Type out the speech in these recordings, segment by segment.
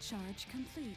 Charge complete.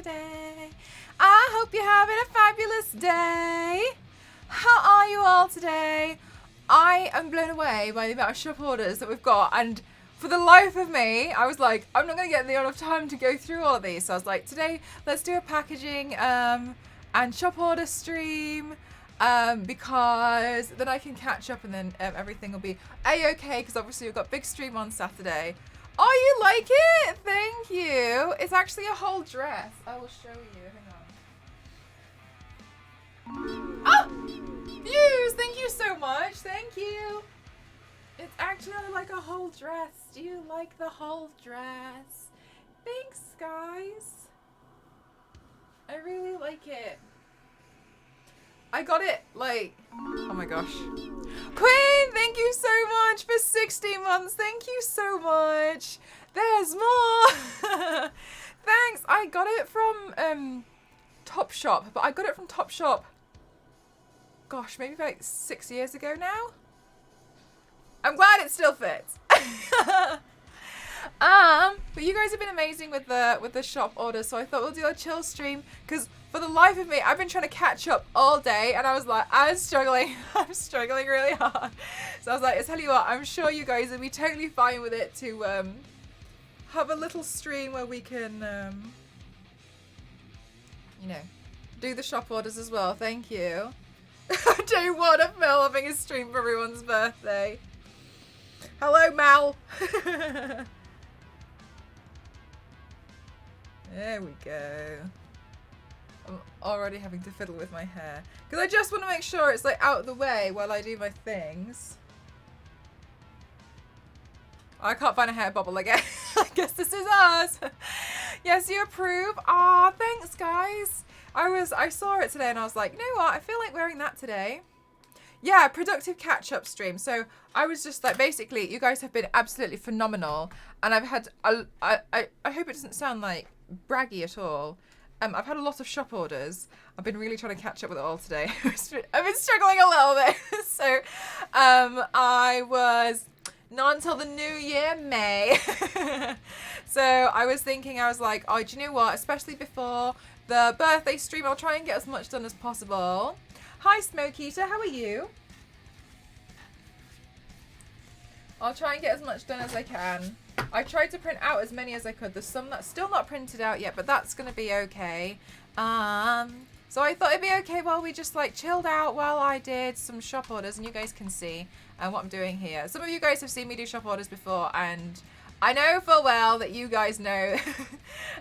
today. I hope you're having a fabulous day. How are you all today? I am blown away by the amount of shop orders that we've got, and for the life of me, I was like, I'm not going to get enough time to go through all of these. So I was like, today, let's do a packaging and shop order stream, because then I can catch up and then everything will be a-okay, because obviously we've got big stream on Saturday. Oh, you like it? Thank you. It's actually a whole dress. I will show you. Hang on. Oh! Views! Thank you so much. Thank you. It's actually like a whole dress. Do you like the whole dress? Thanks, guys. I really like it. I got it like, oh my gosh. Queen, thank you so much for 60 months. Thank you so much. There's more. Thanks. I got it from Topshop, but I got it from Topshop. Gosh, maybe like 6 years ago now. I'm glad it still fits. But you guys have been amazing with the shop orders, so I thought we'll do a chill stream, because for the life of me, I've been trying to catch up all day, and I was like, I'm struggling really hard. So I was like, I tell you what, I'm sure you guys will be totally fine with it to have a little stream where we can, you know, do the shop orders as well. Thank you. Day one of Mel having a stream for everyone's birthday. Hello, Mal. There we go. I'm already having to fiddle with my hair, because I just want to make sure it's like out of the way while I do my things. I can't find a hair bubble again. I guess this is ours. Yes, you approve. Ah, thanks, guys. I saw it today and I was like, you know what? I feel like wearing that today. Yeah, productive catch-up stream. So I was just like, basically, you guys have been absolutely phenomenal, and I've had I hope it doesn't sound like braggy at all. I've had a lot of shop orders. I've been really trying to catch up with it all today. I've been struggling a little bit. So I was not until the new year, May. So I was thinking, I was like, oh, do you know what? Especially before the birthday stream, I'll try and get as much done as possible. Hi, Smoke Eater. How are you? I'll try and get as much done as I can. I tried to print out as many as I could. There's some that's still not printed out yet, but that's going to be okay. So I thought it'd be okay while we just like chilled out while I did some shop orders, and you guys can see what I'm doing here. Some of you guys have seen me do shop orders before, and I know full well that you guys know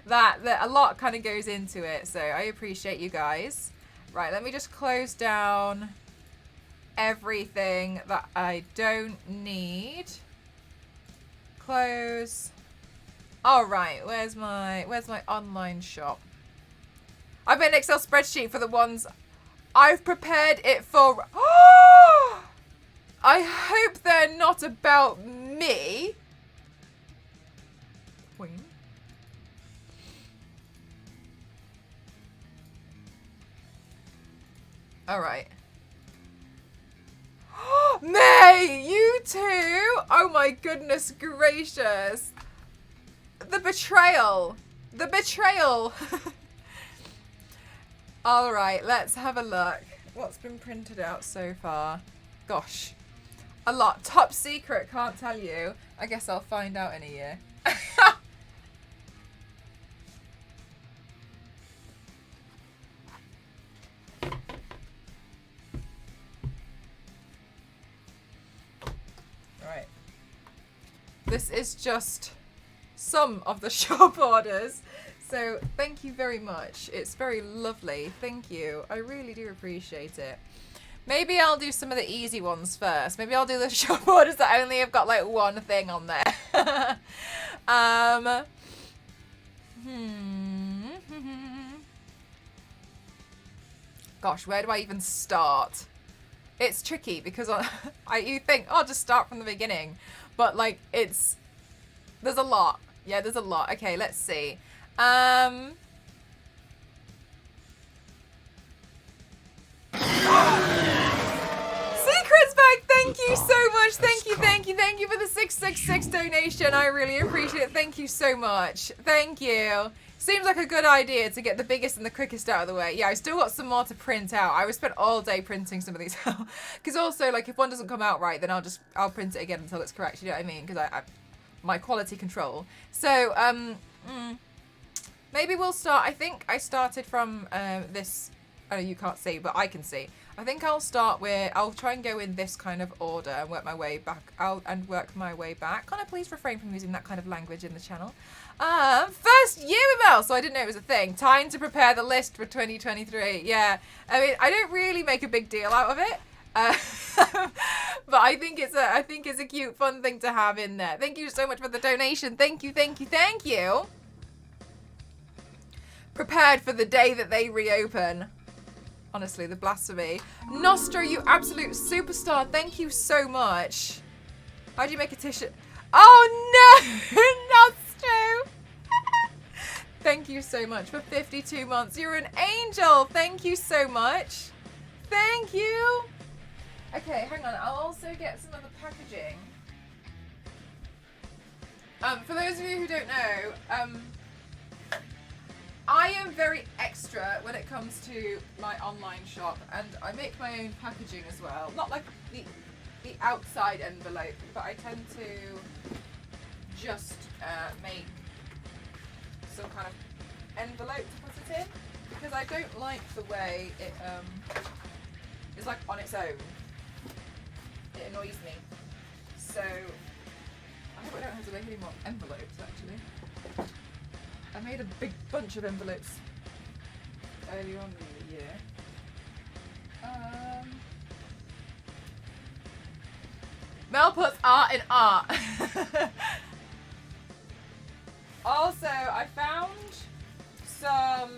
that a lot kind of goes into it. So I appreciate you guys. Right, let me just close down everything that I don't need. Close. All right, where's my online shop? I've made an Excel spreadsheet for the ones I've prepared it for. I hope they're not about me. Queen. All right. May, you too? Oh my goodness gracious. The betrayal. The betrayal. All right, let's have a look. What's been printed out so far? Gosh, a lot. Top secret, can't tell you. I guess I'll find out in a year. Right. This is just some of the shop orders. So thank you very much. It's very lovely. Thank you. I really do appreciate it. Maybe I'll do some of the easy ones first. Maybe I'll do the shop orders that only have got like one thing on there. Gosh, where do I even start? It's tricky because you think, oh, just start from the beginning. But like there's a lot. Yeah, there's a lot. Okay, let's see. Secrets bag, thank you so much. Thank you for the 666 donation. I really appreciate it. Thank you so much. Thank you. Seems like a good idea to get the biggest and the quickest out of the way. Yeah, I still got some more to print out. I spent all day printing some of these out. Because also, like, if one doesn't come out right, then I'll print it again until it's correct. You know what I mean? Because I my quality control. So, maybe we'll start. I think I started from this. I know you can't see, but I can see. I think I'll try and go in this kind of order and work my way back. Can I please refrain from using that kind of language in the channel? First UML, so I didn't know it was a thing. Time to prepare the list for 2023. Yeah, I mean, I don't really make a big deal out of it. But I think it's a cute, fun thing to have in there. Thank you so much for the donation. Thank you, thank you, thank you. Prepared for the day that they reopen. Honestly, the blasphemy. Nostro, you absolute superstar. Thank you so much. How do you make a t-shirt? Oh no, Nostro. Thank you so much for 52 months. You're an angel. Thank you so much. Thank you. Okay, hang on. I'll also get some of the packaging. For those of you who don't know, I am very extra when it comes to my online shop, and I make my own packaging as well. Not like the outside envelope, but I tend to just make some kind of envelope to put it in, because I don't like the way it is like on its own. It annoys me. So I hope I don't have to make any more envelopes actually. I made a big bunch of envelopes earlier on in the year. Mel puts art in art. Also, I found some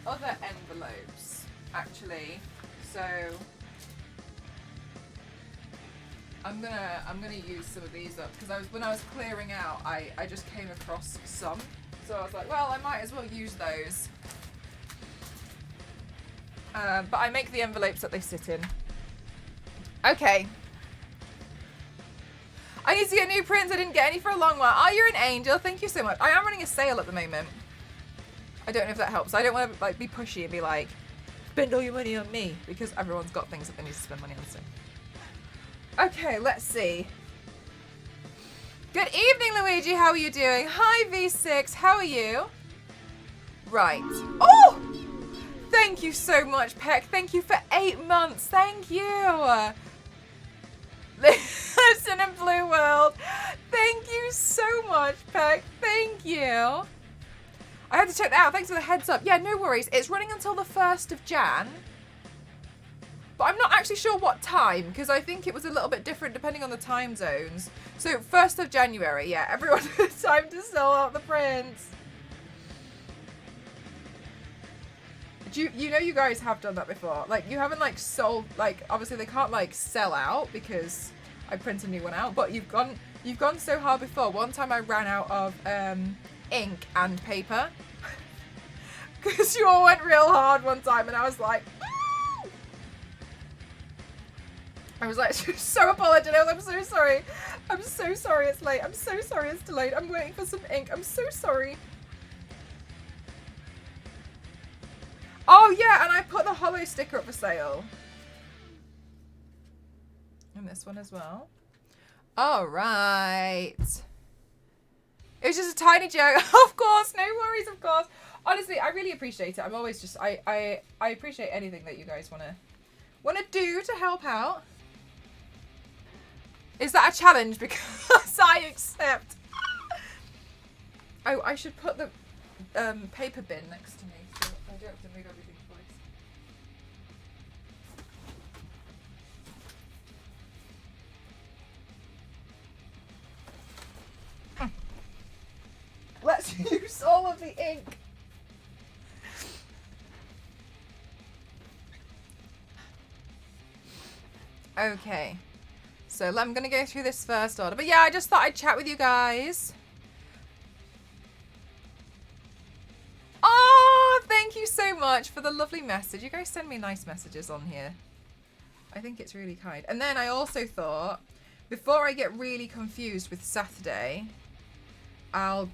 other envelopes actually. So I'm gonna use some of these up, because when I was clearing out, I just came across some, so I was like, well, I might as well use those. But I make the envelopes that they sit in. Okay. I need to get new prints. I didn't get any for a long while. Oh, you're an angel. Thank you so much. I am running a sale at the moment. I don't know if that helps. I don't want to like be pushy and be like, spend all your money on me, because everyone's got things that they need to spend money on soon. Okay, let's see. Good evening, Luigi. How are you doing? Hi, V6. How are you? Right. Oh! Thank you so much, Peck. Thank you for 8 months. Thank you. Listen in Blue World. Thank you so much, Peck. Thank you. I have to check that out. Thanks for the heads up. Yeah, no worries. It's running until the 1st of Jan. But I'm not actually sure what time, because I think it was a little bit different depending on the time zones. So 1st of January, yeah, everyone has time to sell out the prints. You know you guys have done that before. Like, you haven't like sold, like, obviously they can't like sell out because I print a new one out, but you've gone so hard before. One time I ran out of ink and paper because you all went real hard one time, and I was like, so apologetic. I'm so sorry. I'm so sorry it's late. I'm so sorry it's delayed. I'm waiting for some ink. I'm so sorry. Oh yeah, and I put the hollow sticker up for sale. And this one as well. All right. It was just a tiny joke. Of course, no worries, of course. Honestly, I really appreciate it. I'm always just, I appreciate anything that you guys wanna do to help out. Is that a challenge? Because I accept. Oh, I should put the paper bin next to me so I don't have to move everything twice. Let's use all of the ink. Okay. So I'm going to go through this first order. But yeah, I just thought I'd chat with you guys. Oh, thank you so much for the lovely message. You guys send me nice messages on here. I think it's really kind. And then I also thought, before I get really confused with Saturday, I'll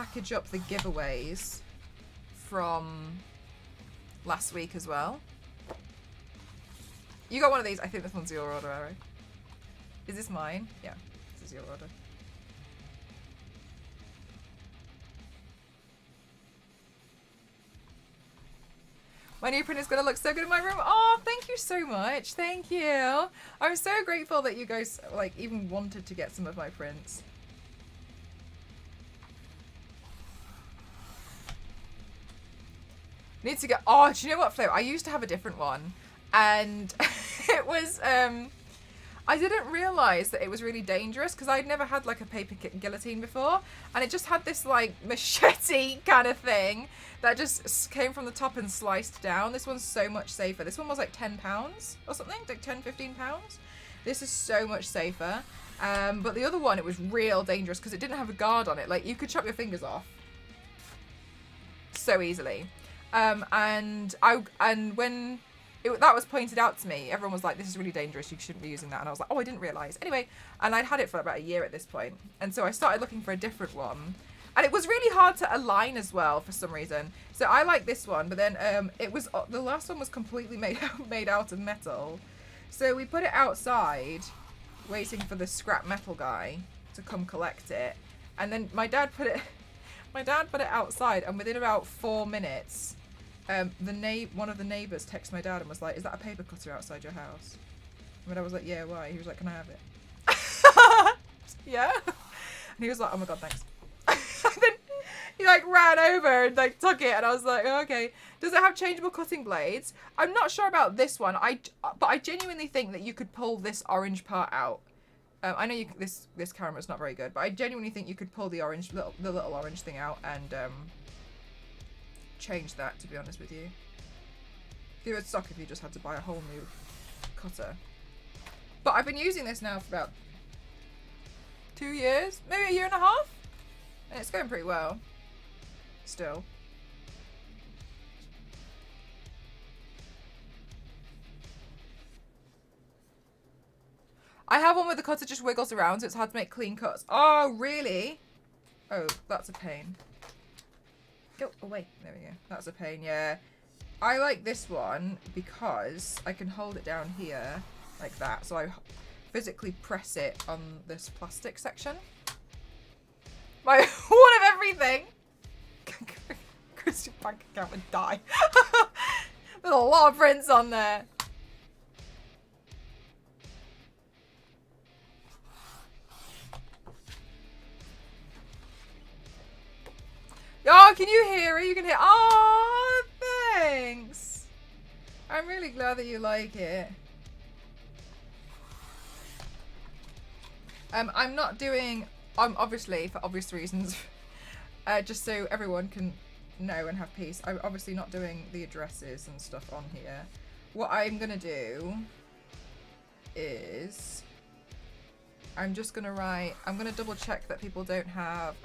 package up the giveaways from last week as well. You got one of these. I think this one's your order, Ari. Is this mine? Yeah, this is your order. My new print is going to look so good in my room. Oh, thank you so much. Thank you. I'm so grateful that you guys like even wanted to get some of my prints. Need to get... Oh, do you know what, Flo? I used to have a different one. And it was... I didn't realise that it was really dangerous because I'd never had like a paper guillotine before. And it just had this like machete kind of thing that just came from the top and sliced down. This one's so much safer. This one was like £10 or something, like 10, 15 pounds. This is so much safer. But the other one, it was real dangerous because it didn't have a guard on it. Like you could chop your fingers off so easily. And when that was pointed out to me, everyone was like, this is really dangerous, you shouldn't be using that. And I was like, oh, I didn't realise. Anyway, and I'd had it for about a year at this point. And so I started looking for a different one. And it was really hard to align as well for some reason. So I like this one, but then it was the last one was completely made out of metal. So we put it outside, waiting for the scrap metal guy to come collect it. And then my dad put it outside, and within about 4 minutes, one of the neighbours texted my dad and was like, is that a paper cutter outside your house? And my dad was like, yeah, why? He was like, can I have it? Yeah. And he was like, oh my god, thanks. And then he like ran over and like took it, and I was like, oh, okay. Does it have changeable cutting blades? I'm not sure about this one. But I genuinely think that you could pull this orange part out. I know this camera's not very good, but I genuinely think you could pull the little orange thing out and change that, to be honest with you. It would suck if you just had to buy a whole new cutter. But I've been using this now for about 2 years, maybe a year and a half, and it's going pretty well still. I have one where the cutter just wiggles around, so it's hard to make clean cuts. Oh, really? Oh, that's a pain. Go away. There we go. That's a pain, yeah. I like this one because I can hold it down here like that. So I physically press it on this plastic section. My one of everything. Christian bank account would die. There's a lot of prints on there. Oh, can you hear it? You can hear. Oh, thanks. I'm really glad that you like it. I'm not doing. Obviously, for obvious reasons, just so everyone can know and have peace. I'm obviously not doing the addresses and stuff on here. What I'm gonna do is I'm just gonna write. I'm gonna double check that people don't have.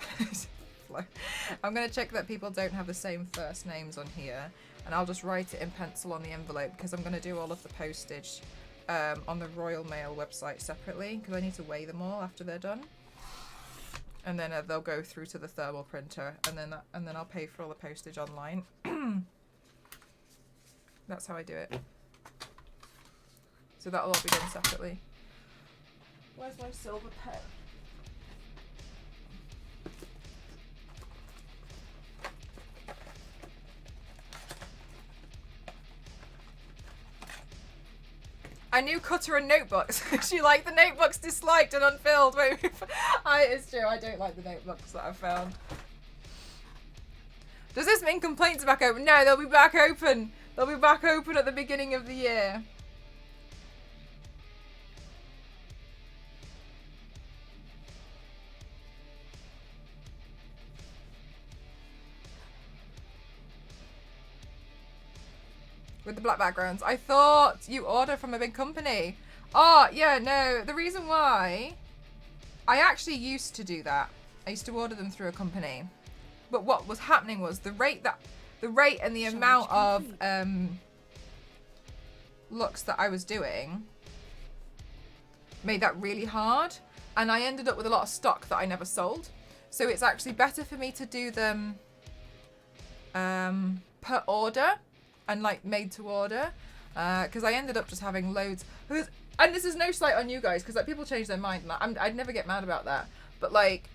I'm going to check that people don't have the same first names on here, and I'll just write it in pencil on the envelope because I'm going to do all of the postage on the Royal Mail website separately because I need to weigh them all after they're done, and then they'll go through to the thermal printer, and then I'll pay for all the postage online. That's how I do it. So that'll all be done separately. Where's my silver pen? A new cutter and notebooks. She liked the notebooks disliked and unfilled. It's true, I don't like the notebooks that I've found. Does this mean complaints are back open? No, they'll be back open. They'll be back open at the beginning of the year. With the black backgrounds. I thought you order from a big company. Oh, yeah, no. The reason why... I actually used to do that. I used to order them through a company. But what was happening was the rate and the amount of looks that I was doing made that really hard. And I ended up with a lot of stock that I never sold. So it's actually better for me to do them per order and like made to order, because I ended up just having loads. And this is no slight on you guys, because like people change their mind, and I'd never get mad about that. But like,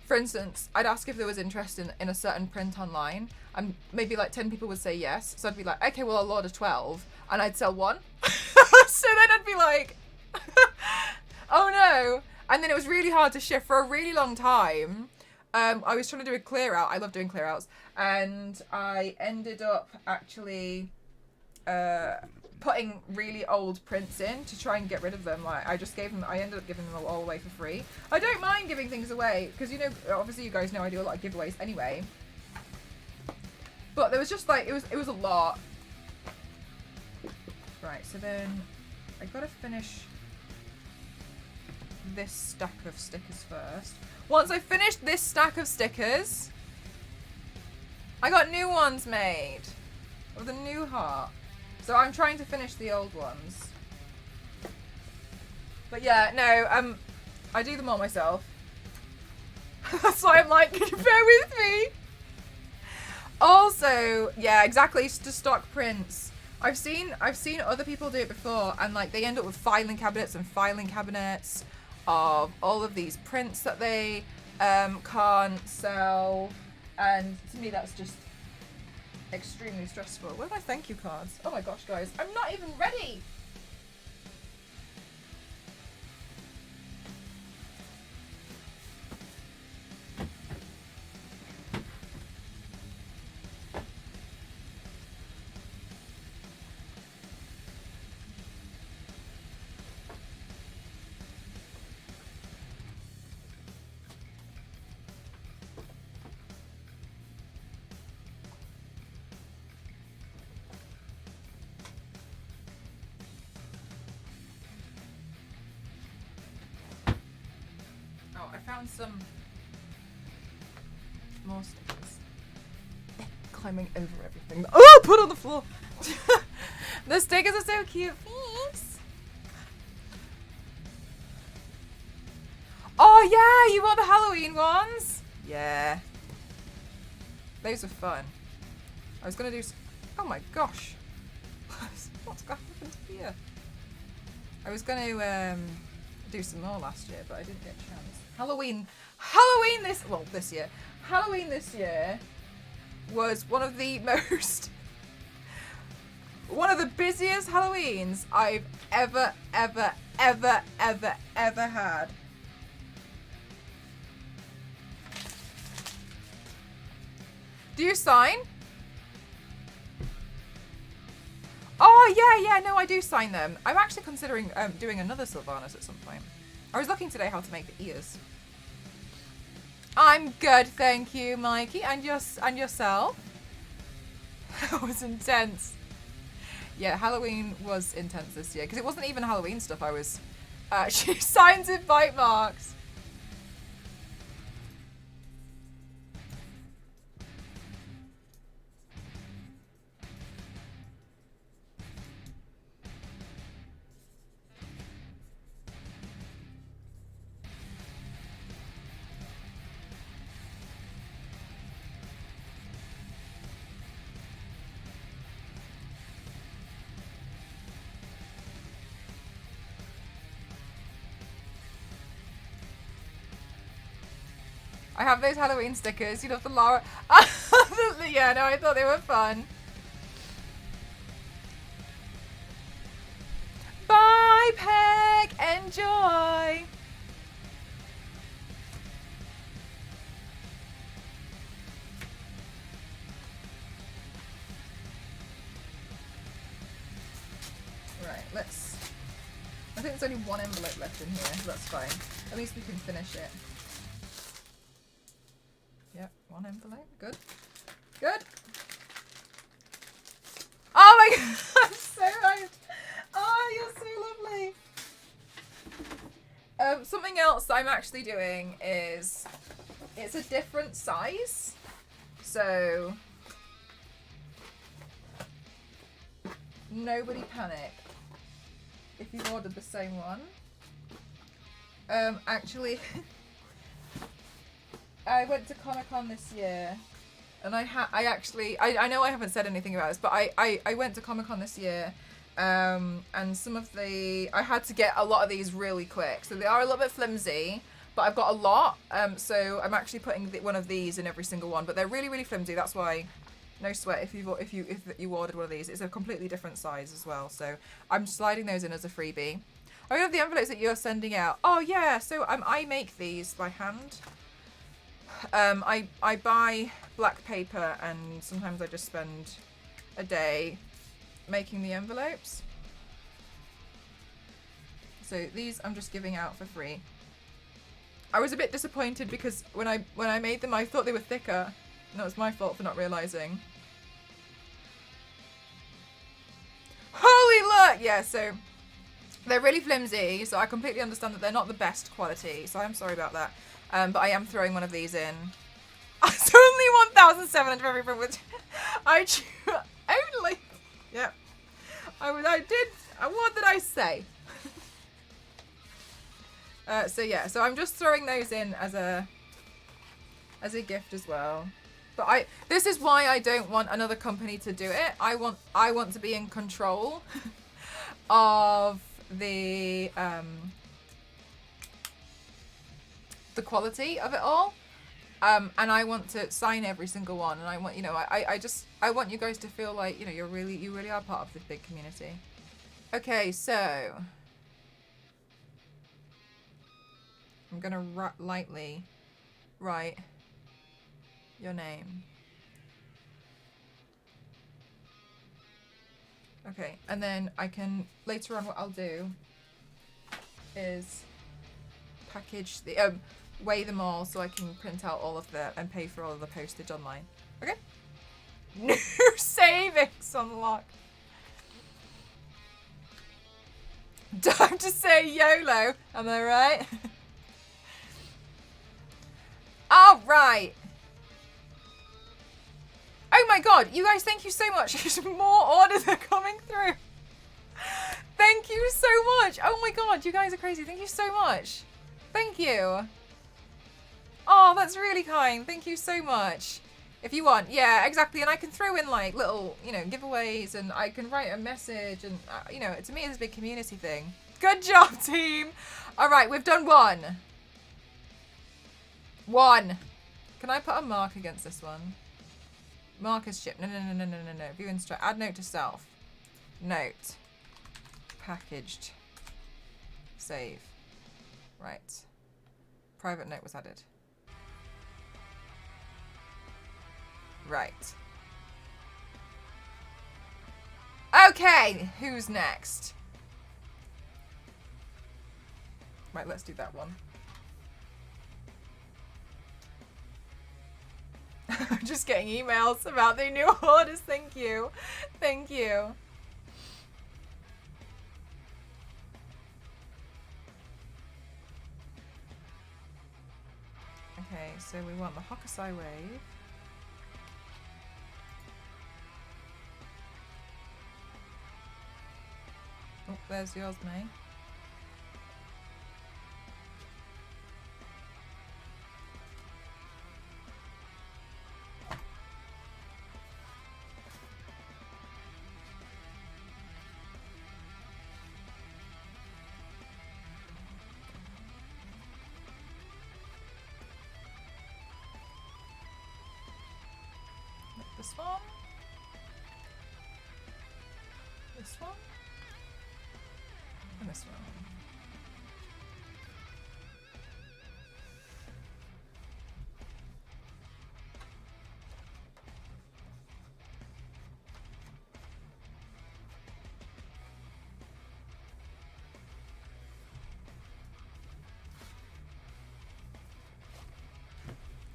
for instance, I'd ask if there was interest in a certain print online, and maybe like 10 people would say yes. So I'd be like, okay, well I'll order 12, and I'd sell one. So then I'd be like, oh no. And then it was really hard to shift for a really long time. I was trying to do a clear out. I love doing clear outs. And I ended up actually putting really old prints in to try and get rid of them. Like I ended up giving them all away for free. I don't mind giving things away because, you know, obviously you guys know I do a lot of giveaways anyway. But there was just like, it was a lot. Right, so then I gotta finish this stack of stickers first. Once I finished this stack of stickers, I got new ones made of the new heart. So I'm trying to finish the old ones. But yeah, no, I do them all myself. That's why I'm like, can you bear with me? Also, yeah, exactly, to stock prints. I've seen other people do it before, and like they end up with filing cabinets and filing cabinets of all of these prints that they can't sell, and to me that's just extremely stressful. Where are my thank you cards? Oh my gosh, guys, I'm not even ready. I found some more stickers. Climbing over everything. Oh, put on the floor. The stickers are so cute. Thanks. Oh yeah, you want the Halloween ones? Yeah. Those are fun. I was gonna do. Oh my gosh. What's happened here? I was gonna do some more last year, but I didn't get a chance. Halloween this year was one of the busiest Halloweens I've ever had. Do you sign? Oh yeah, no, I do sign them. I'm actually considering doing another Sylvanas at some point. I was looking today how to make the ears. I'm good, thank you, Mikey. And yourself? That was intense. Yeah, Halloween was intense this year because it wasn't even Halloween stuff. I was she signs in bite marks. I have those Halloween stickers, you know, the Lara. Yeah, no, I thought they were fun. Bye, Peg. Enjoy. Right, let's. I think there's only one envelope left in here, so that's fine. At least we can finish it. Yep, one envelope. Good. Good. Oh my god, I'm so hyped. Oh, you're so lovely. Something else that I'm actually doing is it's a different size. So nobody panic if you've ordered the same one. Actually I went to Comic-Con this year, and I know I haven't said anything about this, but I went to Comic-Con this year, and some of I had to get a lot of these really quick, so they are a little bit flimsy, but I've got a lot, so I'm actually putting one of these in every single one, but they're really, really flimsy. That's why, no sweat if you ordered one of these. It's a completely different size as well, so I'm sliding those in as a freebie. I have the envelopes that you're sending out. Oh yeah, so I make these by hand. I buy black paper, and sometimes I just spend a day making the envelopes. So these I'm just giving out for free. I was a bit disappointed because when I made them, I thought they were thicker. No, it's my fault for not realizing. Holy look! Yeah, so they're really flimsy, so I completely understand that they're not the best quality, so I'm sorry about that. But I am throwing one of these in. It's only 1,700 everything, which only. Yeah. What did I say? So yeah, so I'm just throwing those in as a gift as well. But this is why I don't want another company to do it. I want to be in control of the quality of it all. And I want to sign every single one, and I want, I want you guys to feel like, you really are part of this big community. Okay, so I'm gonna lightly write your name. Okay, and then later on what I'll do is package weigh them all so I can print out all of and pay for all of the postage online. Okay? New savings unlocked. Time to say YOLO, am I right? All right. Oh my god, you guys, thank you so much. More orders are coming through. Thank you so much. Oh my god, you guys are crazy. Thank you so much. Thank you. Oh, that's really kind. Thank you so much. If you want, yeah, exactly. And I can throw in like little, giveaways, and I can write a message, and to me it's a big community thing. Good job, team. All right, we've done one. Can I put a mark against this one? Mark as shipped. No. View instruct. Add note to self. Note. Packaged. Save. Right. Private note was added. Right. Okay, who's next? Right, let's do that one. Just getting emails about the new orders. Thank you. Thank you. Okay, so we want the Hokusai wave. Oh, there's yours, May. This one. This one. And this one.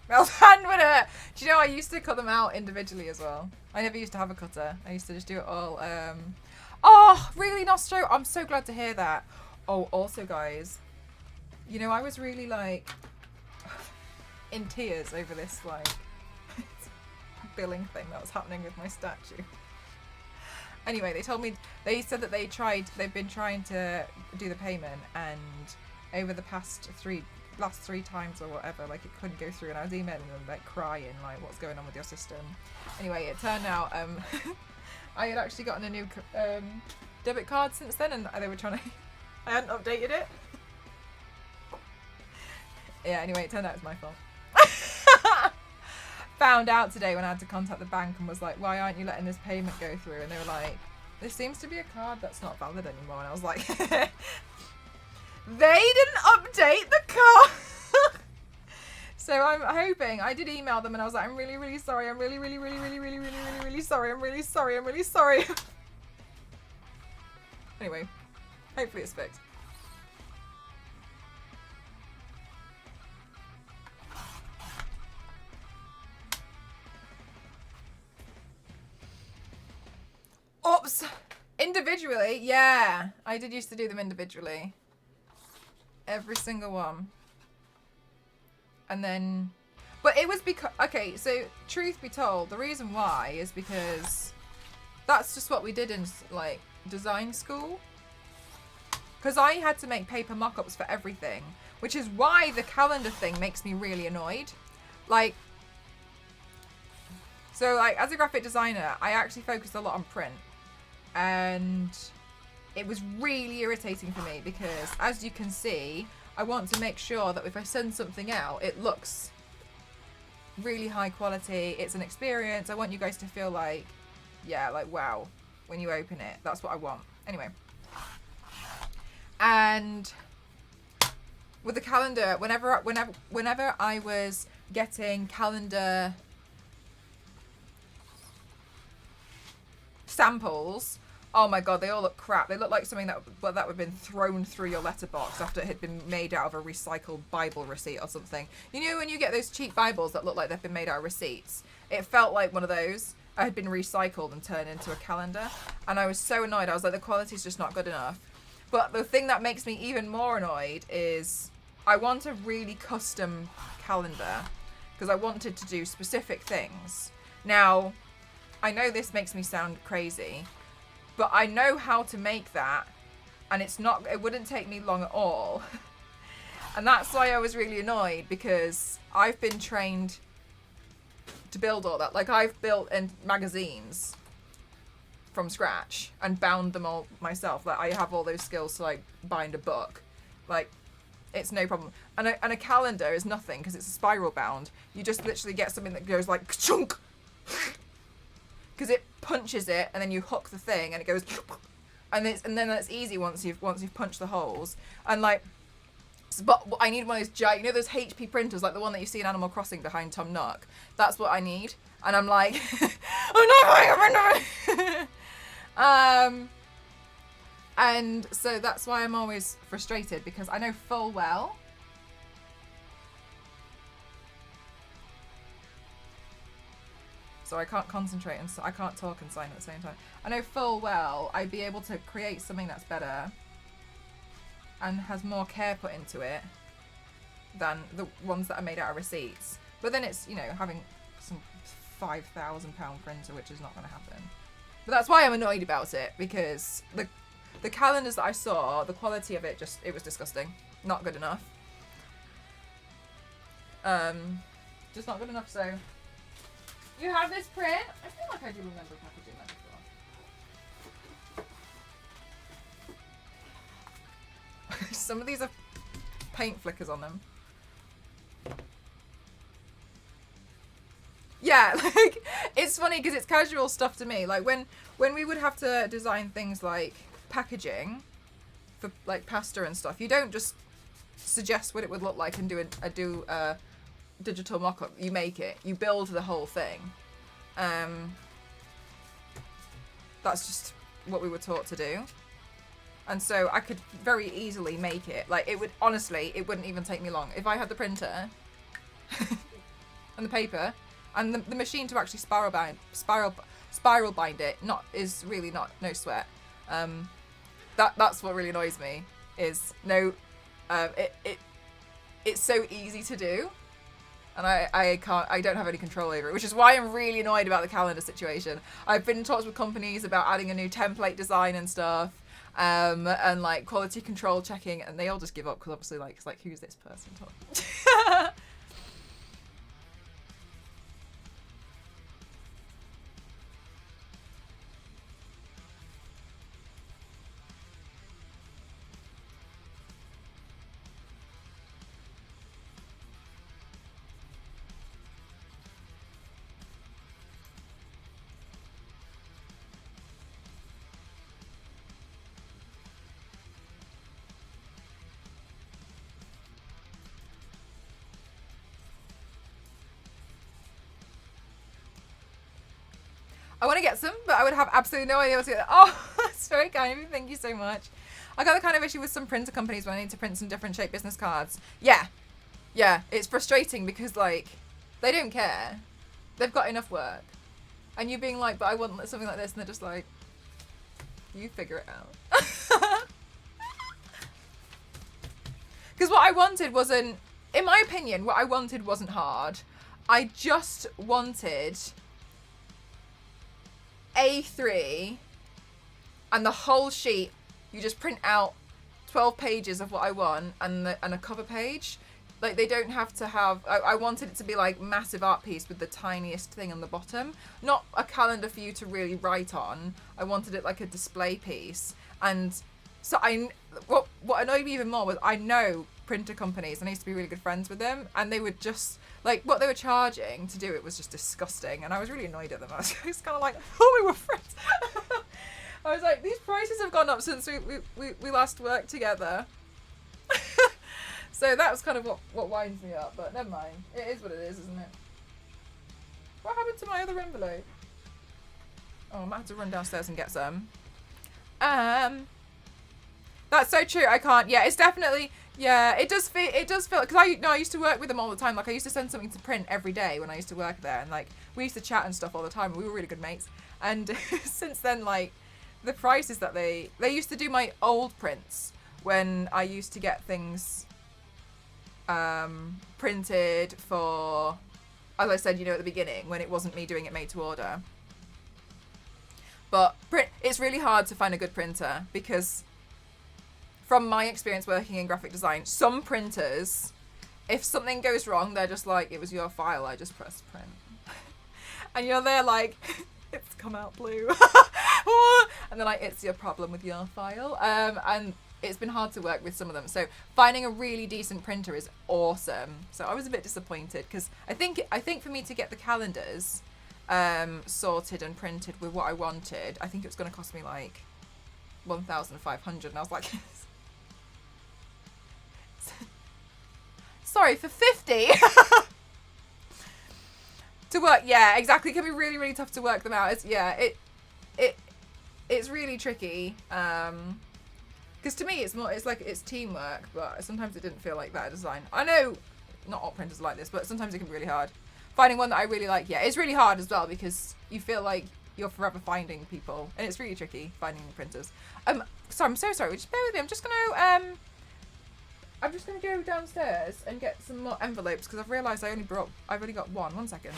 Mel's hand would hurt. Do you know I used to cut them out individually as well? I never used to have a cutter. I used to just do it all. Oh, really, Nostro? I'm so glad to hear that. Oh, also, guys, I was really like in tears over this like billing thing that was happening with my statue. Anyway, they said that they've been trying to do the payment, and over the past last 3 times or whatever, like it couldn't go through, and I was emailing them like crying, like what's going on with your system. Anyway, it turned out I had actually gotten a new debit card since then, and they were trying to I hadn't updated it. Yeah, anyway, it turned out it's my fault. Found out today when I had to contact the bank and was like, why aren't you letting this payment go through? And they were like, this seems to be a card that's not valid anymore. And I was like, they didn't update the card. So I'm hoping, I did email them and I was like, I'm really, really sorry. I'm really, really, really, really, really, really, really, really sorry. I'm really sorry. I'm really sorry. Anyway, hopefully it's fixed. Oops. Individually? Yeah. I did used to do them individually. Every single one. And then... But it was because... Okay, so truth be told, the reason why is because that's just what we did in, like, design school. Because I had to make paper mock-ups for everything. Which is why the calendar thing makes me really annoyed. Like... So, like, as a graphic designer, I actually focused a lot on print. And it was really irritating for me because, as you can see, I want to make sure that if I send something out, it looks really high quality. It's an experience. I want you guys to feel like, yeah, like, wow, when you open it. That's what I want. Anyway. And with the calendar, whenever I was getting calendar samples, oh my god, they all look crap. They look like something that would have been thrown through your letterbox after it had been made out of a recycled Bible receipt or something. You know when you get those cheap Bibles that look like they've been made out of receipts? It felt like one of those. I had been recycled and turned into a calendar. And I was so annoyed. I was like, the quality's just not good enough. But the thing that makes me even more annoyed is I want a really custom calendar because I wanted to do specific things. Now, I know this makes me sound crazy, but I know how to make that, and it wouldn't take me long at all. And that's why I was really annoyed, because I've been trained to build all that. Like, I've built magazines from scratch and bound them all myself. Like, I have all those skills to, like, bind a book. Like, it's no problem. And a calendar is nothing, because it's a spiral bound. You just literally get something that goes like, chunk, because it punches it, and then you hook the thing, and it goes, and then that's easy once you've punched the holes. And like, but I need one of those giant, you know, those HP printers, like the one that you see in Animal Crossing behind Tom Nook. That's what I need. And I'm like, I'm not buying a printer. And so that's why I'm always frustrated, because I know full well so I can't concentrate and I can't talk and sign at the same time. I know full well I'd be able to create something that's better and has more care put into it than the ones that are made out of receipts. But then it's, you know, having some £5,000 printer, which is not going to happen. But that's why I'm annoyed about it, because the calendars that I saw, the quality of it it was disgusting. Not good enough. Just not good enough, so... You have this print? I feel like I do remember packaging that before. Some of these have paint flickers on them. Yeah, like, it's funny because it's casual stuff to me. Like, when we would have to design things like packaging for, like, pasta and stuff, you don't just suggest what it would look like and do a digital mock-up. You make it. You build the whole thing. That's just what we were taught to do. And so I could very easily make it. Like, it wouldn't even take me long. If I had the printer and the paper and the machine to actually spiral bind it, is really no sweat. That's what really annoys me, is it's so easy to do, and I don't have any control over it, which is why I'm really annoyed about the calendar situation. I've been in talks with companies about adding a new template design and stuff, and like quality control checking, and they all just give up because obviously like it's like, who's this person talking? I want to get some, but I would have absolutely no idea what's going to. Oh, that's very kind of you. Thank you so much. I got the kind of issue with some printer companies when I need to print some different shaped business cards. Yeah. Yeah. It's frustrating because, like, they don't care. They've got enough work. And you being like, but I want something like this, and they're just like, you figure it out. Because what I wanted wasn't, in my opinion, what I wanted wasn't hard. I just wanted A3 and the whole sheet. You just print out 12 pages of what I want and a cover page. Like, they don't have to have, I wanted it to be like massive art piece with the tiniest thing on the bottom. Not a calendar for you to really write on. I wanted it like a display piece. And so what annoyed me even more was I know printer companies, and I used to be really good friends with them, and they would just, like, what they were charging to do it was just disgusting, and I was really annoyed at them. I was just kind of like, oh, we were friends. I was like, these prices have gone up since we last worked together. So that was kind of what winds me up, but never mind. It is what it is, isn't it? What happened to my other envelope? Oh, I might have to run downstairs and get some. That's so true. I can't. Yeah, it's definitely. Yeah, it does feel. Because I used to work with them all the time. Like, I used to send something to print every day when I used to work there, and like we used to chat and stuff all the time. We were really good mates. And since then, like, the prices that they used to do my old prints when I used to get things printed for, as I said, at the beginning, when it wasn't me doing it made to order. But it's really hard to find a good printer because, from my experience working in graphic design, some printers, if something goes wrong, they're just like, it was your file, I just pressed print. And you're there like, it's come out blue. And they're like, it's your problem with your file. And it's been hard to work with some of them. So finding a really decent printer is awesome. So I was a bit disappointed because I think for me to get the calendars sorted and printed with what I wanted, I think it was going to cost me like 1,500, and I was like, sorry, for 50 to work. Yeah, exactly. It can be really, really tough to work them out. It's really tricky. Because to me, it's teamwork, but sometimes it didn't feel like that at design. I know not all printers are like this, but sometimes it can be really hard. Finding one that I really like, yeah, it's really hard as well because you feel like you're forever finding people, and it's really tricky finding printers. So I'm so sorry. Just bear with me. I'm just gonna go downstairs and get some more envelopes because I've realised I've only got one. 1 second.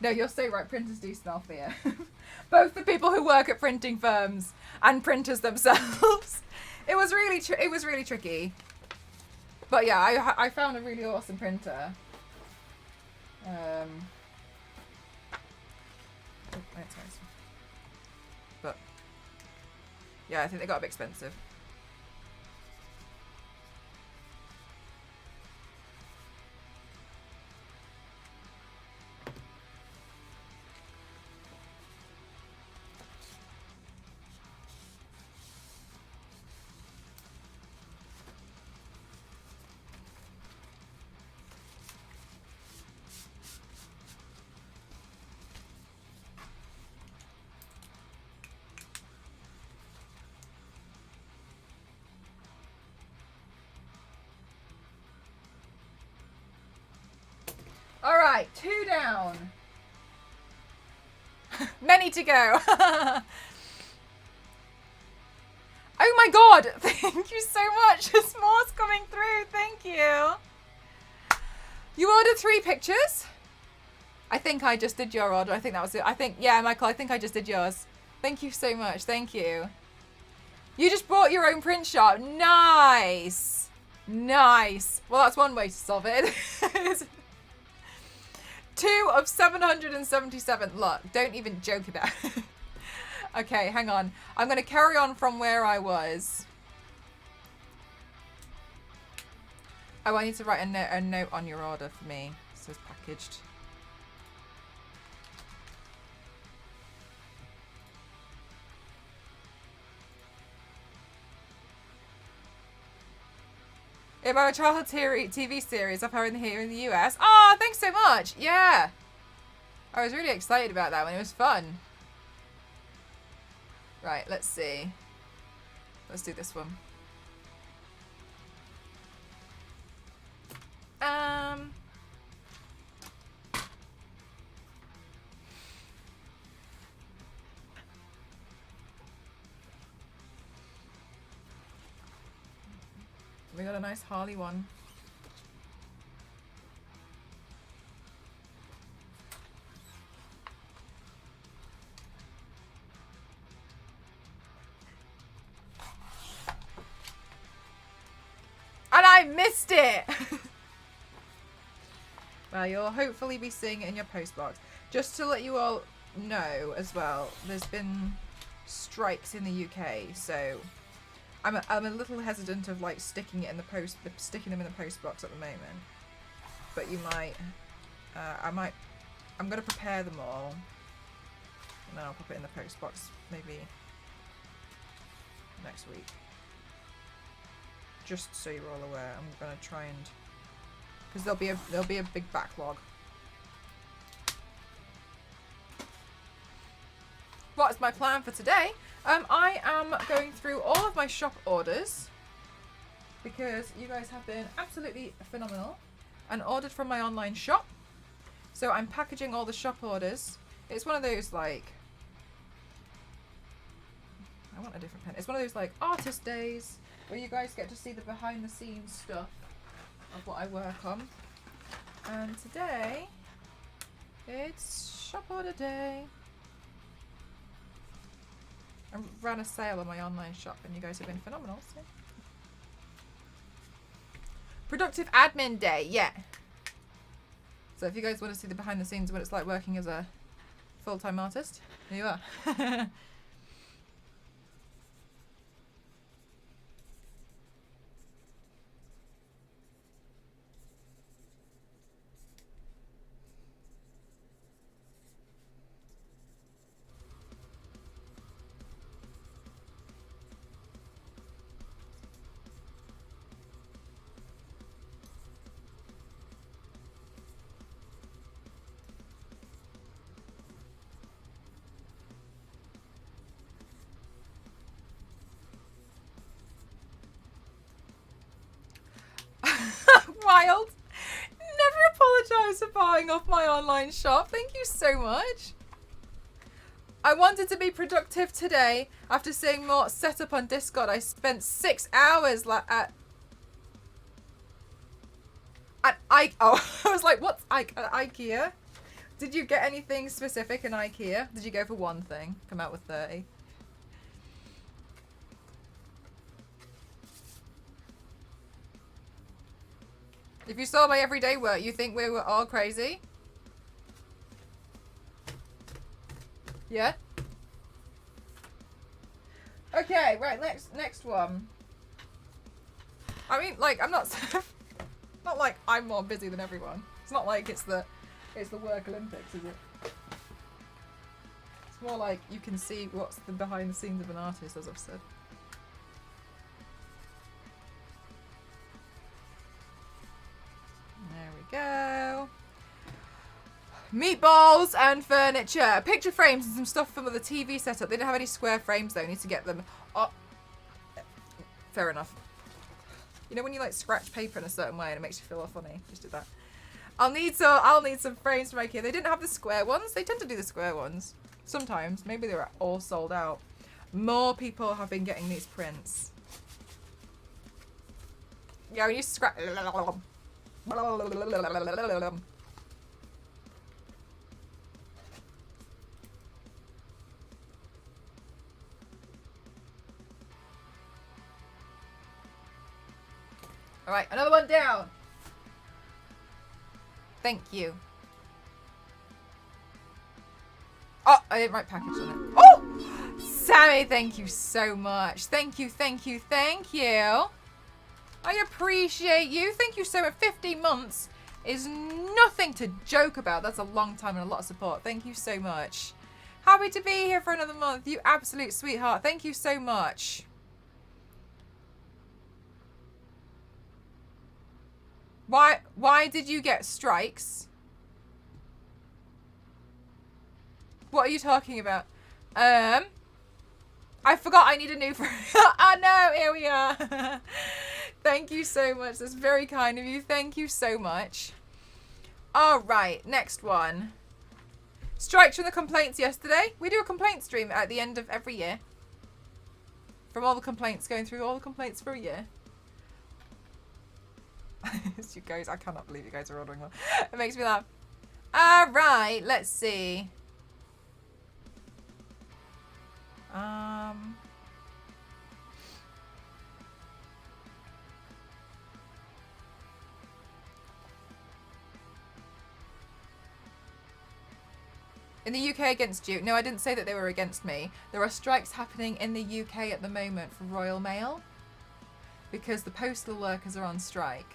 No, you're so right. Printers do smell fear. Both the people who work at printing firms and printers themselves. It was really tricky. But yeah, I found a really awesome printer. But yeah, I think they got a bit expensive. All right, 2 down. Many to go. Oh my god, thank you so much. There's more's coming through. Thank you. You ordered 3 pictures? I think I just did your order. I think that was it. Yeah, Michael, I think I just did yours. Thank you so much. Thank you. You just bought your own print shop. Nice. Nice. Well, that's one way to solve it. 2 of 777. Look, don't even joke about it. Okay, hang on. I'm going to carry on from where I was. Oh, I need to write a note on your order for me. It says packaged. About a childhood TV series of her here in the US. Oh, thanks so much. Yeah. I was really excited about that one. It was fun. Right, let's see. Let's do this one. We got a nice Harley one. And I missed it! Well, you'll hopefully be seeing it in your postbox. Just to let you all know as well, there's been strikes in the UK, so I'm a little hesitant of like sticking them in the post box at the moment. But you might, I'm gonna prepare them all, and then I'll pop it in the post box maybe next week. Just so you're all aware, I'm gonna try and, because there'll be a big backlog. What is my plan for today? I am going through all of my shop orders because you guys have been absolutely phenomenal and ordered from my online shop. So I'm packaging all the shop orders. It's one of those like, I want a different pen. It's one of those like artist days where you guys get to see the behind the scenes stuff of what I work on. And today it's shop order day. I ran a sale on my online shop and you guys have been phenomenal. So. Productive admin day, yeah. So if you guys want to see the behind the scenes what it's like working as a full-time artist, here you are. Wild. Never apologise for buying off my online shop. Thank you so much. I wanted to be productive today. After seeing more setup on Discord, I spent 6 hours at I was like, what's IKEA? Did you get anything specific in IKEA? Did you go for one thing? Come out with 30? If you saw my everyday work, you think we were all crazy? Yeah? Okay, right, next one. I mean, like, I'm not not like I'm more busy than everyone. It's not like it's the work Olympics, is it? It's more like you can see what's the behind the scenes of an artist, as I've said. There we go. Meatballs and furniture. Picture frames and some stuff from the TV setup. They didn't have any square frames though. Need to get them. Oh, fair enough. You know when you like scratch paper in a certain way and it makes you feel all funny? Just did that. I'll need some frames from IKEA. They didn't have the square ones. They tend to do the square ones. Sometimes. Maybe they were all sold out. More people have been getting these prints. Yeah, when you scratch. Alright, another one down. Thank you. Oh, I didn't write package on it. Oh! Sammy, thank you so much. Thank you, thank you, thank you. I appreciate you. Thank you so much. 15 months is nothing to joke about. That's a long time and a lot of support. Thank you so much. Happy to be here for another month. You absolute sweetheart. Thank you so much. Why did you get strikes? What are you talking about? I forgot I need a new friend. Oh no, here we are. Thank you so much. That's very kind of you. Thank you so much. All right, next one. Strikes from the complaints yesterday. We do a complaint stream at the end of every year. From all the complaints, going through all the complaints for a year. You guys, I cannot believe you guys are ordering one. It makes me laugh. All right, let's see. In the UK against you. No, I didn't say that they were against me. There are strikes happening in the UK at the moment for Royal Mail because the postal workers are on strike.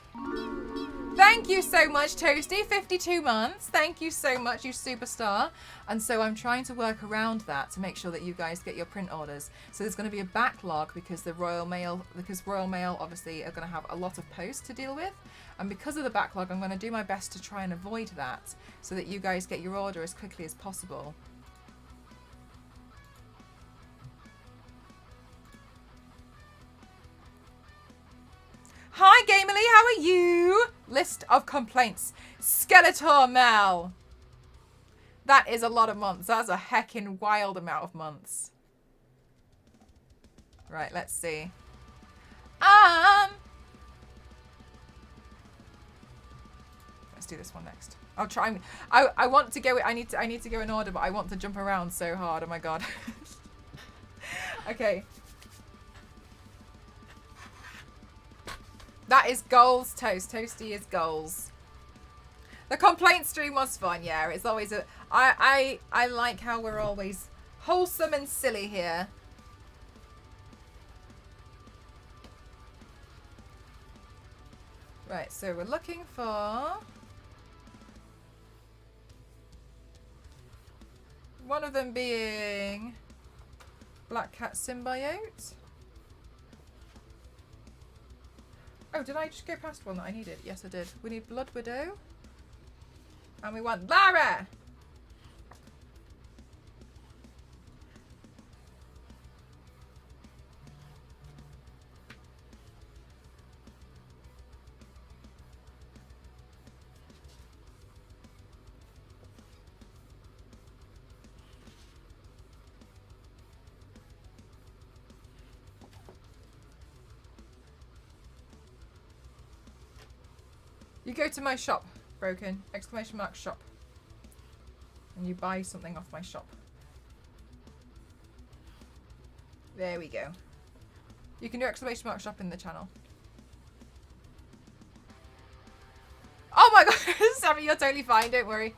Thank you so much, Toasty. 52 months. Thank you so much, you superstar. And so I'm trying to work around that to make sure that you guys get your print orders. So there's going to be a backlog because Royal Mail obviously are going to have a lot of post to deal with. And because of the backlog, I'm going to do my best to try and avoid that so that you guys get your order as quickly as possible. Hi, Gamerly, how are you? List of complaints. Skeletor Mel. That is a lot of months. That's a heckin' wild amount of months. Right, let's see. Let's do this one next. I'll try. I want to go. I need to go in order, but I want to jump around so hard. Oh my god. Okay. That is goals, Toast. Toasty is goals. The complaint stream was fun, yeah. It's always a... I like how we're always wholesome and silly here. Right, so we're looking for... one of them being... Black Cat Symbiote. Oh, did I just go past one that I needed? Yes, I did. We need Blood Widow. And we want Lara! You go to my shop, Broken. Exclamation mark shop. and you buy something off my shop. There we go. You can do exclamation mark shop in the channel. Oh my god, Sammy, you're totally fine, don't worry.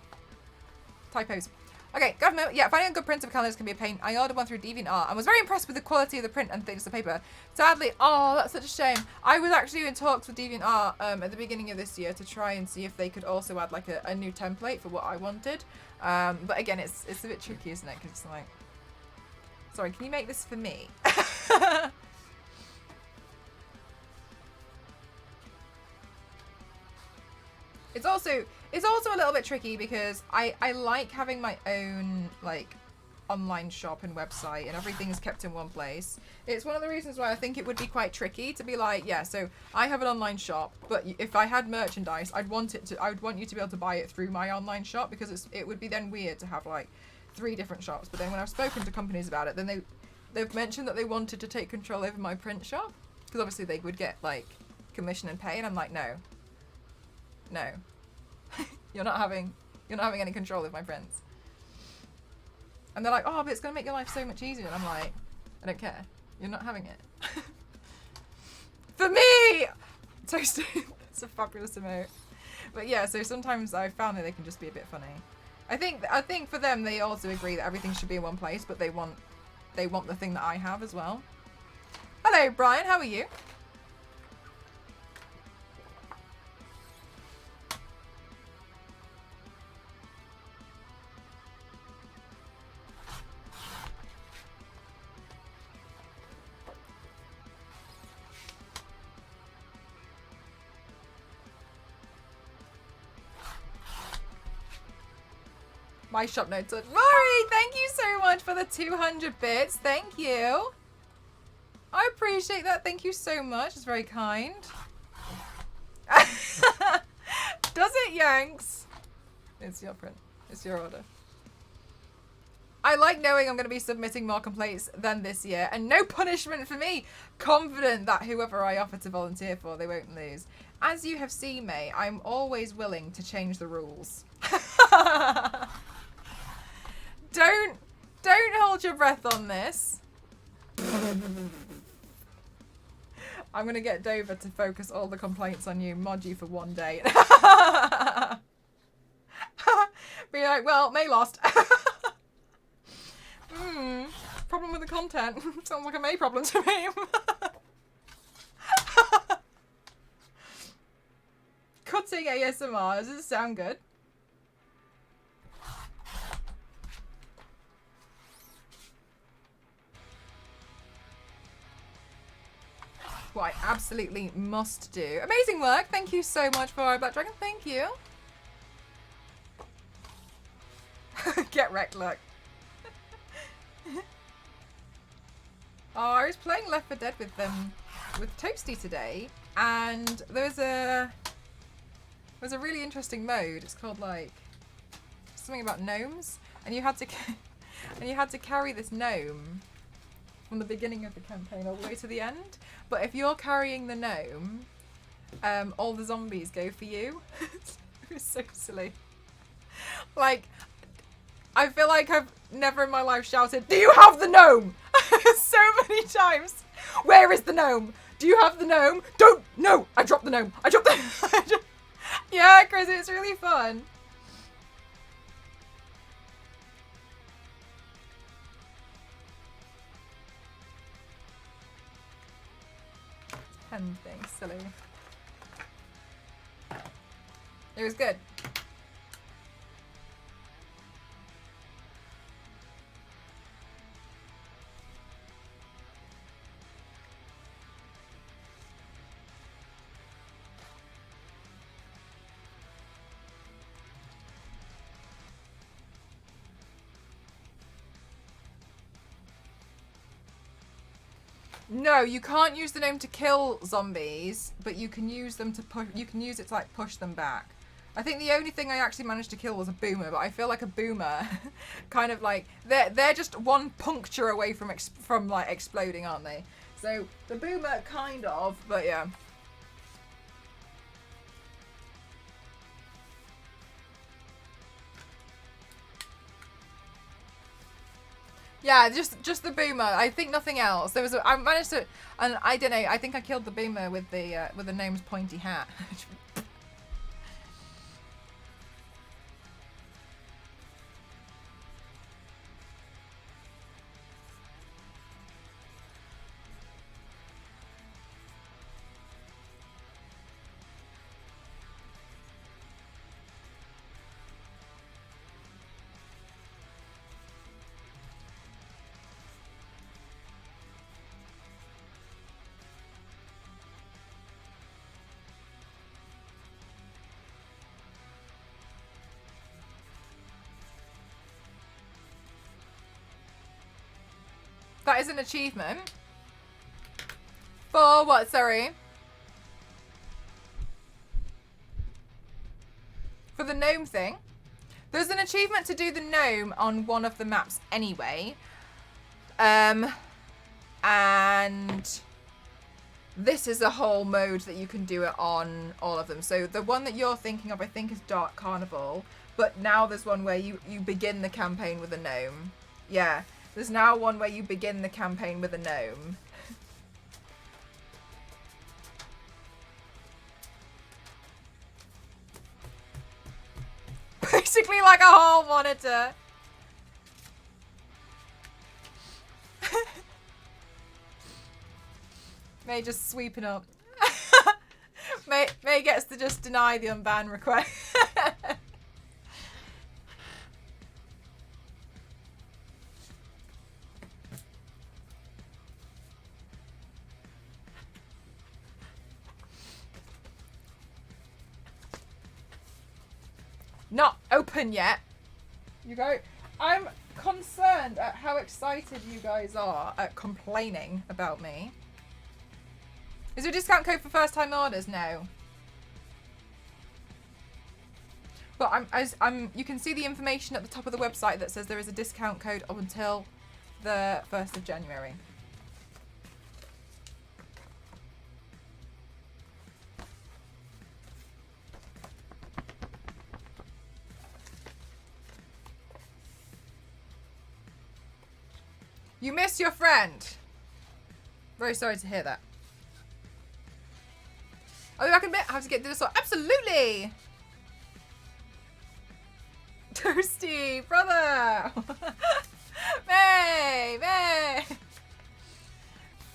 Typos. Okay, government. Yeah, finding a good print of calendars can be a pain. I ordered one through DeviantArt and was very impressed with the quality of the print and thickness of the paper. Sadly, oh, that's such a shame. I was actually in talks with DeviantArt at the beginning of this year to try and see if they could also add like a new template for what I wanted. But again, it's a bit tricky, isn't it? Because it's like, sorry, can you make this for me? It's also a little bit tricky because I like having my own like online shop and website and everything is kept in one place. It's one of the reasons why I think it would be quite tricky to be like, yeah, so I have an online shop, but if I had merchandise, I would want you to be able to buy it through my online shop, because it would be then weird to have like 3 different shops. But then when I've spoken to companies about it, then they've mentioned that they wanted to take control over my print shop, because obviously they would get like commission and pay, and I'm like, no. You're not having any control of my prints. And they're like, oh, but it's gonna make your life so much easier. And I'm like, I don't care. You're not having it. For me! Toasted. It's a fabulous emote. But yeah, so sometimes I've found that they can just be a bit funny. I think for them, they also agree that everything should be in one place, but they want the thing that I have as well. Hello, Brian. How are you? My shop notes are... Mari, thank you so much for the 200 bits. Thank you. I appreciate that. Thank you so much. It's very kind. Does it, Yanks? It's your print. It's your order. I like knowing I'm going to be submitting more complaints than this year, and no punishment for me. Confident that whoever I offer to volunteer for, they won't lose. As you have seen me, I'm always willing to change the rules. Don't hold your breath on this. I'm going to get Dover to focus all the complaints on you, mod you for one day. Be like, well, May lost. Problem with the content. Sounds like a May problem to me. Cutting ASMR. Does it sound good? What I absolutely must do. Amazing work. Thank you so much for Black Dragon. Thank you. Get wrecked, look. Oh, I was playing Left 4 Dead with Toasty today, and there was a really interesting mode. It's called like something about gnomes, and you had to carry this gnome from the beginning of the campaign all the way to the end. But if you're carrying the gnome, all the zombies go for you. It was so silly. Like, I feel like I've never in my life shouted, "Do you have the gnome?" so many times. Where is the gnome? Do you have the gnome? Don't! No! I dropped the gnome. I dropped the... Yeah, Chris, it's really fun. Pen thing, silly. It was good. No, you can't use the gnome to kill zombies, but you can use them to push. You can use it to like push them back. I think the only thing I actually managed to kill was a boomer, but I feel like a boomer, kind of like they're just one puncture away from like exploding, aren't they? So the boomer kind of, but yeah. Yeah, just the boomer. I think nothing else. There was I managed to, and I don't know. I think I killed the boomer with the gnome's pointy hat. That is an achievement. For what? Sorry. For the gnome thing. There's an achievement to do the gnome on one of the maps anyway. And this is a whole mode that you can do it on all of them. So the one that you're thinking of, I think, is Dark Carnival. But now there's one where you begin the campaign with a gnome. Yeah. There's now one where you begin the campaign with a gnome. Basically like a whole monitor. May just sweeping up. May gets to just deny the unban request. Not open yet. You go. I'm concerned at how excited you guys are at complaining about me. Is there a discount code for first time orders? No. But you can see the information at the top of the website that says there is a discount code up until the 1st of January. You miss your friend. Very sorry to hear that. I'll be back in a bit. I have to get to this one. Absolutely. Toasty, brother. May.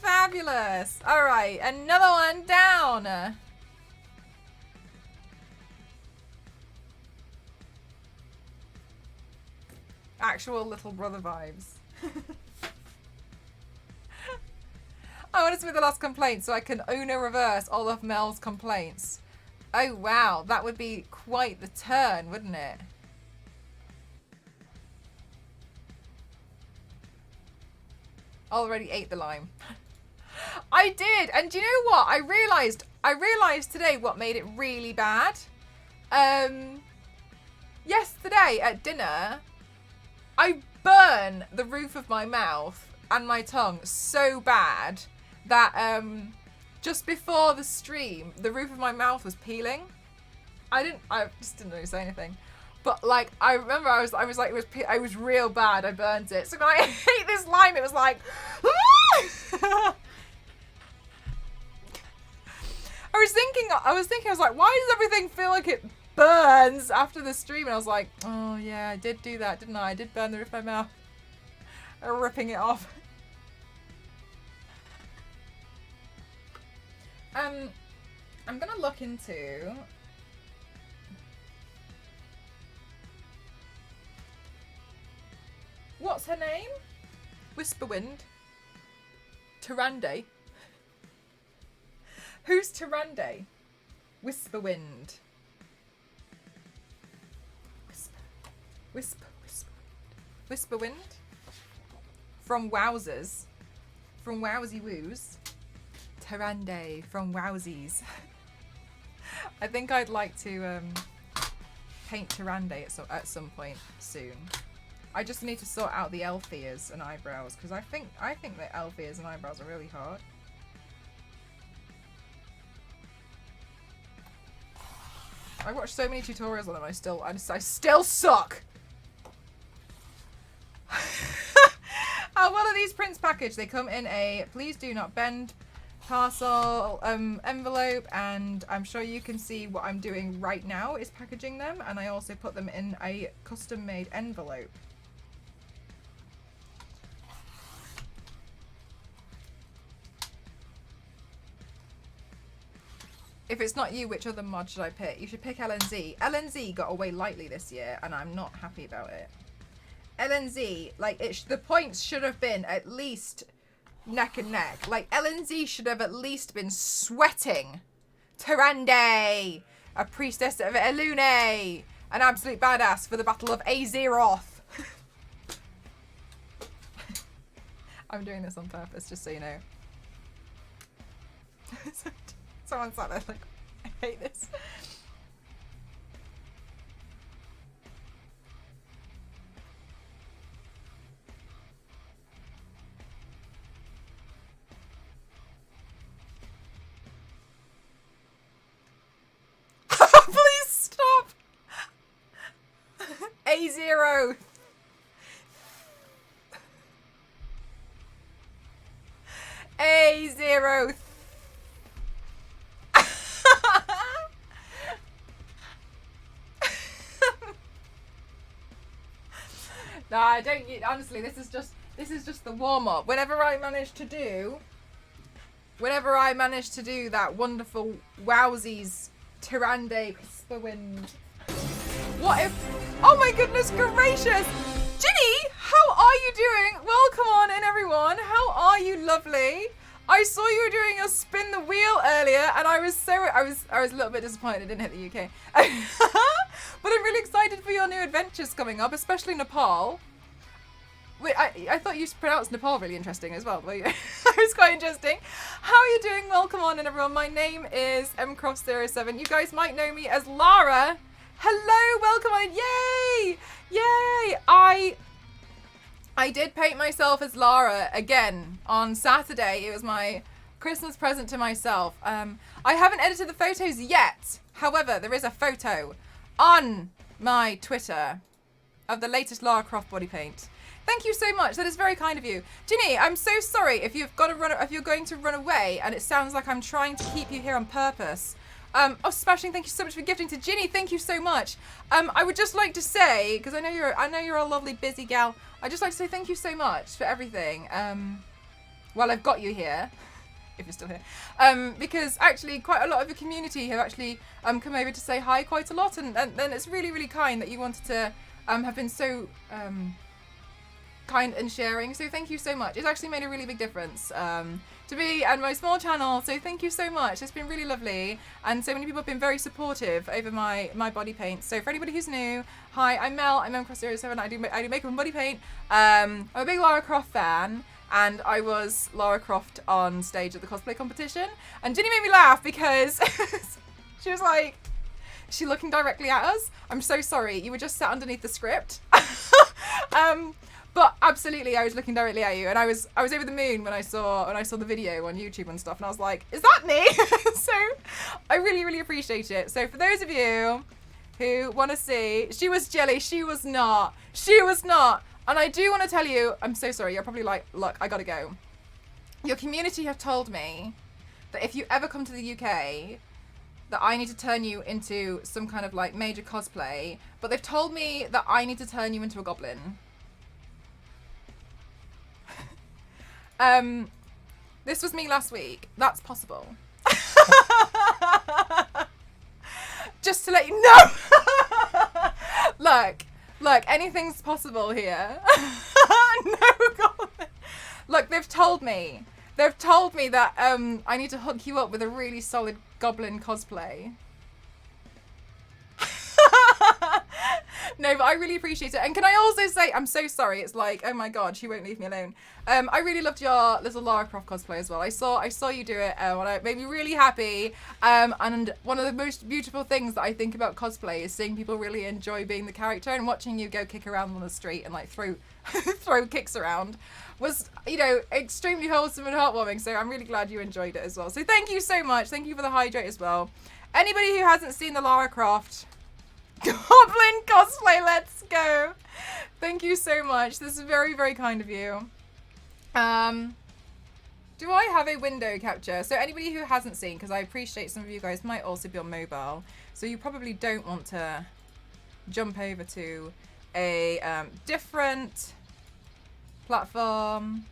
Fabulous. All right, another one down. Actual little brother vibes. I want to submit the last complaint so I can Uno reverse all of Mel's complaints. Oh wow, that would be quite the turn, wouldn't it? Already ate the lime. I did, and do you know what? I realized today what made it really bad. Yesterday at dinner, I burned the roof of my mouth and my tongue so bad that just before the stream, the roof of my mouth was peeling. I just didn't really say anything. But like, I remember I was like, it was real bad. I burned it. So when I ate this lime, it was like, I was like, why does everything feel like it burns after the stream? And I was like, oh yeah, I did do that, didn't I? I did burn the roof of my mouth. Ripping it off. I'm gonna look into what's her name? Whisperwind. Tyrande. Who's Tyrande? Whisperwind. Whisperwind. From Wowzers. From Wowsy Woos. Tyrande from Wowsies. I think I'd like to paint Tyrande at some point soon. I just need to sort out the elf ears and eyebrows because I think that elf ears and eyebrows are really hard. I watched so many tutorials on them. I still suck. these prints packaged. They come in a please do not bend parcel envelope, and I'm sure you can see what I'm doing right now is packaging them, and I also put them in a custom made envelope. If it's not you, which other mod should I pick? You should pick LNZ. LNZ got away lightly this year, and I'm not happy about it. LNZ, like, the points should have been at least neck and neck. Like, LNZ should have at least been sweating. Tyrande, a priestess of Elune, an absolute badass for the Battle of Azeroth. I'm doing this on purpose, just so you know. Someone sat there like, I hate this. Please stop. A0. A0. No, I don't. Honestly, this is just the warm up. Whenever I manage to do that wonderful Wowsies Tyrande Pispawind. What if? Oh my goodness gracious, Ginny, how are you doing? Welcome on in, everyone. How are you, lovely? I saw you were doing a spin the wheel earlier, and I was a little bit disappointed it didn't hit the UK. But I'm really excited for your new adventures coming up, especially Nepal. Wait, I thought you pronounced Nepal really interesting as well. It was quite interesting. How are you doing? Welcome on in, everyone. My name is mcross07. You guys might know me as Lara. Hello, welcome on. Yay! Yay! I did paint myself as Lara again on Saturday. It was my Christmas present to myself. I haven't edited the photos yet. However, there is a photo on my Twitter of the latest Lara Croft body paint. Thank you so much. That is very kind of you. Ginny, I'm so sorry if you're going to run away and it sounds like I'm trying to keep you here on purpose. Oh, Smashing, thank you so much for gifting to Ginny. Thank you so much. I would just like to say, because I know you're a lovely busy gal. I'd just like to say thank you so much for everything. While I've got you here, if you're still here, because actually quite a lot of the community have actually come over to say hi quite a lot, and it's really, really kind that you wanted to have been so kind and sharing. So thank you so much. It's actually made a really big difference to me and my small channel. So thank you so much. It's been really lovely, and so many people have been very supportive over my body paint. So for anybody who's new, hi, I'm Mel. I'm mcross07. I do makeup and body paint. I'm a big Lara Croft fan, and I was Lara Croft on stage at the cosplay competition. And Ginny made me laugh because she was like, she looking directly at us. I'm so sorry. You were just sat underneath the script. But absolutely, I was looking directly at you, and I was over the moon when I saw the video on YouTube and stuff, and I was like, is that me? So I really, really appreciate it. So for those of you who want to see, she was jelly, she was not. And I do want to tell you, I'm so sorry. You're probably like, look, I gotta go. Your community have told me that if you ever come to the UK, that I need to turn you into some kind of like major cosplay, but they've told me that I need to turn you into a goblin. This was me last week. That's possible. Just to let you know. Look, anything's possible here. No goblin. Look, they've told me that I need to hook you up with a really solid goblin cosplay. No, but I really appreciate it. And can I also say, I'm so sorry. It's like, oh my God, she won't leave me alone. I really loved your little Lara Croft cosplay as well. I saw you do it, and it made me really happy. And one of the most beautiful things that I think about cosplay is seeing people really enjoy being the character, and watching you go kick around on the street and like throw kicks around was, you know, extremely wholesome and heartwarming. So I'm really glad you enjoyed it as well. So thank you so much. Thank you for the hydrate as well. Anybody who hasn't seen the Lara Croft goblin cosplay, let's go. Thank you so much. This is very, very kind of you. Do I have a window capture? So anybody who hasn't seen, because I appreciate some of you guys might also be on mobile, so you probably don't want to jump over to a different platform.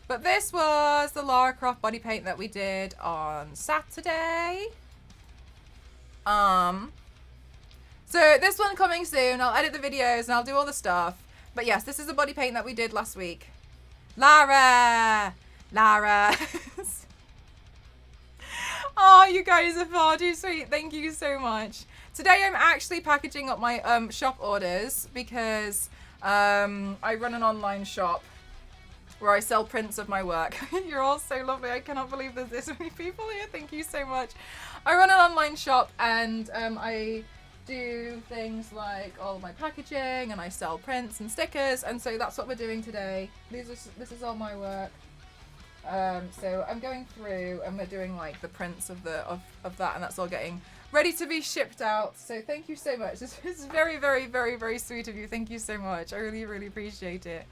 But this was the Lara Croft body paint that we did on Saturday. So this one coming soon. I'll edit the videos and I'll do all the stuff. But yes, this is the body paint that we did last week. Lara! Oh, you guys are far too sweet. Thank you so much. Today I'm actually packaging up my shop orders because I run an online shop where I sell prints of my work. You're all so lovely. I cannot believe there's this many people here. Thank you so much. I run an online shop and I do things like all my packaging and I sell prints and stickers, and so that's what we're doing today. This is all my work. So I'm going through and we're doing like the prints of that, and that's all getting ready to be shipped out. So thank you so much. This is very, very, very, very sweet of you. Thank you so much. I really, really appreciate it.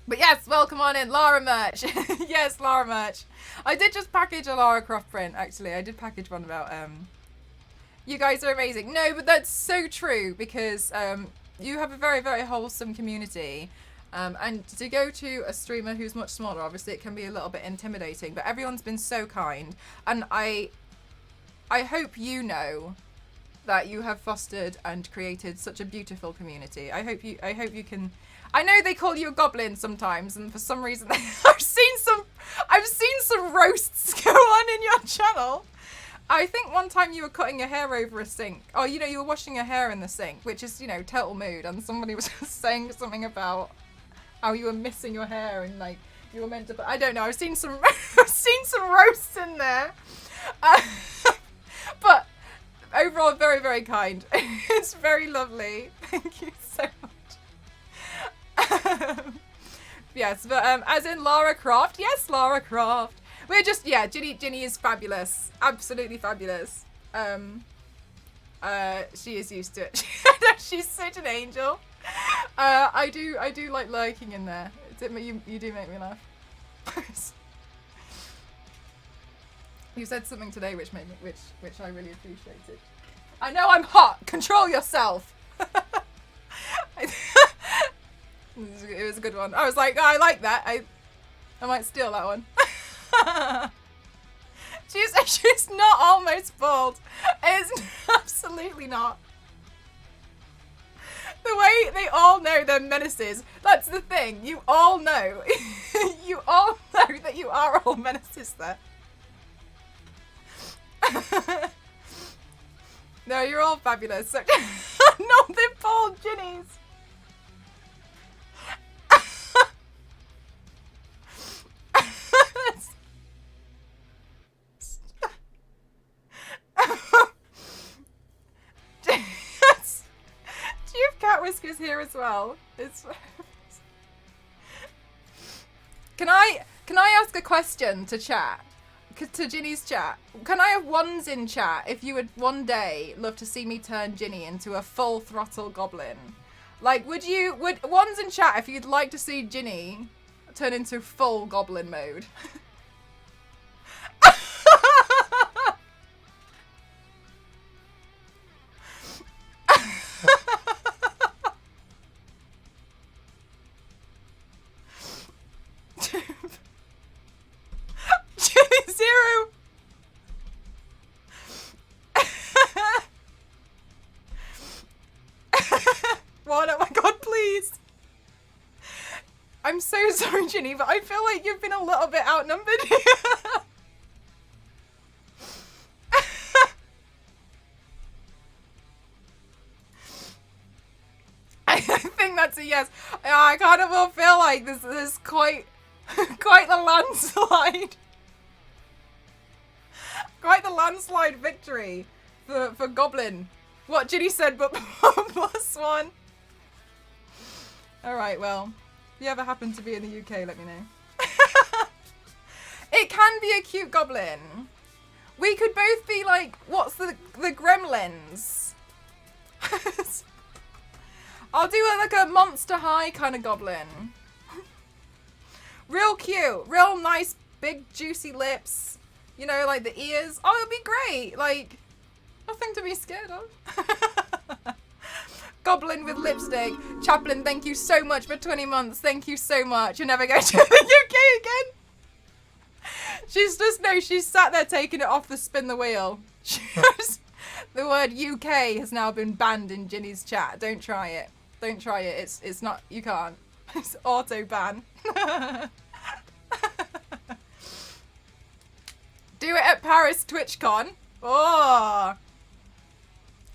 But yes, welcome on in, Lara merch. Yes, Lara merch. I did just package a Lara Croft print, actually. I did package one about, you guys are amazing. No, but that's so true because you have a very, very wholesome community. And to go to a streamer who's much smaller, obviously it can be a little bit intimidating, but everyone's been so kind. And I hope you know that you have fostered and created such a beautiful community. I hope you can. I know they call you a goblin sometimes, and for some reason I've seen some roasts go on in your channel. I think one time you were cutting your hair over a sink. Oh, you know, you were washing your hair in the sink, which is, you know, total mood. And somebody was saying something about how you were missing your hair and like you were meant to. But I don't know. I've seen some roasts in there. But overall, very, very kind. It's very lovely. Thank you so much. Yes, but as in Lara Croft. Yes, Lara Croft. We're just, yeah, Ginny is fabulous. Absolutely fabulous. She is used to it. She's such an angel. I do like lurking in there. You do make me laugh. You said something today which made me, which I really appreciated. I know I'm hot. Control yourself. It was a good one. I was like, oh, I like that. I might steal that one. She's not almost bald. It's absolutely not. The way they all know they're menaces. That's the thing. You all know. You all know that you are all menaces there. No, you're all fabulous. So not the bald Ginnies. Do you have cat whiskers here as well? Can I ask a question to chat? To Ginny's chat? Can I have ones in chat if you would one day love to see me turn Ginny into a full throttle goblin? Like, would ones in chat if you'd like to see Ginny turn into full goblin mode? Zero. What? Oh my god, please. I'm so sorry, Ginny, but I feel like you've been a little bit outnumbered here. I think that's a yes. I kind of will feel like this is quite the landslide. Quite the landslide victory for Goblin. What Ginny said, but +1. Alright, well, if you ever happen to be in the UK, let me know. It can be a cute goblin. We could both be like, what's the gremlins? I'll do like a Monster High kind of goblin. Real cute. Real nice, big, juicy lips. You know, like the ears. Oh, it'd be great. Like, nothing to be scared of. Goblin with lipstick. Chaplin, thank you so much for 20 months. Thank you so much. You're never going to the UK again. She's sat there taking it off the spin the wheel. The word UK has now been banned in Ginny's chat. Don't try it. Don't try it. It's not, you can't. It's auto ban. Do it at Paris TwitchCon. Oh.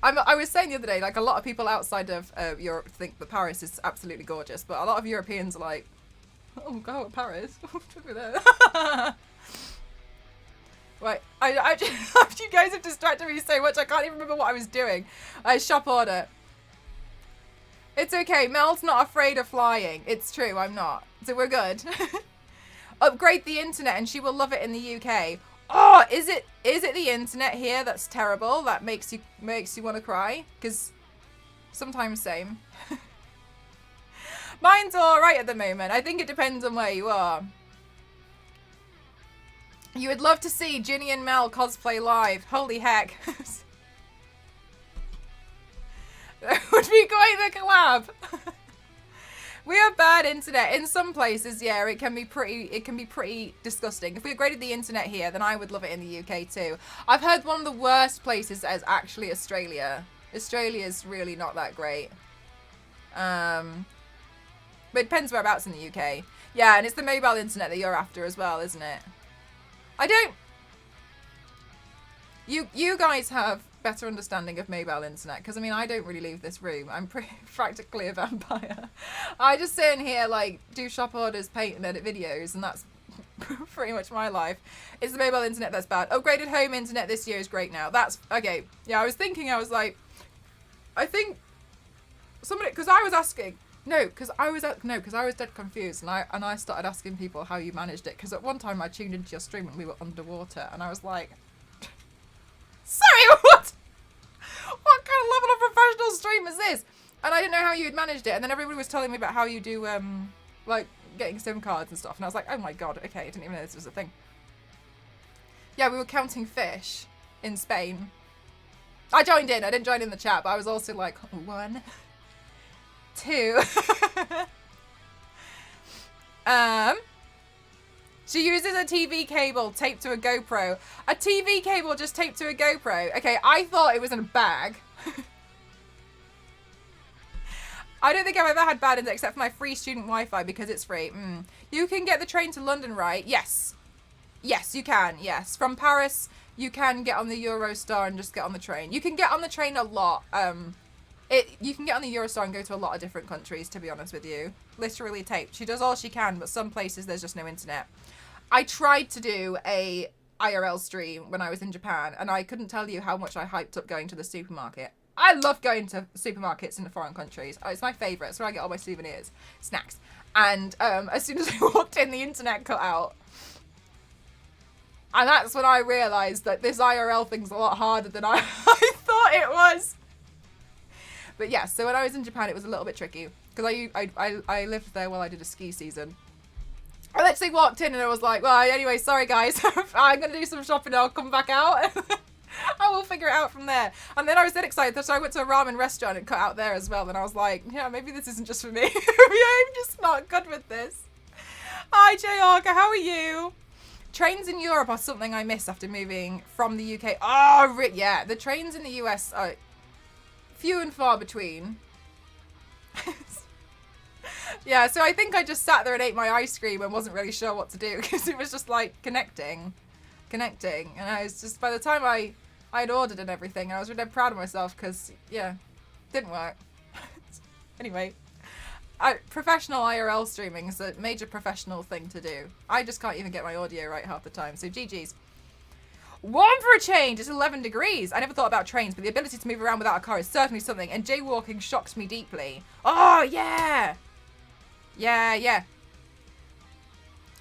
I was saying the other day, like a lot of people outside of Europe think that Paris is absolutely gorgeous, but a lot of Europeans are like, oh, go Paris. Right, you guys have distracted me so much I can't even remember what I was doing. Shop order. It's okay, Mel's not afraid of flying. It's true, I'm not. So we're good. Upgrade the internet and she will love it in the UK. Oh, is it the internet here that's terrible? That makes you want to cry? Because sometimes same. Mine's alright at the moment. I think it depends on where you are. You would love to see Ginny and Mel cosplay live. Holy heck. That would be quite the collab. We have bad internet. In some places, yeah, it can be pretty disgusting. If we upgraded the internet here, then I would love it in the UK too. I've heard one of the worst places is actually Australia. Australia's really not that great. But it depends whereabouts in the UK. Yeah, and it's the mobile internet that you're after as well, isn't it? I don't... You guys have better understanding of mobile internet, because I mean, I don't really leave this room. I'm practically a vampire. I just sit in here, like, do shop orders, paint and edit videos, and that's pretty much my life. It's the mobile internet that's bad. Upgraded home internet this year is great now. That's... Okay. Yeah, I was like... I think... Somebody... Because I was asking... No, because I was dead confused, and I started asking people how you managed it, because at one time I tuned into your stream and we were underwater, and I was like, sorry, what kind of level of professional stream is this? And I didn't know how you had managed it, and then everybody was telling me about how you do, like, getting SIM cards and stuff, and I was like, oh my god, okay, I didn't even know this was a thing. Yeah, we were counting fish in Spain. I joined in, I didn't join in the chat, but I was also like, 1, 2. She uses a TV cable taped to a GoPro. A TV cable just taped to a GoPro. Okay, I thought it was in a bag. I don't think I've ever had bad internet except for my free student Wi-Fi because it's free. You can get the train to London, right? Yes. Yes, you can. Yes. From Paris, you can get on the Eurostar and just get on the train. You can get on the train a lot. You can get on the Eurostar and go to a lot of different countries, to be honest with you. Literally taped. She does all she can, but some places there's just no internet. I tried to do a IRL stream when I was in Japan, and I couldn't tell you how much I hyped up going to the supermarket. I love going to supermarkets in the foreign countries. It's my favourite. It's where I get all my souvenirs, snacks. And as soon as I walked in, the internet cut out. And that's when I realised that this IRL thing's a lot harder than I thought it was. But yeah, so when I was in Japan, it was a little bit tricky. Because I lived there while I did a ski season. I literally walked in and I was like, well, anyway, sorry guys. I'm going to do some shopping and I'll come back out. I will figure it out from there. And then I was dead excited. So I went to a ramen restaurant and cut out there as well. And I was like, yeah, maybe this isn't just for me. I'm just not good with this. Hi, Jayarka. How are you? Trains in Europe are something I miss after moving from the UK. Oh, yeah. The trains in the US are few and far between. Yeah, so I think I just sat there and ate my ice cream and wasn't really sure what to do because it was just like connecting. And I was just, by the time I'd ordered and everything, and I was really proud of myself because, yeah, didn't work. Anyway, professional IRL streaming is a major professional thing to do. I just can't even get my audio right half the time, so GG's. Warm for a change, it's 11 degrees. I never thought about trains, but the ability to move around without a car is certainly something, and jaywalking shocks me deeply. Oh, yeah! Yeah.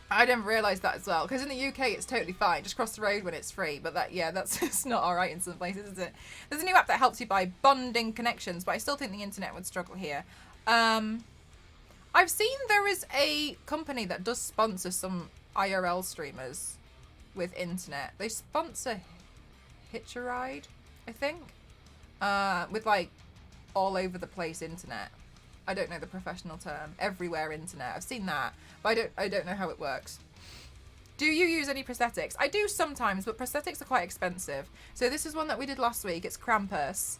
I didn't realise that as well, because in the UK it's totally fine. Just cross the road when it's free, but that's just not alright in some places, is it? There's a new app that helps you by bonding connections, but I still think the internet would struggle here. I I've seen there is a company that does sponsor some IRL streamers with internet. They sponsor Hitch a Ride, I think, with like all over the place internet. I don't know the professional term. Everywhere internet. I've seen that, but I don't know how it works. Do you use any prosthetics? I do sometimes, but prosthetics are quite expensive. So this is one that we did last week. It's Krampus.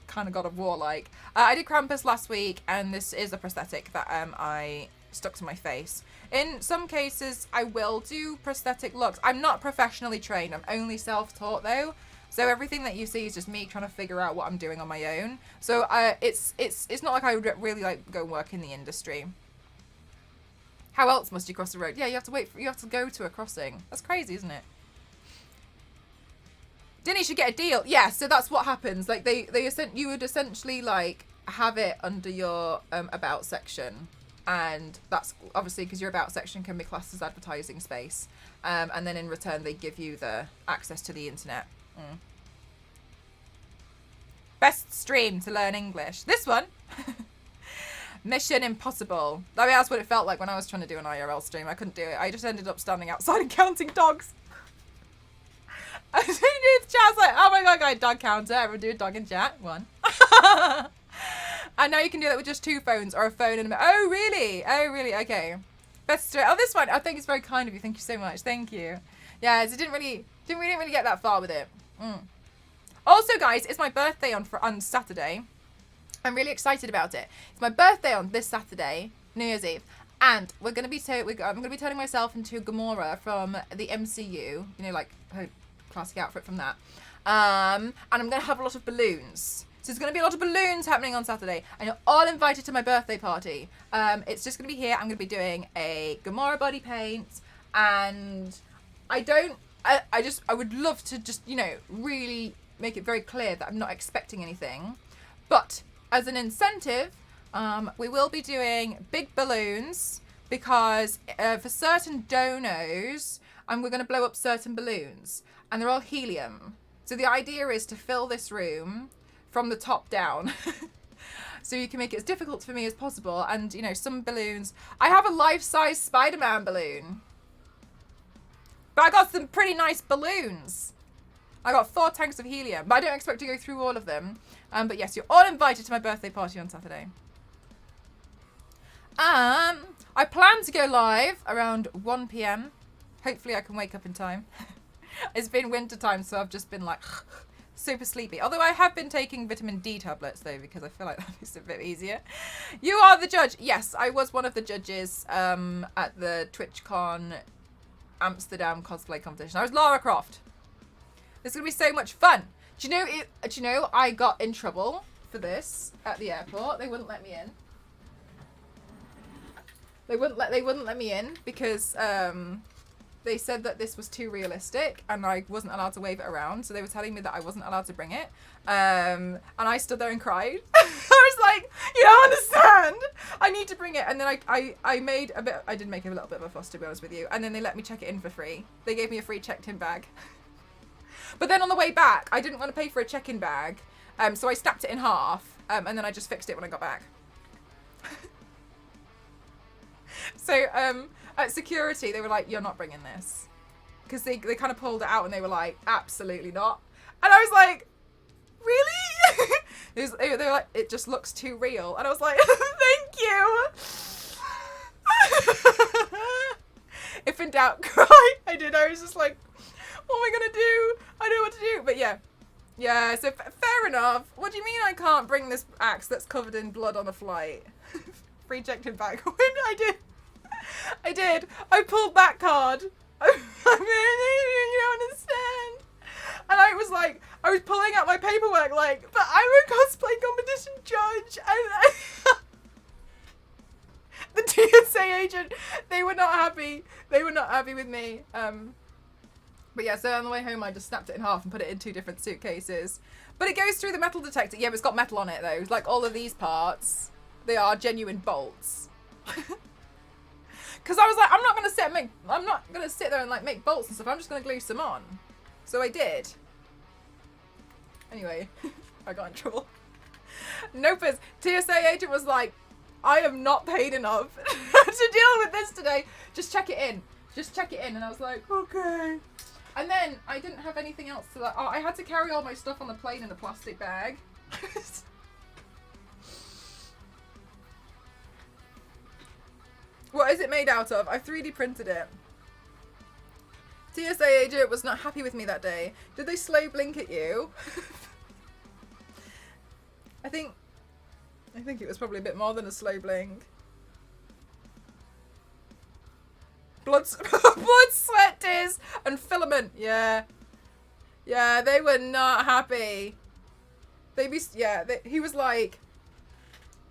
Kind of God of War like. I did Krampus last week, and this is a prosthetic that I stuck to my face. In some cases, I will do prosthetic looks. I'm not professionally trained. I'm only self-taught though. So everything that you see is just me trying to figure out what I'm doing on my own. So it's not like I would really like go work in the industry. How else must you cross the road? Yeah, you have to go to a crossing. That's crazy, isn't it? Dinny should get a deal. Yeah, so that's what happens. Like you would essentially like have it under your about section, and that's obviously because your about section can be classed as advertising space, and then in return they give you the access to the internet. Best stream to learn English. This one. Mission Impossible. I mean, that's what it felt like when I was trying to do an IRL stream. I couldn't do it. I just ended up standing outside and counting dogs. I was doing it with chat, like, oh my god, guys, dog counter. Everyone do a dog in chat. 1. And now you can do that with just 2 phones or a phone and a... Oh, really? Oh, really? Okay. Best stream. Oh, this one. I think it's very kind of you. Thank you so much. Thank you. Yeah, so we didn't really get that far with it. Also, guys, it's my birthday on Saturday. I'm really excited about it. It's my birthday on this Saturday, New Year's Eve, and I'm going to be turning myself into Gamora from the MCU. You know, like her classic outfit from that. And I'm going to have a lot of balloons. So there's going to be a lot of balloons happening on Saturday, and you're all invited to my birthday party. It's just going to be here. I'm going to be doing a Gamora body paint, and I would love to just, you know, really make it very clear that I'm not expecting anything, but as an incentive, we will be doing big balloons because for certain donos, we're going to blow up certain balloons, and they're all helium. So the idea is to fill this room from the top down. So you can make it as difficult for me as possible. And, you know, some balloons... I have a life-size Spider-Man balloon. But I got some pretty nice balloons. I got 4 tanks of helium, but I don't expect to go through all of them. But yes, you're all invited to my birthday party on Saturday. I plan to go live around 1 p.m. Hopefully I can wake up in time. It's been winter time, so I've just been like super sleepy. Although I have been taking vitamin D tablets though, because I feel like that makes it a bit easier. You are the judge. Yes, I was one of the judges at the TwitchCon Amsterdam cosplay competition. I was Lara Croft. It's gonna be so much fun. Do you know I got in trouble for this at the airport? They wouldn't let me in. They wouldn't let me in because they said that this was too realistic and I wasn't allowed to wave it around. So they were telling me that I wasn't allowed to bring it. And I stood there and cried. I was like, you don't understand. I need to bring it. And then I did make a little bit of a fuss, to be honest with you. And then they let me check it in for free. They gave me a free checked-in bag. But then on the way back, I didn't want to pay for a check-in bag. So I snapped it in half. And then I just fixed it when I got back. So at security, they were like, you're not bringing this. Because they kind of pulled it out and they were like, absolutely not. And I was like, really? They were like, it just looks too real. And I was like, thank you. If in doubt, cry. I did. I was just like, what am I going to do? I don't know what to do. But yeah. Yeah, so fair enough. What do you mean I can't bring this axe that's covered in blood on a flight? Free checked-in bag. When I did. I pulled that card. I mean, you don't understand. And I was like, I was pulling out my paperwork like, but I'm a cosplay competition judge. And the TSA agent, they were not happy. They were not happy with me. But yeah, so on the way home, I just snapped it in half and put it in 2 different suitcases. But it goes through the metal detector. Yeah, but it's got metal on it though. Like all of these parts, they are genuine bolts. Because I was like, I'm not gonna sit there and like make bolts and stuff. I'm just gonna glue some on. So I did. Anyway, I got in trouble. Nope. TSA agent was like, I am not paid enough to deal with this today. Just check it in. Just check it in. And I was like, okay. And then I didn't have anything else to like. Oh, I had to carry all my stuff on the plane in a plastic bag. What is it made out of? I 3D printed it. TSA agent was not happy with me that day. Did they slow blink at you? I think it was probably a bit more than a slow blink. Blood, sweat, tears, and filament. Yeah. Yeah, they were not happy. He was like,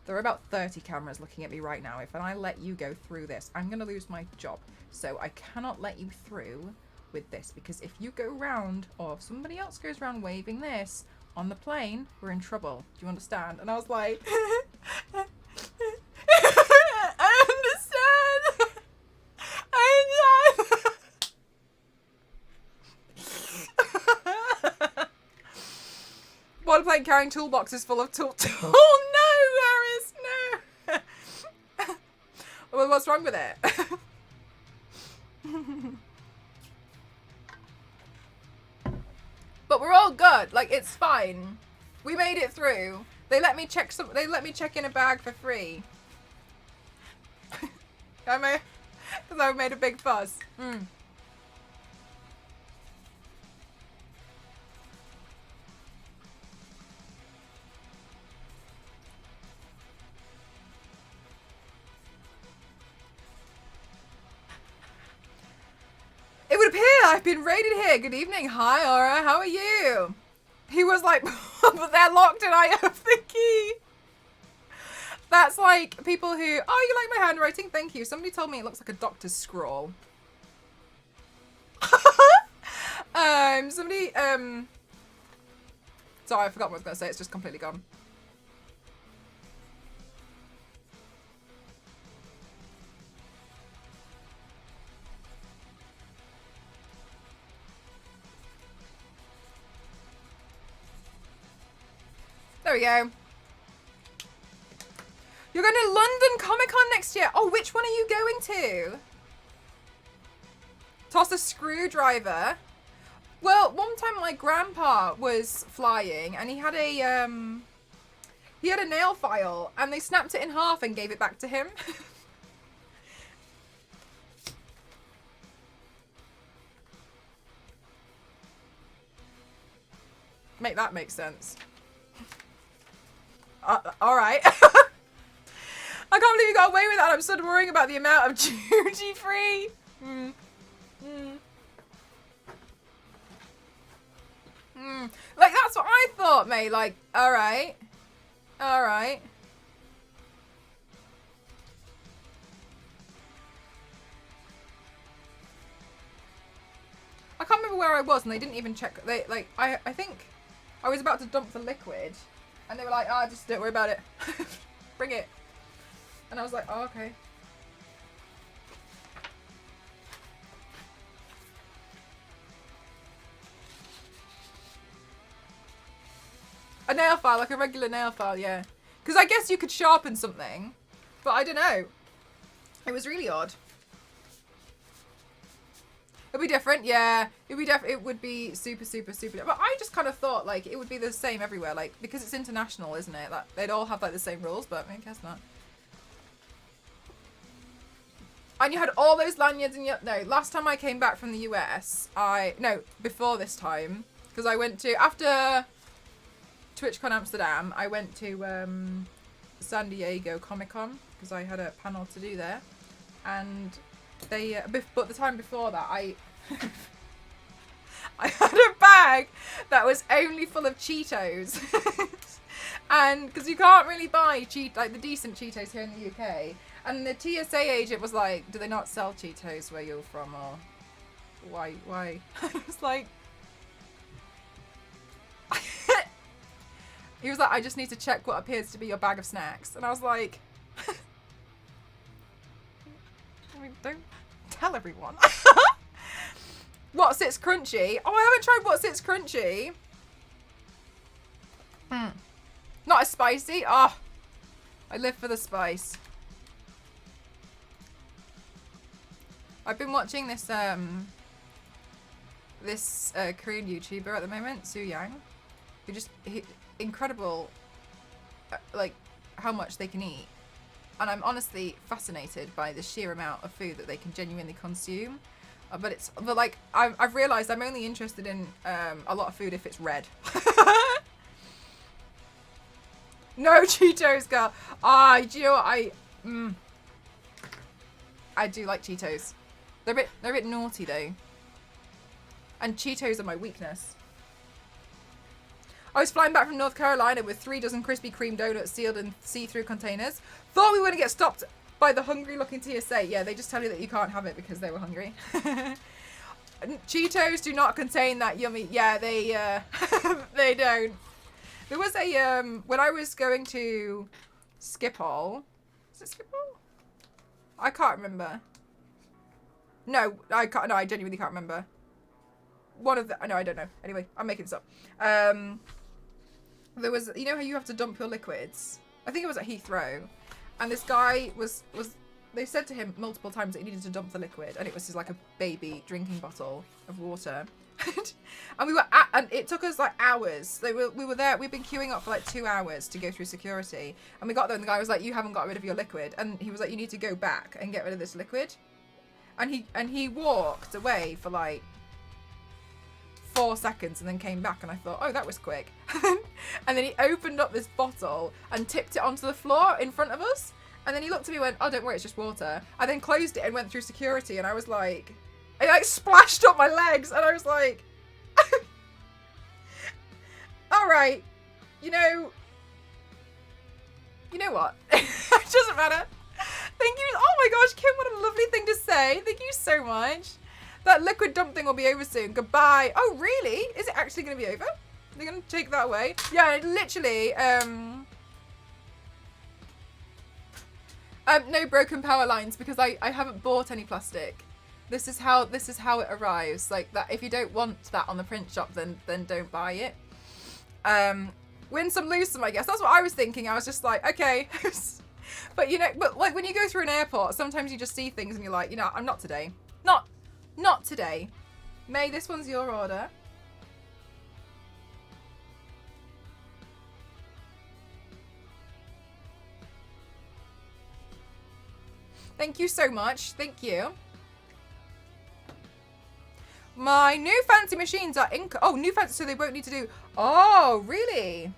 there are about 30 cameras looking at me right now. If I let you go through this, I'm going to lose my job. So I cannot let you through with this, because if you go round, or if somebody else goes round waving this on the plane, we're in trouble. Do you understand? And I was like, I understand. I understand. One plane carrying toolboxes full of tools. Oh no, Harris, no. Well, what's wrong with it? But we're all good. Like, it's fine. We made it through. They let me check in a bag for free. Because I made a big fuss. It would appear I've been raided here. Good evening. Hi, Aura. How are you? He was like, but they're locked and I have the key. That's like people who, oh, you like my handwriting? Thank you. Somebody told me it looks like a doctor's scrawl. Sorry, I forgot what I was going to say. It's just completely gone. There we go. You're going to London Comic Con next year. Oh, which one are you going to? Toss a screwdriver. Well, one time my grandpa was flying and he had a nail file and they snapped it in half and gave it back to him. Make that make sense. All right. I can't believe you got away with that. I'm still worrying about the amount of duty free. Like, that's what I thought, May. Like, all right. All right. I can't remember where I was and they didn't even check. I think I was about to dump the liquid. And they were like, oh, just don't worry about it. Bring it. And I was like, oh, okay. A nail file, like a regular nail file, yeah. Because I guess you could sharpen something. But I don't know. It was really odd. It'd be different, yeah. It would be super, super, super different. But I just kind of thought, like, it would be the same everywhere. Like, because it's international, isn't it? Like, they'd all have, like, the same rules, but I guess not. And you had all those lanyards in your... No, last time I came back from the US, before this time, because I went to... After TwitchCon Amsterdam, I went to San Diego Comic Con, because I had a panel to do there. And... but the time before that, I had a bag that was only full of Cheetos, and because you can't really buy the decent Cheetos here in the UK, and the TSA agent was like, "Do they not sell Cheetos where you're from, or why?" I was like, he was like, "I just need to check what appears to be your bag of snacks," and I was like. Don't tell everyone. What's It's Crunchy? Oh, I haven't tried What's It's Crunchy. Not as spicy. Oh. I live for the spice. I've been watching this Korean YouTuber at the moment, Soo Yang, who incredible, like how much they can eat, and I'm honestly fascinated by the sheer amount of food that they can genuinely consume. But like I've realised I'm only interested in a lot of food if it's red. No Cheetos, girl. Do you know what I do like Cheetos. They're a bit naughty though. And Cheetos are my weakness. I was flying back from North Carolina with 3 dozen Krispy Kreme donuts sealed in see-through containers. Thought we were going to get stopped by the hungry-looking TSA. Yeah, they just tell you that you can't have it because they were hungry. Cheetos do not contain that yummy. Yeah, they they don't. There was a when I was going to Schiphol. Is it Schiphol? I can't remember. No, I can't. No, I genuinely can't remember. One of the. No, I don't know. Anyway, I'm making this up. There was. You know how you have to dump your liquids? I think it was at Heathrow, and this guy was. They said to him multiple times that he needed to dump the liquid, and it was just like a baby drinking bottle of water. And we were and it took us like hours. We were there. We've been queuing up for like 2 hours to go through security, and we got there, and the guy was like, "You haven't got rid of your liquid," and he was like, "You need to go back and get rid of this liquid." And he walked away for like 4 seconds and then came back, and I thought, oh, that was quick. And then he opened up this bottle and tipped it onto the floor in front of us. And then he looked at me and went, oh, don't worry, it's just water. I then closed it and went through security, and I was like, it like splashed up my legs, and I was like, all right, you know what? It doesn't matter. Thank you. Oh my gosh, Kim, what a lovely thing to say. Thank you so much. That liquid dump thing will be over soon. Goodbye. Oh, really? Is it actually going to be over? They're going to take that away? Yeah, literally. No broken power lines because I haven't bought any plastic. This is how it arrives. Like that. If you don't want that on the print shop, then don't buy it. Win some, lose some, I guess. That's what I was thinking. I was just like, okay. But you know, but like when you go through an airport, sometimes you just see things and you're like, you know, I'm not today. Not today. May, this one's your order. Thank you so much. Thank you. My new fancy machines are new fancy, so they won't need to do. Oh, really?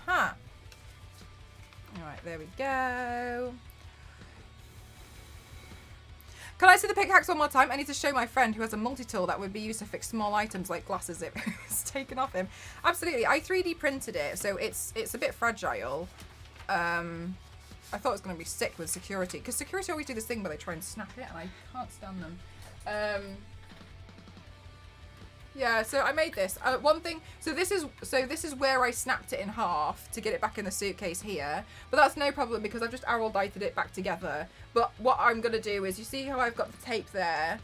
Huh. All right, there we go. Can I see the pickaxe one more time? I need to show my friend who has a multi-tool that would be used to fix small items like glasses if it was taken off him. Absolutely. I 3D printed it, so it's a bit fragile. I thought it was going to be sick with security, because security always do this thing where they try and snap it, and I can't stand them. Yeah, so I made this. One thing, so this is where I snapped it in half to get it back in the suitcase here. But that's no problem because I've just Araldited it back together. But what I'm going to do is, you see how I've got the tape there?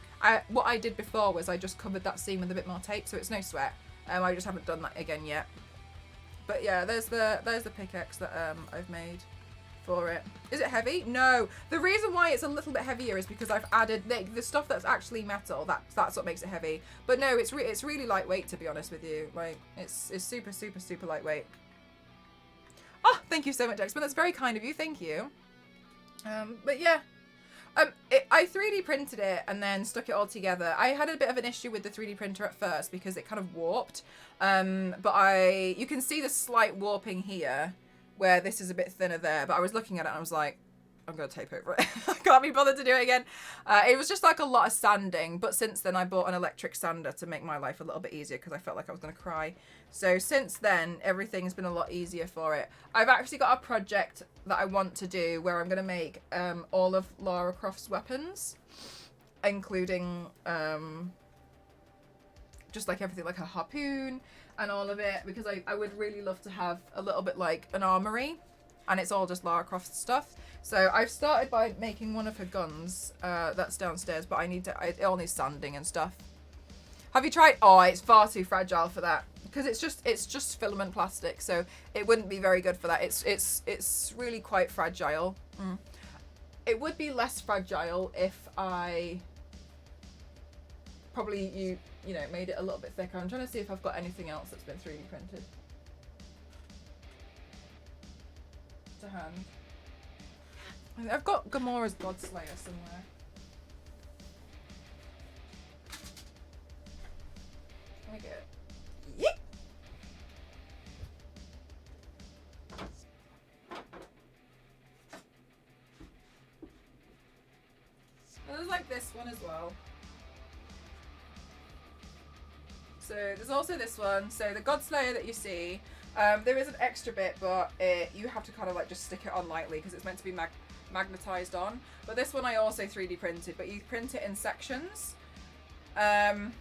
What I did before was I just covered that seam with a bit more tape, so it's no sweat. I just haven't done that again yet. But yeah, there's the pickaxe that I've made for it. Is it heavy? No. The reason why it's a little bit heavier is because I've added the stuff that's actually metal. That's what makes it heavy. But no, it's really lightweight, to be honest with you. Like it's super lightweight. Oh, thank you so much, Expo. That's very kind of you. Thank you. But yeah. I 3D printed it and then stuck it all together. I had a bit of an issue with the 3D printer at first because it kind of warped. But you can see the slight warping here, where this is a bit thinner there, but I was looking at it and I was like, I'm going to tape over it. I can't be bothered to do it again. It was just like a lot of sanding, but since then I bought an electric sander to make my life a little bit easier because I felt like I was going to cry. So since then, everything's been a lot easier for it. I've actually got a project that I want to do where I'm going to make all of Lara Croft's weapons, including just like everything, like her harpoon and all of it, because I would really love to have a little bit like an armory, and it's all just Lara Croft stuff. So I've started by making one of her guns that's downstairs, but it all needs sanding and stuff. Have you tried? Oh, it's far too fragile for that. Because it's just filament plastic, so it wouldn't be very good for that. It's really quite fragile. It would be less fragile if I probably you know made it a little bit thicker. I'm trying to see if I've got anything else that's been 3D printed to hand. I've got Gamora's Godslayer somewhere. Let me get it. Yeet! There's like this one as well. So there's also this one. So the Godslayer that you see, there is an extra bit, but you have to kind of like just stick it on lightly because it's meant to be magnetized on. But this one I also 3D printed, but you print it in sections. And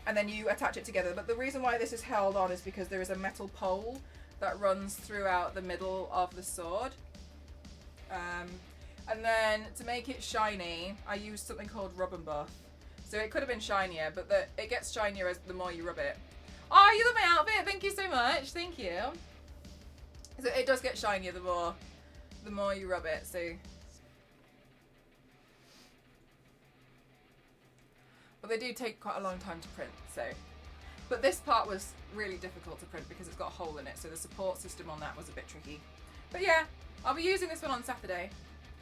then you attach it together. But the reason why this is held on is because there is a metal pole that runs throughout the middle of the sword. And then to make it shiny, I used something called Rub and Buff. So it could have been shinier, but it gets shinier as the more you rub it. Oh, you love my outfit! Thank you so much. Thank you. So it does get shinier the more you rub it. So, but they do take quite a long time to print. So, but this part was really difficult to print because it's got a hole in it. So the support system on that was a bit tricky. But yeah, I'll be using this one on Saturday.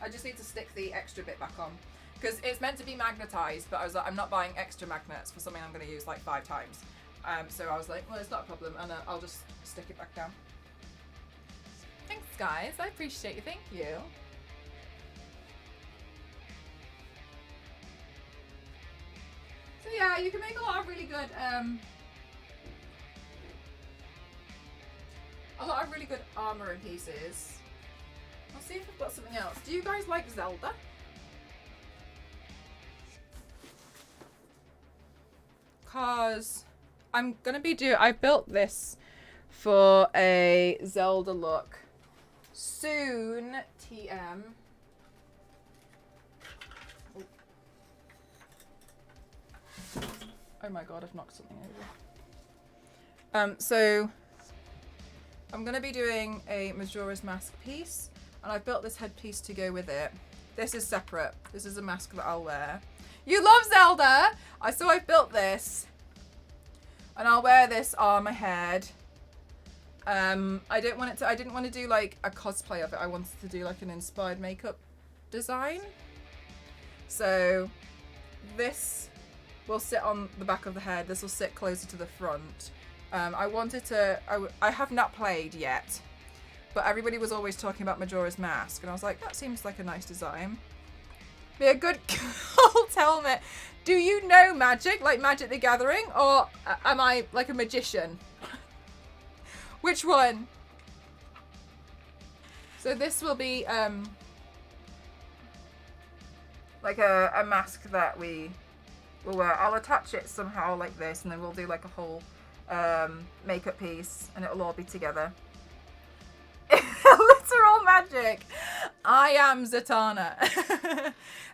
I just need to stick the extra bit back on because it's meant to be magnetized, but I was like, I'm not buying extra magnets for something I'm going to use like 5 times. So I was like, well, it's not a problem, and I'll just stick it back down. Thanks, guys. I appreciate you. Thank you. So yeah, you can make a lot of really good, armor and pieces. I'll see if I've got something else. Do you guys like Zelda? Cause I'm gonna be I built this for a Zelda look soon. TM. Oh my god, I've knocked something over. So I'm gonna be doing a Majora's Mask piece, and I've built this headpiece to go with it. This is separate. This is a mask that I'll wear. You love Zelda! So I've built this, and I'll wear this on my head. I didn't want to do like a cosplay of it. I wanted to do like an inspired makeup design. So this will sit on the back of the head. This will sit closer to the front. I have not played yet, but everybody was always talking about Majora's Mask, and I was like, that seems like a nice design. Be a good gold helmet. Do you know magic, like Magic the Gathering, or am I like a magician? Which one? So this will be like a mask that we will wear. I'll attach it somehow like this, and then we'll do like a whole makeup piece, and it'll all be together. Literal magic. I am Zatanna.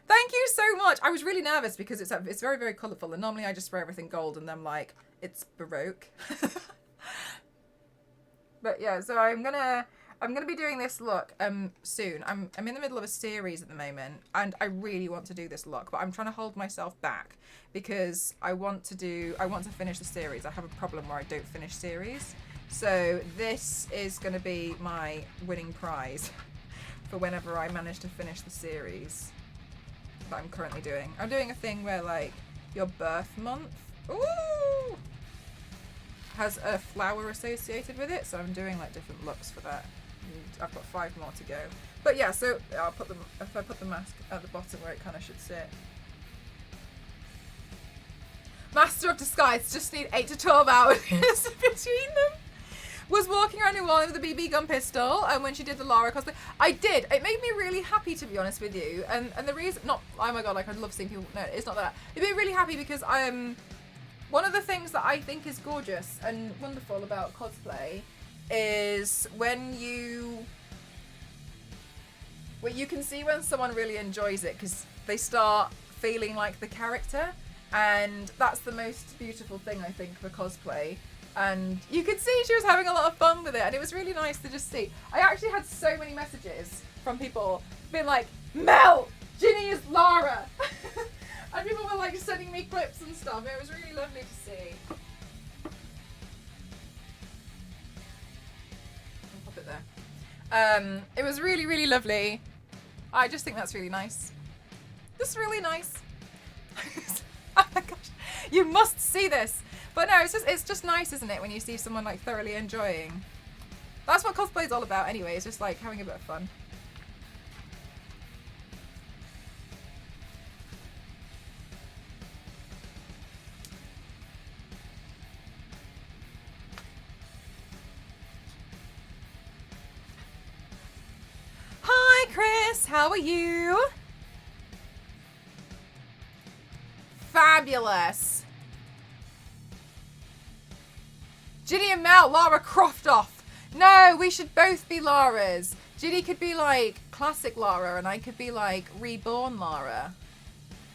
Thank you so much. I was really nervous because it's very, very colourful, and normally I just spray everything gold and I'm like, it's Baroque. But yeah, so I'm gonna be doing this look soon. I'm in the middle of a series at the moment, and I really want to do this look, but I'm trying to hold myself back because I want to finish the series. I have a problem where I don't finish series. So this is going to be my winning prize for whenever I manage to finish the series that I'm currently doing. I'm doing a thing where like your birth month has a flower associated with it, so I'm doing like different looks for that. And I've got 5 more to go. But yeah, so I'll put them, if I put the mask at the bottom where it kind of should sit. Master of Disguise, just need 8 to 12 hours between them. Was walking around New Orleans with a BB gun pistol, and when she did the Lara cosplay, I did. It made me really happy, to be honest with you. And the reason, not, oh my god, like I'd love seeing people. No, it's not that. It made me really happy because one of the things that I think is gorgeous and wonderful about cosplay is when you can see when someone really enjoys it because they start feeling like the character. And that's the most beautiful thing, I think, for cosplay. And you could see she was having a lot of fun with it, and it was really nice to just see. I actually had so many messages from people being like, Mel, Ginny is Lara. And people were like sending me clips and stuff. It was really lovely to see. I'll pop it there. It was really, really lovely. I just think that's really nice. Just really nice. Oh my gosh, you must see this. But no, it's just nice, isn't it, when you see someone like thoroughly enjoying. That's what cosplay is all about anyway. It's just like having a bit of fun. Hi Chris, how are you? Fabulous. Ginny and Mel, Lara Croftoff. No, we should both be Laras. Ginny could be like classic Lara and I could be like reborn Lara.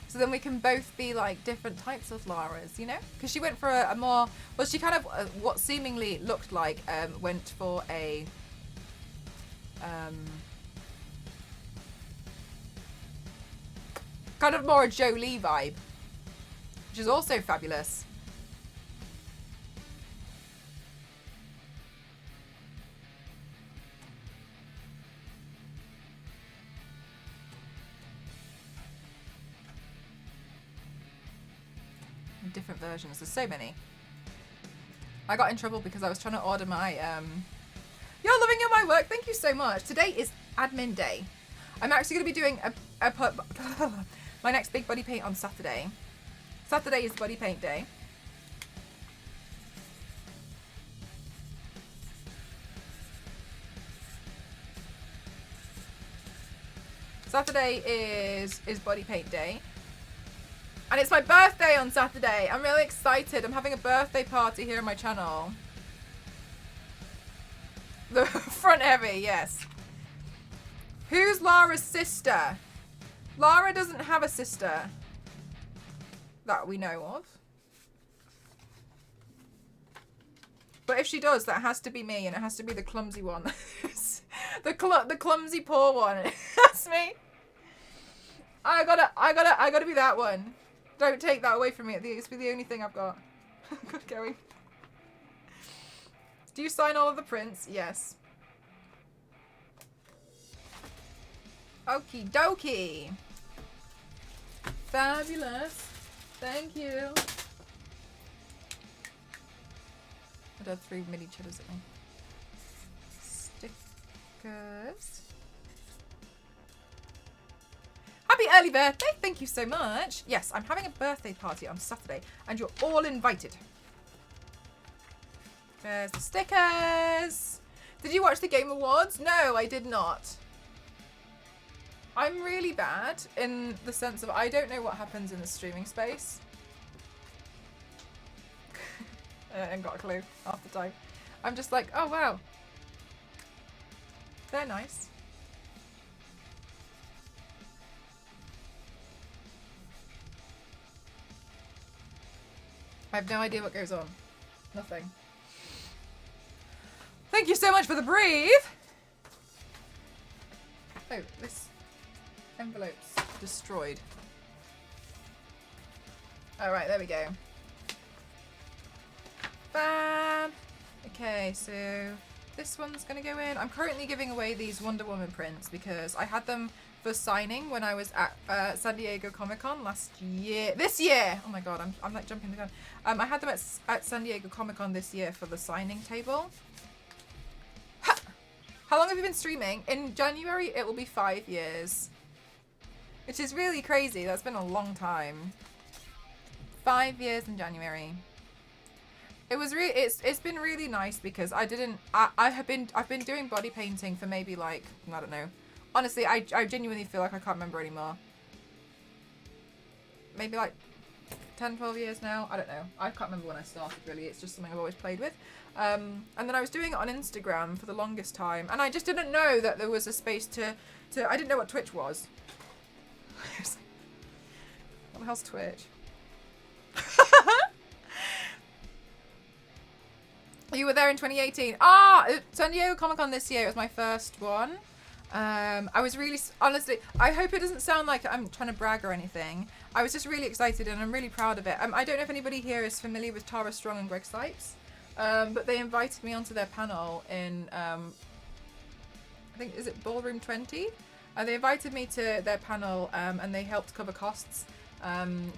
So then we can both be like different types of Laras, you know? Because she went for a more, well, she kind of, what seemingly looked like, went for a, kind of more a Jolie vibe, which is also fabulous. Different versions. There's so many. I got in trouble because I was trying to order my You're loving my work. Thank you so much. Today is admin day. I'm actually going to be doing my next big body paint on Saturday. Saturday is body paint day. Saturday is body paint day. And it's my birthday on Saturday. I'm really excited. I'm having a birthday party here on my channel. The front heavy, yes. Who's Lara's sister? Lara doesn't have a sister that we know of. But if she does, that has to be me, and it has to be the clumsy one. the clumsy poor one. That's me. I gotta be that one. Don't take that away from me. It's the only thing I've got. Good going. Do you sign all of the prints? Yes. Okie dokie. Fabulous. Thank you. I did 3 mini cheddars at me. Stickers. Happy early birthday. Thank you so much. Yes, I'm having a birthday party on Saturday and you're all invited. There's the stickers. Did you watch the Game Awards? No, I did not. I'm really bad in the sense of I don't know what happens in the streaming space. And got a clue half the time. I'm just like, oh wow. They're nice. I have no idea what goes on. Nothing. Thank you so much for the brief. Oh, this envelope's destroyed. All right, there we go. Bam. Okay, so this one's gonna go in. I'm currently giving away these Wonder Woman prints because I had them for signing when I was at San Diego Comic-Con last year. This year! Oh my god, I'm like jumping the gun. I had them at San Diego Comic-Con this year for the signing table. Ha! How long have you been streaming? In January, it will be 5 years. Which is really crazy. That's been a long time. 5 years in January. It was really, it's been really nice because I've been doing body painting for maybe like, I don't know. Honestly, I genuinely feel like I can't remember anymore. Maybe like 10, 12 years now. I don't know. I can't remember when I started really. It's just something I've always played with. And then I was doing it on Instagram for the longest time. And I just didn't know that there was a space to I didn't know what Twitch was. What the hell's Twitch? You were there in 2018. San Diego Comic-Con this year. It was my first one. I was really, honestly, I hope it doesn't sound like I'm trying to brag or anything. I was just really excited and I'm really proud of it. I don't know if anybody here is familiar with Tara Strong and Greg Sipes, but they invited me onto their panel in, I think, is it Ballroom 20? They invited me to their panel and they helped cover costs.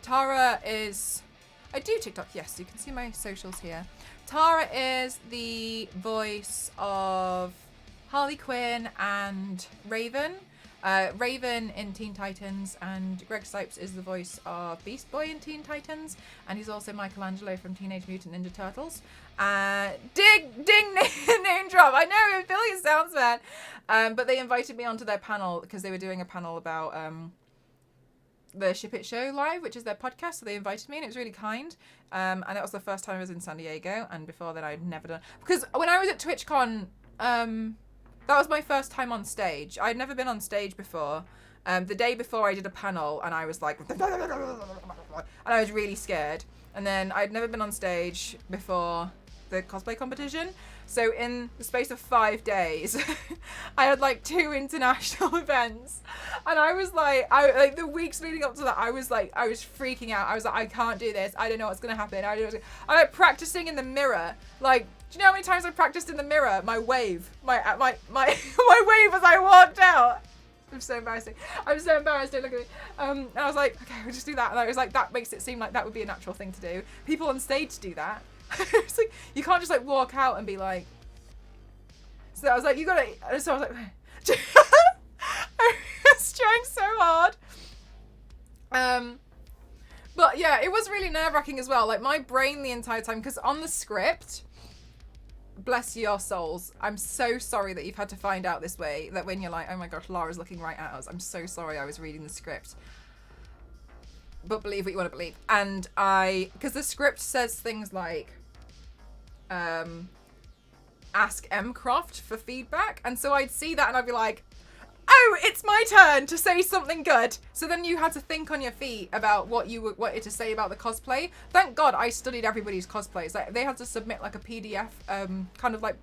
Tara is, I do TikTok, yes, you can see my socials here. Tara is the voice of Harley Quinn and Raven. Raven in Teen Titans, and Greg Sipes is the voice of Beast Boy in Teen Titans, and he's also Michelangelo from Teenage Mutant Ninja Turtles. Ding name drop. I know, it really sounds bad. But they invited me onto their panel because they were doing a panel about the Ship It Show Live, which is their podcast. So they invited me and it was really kind. And that was the first time I was in San Diego, and before that I'd never done, because when I was at TwitchCon, that was my first time on stage. I'd never been on stage before. The day before I did a panel and I was like, and I was really scared. And then I'd never been on stage before the cosplay competition. So in the space of 5 days, I had like 2 international events. And I was like, the weeks leading up to that, I was freaking out. I was like, I can't do this. I don't know what's going to happen. I'm like practicing in the mirror. Like, do you know how many times I practiced in the mirror? My wave, my wave as I walked out. I'm so embarrassing. I'm so embarrassed. Don't look at me. And I was like, okay, we'll just do that. And I was like, that makes it seem like that would be a natural thing to do. People on stage do that. It's like, you can't just like walk out and be like. So I was like, you gotta. So I was like, I was trying so hard. But yeah, it was really nerve-wracking as well. Like my brain the entire time, because on the script, bless your souls, I'm so sorry that you've had to find out this way, that when you're like, oh my gosh, Lara's looking right at us. I'm so sorry I was reading the script. But believe what you want to believe. And because the script says things like, ask M. Croft for feedback. And so I'd see that and I'd be like, oh, it's my turn to say something good. So then you had to think on your feet about what you wanted to say about the cosplay. Thank God I studied everybody's cosplays. Like they had to submit like a PDF, kind of like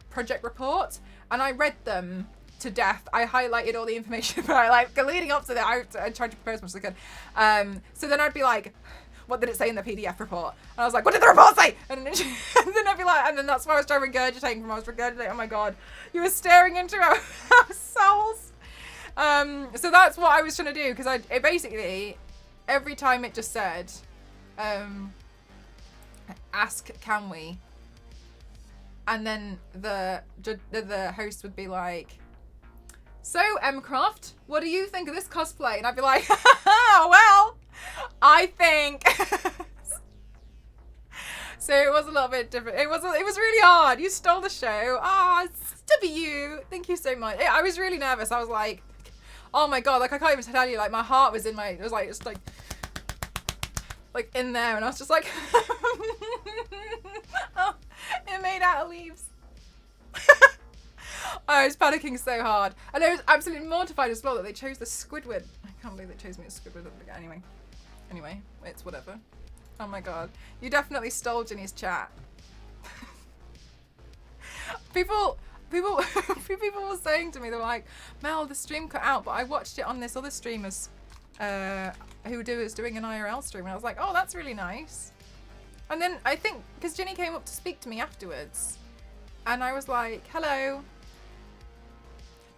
project report, and I read them to death. I highlighted all the information, but like leading up to that, I tried to prepare as much as I could. So then I'd be like, what did it say in the PDF report? And I was like, what did the report say? And then I'd be like, and then that's why I was trying regurgitating from. I was regurgitating, oh my God, you were staring into our souls. So that's what I was trying to do, because it basically, every time it just said, ask, can we? And then the host would be like, so M. Croft, what do you think of this cosplay? And I'd be like, well, I think. So it was a little bit different. It was really hard. You stole the show. W. Thank you so much. I was really nervous. I was like, oh my God, like I can't even tell you, like my heart was in my, it was like, just like in there, and I was just like, oh, it made out of leaves. I was panicking so hard. And I was absolutely mortified as well that they chose the Squidward. I can't believe they chose me as Squidward. Anyway, it's whatever. Oh my God. You definitely stole Ginny's chat. People were saying to me, they're like, Mel, the stream cut out, but I watched it on this other streamer's who was doing an IRL stream, and I was like, oh, that's really nice. And then I think, because Ginny came up to speak to me afterwards, and I was like, hello.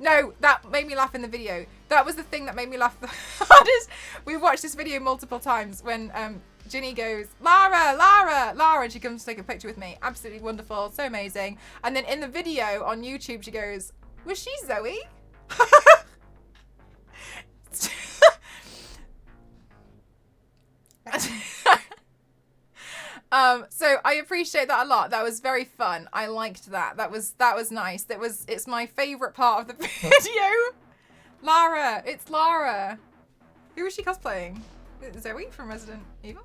No, that made me laugh in the video. That was the thing that made me laugh the hardest. We've watched this video multiple times when Ginny goes, Lara, and she comes to take a picture with me. Absolutely wonderful, so amazing. And then in the video on YouTube, she goes, was she Zoe? So I appreciate that a lot. That was very fun. I liked that. That was nice. It's my favorite part of the video. Lara, it's Lara. Who was she cosplaying? Zoe from Resident Evil?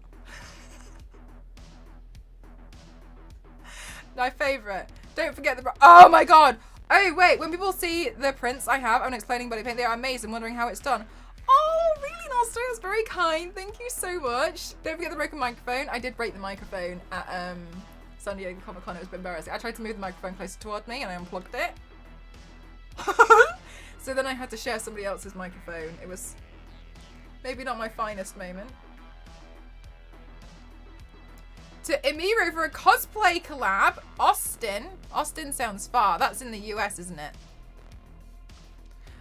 My favorite. Don't forget the oh my God. Oh wait, when people see the prints I have, I'm explaining body paint, they are amazed and wondering how it's done. Oh, really, Nostra? That's very kind. Thank you so much. Don't forget the broken microphone. I did break the microphone at San Diego Comic Con. It was a bit embarrassing. I tried to move the microphone closer toward me and I unplugged it. So then I had to share somebody else's microphone. It was maybe not my finest moment. To Emiru for a cosplay collab. Austin. Austin sounds far. That's in the US, isn't it?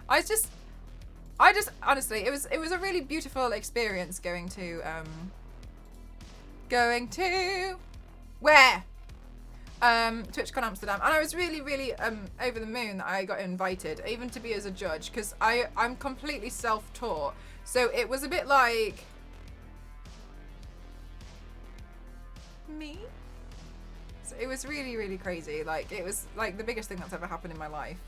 I just honestly, it was a really beautiful experience going to where? TwitchCon Amsterdam, and I was really over the moon that I got invited, even to be as a judge, because I'm completely self-taught, so it was a bit like me. So it was really crazy. Like, it was like the biggest thing that's ever happened in my life.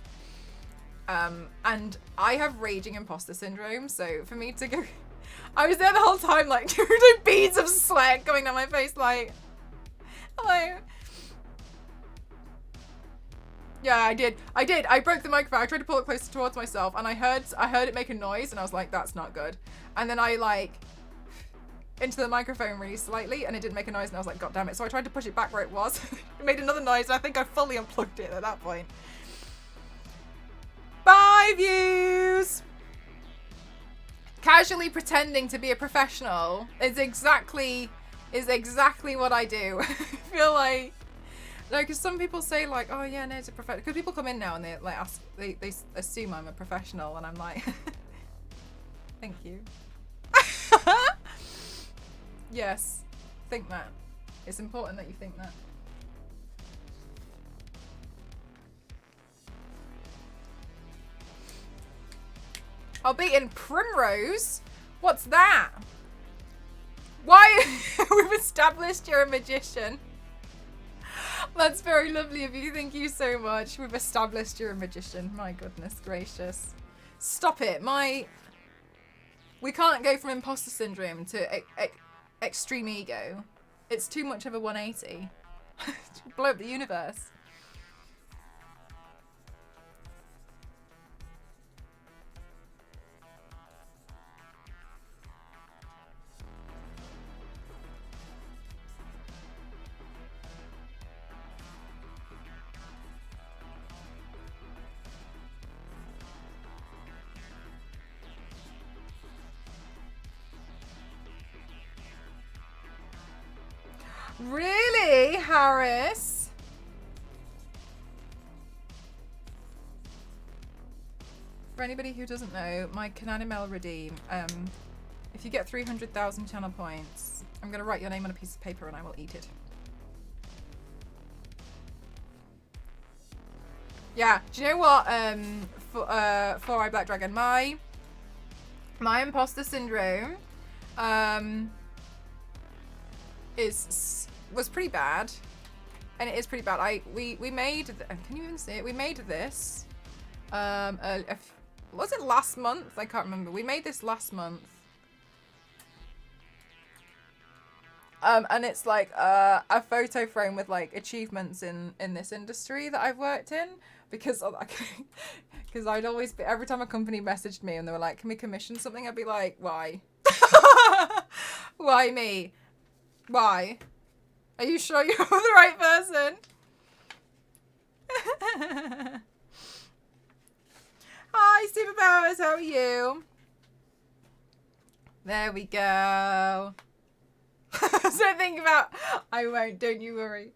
And I have raging imposter syndrome, so for me to go, I was there the whole time, like, beads of sweat going down my face, like, hello. Yeah, I did. I broke the microphone. I tried to pull it closer towards myself, and I heard it make a noise, and I was like, that's not good. And then I, like, into the microphone really slightly, and it didn't make a noise, and I was like, god damn it. So I tried to push it back where it was. It made another noise, and I think I fully unplugged it at that point. Bye, views! Casually pretending to be a professional is exactly what I do. I feel like, because some people say, like, oh yeah, no, it's a professional. Because people come in now and they like ask, they assume I'm a professional, and I'm like, thank you. Yes, think that. It's important that you think that. I'll be in Primrose? What's that? Why? We've established you're a magician. That's very lovely of you. Thank you so much. We've established you're a magician. My goodness gracious. Stop it. We can't go from imposter syndrome to extreme ego. It's too much of a 180. Blow up the universe. Really, Harris? For anybody who doesn't know, my Cananimel redeem, if you get 300,000 channel points, I'm going to write your name on a piece of paper and I will eat it. Yeah, do you know what, Four Eye Black Dragon, my imposter syndrome, was pretty bad, and it is pretty bad. We made, can you even see it? We made this, was it last month? I can't remember. We made this last month, and it's like a photo frame with like achievements in this industry that I've worked in, because I'd always be, every time a company messaged me and they were like, can we commission something, I'd be like, why? Why me? Why? Are you sure you're the right person? Hi, Superpowers, how are you? There we go. So think about, I won't, don't you worry.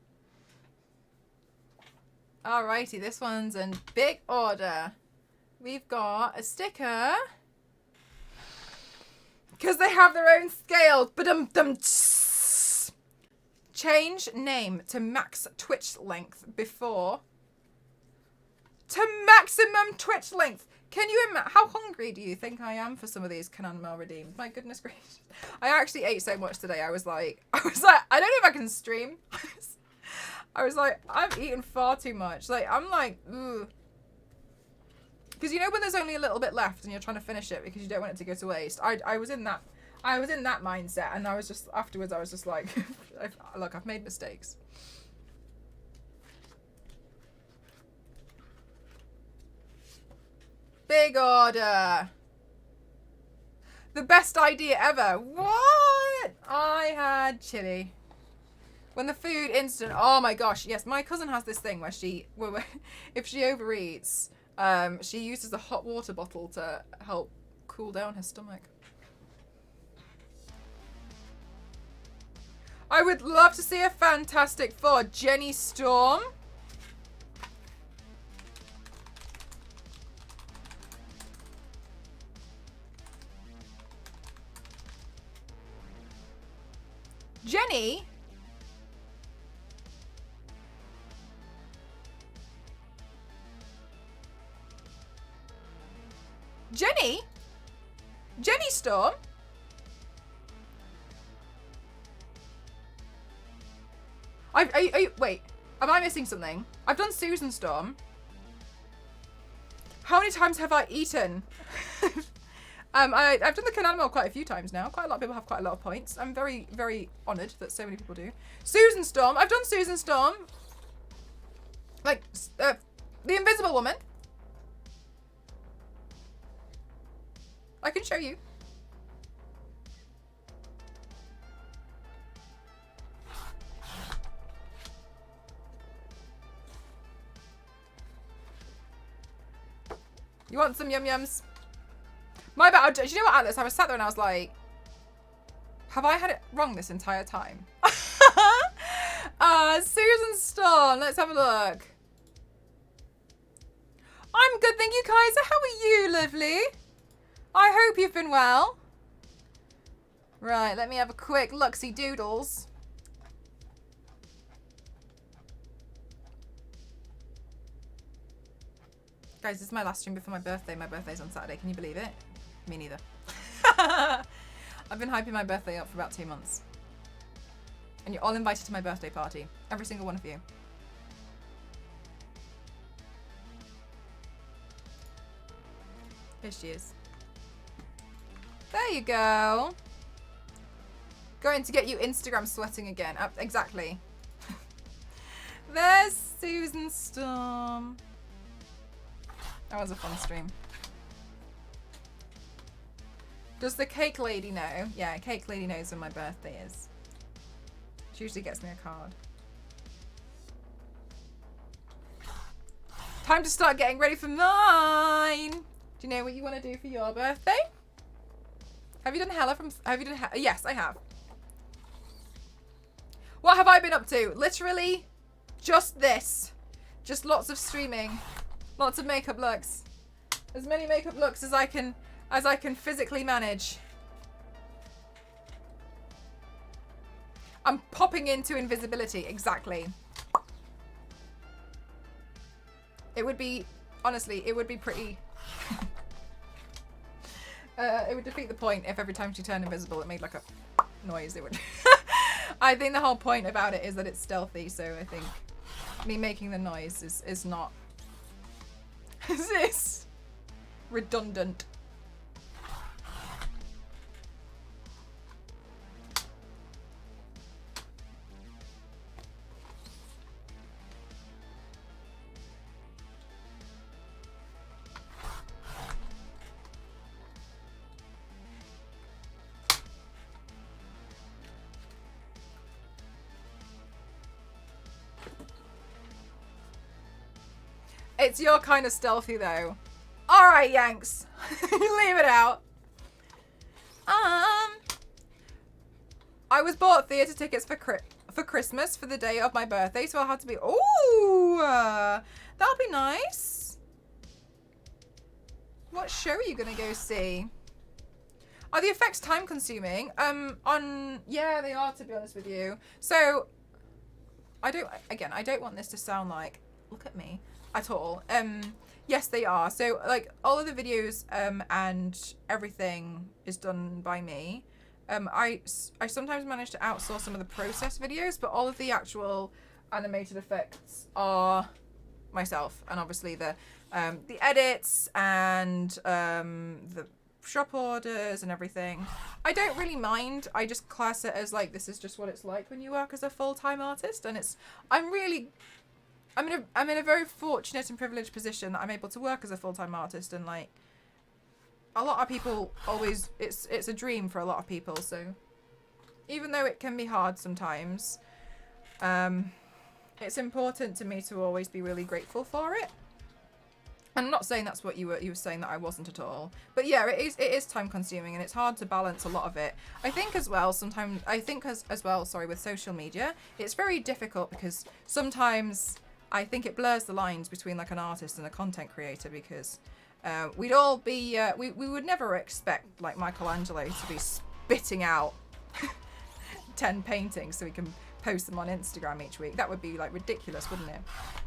Alrighty, this one's in big order. We've got a sticker. Because they have their own scales. Change name to max Twitch length before. To maximum Twitch length. Can you imagine? How hungry do you think I am for some of these Cananimel redeemed? My goodness gracious. I actually ate so much today. I was like, I don't know if I can stream. I was like, I've eaten far too much. Like, I'm like, ooh. Because you know when there's only a little bit left and you're trying to finish it because you don't want it to go to waste. I was in that mindset, and I was just, afterwards I was just like, look, I've made mistakes. Big order. The best idea ever. What? I had chili. When the food instant, oh my gosh, yes, my cousin has this thing where if she overeats, she uses a hot water bottle to help cool down her stomach. I would love to see a Fantastic Four. Jenny Storm. Jenny? Jenny? Jenny Storm? Wait, am I missing something? I've done Susan Storm. How many times have I eaten? I've done the Cananimal quite a few times now. Quite a lot of people have quite a lot of points. I'm very, very honoured that so many people do. Susan Storm. I've done Susan Storm. Like, the Invisible Woman. I can show you. You want some yum yums? My bad. Do you know what, Atlas? I was sat there and I was like, have I had it wrong this entire time? Susan Storm. Let's have a look. I'm good, thank you, Kaiser. How are you, lovely? I hope you've been well. Right, let me have a quick look-see doodles. Guys, this is my last stream before my birthday. My birthday's on Saturday. Can you believe it? Me neither. I've been hyping my birthday up for about 2 months. And you're all invited to my birthday party. Every single one of you. Here she is. There you go. Going to get you Instagram sweating again. Exactly. There's Susan Storm. That was a fun stream. Does the cake lady know? Yeah, cake lady knows when my birthday is. She usually gets me a card. Time to start getting ready for mine. Do you know what you want to do for your birthday? Have you done Hella from... Yes, I have. What have I been up to? Literally just this. Just lots of streaming. Lots of makeup looks. As many makeup looks as I can physically manage. I'm popping into invisibility, exactly. It would be, honestly, it would be pretty... it would defeat the point if every time she turned invisible it made like a noise. It would... I think the whole point about it is that it's stealthy, so I think me making the noise is not... Is this redundant? It's your kind of stealthy, though. All right, Yanks. Leave it out. I was bought theatre tickets for Christmas for the day of my birthday, so I'll have to be... Ooh! That'll be nice. What show are you going to go see? Are the effects time-consuming? Yeah, they are, to be honest with you. So, I don't want this to sound like... Look at me. At all. Yes, they are. So, like, all of the videos and everything is done by me. I sometimes manage to outsource some of the process videos, but all of the actual animated effects are myself. And obviously the edits and the shop orders and everything. I don't really mind. I just class it as, like, this is just what it's like when you work as a full-time artist. And I'm in a very fortunate and privileged position that I'm able to work as a full-time artist, and like a lot of people always it's a dream for a lot of people. So even though it can be hard sometimes, It's important to me to always be really grateful for it. I'm not saying that's what you were saying that I wasn't at all. But yeah, it is time consuming and it's hard to balance a lot of it. I think as well sorry, with social media, it's very difficult because sometimes I think it blurs the lines between like an artist and a content creator, because we'd all be we would never expect like Michelangelo to be spitting out 10 paintings so we can post them on Instagram each week. That would be like ridiculous, wouldn't it?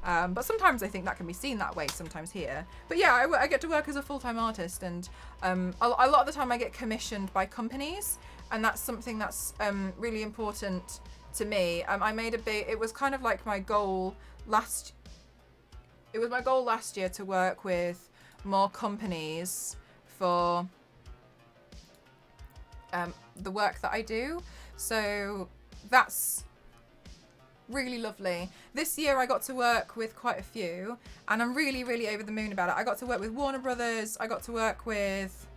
But sometimes I think that can be seen that way sometimes here. But yeah, I get to work as a full-time artist, and a lot of the time I get commissioned by companies, and that's something that's really important to me. I made it was kind of like my goal last year to work with more companies for the work that I do. So that's really lovely. This year I got to work with quite a few, and I'm really, really over the moon about it. I got to work with Warner Brothers. I got to work with,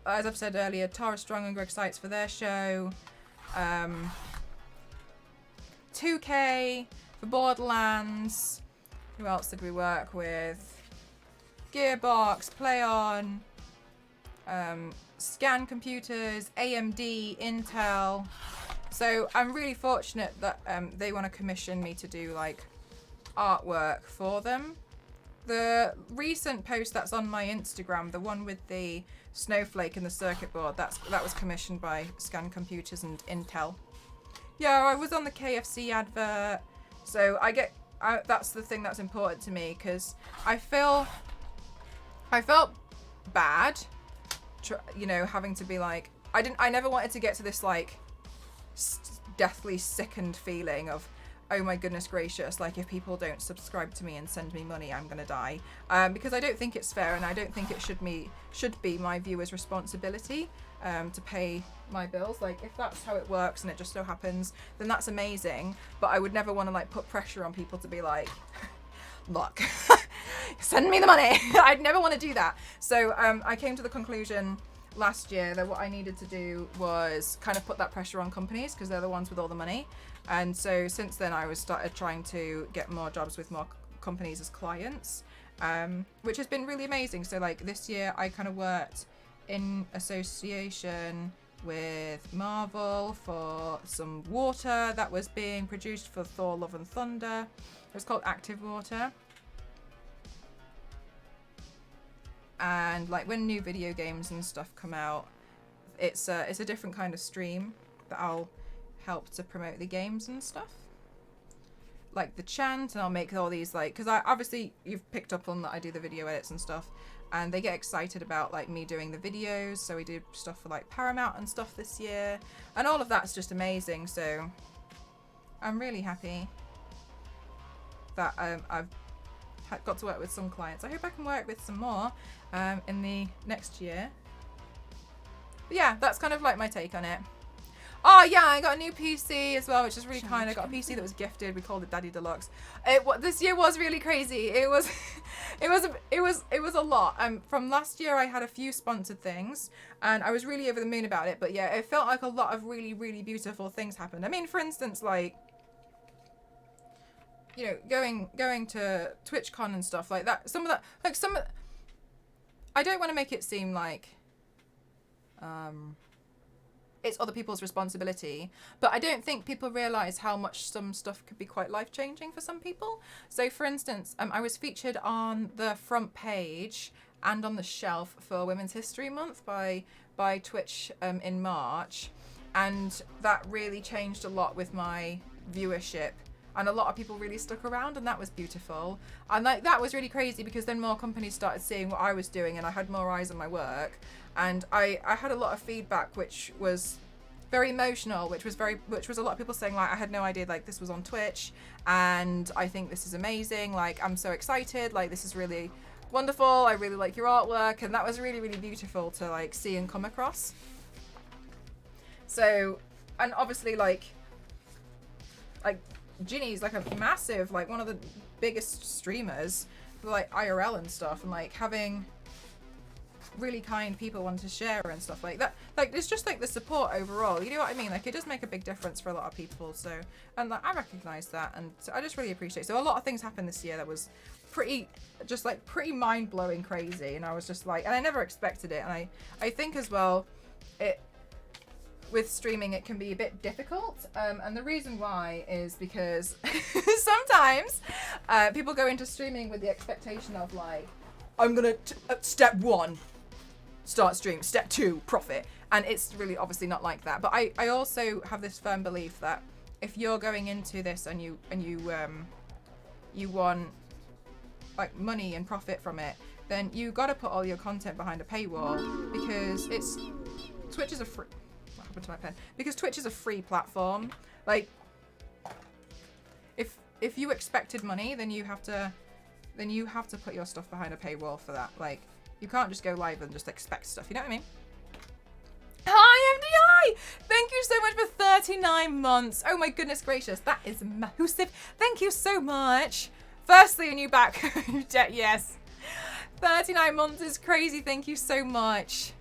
as I've said earlier, Tara Strong and Greg Seitz for their show. 2K for Borderlands. Who else did we work with? Gearbox, PlayOn, Scan Computers, AMD, Intel. So I'm really fortunate that they want to commission me to do like artwork for them. The recent post that's on my Instagram, the one with the snowflake and the circuit board, that was commissioned by Scan Computers and Intel. Yeah, I was on the KFC advert. So that's the thing that's important to me, because I felt bad, having to be like, I never wanted to get to this like deathly sickened feeling of, oh my goodness gracious, like if people don't subscribe to me and send me money, I'm gonna die, because I don't think it's fair, and I don't think it should be my viewers' responsibility to pay my bills. Like if that's how it works and it just so happens, then that's amazing, but I would never want to like put pressure on people to be like, look, send me the money. I'd never want to do that. So I came to the conclusion last year that what I needed to do was kind of put that pressure on companies, because they're the ones with all the money. And so since then I started trying to get more jobs with more companies as clients, which has been really amazing. So like this year I kind of worked in association with Marvel for some water that was being produced for Thor Love and Thunder. It was called Active Water. And like when new video games and stuff come out, it's a different kind of stream that I'll help to promote the games and stuff, like the chant, and I'll make all these like, because obviously you've picked up on that I do the video edits and stuff, and they get excited about like me doing the videos. So we did stuff for like Paramount and stuff this year, and all of that's just amazing. So I'm really happy that I've got to work with some clients. I hope I can work with some more in the next year. But yeah, that's kind of like my take on it. Oh yeah, I got a new PC as well, which is really kind. I got a PC that was gifted. We called it Daddy Deluxe. This year was really crazy. It was a lot. From last year I had a few sponsored things, and I was really over the moon about it. But yeah, it felt like a lot of really, really beautiful things happened. I mean, for instance, like, going to TwitchCon and stuff like that. I don't want to make it seem like it's other people's responsibility, but I don't think people realize how much some stuff could be quite life-changing for some people. So for instance, I was featured on the front page and on the shelf for Women's History Month by Twitch in March, and that really changed a lot with my viewership. And a lot of people really stuck around, and that was beautiful. And like that was really crazy, because then more companies started seeing what I was doing, and I had more eyes on my work. And I had a lot of feedback which was very emotional, which was a lot of people saying like, I had no idea like this was on Twitch, and I think this is amazing. Like I'm so excited. Like this is really wonderful. I really like your artwork, and that was really, really beautiful to like see and come across. So, and obviously like Ginny's like a massive, like one of the biggest streamers for like IRL and stuff, and like having really kind people want to share and stuff like that. Like, it's just like the support overall. You know what I mean? Like, it does make a big difference for a lot of people. So, and like, I recognise that, and so I just really appreciate it. So a lot of things happened this year that was pretty, just like pretty mind blowing crazy, and I was just like, and I never expected it. And I think as well, with streaming it can be a bit difficult, and the reason why is because sometimes people go into streaming with the expectation of like, I'm gonna step 1 start stream, step 2 profit, and it's really obviously not like that. But I also have this firm belief that if you're going into this and you want like money and profit from it, then you got to put all your content behind a paywall, because Twitch is a free, what happened to my pen? Because Twitch is a free platform. Like, if you expected money, then you have to put your stuff behind a paywall for that. Like, you can't just go live and just expect stuff, you know what I mean? Hi, MDI! Thank you so much for 39 months. Oh my goodness gracious, that is massive. Thank you so much. Firstly, a new back. Yes. 39 months is crazy. Thank you so much.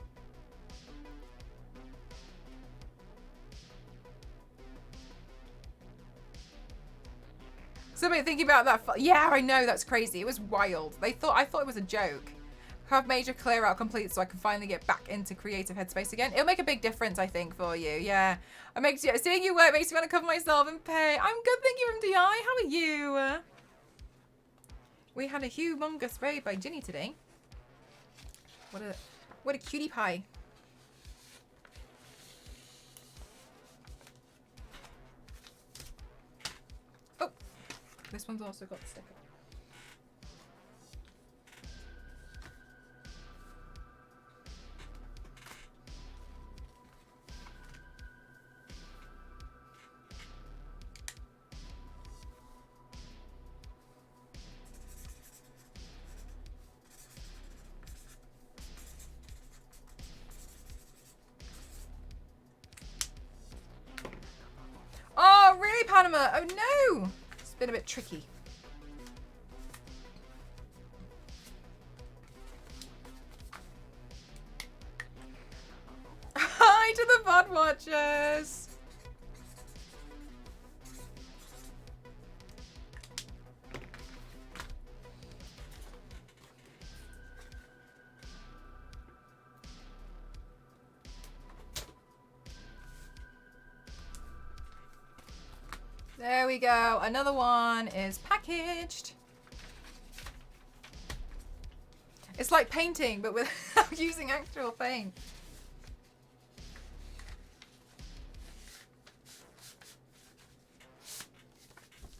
Somebody thinking about that. Yeah, I know, that's crazy. It was wild. I thought it was a joke. Have major clear out complete so I can finally get back into creative headspace again. It'll make a big difference, I think, for you. Yeah. Seeing you work makes me want to cover myself and pay. I'm good, thank you, MDI. How are you? We had a humongous raid by Ginny today. What a cutie pie. Oh, this one's also got the sticker. Oh, really, Panama? Oh, no. It's been a bit tricky. Hi to the VOD watchers. There we go. Another one is packaged. It's like painting, but without using actual paint.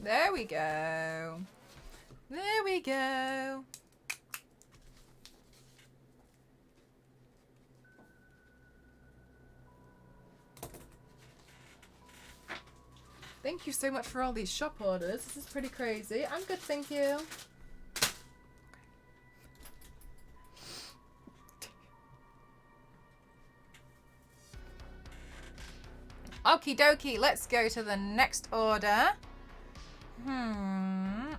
There we go. There we go. Thank you so much for all these shop orders. This is pretty crazy. I'm good, thank you. Okie dokie, let's go to the next order. Oh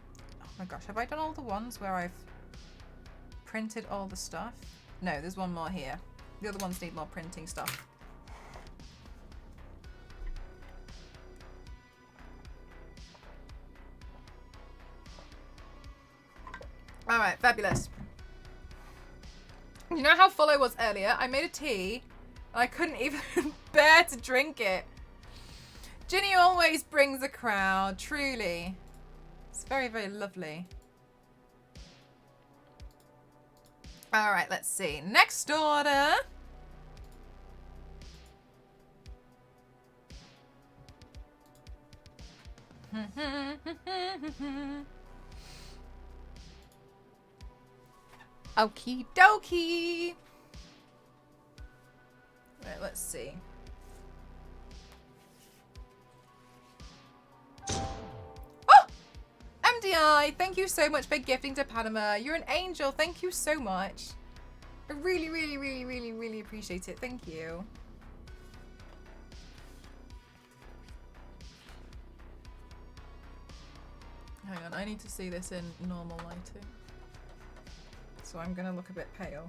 my gosh, have I done all the ones where I've printed all the stuff? No, there's one more here. The other ones need more printing stuff. All right, fabulous. You know how full I was earlier? I made a tea and I couldn't even bear to drink it. Ginny always brings a crowd, truly. It's very, very lovely. All right, let's see. Next order. Okie dokie. Right, let's see. Oh! MDI, thank you so much for gifting to Panama. You're an angel. Thank you so much. I really, really, really, really, really appreciate it. Thank you. Hang on, I need to see this in normal lighting. So I'm gonna look a bit pale.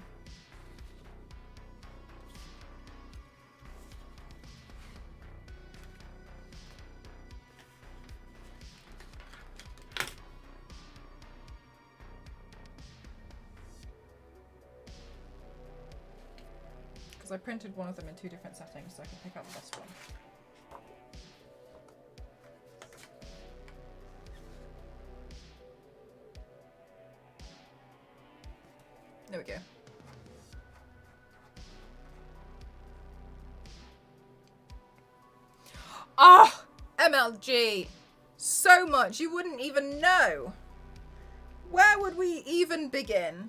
Because I printed one of them in 2 different settings so I can pick out the best one. There we go. Oh, MLG. So much. You wouldn't even know. Where would we even begin?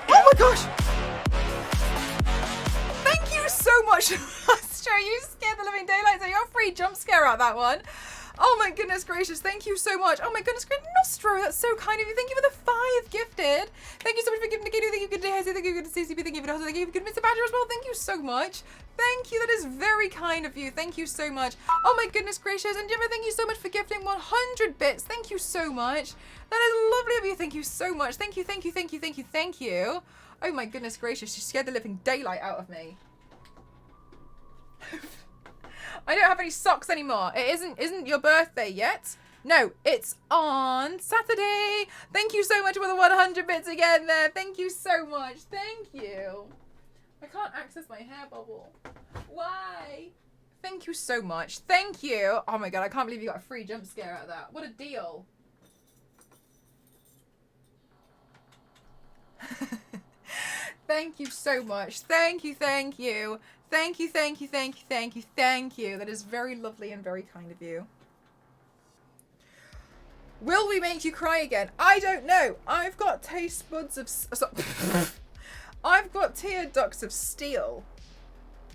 Oh my gosh! Thank you so much, Astro. You scared the living daylights out of your free jump scare out that one. Oh my goodness gracious, thank you so much. Oh my goodness, great Nostro, that's so kind of you. Thank you for the 5 gifted. Thank you so much for giving the Kato. Thank you, good day, thank you, good CCP, thank you for the hustle, thank you, good Mr. Badger as well. Thank you so much. Thank you, that is very kind of you. Thank you so much. Oh my goodness gracious, and Jimmy, thank you so much for gifting 100 bits. Thank you so much. That is lovely of you. Thank you so much. Thank you, thank you, thank you, thank you, thank you. Oh my goodness gracious, you scared the living daylight out of me. I don't have any socks anymore. It isn't your birthday yet. No, it's on Saturday. Thank you so much for the 100 bits again there. Thank you so much. Thank you. I can't access my hair bubble. Why? Thank you so much. Thank you. Oh my god, I can't believe you got a free jump scare out of that. What a deal. Thank you so much. Thank you, thank you. Thank you, thank you, thank you, thank you, thank you. That is very lovely and very kind of you. Will we make you cry again? I don't know. I've got taste buds of... I've got tear ducts of steel.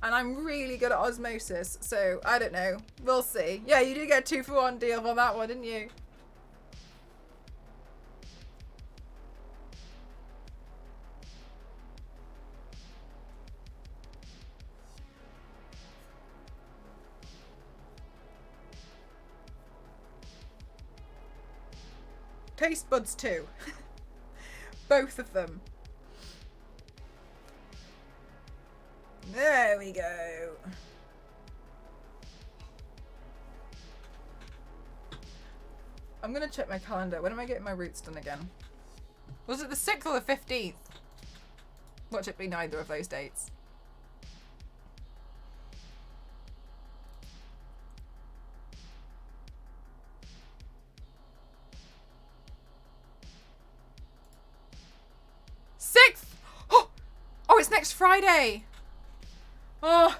And I'm really good at osmosis. So, I don't know. We'll see. Yeah, you did get a 2-for-1 deal on that one, didn't you? Taste buds too. Both of them. There we go. I'm gonna check my calendar. When am I getting my roots done again? Was it the 6th or the 15th? Watch it be neither of those dates. Oh, it's next Friday. Oh,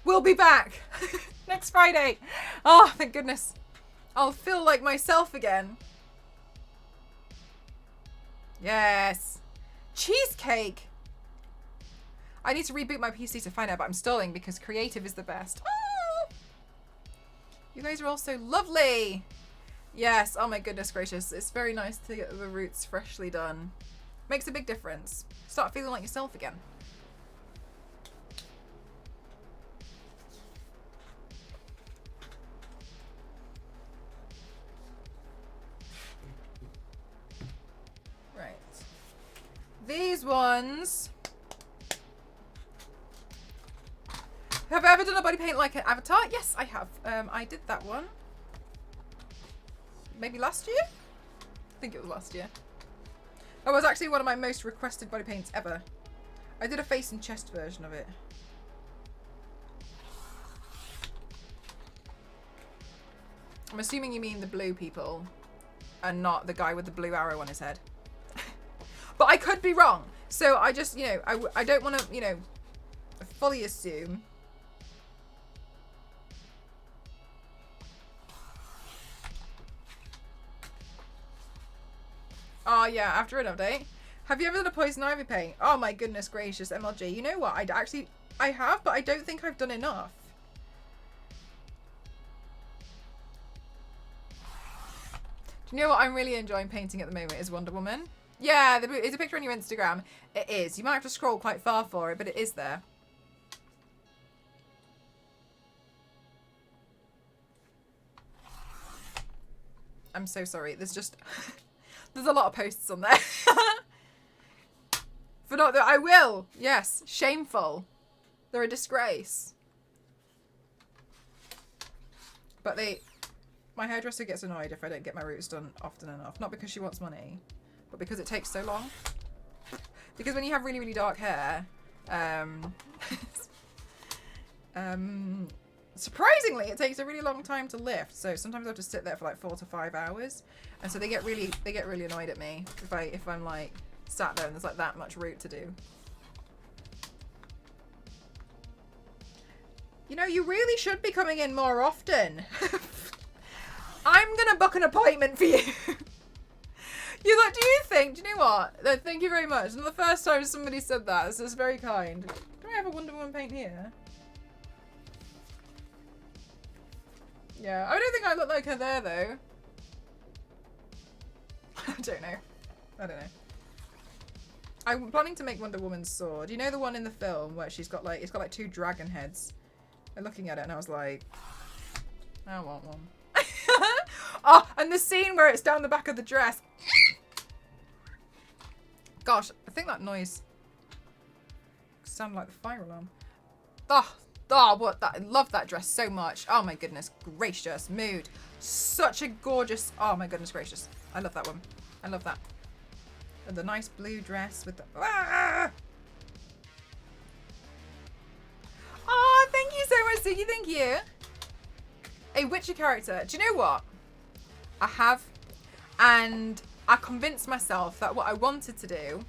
we'll be back next Friday. Oh, thank goodness. I'll feel like myself again. Yes. Cheesecake. I need to reboot my PC to find out, but I'm stalling because creative is the best. Oh, you guys are all so lovely. Yes. Oh my goodness gracious. It's very nice to get the roots freshly done. Makes a big difference. Start feeling like yourself again. Right. These ones. Have I ever done a body paint like an avatar? Yes, I have. I did that one. Maybe last year? I think it was last year. That was actually one of my most requested body paints ever. I did a face and chest version of it. I'm assuming you mean the blue people and not the guy with the blue arrow on his head. But I could be wrong. So I just, you know, I don't want to, you know, fully assume. Oh yeah, after an update. Have you ever done a poison ivy paint? Oh my goodness gracious, MLG. You know what? I have, but I don't think I've done enough. Do you know what I'm really enjoying painting at the moment is Wonder Woman? Yeah, it's a picture on your Instagram. It is. You might have to scroll quite far for it, but it is there. I'm so sorry. There's just... There's a lot of posts on there. For not that I will. Yes. Shameful. They're a disgrace. But they... My hairdresser gets annoyed if I don't get my roots done often enough. Not because she wants money, but because it takes so long. Because when you have really, really dark hair, surprisingly, it takes a really long time to lift. So sometimes I have to sit there for like 4 to 5 hours, and so they get really annoyed at me if I'm like sat there and there's like that much root to do. You know, you really should be coming in more often. I'm gonna book an appointment for you. You're like, do you know what? Thank you very much. And the first time somebody said that, this is very kind. Do I have a Wonder Woman paint here? Yeah, I don't think I look like her there though. I don't know. I'm planning to make Wonder Woman's sword. You know the one in the film where she's got like, it's got like 2 dragon heads. I'm looking at it and I was like, I want one. Oh, and the scene where it's down the back of the dress. Gosh, I think that noise sounded like the fire alarm. I love that dress so much. Oh my goodness gracious, mood. Such a gorgeous, oh my goodness gracious. I love that one. I love that. And the nice blue dress with the, ah! Oh, thank you so much, Ziggy, thank you. A Witcher character. Do you know what? I have, and I convinced myself that what I wanted to do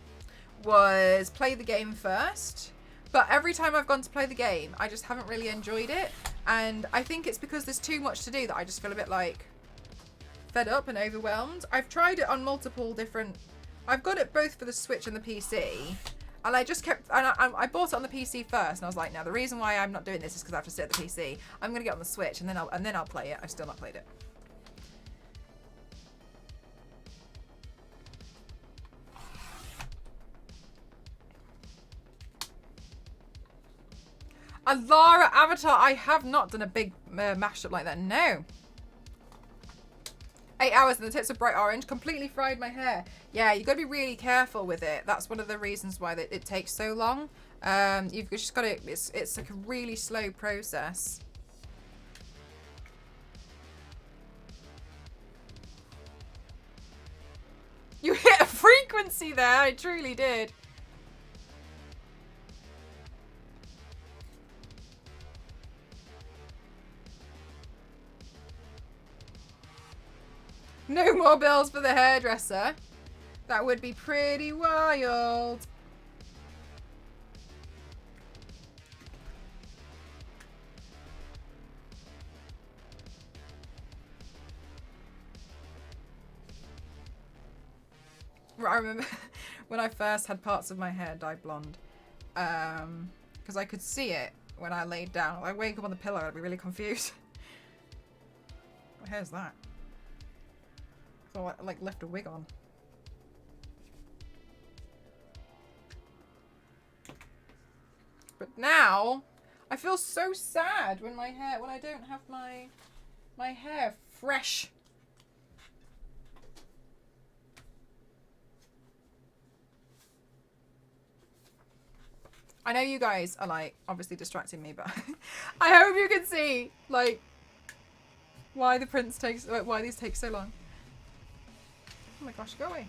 was play the game first, but every time I've gone to play the game, I just haven't really enjoyed it, and I think it's because there's too much to do that I just feel a bit like fed up and overwhelmed. I've tried it on multiple different, I've got it both for the Switch and the PC, and I just kept, and I bought it on the PC first, and I was like, now the reason why I'm not doing this is because I have to sit at the PC. I'm gonna get on the Switch, and then I'll play it. I've still not played it. A Lara avatar. I have not done a big mashup like that. No. 8 hours and the tips are bright orange. Completely fried my hair. Yeah, you've got to be really careful with it. That's one of the reasons why it takes so long. You've just got to, it's like a really slow process. You hit a frequency there. I truly did. No more bills for the hairdresser. That would be pretty wild. I remember when I first had parts of my hair dyed blonde. Because I could see it when I laid down. I wake up on the pillow, I'd be really confused. What hair's that? I thought I like left a wig on. But now I feel so sad when I don't have my hair fresh. I know you guys are like obviously distracting me, but I hope you can see like why these take so long. Oh my gosh, go away.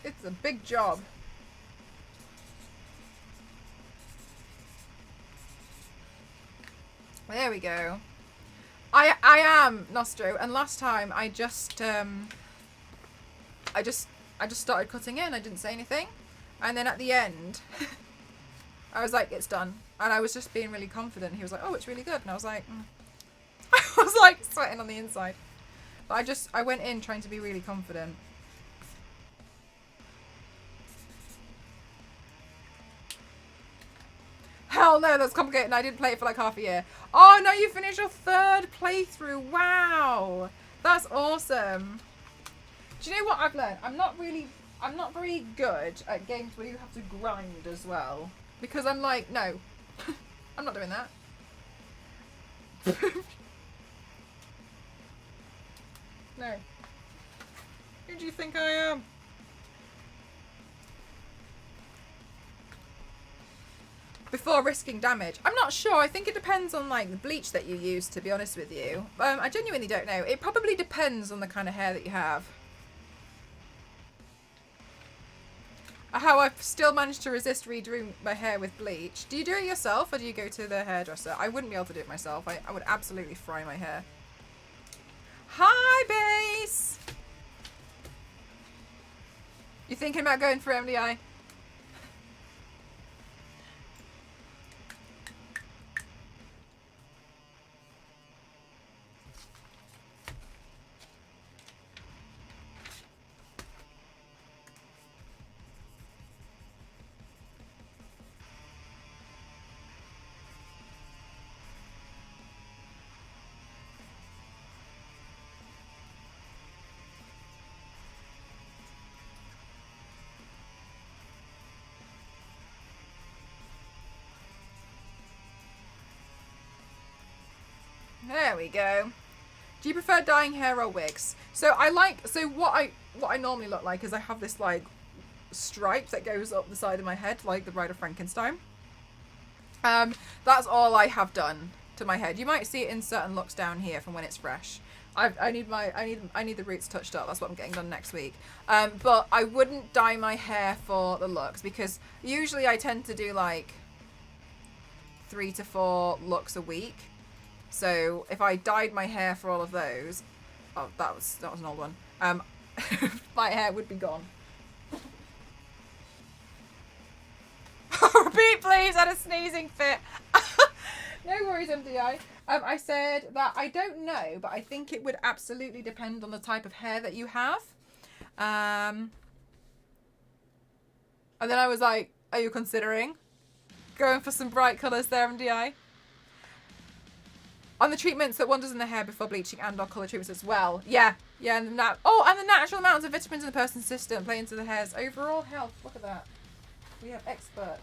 It's a big job. There we go. I am Nostro, and last time I just started cutting in. I didn't say anything, and then at the end I was like, it's done, and I was just being really confident. He was like, oh, it's really good, and I was like I was like sweating on the inside, but I went in trying to be really confident. Hell no, that's complicated, and I didn't play it for like half a year. Oh no, you finished your 3rd playthrough. Wow, that's awesome. Do you know what I've learned? I'm not very good at games where you have to grind as well. Because I'm like, no, I'm not doing that. No. Who do you think I am? before risking damage. I'm not sure. I think it depends on like the bleach that you use, to be honest with you. I genuinely don't know. It probably depends on the kind of hair that you have. How I've still managed to resist redoing my hair with bleach. Do you do it yourself or do you go to the hairdresser? I wouldn't be able to do it myself. I would absolutely fry my hair. Hi, Base! You thinking about going for MDI? There we go. Do you prefer dyeing hair or wigs? So what I normally look like is I have this like stripe that goes up the side of my head like the Bride of Frankenstein. That's all I have done to my head. You might see it in certain looks down here from when it's fresh. I need the roots touched up. That's what I'm getting done next week. But I wouldn't dye my hair for the looks because usually I tend to do like 3 to 4 looks a week. So if I dyed my hair for all of those, oh, that was an old one. My hair would be gone. Repeat, please. I had a sneezing fit. No worries, MDI. I said that I don't know, but I think it would absolutely depend on the type of hair that you have. And then I was like, "Are you considering going for some bright colours there, MDI?" On the treatments that one does in the hair before bleaching and/or colour treatments as well. Yeah, and the natural amounts of vitamins in the person's system play into the hair's overall health. Look at that. We have expert.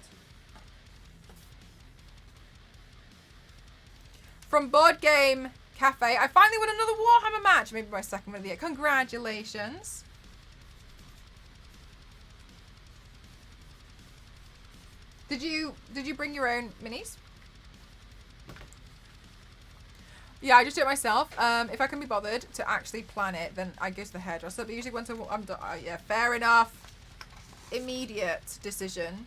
From Board Game Cafe, I finally won another Warhammer match. Maybe my second one of the year. Congratulations. Did you bring your own minis? Yeah, I just do it myself. If I can be bothered to actually plan it, then I go to the hairdresser. But usually once I'm done, yeah, fair enough. Immediate decision.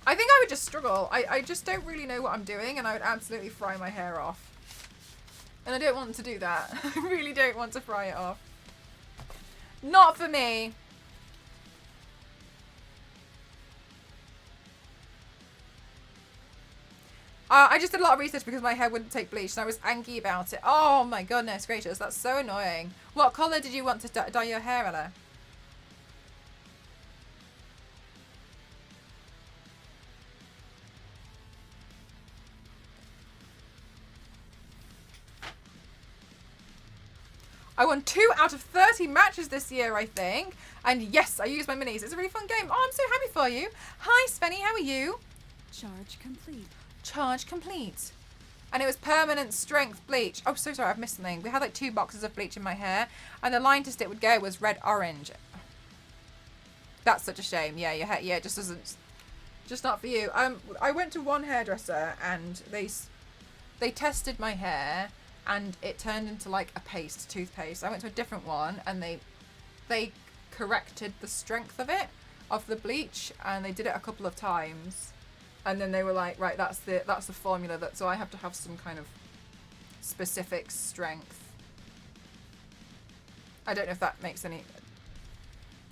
I think I would just struggle. I just don't really know what I'm doing, and I would absolutely fry my hair off. And I don't want to do that. I really don't want to fry it off. Not for me. I just did a lot of research because my hair wouldn't take bleach and I was angry about it. Oh my goodness gracious, that's so annoying. What colour did you want to dye your hair, Ella? I won 2 out of 30 matches this year, I think. And yes, I used my minis. It's a really fun game. Oh, I'm so happy for you. Hi, Svenny, how are you? Charge complete. Charge complete. And it was permanent strength bleach. Oh, so sorry, I've missed something. We had like 2 boxes of bleach in my hair, and the line to stick would go was red orange. That's such a shame. Yeah, your hair, yeah, just doesn't, just not for you. I went to one hairdresser and they tested my hair and it turned into like a paste, toothpaste. I went to a different one and they corrected the strength of it, of the bleach, and they did it a couple of times. And then they were like, right, that's the formula, so I have to have some kind of specific strength. I don't know if that makes any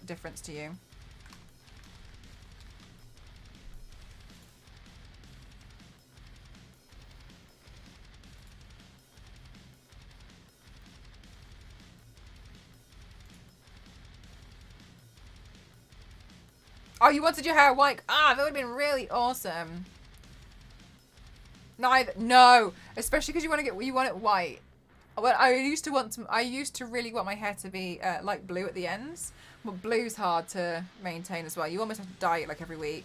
difference to you. Oh, you wanted your hair white? Ah, that would have been really awesome. Neither. No, especially because you want it white. Well, I used to really want my hair to be like blue at the ends, but blue's hard to maintain as well. You almost have to dye it like every week.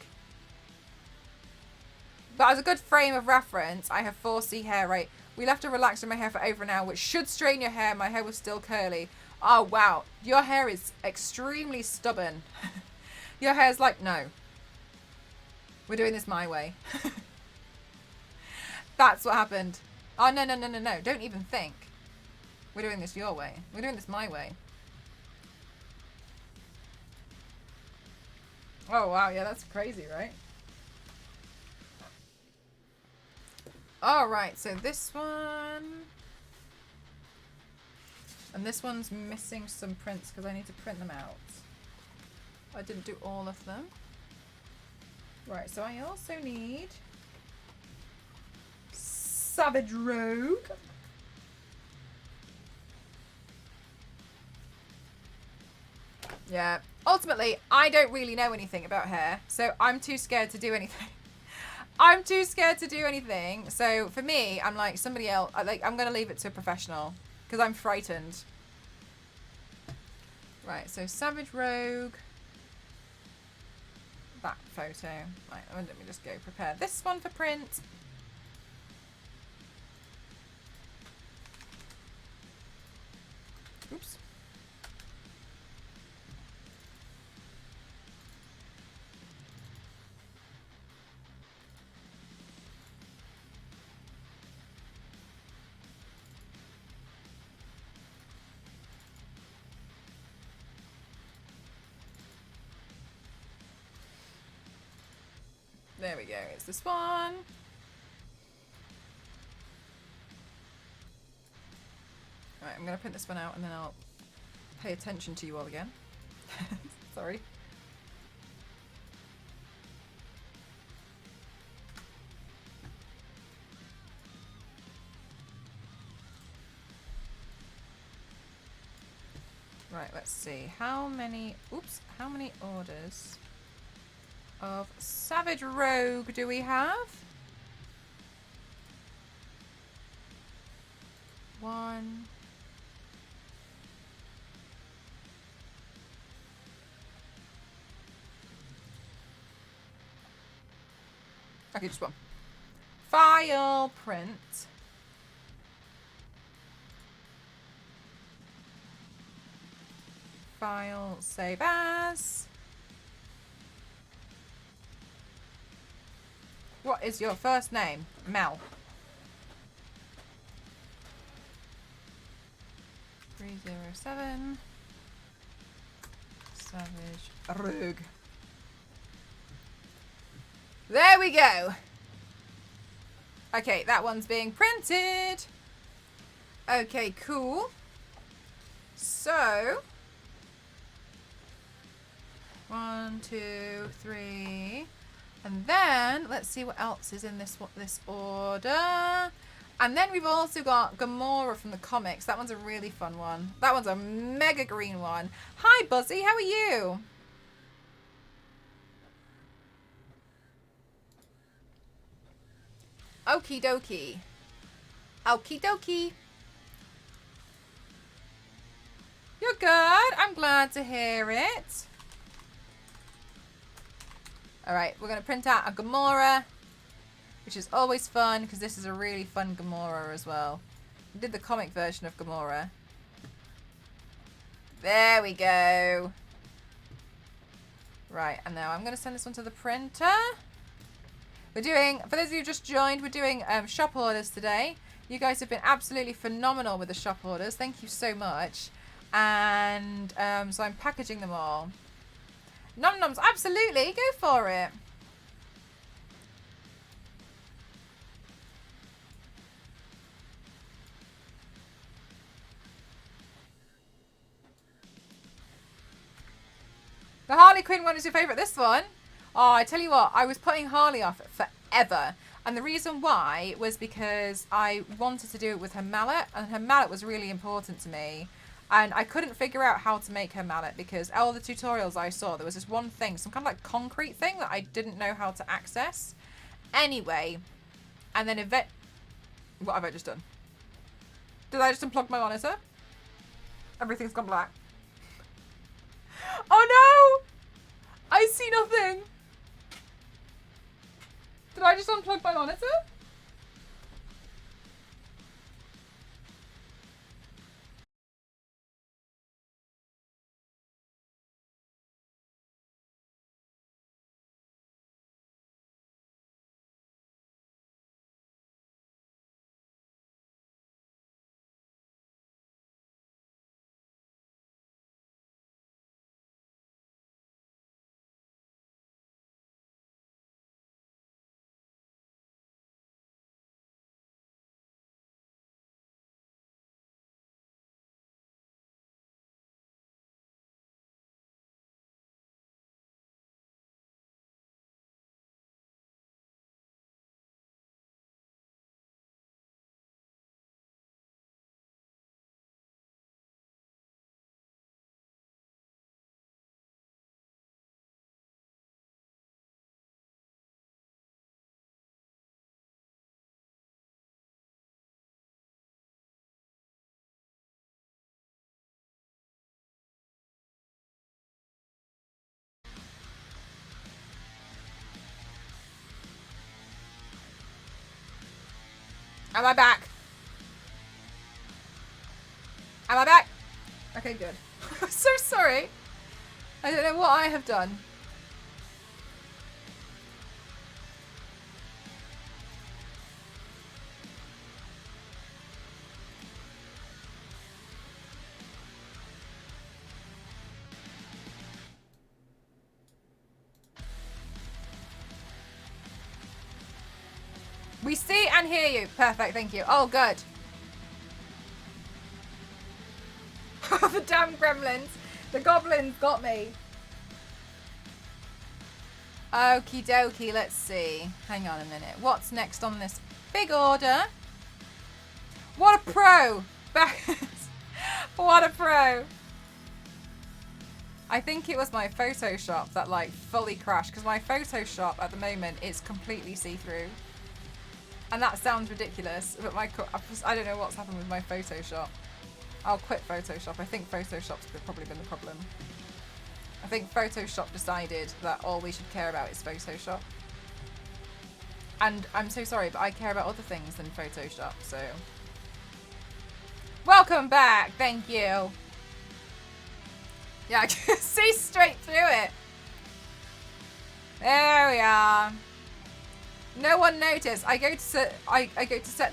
But as a good frame of reference, I have 4C hair, right? We left a relaxer in my hair for over an hour, which should straighten your hair. My hair was still curly. Oh, wow. Your hair is extremely stubborn. Your hair's like, no. We're doing this my way. That's what happened. Oh, no, no, no, no, no. Don't even think. We're doing this your way. We're doing this my way. Oh, wow. Yeah, that's crazy, right? All right. So this one... And this one's missing some prints because I need to print them out. I didn't do all of them. Right, so I also need Savage Rogue. Yeah. Ultimately, I don't really know anything about hair, so I'm too scared to do anything. I'm too scared to do anything. So for me, I'm like somebody else. I'm going to leave it to a professional because I'm frightened. Right, so Savage Rogue. That photo. Right, let me just go prepare this one for print. Oops. There we go. It's this one. Right, I'm going to print this one out and then I'll pay attention to you all again. Sorry. Right, let's see. How many orders of Savage Rogue do we have? 1. Okay, just 1. File, print. File, save as. What is your first name? Mel. 307. Savage Rogue. There we go. Okay, that one's being printed. Okay, cool. So 1, 2, 3. And then let's see what else is in this order. And then we've also got Gamora from the comics. That one's a really fun one. That one's a mega green one. Hi, Buzzy. How are you? Okie dokie. Okie dokie. You're good. I'm glad to hear it. All right, we're going to print out a Gamora, which is always fun because this is a really fun Gamora as well. We did the comic version of Gamora. There we go. Right, and now I'm going to send this one to the printer. We're doing, for those of you who just joined, we're doing shop orders today. You guys have been absolutely phenomenal with the shop orders. Thank you so much. And so I'm packaging them all. Nom noms, absolutely, go for it. The Harley Quinn one is your favourite, this one? Oh, I tell you what, I was putting Harley off forever. And the reason why was because I wanted to do it with her mallet, and her mallet was really important to me. And I couldn't figure out how to make her mallet because all the tutorials I saw, there was this one thing, some kind of like concrete thing that I didn't know how to access. Anyway, and then what have I just done? Did I just unplug my monitor? Everything's gone black. Oh no! I see nothing! Did I just unplug my monitor? Am I back? Am I back? Okay, good. I'm so sorry. I don't know what I have done. We see and hear you. Perfect, thank you. Oh, good. The damn gremlins. The goblins got me. Okie dokie, let's see. Hang on a minute. What's next on this big order? What a pro! What a pro! I think it was my Photoshop that like fully crashed because my Photoshop at the moment is completely see-through. And that sounds ridiculous, but I don't know what's happened with my Photoshop. I'll quit Photoshop. I think Photoshop's probably been the problem. I think Photoshop decided that all we should care about is Photoshop. And I'm so sorry, but I care about other things than Photoshop, so... Welcome back! Thank you! Yeah, I can see straight through it! There we are! No one noticed. I go to set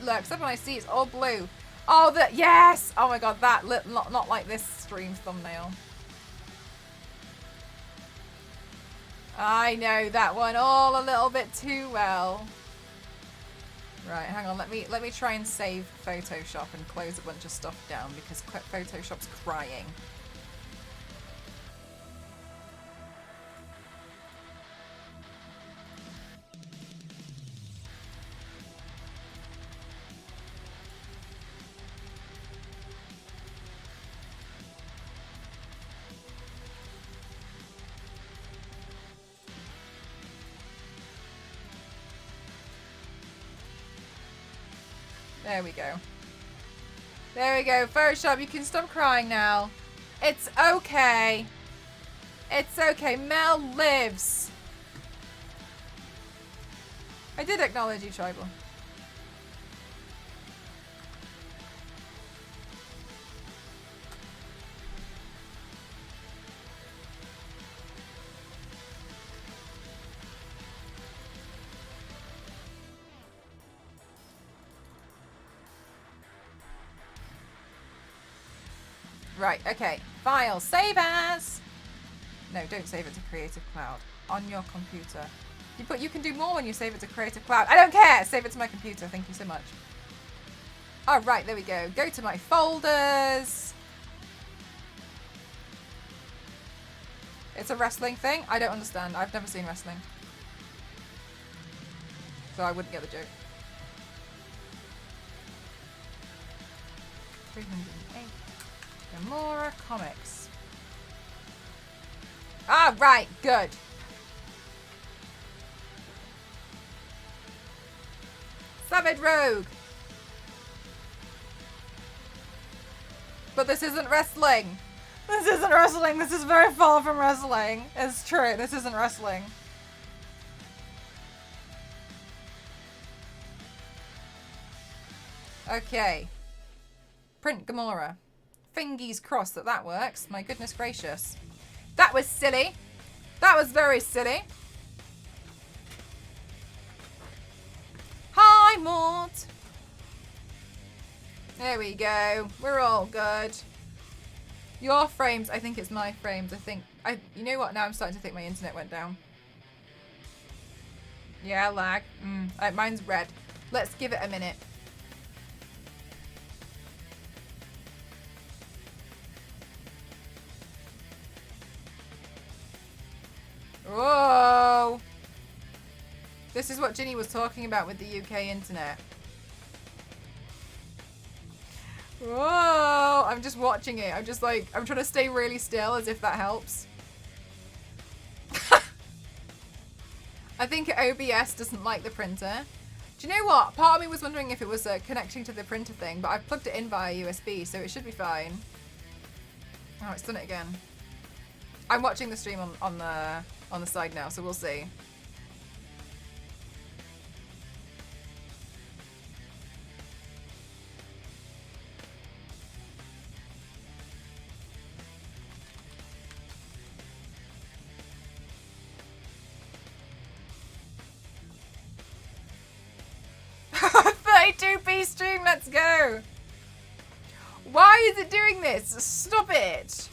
lurks up and I see it's all blue. Oh, yes! Oh my god, that not like this stream thumbnail. I know that one all a little bit too well. Right, hang on. Let me try and save Photoshop and close a bunch of stuff down because Photoshop's crying. There we go. There we go. Photoshop, you can stop crying now. It's okay. It's okay. Mel lives. I did acknowledge you, Tribal. Right, okay. File, save as. No, don't save it to Creative Cloud. On your computer. But you can do more when you save it to Creative Cloud. I don't care! Save it to my computer. Thank you so much. Oh, right, there we go. Go to my folders. It's a wrestling thing? I don't understand. I've never seen wrestling. So I wouldn't get the joke. 308. Gamora Comics. Ah, right, good. Savage Rogue. But this isn't wrestling. This isn't wrestling. This is very far from wrestling. It's true. This isn't wrestling. Okay. Print Gamora. Fingies crossed that works. My goodness gracious. That was silly. That was very silly. Hi, Mort. There we go. We're all good. Your frames. I think it's my frames. You know what? Now I'm starting to think my internet went down. Yeah, lag. Mine's red. Let's give it a minute. Whoa! This is what Ginny was talking about with the UK internet. Whoa! I'm just watching it. I'm just like, I'm trying to stay really still as if that helps. I think OBS doesn't like the printer. Do you know what? Part of me was wondering if it was connecting to the printer thing, but I've plugged it in via USB, so it should be fine. Oh, it's done it again. I'm watching the stream on the side now, so we'll see. A2P stream, let's go. Why is it doing this? Stop it.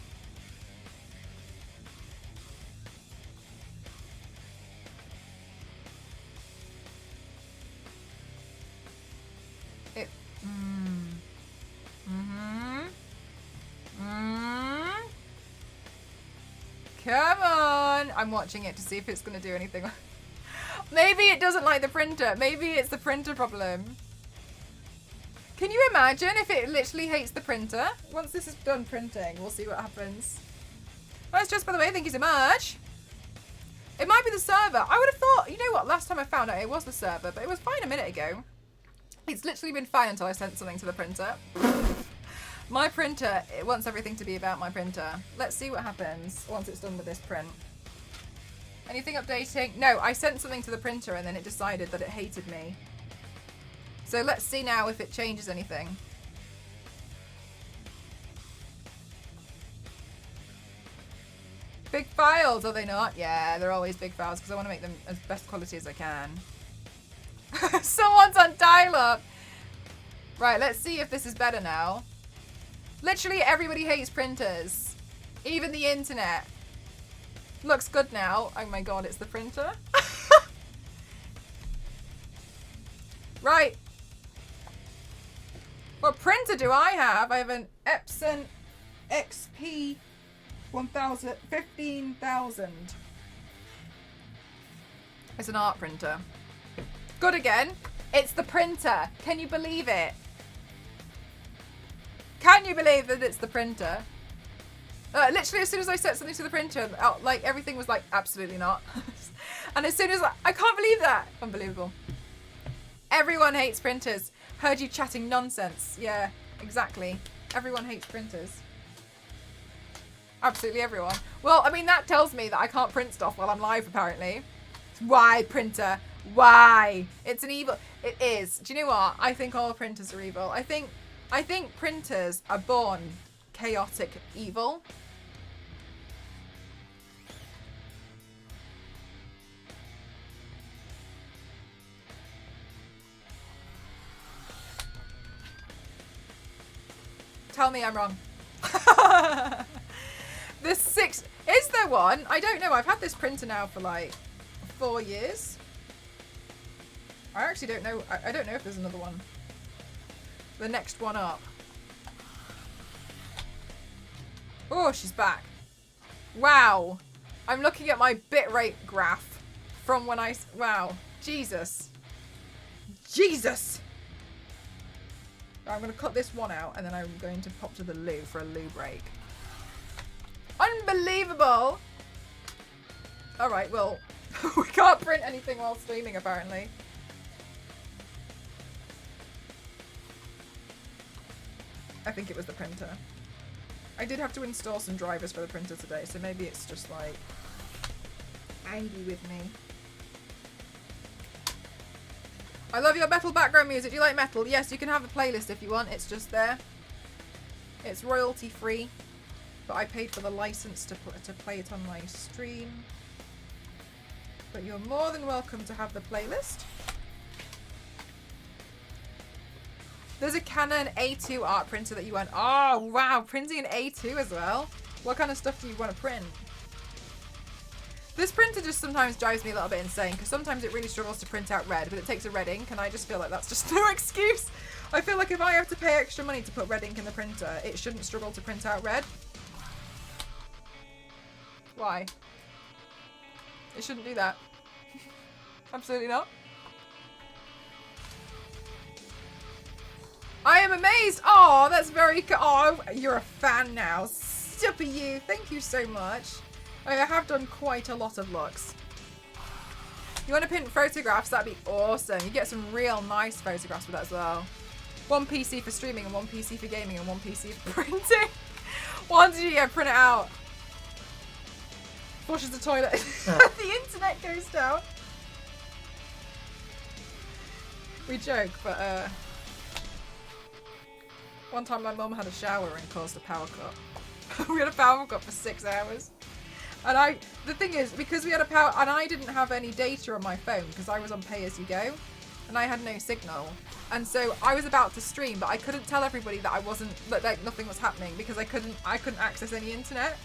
Come on! I'm watching it to see if it's going to do anything. Maybe it doesn't like the printer. Maybe it's the printer problem. Can you imagine if it literally hates the printer? Once this is done printing, we'll see what happens. Nice dress, by the way. Thank you so much. It might be the server. I would have thought, you know what? Last time I found out it was the server, but it was fine a minute ago. It's literally been fine until I sent something to the printer. My printer, it wants everything to be about my printer. Let's see what happens once it's done with this print. Anything updating? No, I sent something to the printer and then it decided that it hated me. So let's see now if it changes anything. Big files, are they not? Yeah, they're always big files because I want to make them as best quality as I can. Someone's on dial-up. Right, let's see if this is better now. Literally everybody hates printers. Even the internet. Looks good now. Oh my god, it's the printer. Right. What printer do I have? I have an Epson XP 15,000. It's an art printer. Good again. It's the printer. Can you believe it? Can you believe that it's the printer? Literally, as soon as I set something to the printer, like everything was like, absolutely not. And as soon as I can't believe that. Unbelievable. Everyone hates printers. Heard you chatting nonsense. Yeah, exactly. Everyone hates printers. Absolutely everyone. Well, I mean, that tells me that I can't print stuff while I'm live, apparently. Why, printer? Why? It's an evil. It is. Do you know what? I think all printers are evil. I think printers are born chaotic evil. Tell me I'm wrong. Is there one? I don't know. I've had this printer now for like 4 years. I actually don't know. I don't know if there's another one. The next one up. Oh, she's back. Wow. I'm looking at my bitrate graph from when I... Wow. Jesus. Jesus. I'm going to cut this one out and then I'm going to pop to the loo for a loo break. Unbelievable. Alright, well, we can't print anything while streaming apparently. I think it was the printer. I did have to install some drivers for the printer today, so maybe it's just like angry with me. I love your metal background music. Do you like metal? Yes, you can have the playlist if you want. It's just there. It's royalty free, but I paid for the license to play it on my stream. But you're more than welcome to have the playlist. There's a Canon A2 art printer that you want. Oh, wow. Printing an A2 as well. What kind of stuff do you want to print? This printer just sometimes drives me a little bit insane because sometimes it really struggles to print out red, but it takes a red ink and I just feel like that's just no excuse. I feel like if I have to pay extra money to put red ink in the printer, it shouldn't struggle to print out red. Why? It shouldn't do that. Absolutely not. I am amazed. Oh, that's very... Oh, you're a fan now. Super you. Thank you so much. I have done quite a lot of looks. You want to print photographs? That'd be awesome. You get some real nice photographs with that as well. One PC for streaming and one PC for gaming and one PC for printing. Once you print it out. Flushes the toilet. The internet goes down. We joke, but one time my mum had a shower and caused a power cut. We had a power cut for 6 hours. And the thing is, because we had a power, and I didn't have any data on my phone because I was on pay as you go, and I had no signal. And so I was about to stream, but I couldn't tell everybody that I wasn't, that like nothing was happening because I couldn't access any internet.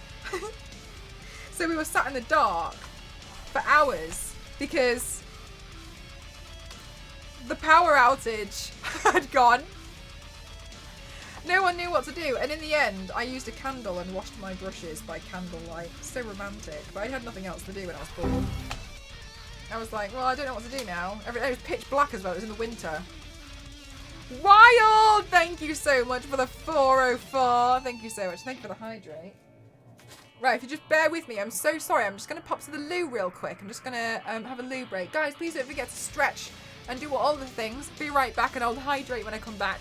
So we were sat in the dark for hours because the power outage had gone. No one knew what to do, and in the end, I used a candle and washed my brushes by candlelight. So romantic, but I had nothing else to do when I was bored. I was like, well, I don't know what to do now. It was pitch black as well. It was in the winter. Wild! Thank you so much for the 404. Thank you so much. Thank you for the hydrate. Right, if you just bear with me, I'm so sorry. I'm just going to pop to the loo real quick. I'm just going to have a loo break. Guys, please don't forget to stretch and do all the things. Be right back, and I'll hydrate when I come back.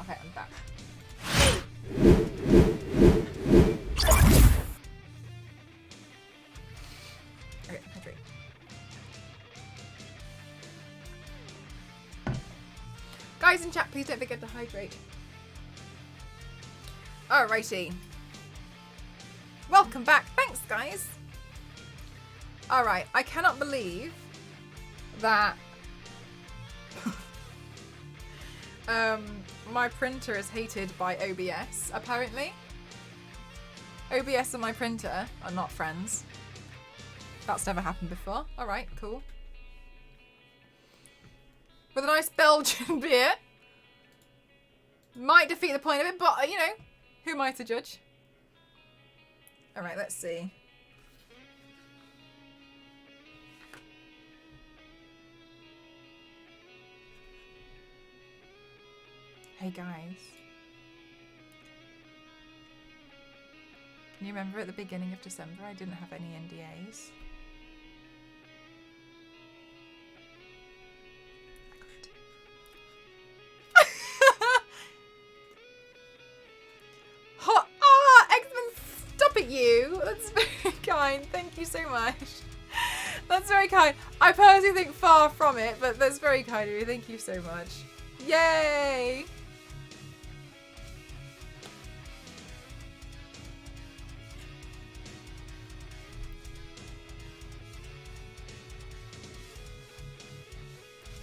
Okay, I'm back. Okay, hydrate. Guys in chat, please don't forget to hydrate. Alrighty. Welcome back. Thanks, guys. Alright, I cannot believe that my printer is hated by OBS, apparently. OBS and my printer are not friends. That's never happened before. Alright, cool. With a nice Belgian beer. Might defeat the point of it, but, you know, who am I to judge? Alright, let's see. Hey guys. Can you remember at the beginning of December I didn't have any NDAs? Hot! Ah! X-Men, stop it, you! That's very kind. Thank you so much. That's very kind. I personally think far from it, but that's very kind of you. Thank you so much. Yay!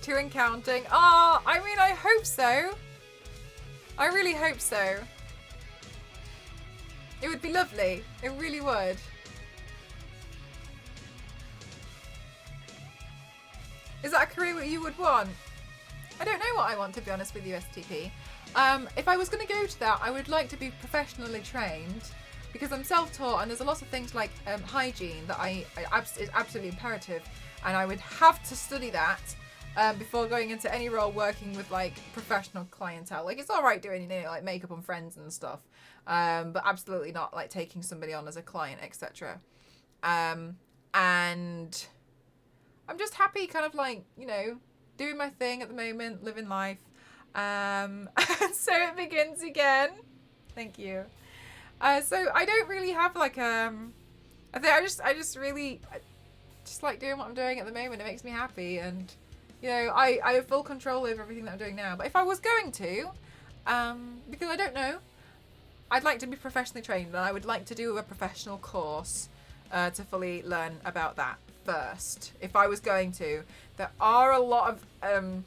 Two and counting. Ah, I mean, I hope so. I really hope so. It would be lovely. It really would. Is that a career that you would want? I don't know what I want, to be honest with you, STP. If I was going to go to that, I would like to be professionally trained because I'm self-taught, and there's a lot of things like hygiene that is absolutely imperative, and I would have to study that before going into any role working with like professional clientele. Like, it's all right doing, you know, like makeup on friends and stuff, but absolutely not like taking somebody on as a client, etc. And I'm just happy, kind of like, you know, doing my thing at the moment, living life. And so it begins again. Thank you. So I don't really have like I think I just really just like doing what I'm doing at the moment. It makes me happy, and you know, I have full control over everything that I'm doing now. But if I was going to, because I don't know, I'd like to be professionally trained, and I would like to do a professional course to fully learn about that first. If I was going to, there are a lot of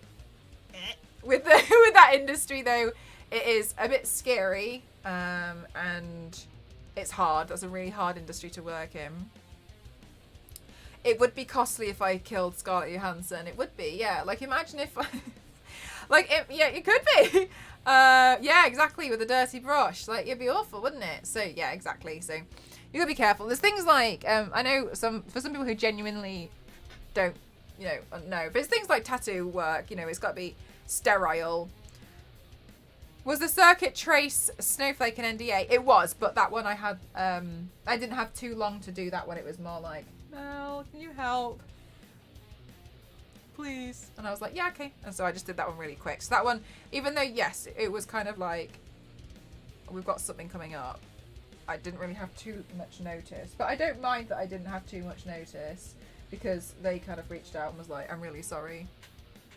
with that industry though. It is a bit scary, and it's hard. That's a really hard industry to work in. It would be costly if I killed Scarlett Johansson. It would be, yeah. Like, imagine if I... like, it could be. Yeah, exactly, with a dirty brush. Like, it'd be awful, wouldn't it? So, yeah, exactly. So, you gotta be careful. There's things like, I know for some people who genuinely don't, you know, but it's things like tattoo work, you know, it's got to be sterile. Was the Circuit Trace Snowflake an NDA? It was, but that one I had, I didn't have too long to do that one. It was more like, Mel, can you help? Please. And I was like, yeah, okay. And so I just did that one really quick. So that one, even though, yes, it was kind of like, we've got something coming up, I didn't really have too much notice. But I don't mind that I didn't have too much notice, because they kind of reached out and was like, I'm really sorry,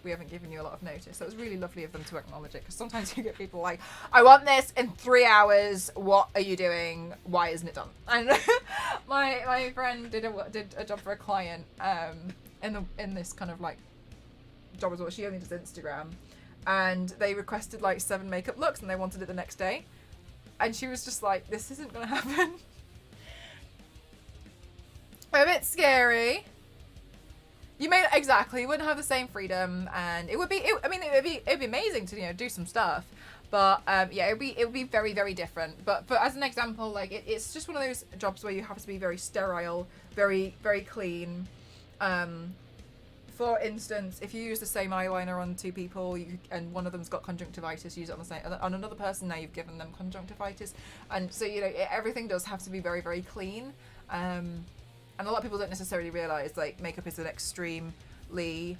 we haven't given you a lot of notice. So it was really lovely of them to acknowledge it, because sometimes you get people like, I want this in 3 hours, what are you doing, why isn't it done? And my friend did a job for a client in this kind of like job as well. She only does Instagram, and they requested like 7 makeup looks and they wanted it the next day, and she was just like, this isn't gonna happen. A bit scary. You may exactly, you wouldn't have the same freedom, and it would be. It'd be amazing to, you know, do some stuff, but yeah, it would be very, very different. But as an example, like it's just one of those jobs where you have to be very sterile, very, very clean. For instance, if you use the same eyeliner on 2 people, and one of them's got conjunctivitis, use it on the same on another person. Now you've given them conjunctivitis, and so, you know, everything does have to be very, very clean. And a lot of people don't necessarily realise, like, makeup is an extremely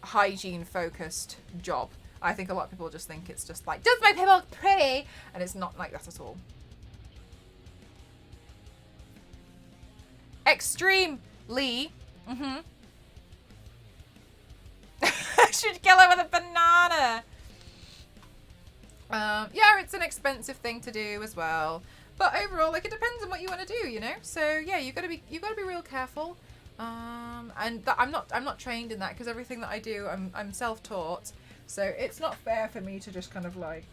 hygiene-focused job. I think a lot of people just think it's just like, does my pimple look pretty? And it's not like that at all. Extremely. I should kill her with a banana. Yeah, it's an expensive thing to do as well, but overall, like, it depends on what you want to do, you know. So yeah, you gotta be real careful. And I'm not trained in that, because everything that I do, I'm self-taught. So it's not fair for me to just kind of like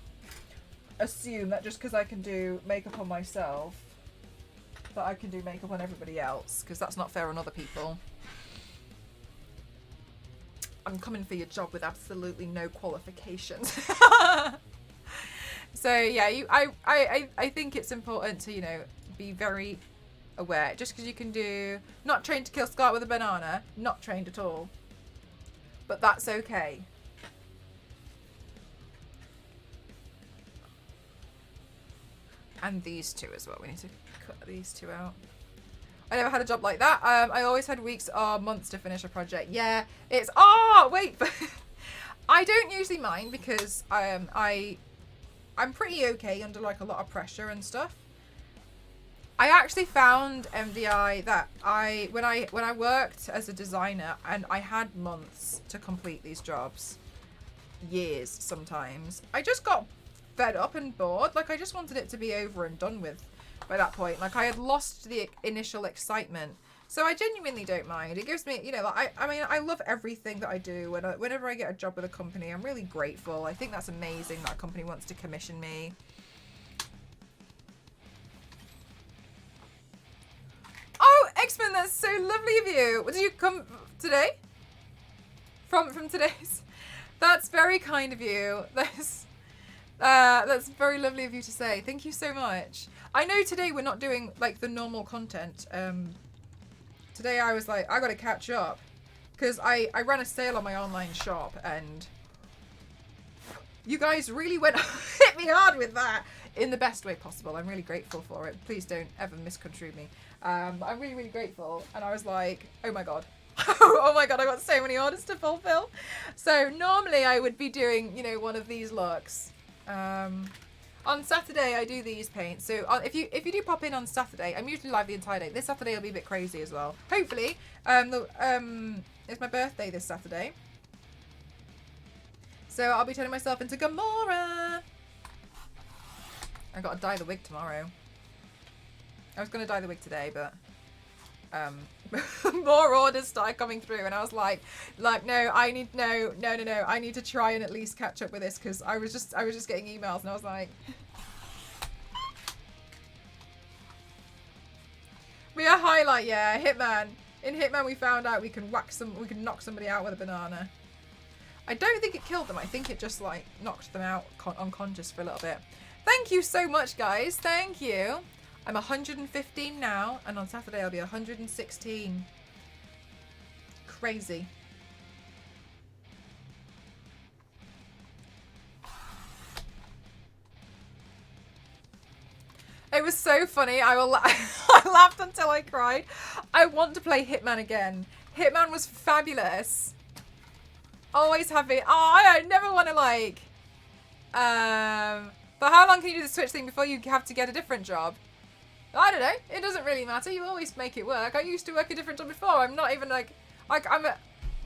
assume that just because I can do makeup on myself, that I can do makeup on everybody else, because that's not fair on other people. I'm coming for your job with absolutely no qualifications. So yeah, I think it's important to, you know, be very aware. Just because you can do, not trained to kill Scarlett with a banana, not trained at all, but that's okay. And these 2 as well. We need to cut these 2 out. I never had a job like that. I always had weeks or months to finish a project. Yeah, it's, oh wait, I don't usually mind, because I'm pretty okay under like a lot of pressure and stuff. I actually found MDI that when I worked as a designer, and I had months to complete these jobs, years sometimes, I just got fed up and bored. Like, I just wanted it to be over and done with by that point. Like, I had lost the initial excitement. So I genuinely don't mind. It gives me, you know, like, I mean, I love everything that I do. Whenever I get a job with a company, I'm really grateful. I think that's amazing that a company wants to commission me. Oh, X-Men, that's so lovely of you. Did you come today? from today's. That's very kind of you. That's very lovely of you to say. Thank you so much. I know today we're not doing like the normal content. Today I was like, I got to catch up because I ran a sale on my online shop and you guys really went hit me hard with that in the best way possible. I'm really grateful for it. Please don't ever misconstrue me. I'm really, really grateful. And I was like, oh my God. Oh my God, I got so many orders to fulfill. So normally I would be doing, you know, one of these looks. On Saturday I do these paints. So if you do pop in on Saturday, I'm usually live the entire day. This Saturday will be a bit crazy as well. Hopefully, it's my birthday this Saturday. So I'll be turning myself into Gamora. I gotta dye the wig tomorrow. I was gonna dye the wig today, but more orders started coming through, and I was like, no, I need no, I need to try and at least catch up with this because I was just getting emails, and I was like, we are highlight, yeah, Hitman. In Hitman, we found out we can knock somebody out with a banana. I don't think it killed them. I think it just like knocked them out unconscious for a little bit. Thank you so much, guys. Thank you. I'm 115 now, and on Saturday I'll be 116. Crazy. It was so funny. I laughed until I cried. I want to play Hitman again. Hitman was fabulous. Always have it. Oh, I never want to like. But how long can you do the Switch thing before you have to get a different job? I don't know. It doesn't really matter. You always make it work. I used to work a different job before. I'm not even like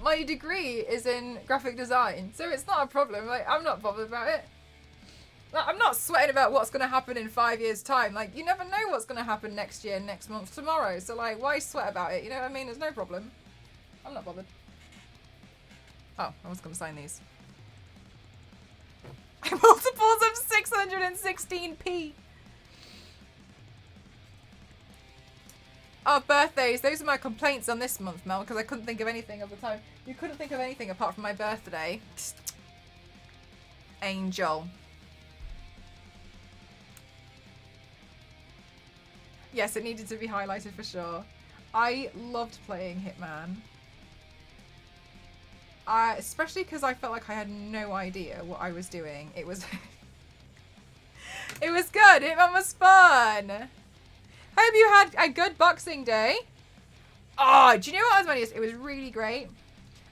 my degree is in graphic design, so it's not a problem. Like, I'm not bothered about it. Like, I'm not sweating about what's going to happen in 5 years' time. Like, you never know what's going to happen next year, next month, tomorrow. So, like, why sweat about it? You know what I mean? There's no problem. I'm not bothered. Oh, I was going to sign these. Multiples of 616p. Oh, birthdays. Those are my complaints on this month, Mel, because I couldn't think of anything at the time. You couldn't think of anything apart from my birthday. Angel. Yes, it needed to be highlighted for sure. I loved playing Hitman. Especially because I felt like I had no idea what I was doing. It was... it was good. Hitman was fun. Hope you had a good Boxing Day. Oh, do you know what was funny? It was really great.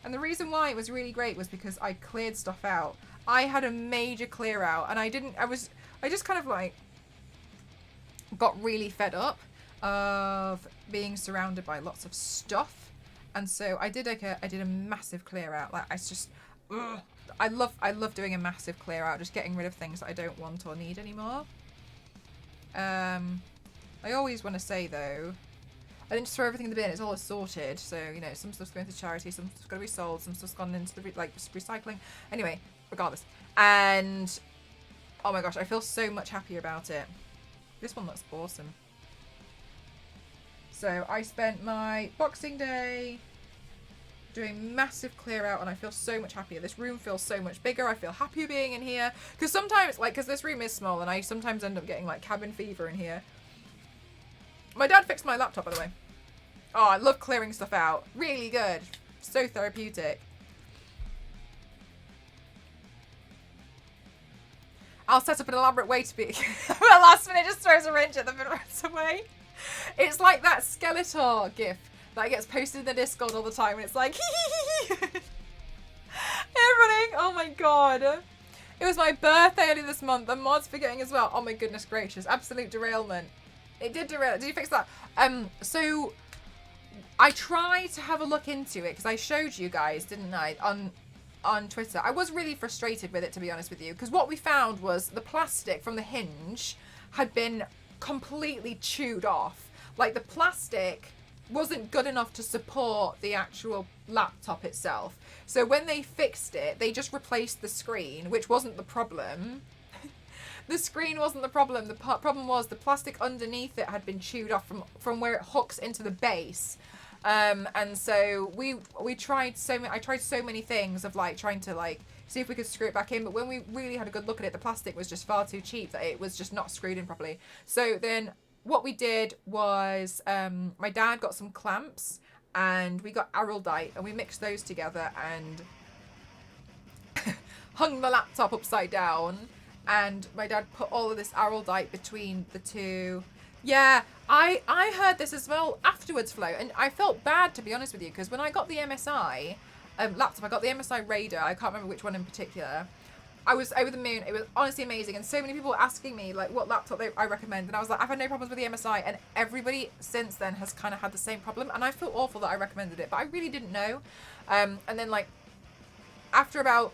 And the reason why it was really great was because I cleared stuff out. I had a major clear out, and I just kind of like got really fed up of being surrounded by lots of stuff. And so I did a massive clear out. Like, it's just, ugh. I love doing a massive clear out, just getting rid of things that I don't want or need anymore. I always want to say though, I didn't just throw everything in the bin. It's all assorted. So, you know, some stuff's going to charity, some stuff's going to be sold, some stuff's gone into the recycling. Anyway, regardless. And oh my gosh, I feel so much happier about it. This one looks awesome. So I spent my Boxing Day doing massive clear out, and I feel so much happier. This room feels so much bigger. I feel happier being in here. Because sometimes, like, because this room is small, and I sometimes end up getting, like, cabin fever in here. My dad fixed my laptop, by the way. Oh, I love clearing stuff out. Really good. So therapeutic. I'll set up an elaborate way to be... But last minute just throws a wrench at the runs away. It's like that Skeletor gif that gets posted in the Discord all the time, and it's like, everything. Oh my god. It was my birthday earlier this month, and Mod's forgetting as well. Oh my goodness gracious. Absolute derailment. It did derail. Did you fix that? So I tried to have a look into it because I showed you guys, didn't I, on Twitter. I was really frustrated with it, to be honest with you, because what we found was the plastic from the hinge had been completely chewed off. Like, the plastic wasn't good enough to support the actual laptop itself. So when they fixed it, they just replaced the screen, which wasn't the problem. The screen wasn't the problem. The problem was the plastic underneath it had been chewed off from where it hooks into the base. And so we tried I tried so many things of like trying to like see if we could screw it back in, but when we really had a good look at it, the plastic was just far too cheap that it was just not screwed in properly. So then what we did was my dad got some clamps and we got Araldite and we mixed those together and hung the laptop upside down, and my dad put all of this Araldite between the two. Yeah, I heard this as well afterwards, Flo, and I felt bad, to be honest with you, because when I got the MSI laptop, I got the MSI Raider, I can't remember which one in particular, I was over the moon. It was honestly amazing, and so many people were asking me like what laptop I recommend, and I was like, I've had no problems with the MSI, and everybody since then has kind of had the same problem, and I feel awful that I recommended it, but I really didn't know. And then like after about,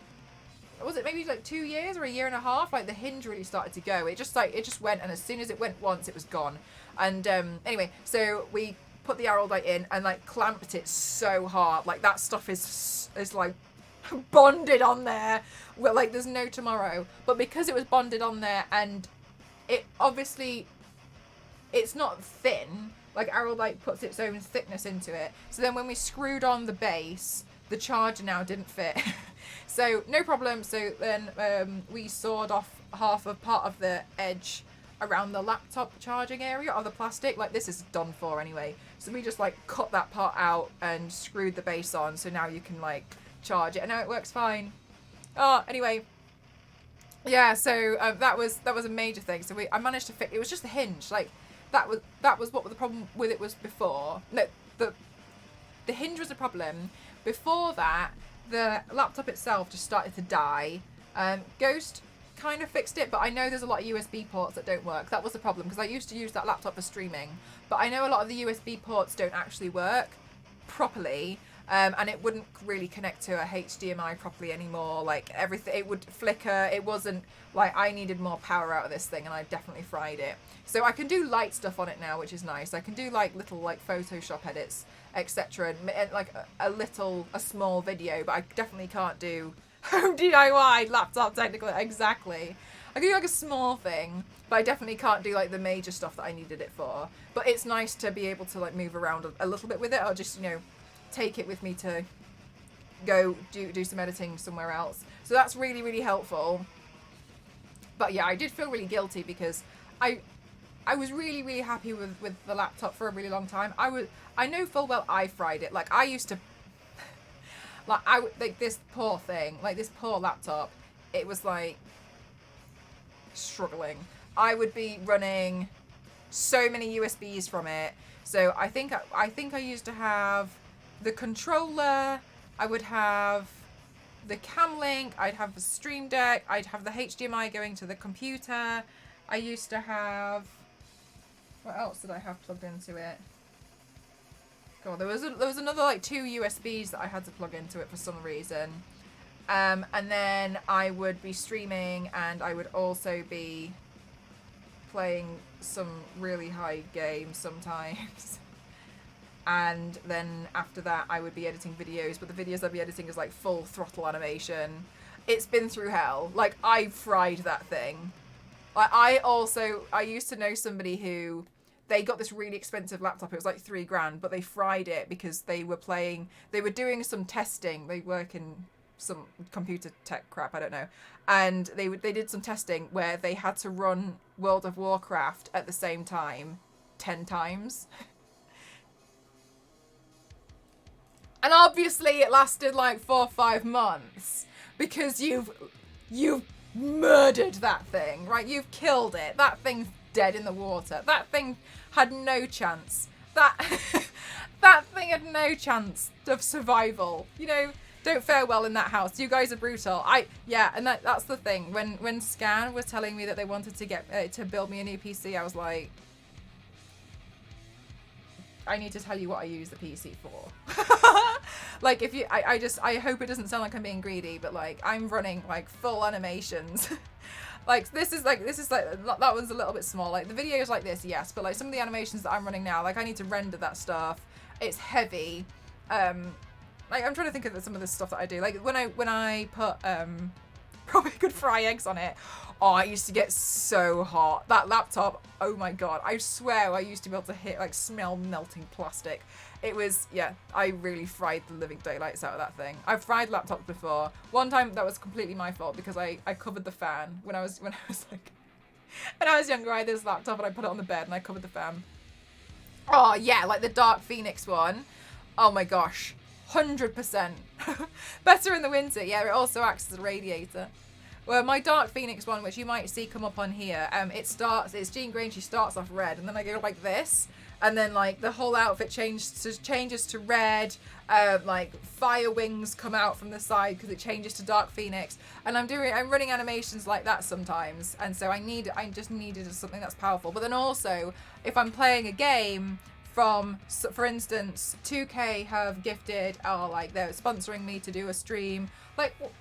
was it maybe like 2 years or a year and a half, like the hinge really started to go. It just went, and as soon as it went once, it was gone. And anyway, so we put the Araldite in and like clamped it so hard, like that stuff is like bonded on there. Well, like there's no tomorrow. But because it was bonded on there, and it obviously, it's not thin. Like Araldite puts its own thickness into it. So then when we screwed on the base, the charger now didn't fit. So no problem. So then we sawed off part of the edge around the laptop charging area of the plastic. Like this is done for anyway. So we just like cut that part out and screwed the base on. So now you can like charge it, and now it works fine. Oh, anyway. Yeah. So that was a major thing. So I managed to fix. It was just the hinge. Like that was what the problem with it was before. No, the hinge was a problem. Before that, the laptop itself just started to die. Ghost kind of fixed it, but I know there's a lot of USB ports that don't work. That was the problem, because I used to use that laptop for streaming, but I know a lot of the USB ports don't actually work properly, and it wouldn't really connect to a HDMI properly anymore. Like everything, it would flicker. It wasn't like, I needed more power out of this thing, and I definitely fried it. So I can do light stuff on it now, which is nice. I can do like little like Photoshop edits, etc., and like a small video, but I definitely can't do home DIY laptop technically. Exactly. I can do like a small thing, but I definitely can't do like the major stuff that I needed it for. But it's nice to be able to like move around a little bit with it, or just, you know, take it with me to go do some editing somewhere else. So that's really, really helpful. But yeah, I did feel really guilty because I was really, really happy with the laptop for a really long time. I know full well I fried it. Like I used to, like this poor thing, like this poor laptop, it was like struggling. I would be running so many USBs from it. So I think I used to have the controller, I would have the Cam Link, I'd have the Stream Deck, I'd have the HDMI going to the computer. I used to have, what else did I have plugged into it? God, there was another like 2 USBs that I had to plug into it for some reason. And then I would be streaming, and I would also be playing some really high games sometimes. And then after that I would be editing videos, but the videos I'd be editing is like full throttle animation. It's been through hell. Like I fried that thing. Like I used to know somebody who, they got this really expensive laptop. It was like $3,000, but they fried it because they were doing some testing. They work in some computer tech crap, I don't know. And they did some testing where they had to run World of Warcraft at the same time 10 times. And obviously it lasted like 4 or 5 months because you've murdered that thing, right? You've killed it. That thing's dead in the water. That thing had no chance. That thing had no chance of survival. You know, don't fare well in that house. You guys are brutal. And that's the thing. When Scan was telling me that they wanted to get to build me a new PC, I was like, I need to tell you what I use the PC for. Like if you, I hope it doesn't sound like I'm being greedy, but like I'm running like full animations. Like this is like that one's a little bit small. Like the videos like this, yes, but like some of the animations that I'm running now, like I need to render that stuff. It's heavy. Like I'm trying to think of some of the stuff that I do. Like when I put probably could fry eggs on it. Oh, I used to get so hot. That laptop, oh my god. I swear I used to be able to smell melting plastic It was, yeah, I really fried the living daylights out of that thing. I've fried laptops before. One time that was completely my fault because I covered the fan when I was like, when I was younger. I had this laptop and I put it on the bed and I covered the fan. Oh yeah, like the Dark Phoenix one. Oh my gosh, 100%. Better in the winter. Yeah, it also acts as a radiator. Well, my Dark Phoenix one, which you might see come up on here, it's Jean Grey and she starts off red, and then I go like this, and then like the whole outfit changes to red, like fire wings come out from the side because it changes to Dark Phoenix, and I'm running animations like that sometimes, and so I just needed something that's powerful. But then also, if I'm playing a game from, for instance, 2K have gifted, like they're sponsoring me to do a stream, like what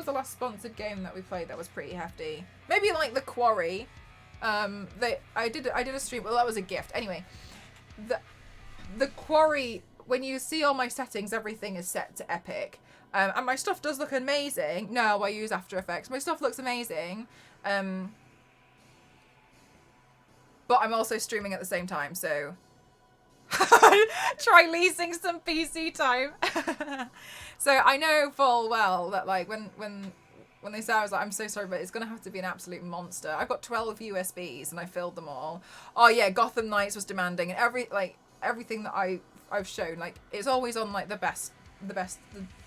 was the last sponsored game that we played that was pretty hefty? Maybe like The Quarry. I did a stream. Well, that was a gift. Anyway, the Quarry. When you see all my settings, everything is set to epic, and my stuff does look amazing. No, I use After Effects. My stuff looks amazing, but I'm also streaming at the same time, so try leasing some PC time. So I know full well that like when they say, I was like, I'm so sorry, but it's gonna have to be an absolute monster. I've got 12 USBs and I filled them all. Oh yeah, Gotham Knights was demanding, and everything that I've shown, like it's always on like the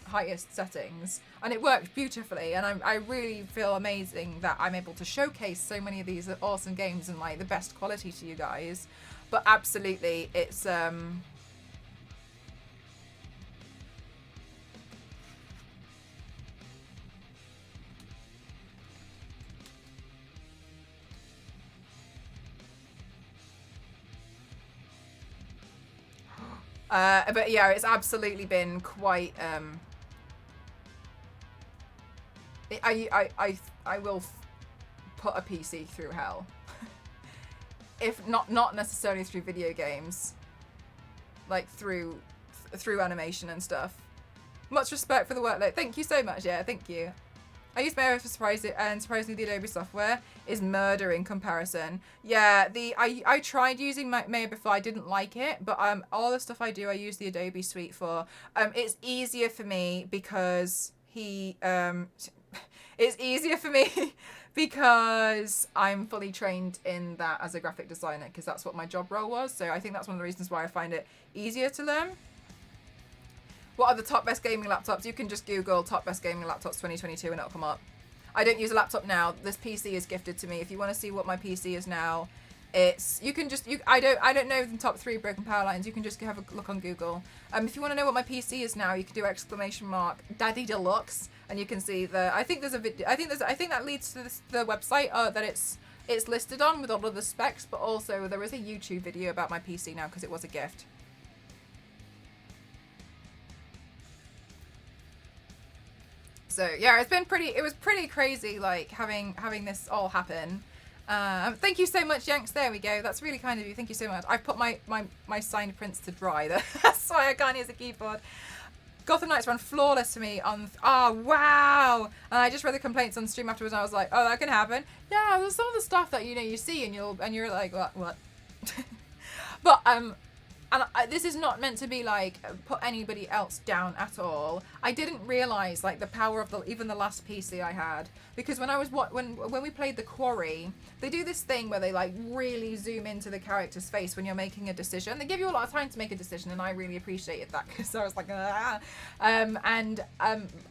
highest settings, and it worked beautifully. And I really feel amazing that I'm able to showcase so many of these awesome games and like the best quality to you guys. But absolutely, it's but yeah, it's absolutely been quite I will put a PC through hell. If not necessarily through video games, like through animation and stuff. Much respect for the workload. Thank you so much. Yeah, thank you. I use Maya for surprisingly the Adobe software is murder in comparison. Yeah, I tried using Maya before. I didn't like it, but all the stuff I do, I use the Adobe suite for. It's easier for me because it's easier for me because I'm fully trained in that as a graphic designer, because that's what my job role was. So I think that's one of the reasons why I find it easier to learn. What are the top best gaming laptops? You can just Google top best gaming laptops 2022 and it'll come up. I don't use a laptop now. This PC is gifted to me. If you want to see what my PC is now, I don't know the top 3 broken power lines. You can just have a look on Google. If you want to know what my PC is now, you can do ! Daddy Deluxe, and you can see I think there's a video. I think that leads to the website that it's listed on with all of the specs, but also there is a YouTube video about my PC now because it was a gift. So yeah, it was pretty crazy, like having this all happen. Thank you so much, Yanks. There we go. That's really kind of you. Thank you so much. I've put my signed prints to dry. That's why I can't use a keyboard. Gotham Knights ran flawless to me on. Oh wow! And I just read the complaints on stream afterwards, and I was like, oh, that can happen. Yeah, there's some of the stuff that you see, and you're like, what? But this is not meant to be like put anybody else down at all. I didn't realize like the power of even the last PC I had, because when we played The Quarry, they do this thing where they like really zoom into the character's face when you're making a decision. They give you a lot of time to make a decision, and I really appreciated that because I was like,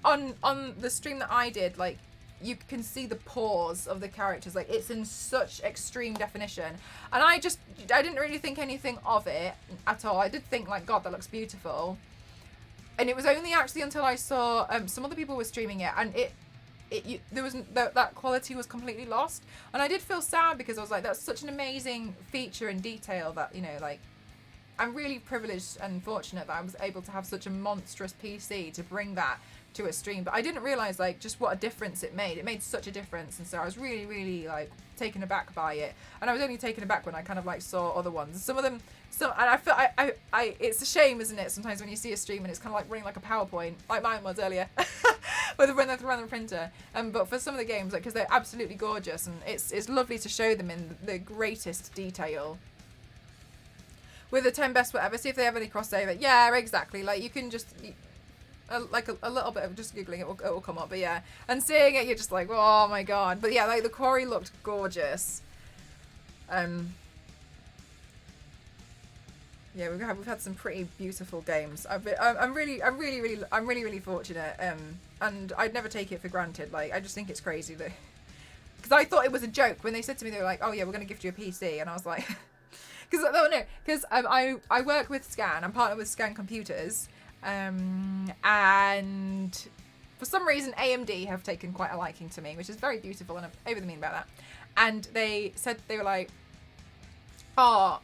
on the stream that I did, like, you can see the pores of the characters, like it's in such extreme definition, and I didn't really think anything of it at all. I did think like, God, that looks beautiful, and it was only actually until I saw some other people were streaming it, and that quality was completely lost, and I did feel sad because I was like, that's such an amazing feature and detail that, like, I'm really privileged and fortunate that I was able to have such a monstrous PC to bring that to a stream. But I didn't realize like just what a difference it made. It made such a difference, and so I was really, really like taken aback by it. And I was only taken aback when I kind of like saw other ones. Some of them, and I feel I it's a shame, isn't it? Sometimes when you see a stream and it's kind of like running like a PowerPoint, like mine was earlier, when they're running the printer. But for some of the games, like, because they're absolutely gorgeous, and it's lovely to show them in the greatest detail. with the 10 best whatever, see if they have any crossover. Yeah, exactly. Like, you can just, like a little bit of just Googling, it will come up. But yeah, and seeing it, you're just like, oh my god. But yeah, like the quarry looked gorgeous. Yeah, we've had some pretty beautiful games. I'm really fortunate. And I'd never take it for granted. Like, I just think it's crazy that, because I thought it was a joke when they said to me, they were like, oh yeah, we're gonna gift you a PC, and I was like, because I work with Scan. I'm partnered with Scan Computers, and for some reason AMD have taken quite a liking to me, which is very beautiful, and I'm over the moon about that. And they said, they were like, oh,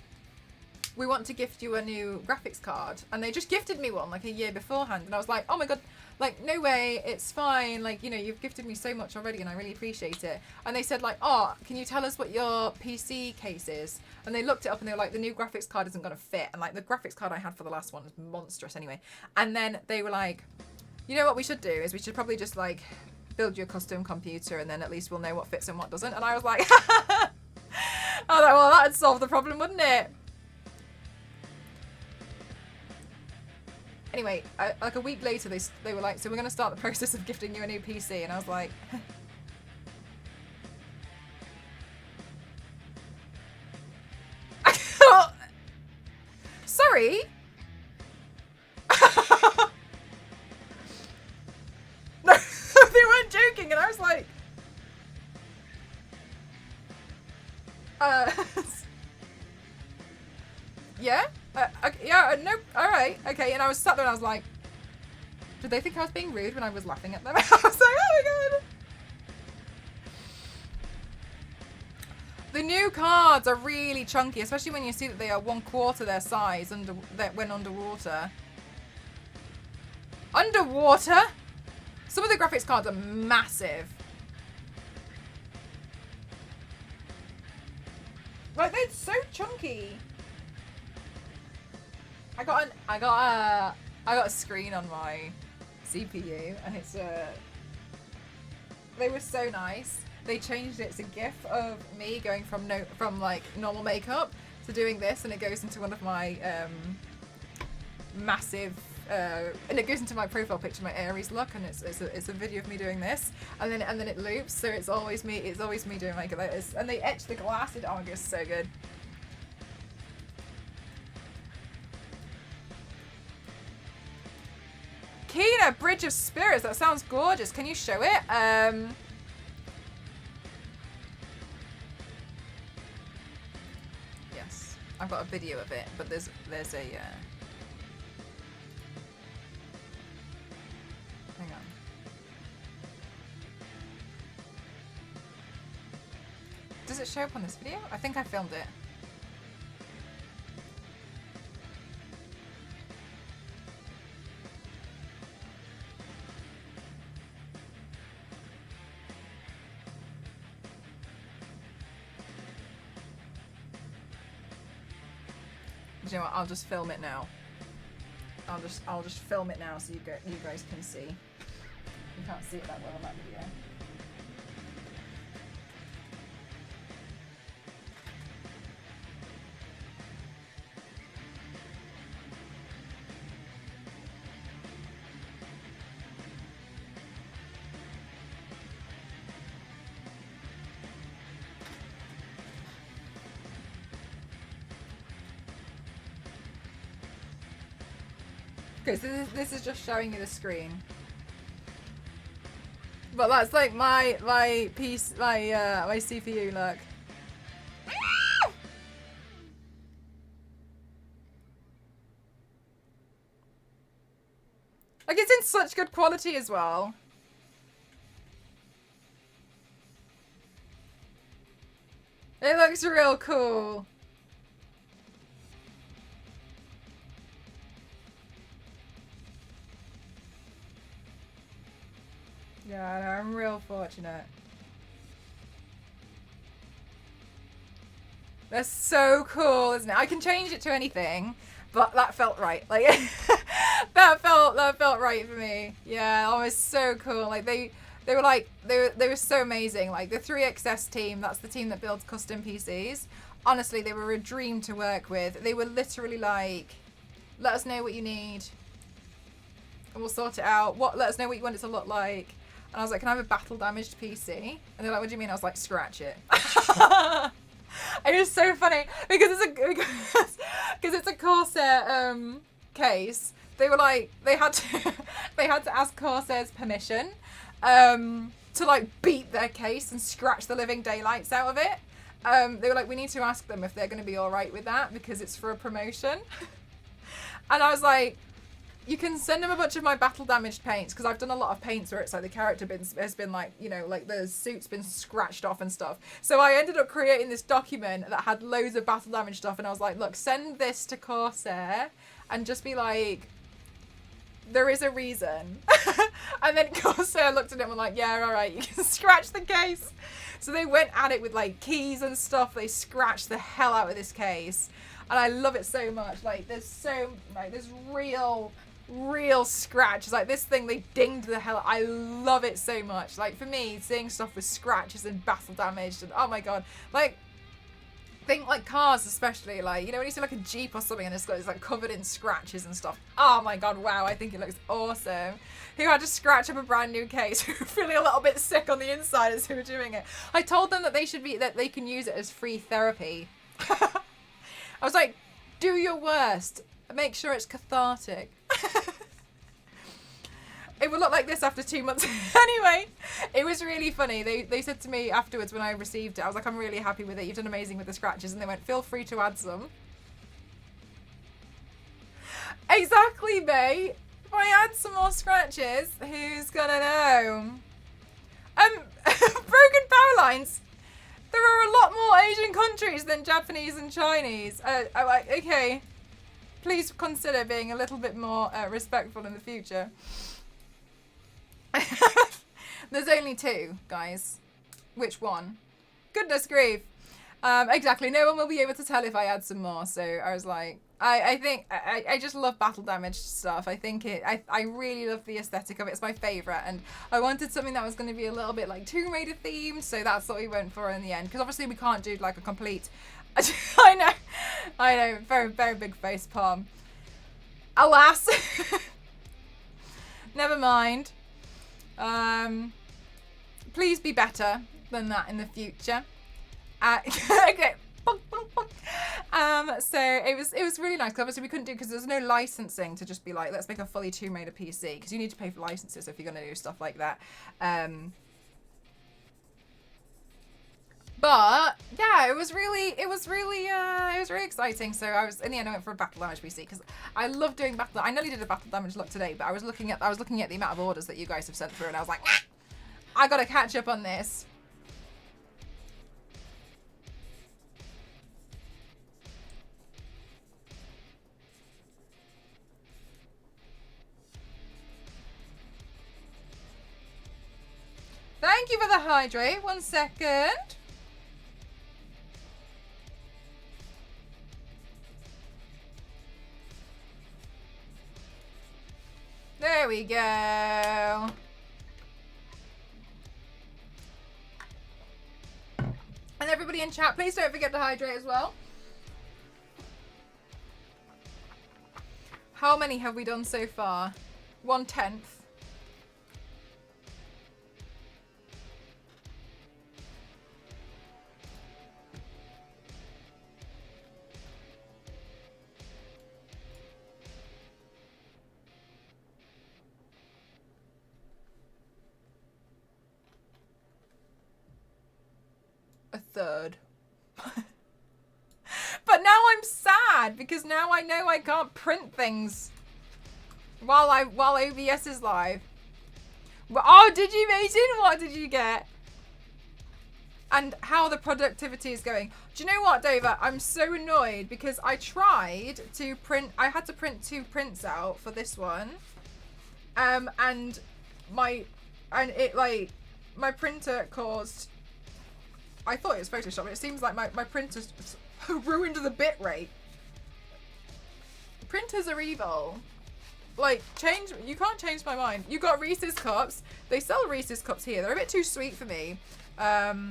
we want to gift you a new graphics card. And they just gifted me one like a year beforehand. And I was like, oh my god, like, no way, it's fine. Like, you know, you've gifted me so much already and I really appreciate it. And they said like, oh, can you tell us what your PC case is? And they looked it up and they were like, the new graphics card isn't going to fit. And like, the graphics card I had for the last one was monstrous anyway. And then they were like, you know what we should do is we should probably just like build you a custom computer and then at least we'll know what fits and what doesn't. And I was like, I was like, well, that'd solve the problem, wouldn't it? Anyway, like a week later, they were like, so we're going to start the process of gifting you a new PC. And I was like, sorry? No, they weren't joking. And I was like, yeah? Yeah, no, alright, okay. And I was sat there and I was like, did they think I was being rude when I was laughing at them? I was like, oh my god. The new cards are really chunky, especially when you see that they are 1/4 their size when underwater. Underwater? Some of the graphics cards are massive. Like, they're so chunky. I got a screen on my CPU, and it's they were so nice. They changed it to GIF of me going from like normal makeup to doing this, and it goes into one of my massive and it goes into my profile picture, my Aries look, and it's a video of me doing this, and then it loops, so it's always me doing makeup like this, and they etch the glass. Oh, it's so good. Kina, Bridge of Spirits. That sounds gorgeous. Can you show it? Yes, I've got a video of it, but there's a. Hang on. Does it show up on this video? I think I filmed it. You know what? I'll just film it now. I'll just film it now so you guys can see. You can't see it that well on that video. Okay, so this is just showing you the screen. But that's like my piece, my CPU look. Like, it's in such good quality as well. It looks real cool. Yeah, I'm real fortunate. That's so cool, isn't it? I can change it to anything, but that felt right. Like that felt right for me. Yeah, that was so cool. Like they were like they were so amazing. Like the 3XS team, that's the team that builds custom PCs. Honestly, they were a dream to work with. They were literally like, let us know what you need and we'll sort it out. Let us know what you want it to look like. And I was like, can I have a battle damaged PC? And they're like, what do you mean? I was like, scratch it. It was so funny because it's a Corsair case. They were like, they had to ask Corsair's permission to like beat their case and scratch the living daylights out of it. They were like, we need to ask them if they're going to be all right with that because it's for a promotion. And I was like, you can send them a bunch of my battle damaged paints because I've done a lot of paints where it's like the character has been like, you know, like the suit's been scratched off and stuff. So I ended up creating this document that had loads of battle damage stuff and I was like, look, send this to Corsair and just be like, there is a reason. And then Corsair looked at it and was like, yeah, all right, you can scratch the case. So they went at it with like keys and stuff. They scratched the hell out of this case. And I love it so much. Like there's real scratches. Like this thing, they dinged the hell. I love it so much. Like for me, seeing stuff with scratches and battle damaged and oh my god, like think like cars especially, like, you know, when you see like a Jeep or something and it's like covered in scratches and stuff. Oh my god, wow, I think it looks awesome. Who had to scratch up a brand new case, who were feeling a little bit sick on the inside as who were doing it. I told them that they can use it as free therapy. I was like, do your worst. Make sure it's cathartic. It would look like this after 2 months. Anyway, it was really funny. They said to me afterwards when I received it, I was like, I'm really happy with it. You've done amazing with the scratches. And they went, feel free to add some. Exactly, mate. If I add some more scratches, who's gonna know? Broken power lines. There are a lot more Asian countries than Japanese and Chinese. Okay. Please consider being a little bit more respectful in the future. There's only 2, guys. Which one? Goodness grief. Exactly. No one will be able to tell if I add some more. So I was like, I think I just love battle damage stuff. I think I really love the aesthetic of it. It's my favourite. And I wanted something that was going to be a little bit like Tomb Raider themed. So that's what we went for in the end. Because obviously we can't do like a complete... I know. Very, very big face palm. Alas. Never mind. Please be better than that in the future. Okay. So it was really nice because obviously we couldn't do because there's no licensing to just be like, let's make a fully Tomb Raider PC because you need to pay for licenses if you're going to do stuff like that. But yeah, it was really exciting. So I was in the end I went for a battle damage PC because I love doing battle. I nearly did a battle damage look today, but I was looking at the amount of orders that you guys have sent through, and I was like, I gotta catch up on this. Thank you for the hydrate. 1 second. There we go. And everybody in chat, please don't forget to hydrate as well. How many have we done so far? 1/10. A third. But now I'm sad because now I know I can't print things while OBS is live. Oh, did you, Mason? What did you get? And how the productivity is going. Do you know what, Dover? I'm so annoyed because I tried to print. I had to print 2 prints out for this one, and my printer caused. I thought it was Photoshop, but it seems like my printer's ruined the bit rate. Printers are evil. Like, you can't change my mind. You got Reese's Cups. They sell Reese's Cups here. They're a bit too sweet for me. But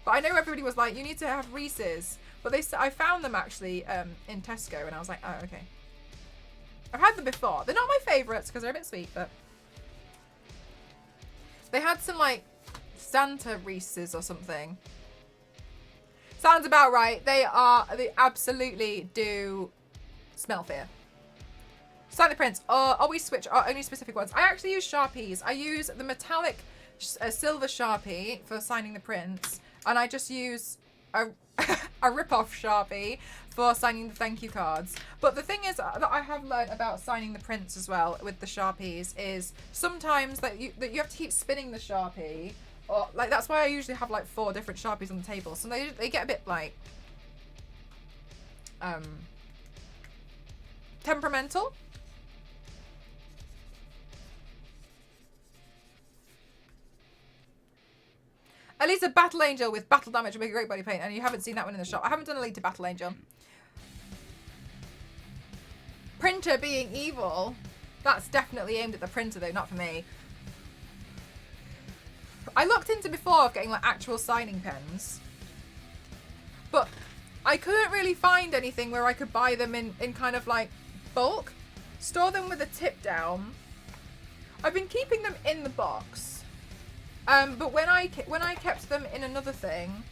I know everybody was like, you need to have Reese's. But I found them actually in Tesco, and I was like, oh, okay. I've had them before. They're not my favourites because they're a bit sweet, but they had some like Santa Reese's or something. Sounds about right. They absolutely do smell fear. Sign the prints. Always switch. Only specific ones. I actually use Sharpies. I use the metallic silver Sharpie for signing the prints, and I just use a rip-off Sharpie for signing the thank you cards. But the thing is that I have learned about signing the prints as well with the Sharpies is sometimes that you have to keep spinning the Sharpie, or like that's why I usually have like 4 different Sharpies on the table. So they get a bit like temperamental. At least a Battle Angel with battle damage would make a great body paint, and you haven't seen that one in the shop. I haven't done a lead to Battle Angel. Printer being evil, that's definitely aimed at the printer though, not for me. I looked into before of getting like actual signing pens, but I couldn't really find anything where I could buy them in kind of like bulk. Store them with a tip down. I've been keeping them in the box. But when I kept them in another thing,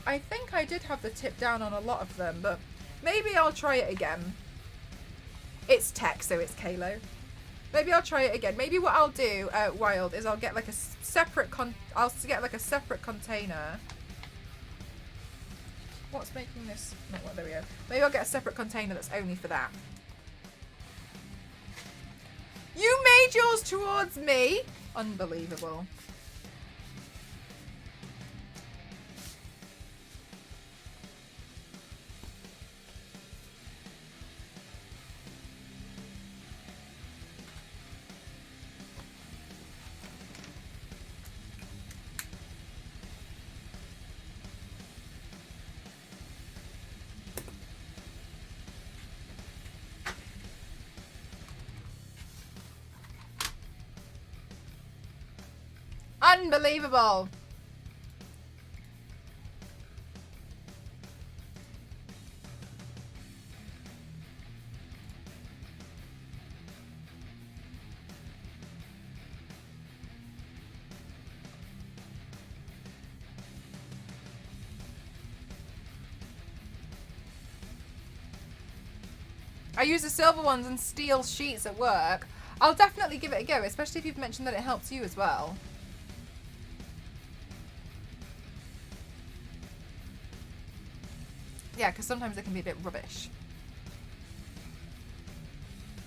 I think I did have the tip down on a lot of them, but maybe I'll try it again. It's tech, so it's Kalo. Maybe I'll try it again. Maybe what I'll do, Wild, is I'll get like a separate container. What's making this? No, well, there we go. Maybe I'll get a separate container that's only for that. You made yours towards me? Unbelievable. Unbelievable. I use the silver ones and steel sheets at work. I'll definitely give it a go, especially if you've mentioned that it helps you as well. Yeah, because sometimes it can be a bit rubbish.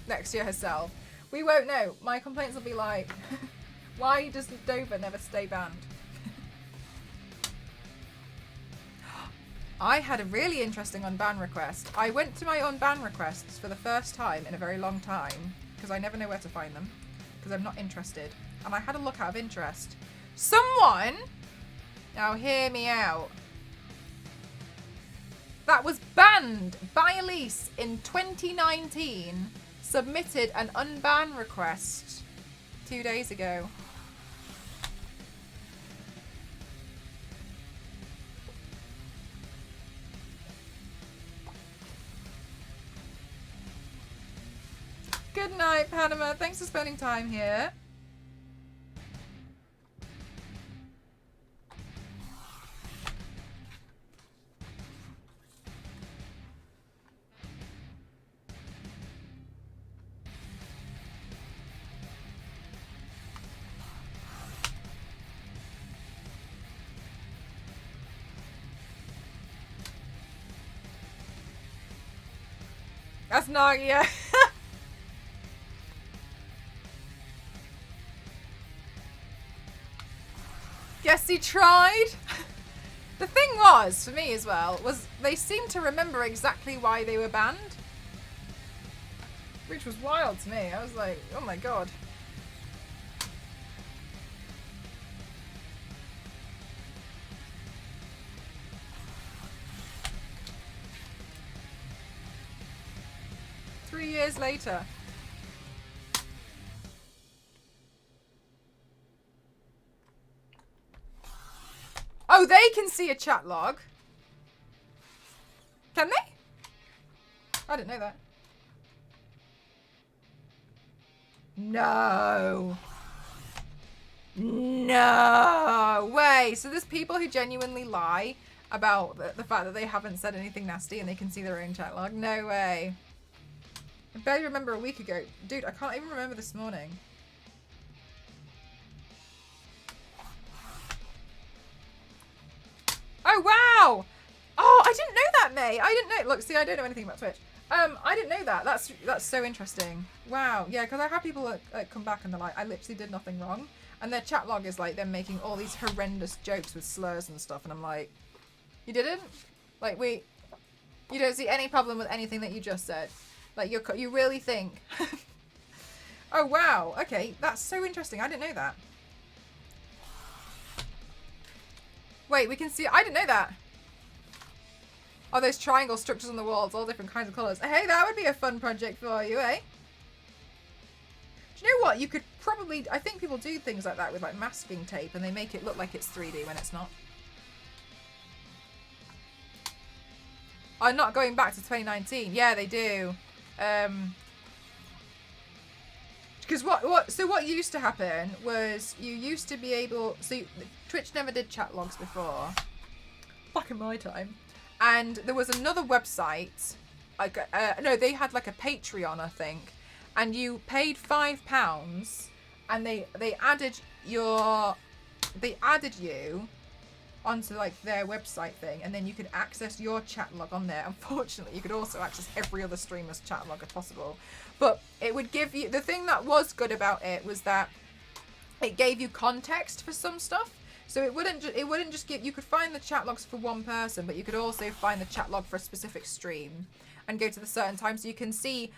Next year herself. We won't know. My complaints will be like, why does Dover never stay banned? I had a really interesting unban request. I went to my unban requests for the first time in a very long time because I never know where to find them because I'm not interested. And I had a look out of interest. Someone, now hear me out, that was banned by Elise in 2019 submitted an unban request 2 days ago. Good night, Panama. Thanks for spending time here. That's not, yeah. Yes, he tried. The thing was, for me as well, was they seemed to remember exactly why they were banned. Which was wild to me. I was like, oh my god. Three years later. Oh, they can see a chat log. Can they? I didn't know that. No. No way. So there's people who genuinely lie about the fact that they haven't said anything nasty and they can see their own chat log. No way. I barely remember a week ago. Dude, I can't even remember this morning. Oh, wow. Oh, I didn't know that, May. I didn't know. Look, see, I don't know anything about Twitch. I didn't know that. That's so interesting. Wow. Yeah, because I have people that come back and they're like, I literally did nothing wrong. And their chat log is like them making all these horrendous jokes with slurs and stuff. And I'm like, you didn't? Like, you don't see any problem with anything that you just said. Like, you really think. Oh, wow. Okay, that's so interesting. I didn't know that. Wait, we can see. I didn't know that. Oh, those triangle structures on the walls, all different kinds of colours. Hey, that would be a fun project for you, eh? Do you know what? You could probably... I think people do things like that with, like, masking tape, and they make it look like it's 3D when it's not. I'm not going back to 2019. Yeah, they do. Because what used to happen was you used to be able... So Twitch never did chat logs before. Back in my time. And there was another website, like no, they had like a Patreon, I think, and you paid £5, and they added you onto like their website thing, and then you could access your chat log on there. Unfortunately, you could also access every other streamer's chat log if possible, but it would give you, the thing that was good about it was that it gave you context for some stuff. So it wouldn't just give, you could find the chat logs for one person, but you could also find the chat log for a specific stream and go to the certain time so you can see,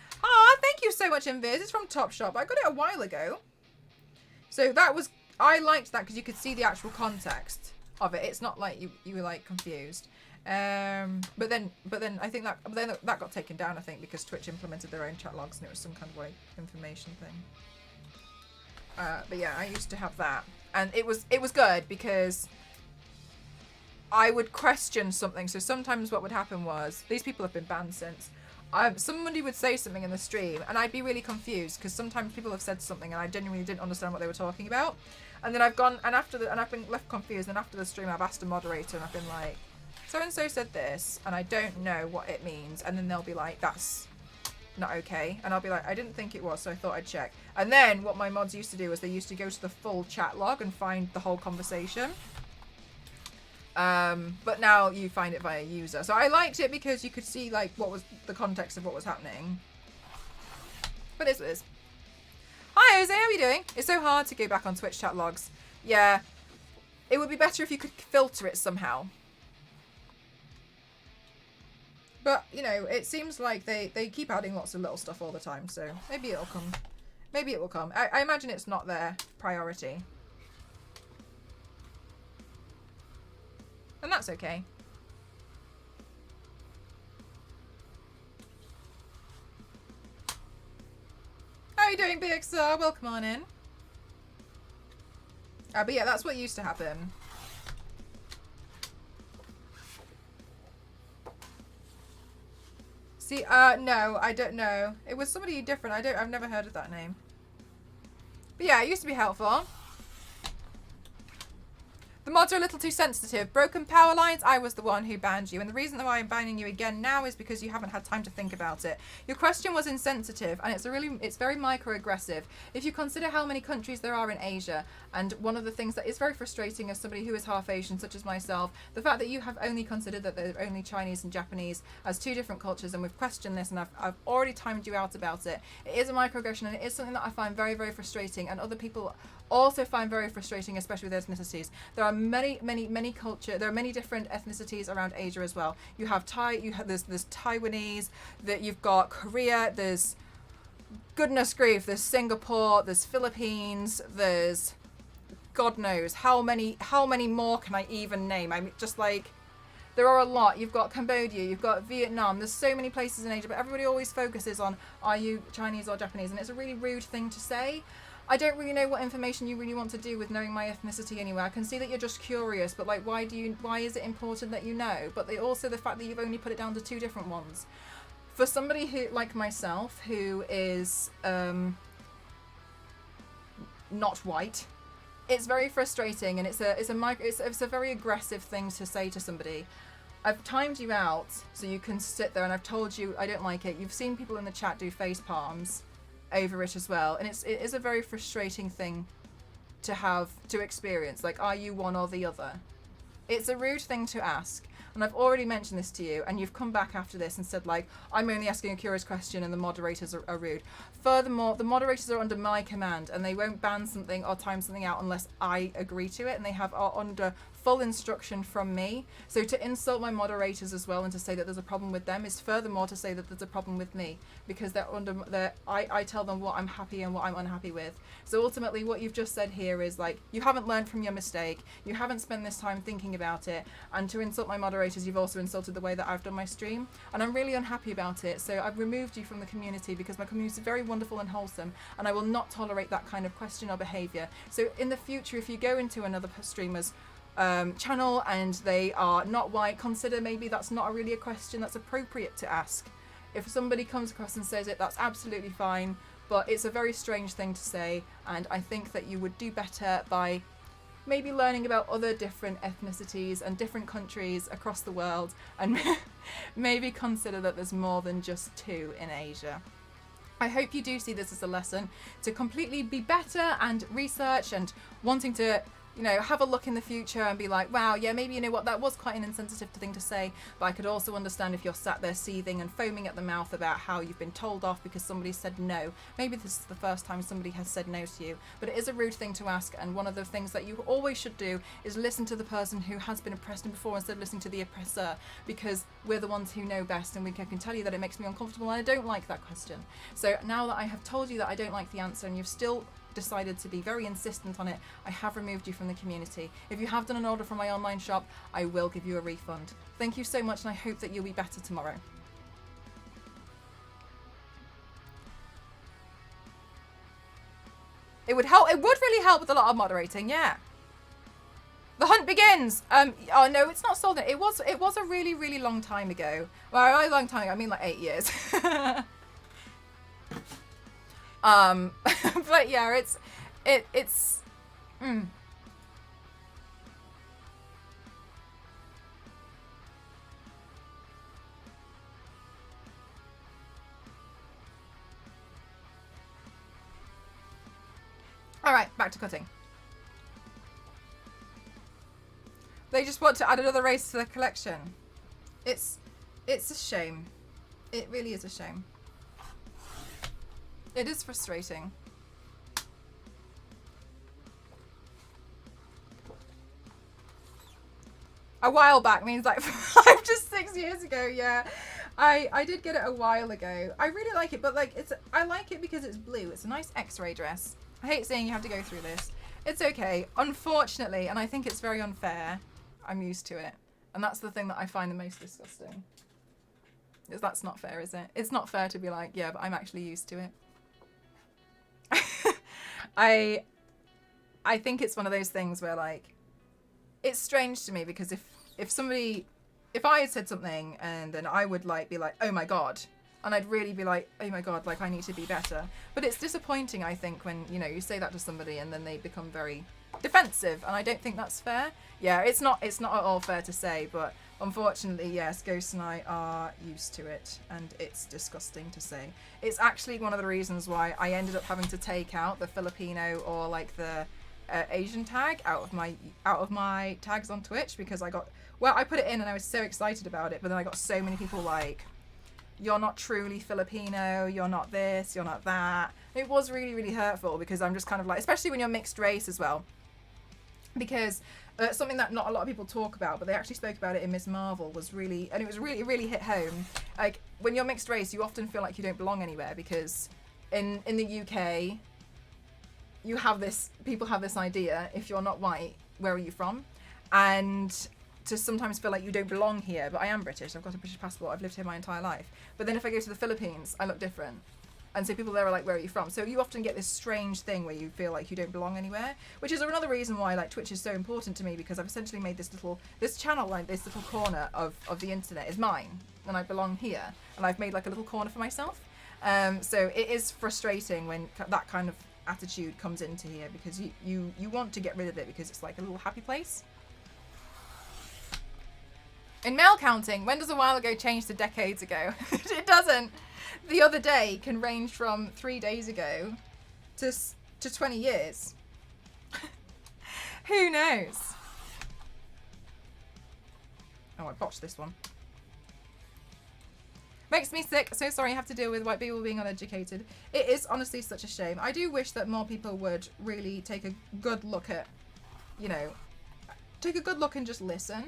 thank you so much, Invis. It's from Topshop. I got it a while ago. So that was, I liked that because you could see the actual context of it. It's not like you were like confused. But then I think that got taken down, I think, because Twitch implemented their own chat logs and it was some kind of like information thing. But yeah, I used to have that. And it was good because I would question something. So sometimes what would happen was, these people have been banned since. Somebody would say something in the stream and I'd be really confused because sometimes people have said something and I genuinely didn't understand what they were talking about. And then I've gone and I've been left confused, and after the stream I've asked a moderator and I've been like, so and so said this and I don't know what it means, and then they'll be like, that's not okay, and I'll be like, I didn't think it was, so I thought I'd check. And then what my mods used to do is they used to go to the full chat log and find the whole conversation. But now you find it via user. So I liked it because you could see like what was the context of what was happening. But it's what it is. Hi Jose, how are you doing? It's so hard to go back on Twitch chat logs. Yeah, it would be better if you could filter it somehow. But, you know, it seems like they keep adding lots of little stuff all the time, so maybe it'll come. Maybe it will come. I imagine it's not their priority. And that's okay. How are you doing, BXR? Welcome on in. But yeah, that's what used to happen. See, no, I don't know. It was somebody different. I've never heard of that name. But yeah, it used to be helpful. The mods are a little too sensitive. Broken power lines, I was the one who banned you. And the reason why I'm banning you again now is because you haven't had time to think about it. Your question was insensitive, and it's very microaggressive. If you consider how many countries there are in Asia, and one of the things that is very frustrating as somebody who is half Asian, such as myself, the fact that you have only considered that they're only Chinese and Japanese as two different cultures, and we've questioned this, and I've already timed you out about it. It is a microaggression, and it is something that I find very, very frustrating, and other people also find very frustrating, especially with ethnicities. There are many culture. There are many different ethnicities around Asia as well. You have there's Taiwanese. That you've got Korea. There's goodness grief. There's Singapore. There's Philippines. There's God knows how many more can I even name? I mean, just like there are a lot. You've got Cambodia. You've got Vietnam. There's so many places in Asia, but everybody always focuses on, are you Chinese or Japanese? And it's a really rude thing to say. I don't really know what information you really want to do with knowing my ethnicity anyway. I can see that you're just curious, but like, why is it important that you know? But also the fact that you've only put it down to 2 different ones. For somebody who, like myself, who is not white, it's very frustrating, and it's a very aggressive thing to say to somebody. I've timed you out so you can sit there, and I've told you I don't like it. You've seen people in the chat do face palms over it as well, and it is a very frustrating thing to experience. Like, are you one or the other? It's a rude thing to ask, and I've already mentioned this to you, and you've come back after this and said, like, I'm only asking a curious question and the moderators are rude. Furthermore, the moderators are under my command, and they won't ban something or time something out unless I agree to it, and they are under full instruction from me. So to insult my moderators as well and to say that there's a problem with them is furthermore to say that there's a problem with me, because I tell them what I'm happy and what I'm unhappy with. So ultimately what you've just said here is like, you haven't learned from your mistake, you haven't spent this time thinking about it, and to insult my moderators you've also insulted the way that I've done my stream, and I'm really unhappy about it. So I've removed you from the community because my community is very wonderful and wholesome, and I will not tolerate that kind of question or behaviour. So in the future, if you go into another streamer's channel and they are not white, consider maybe that's not really a question that's appropriate to ask. If somebody comes across and says it, that's absolutely fine, but it's a very strange thing to say, and I think that you would do better by maybe learning about other different ethnicities and different countries across the world, and maybe consider that there's more than just 2 in Asia. I hope you do see this as a lesson to completely be better and research and wanting to, you know, have a look in the future and be like, wow, yeah, maybe, you know what, that was quite an insensitive thing to say, but I could also understand if you're sat there seething and foaming at the mouth about how you've been told off because somebody said no. Maybe this is the first time somebody has said no to you, but it is a rude thing to ask, and one of the things that you always should do is listen to the person who has been oppressed before instead of listening to the oppressor, because we're the ones who know best, and we can tell you that it makes me uncomfortable and I don't like that question. So now that I have told you that I don't like the answer and you've still decided to be very insistent on it, I have removed you from the community. If you have done an order from my online shop, I will give you a refund. Thank you so much, and I hope that you'll be better tomorrow. It would help. It would really help with a lot of moderating, yeah. The hunt begins. Oh no, it's not sold. It was a really, really long time ago. Well, a long time ago, I mean like 8 years. But yeah, it's all right, back to cutting. They just want to add another race to the collection. It's a shame. It really is a shame. It is frustrating. A while back means like 5 to 6 years ago, yeah. I did get it a while ago. I really like it, but like I like it because it's blue. It's a nice X-ray dress. I hate saying you have to go through this. It's okay. Unfortunately, and I think it's very unfair, I'm used to it. And that's the thing that I find the most disgusting. Is that's not fair, is it? It's not fair to be like, yeah, but I'm actually used to it. I think it's one of those things where like, it's strange to me because if I had said something and then I would like be like, oh my God, and I'd really be like, oh my God, like I need to be better. But it's disappointing, I think, when, you know, you say that to somebody and then they become very defensive, and I don't think that's fair. Yeah, it's not at all fair to say, but unfortunately, yes, Ghost and I are used to it, and it's disgusting to say. It's actually one of the reasons why I ended up having to take out the Filipino or like the Asian tag out of my tags on Twitch, because I put it in and I was so excited about it, but then I got so many people like, you're not truly Filipino, you're not this, you're not that. It was really, really hurtful, because I'm just kind of like, especially when you're mixed race as well, because something that not a lot of people talk about, but they actually spoke about it in Ms. Marvel, was really, and it was really, really hit home. Like, when you're mixed race, you often feel like you don't belong anywhere, because in the UK, people have this idea, if you're not white, where are you from? And to sometimes feel like you don't belong here, but I am British, I've got a British passport, I've lived here my entire life. But then if I go to the Philippines, I look different. And so people there are like, where are you from? So you often get this strange thing where you feel like you don't belong anywhere, which is another reason why like Twitch is so important to me, because I've essentially made this channel, like this little corner of the internet is mine and I belong here, and I've made like a little corner for myself. So it is frustrating when that kind of attitude comes into here, because you want to get rid of it because it's like a little happy place. In mail counting, when does a while ago change to decades ago? It doesn't. The other day can range from 3 days ago to 20 years. Who knows? Oh, I botched this one. Makes me sick. So sorry you have to deal with white people being uneducated. It is honestly such a shame. I do wish that more people would really take a good look at, you know, take a good look and just listen.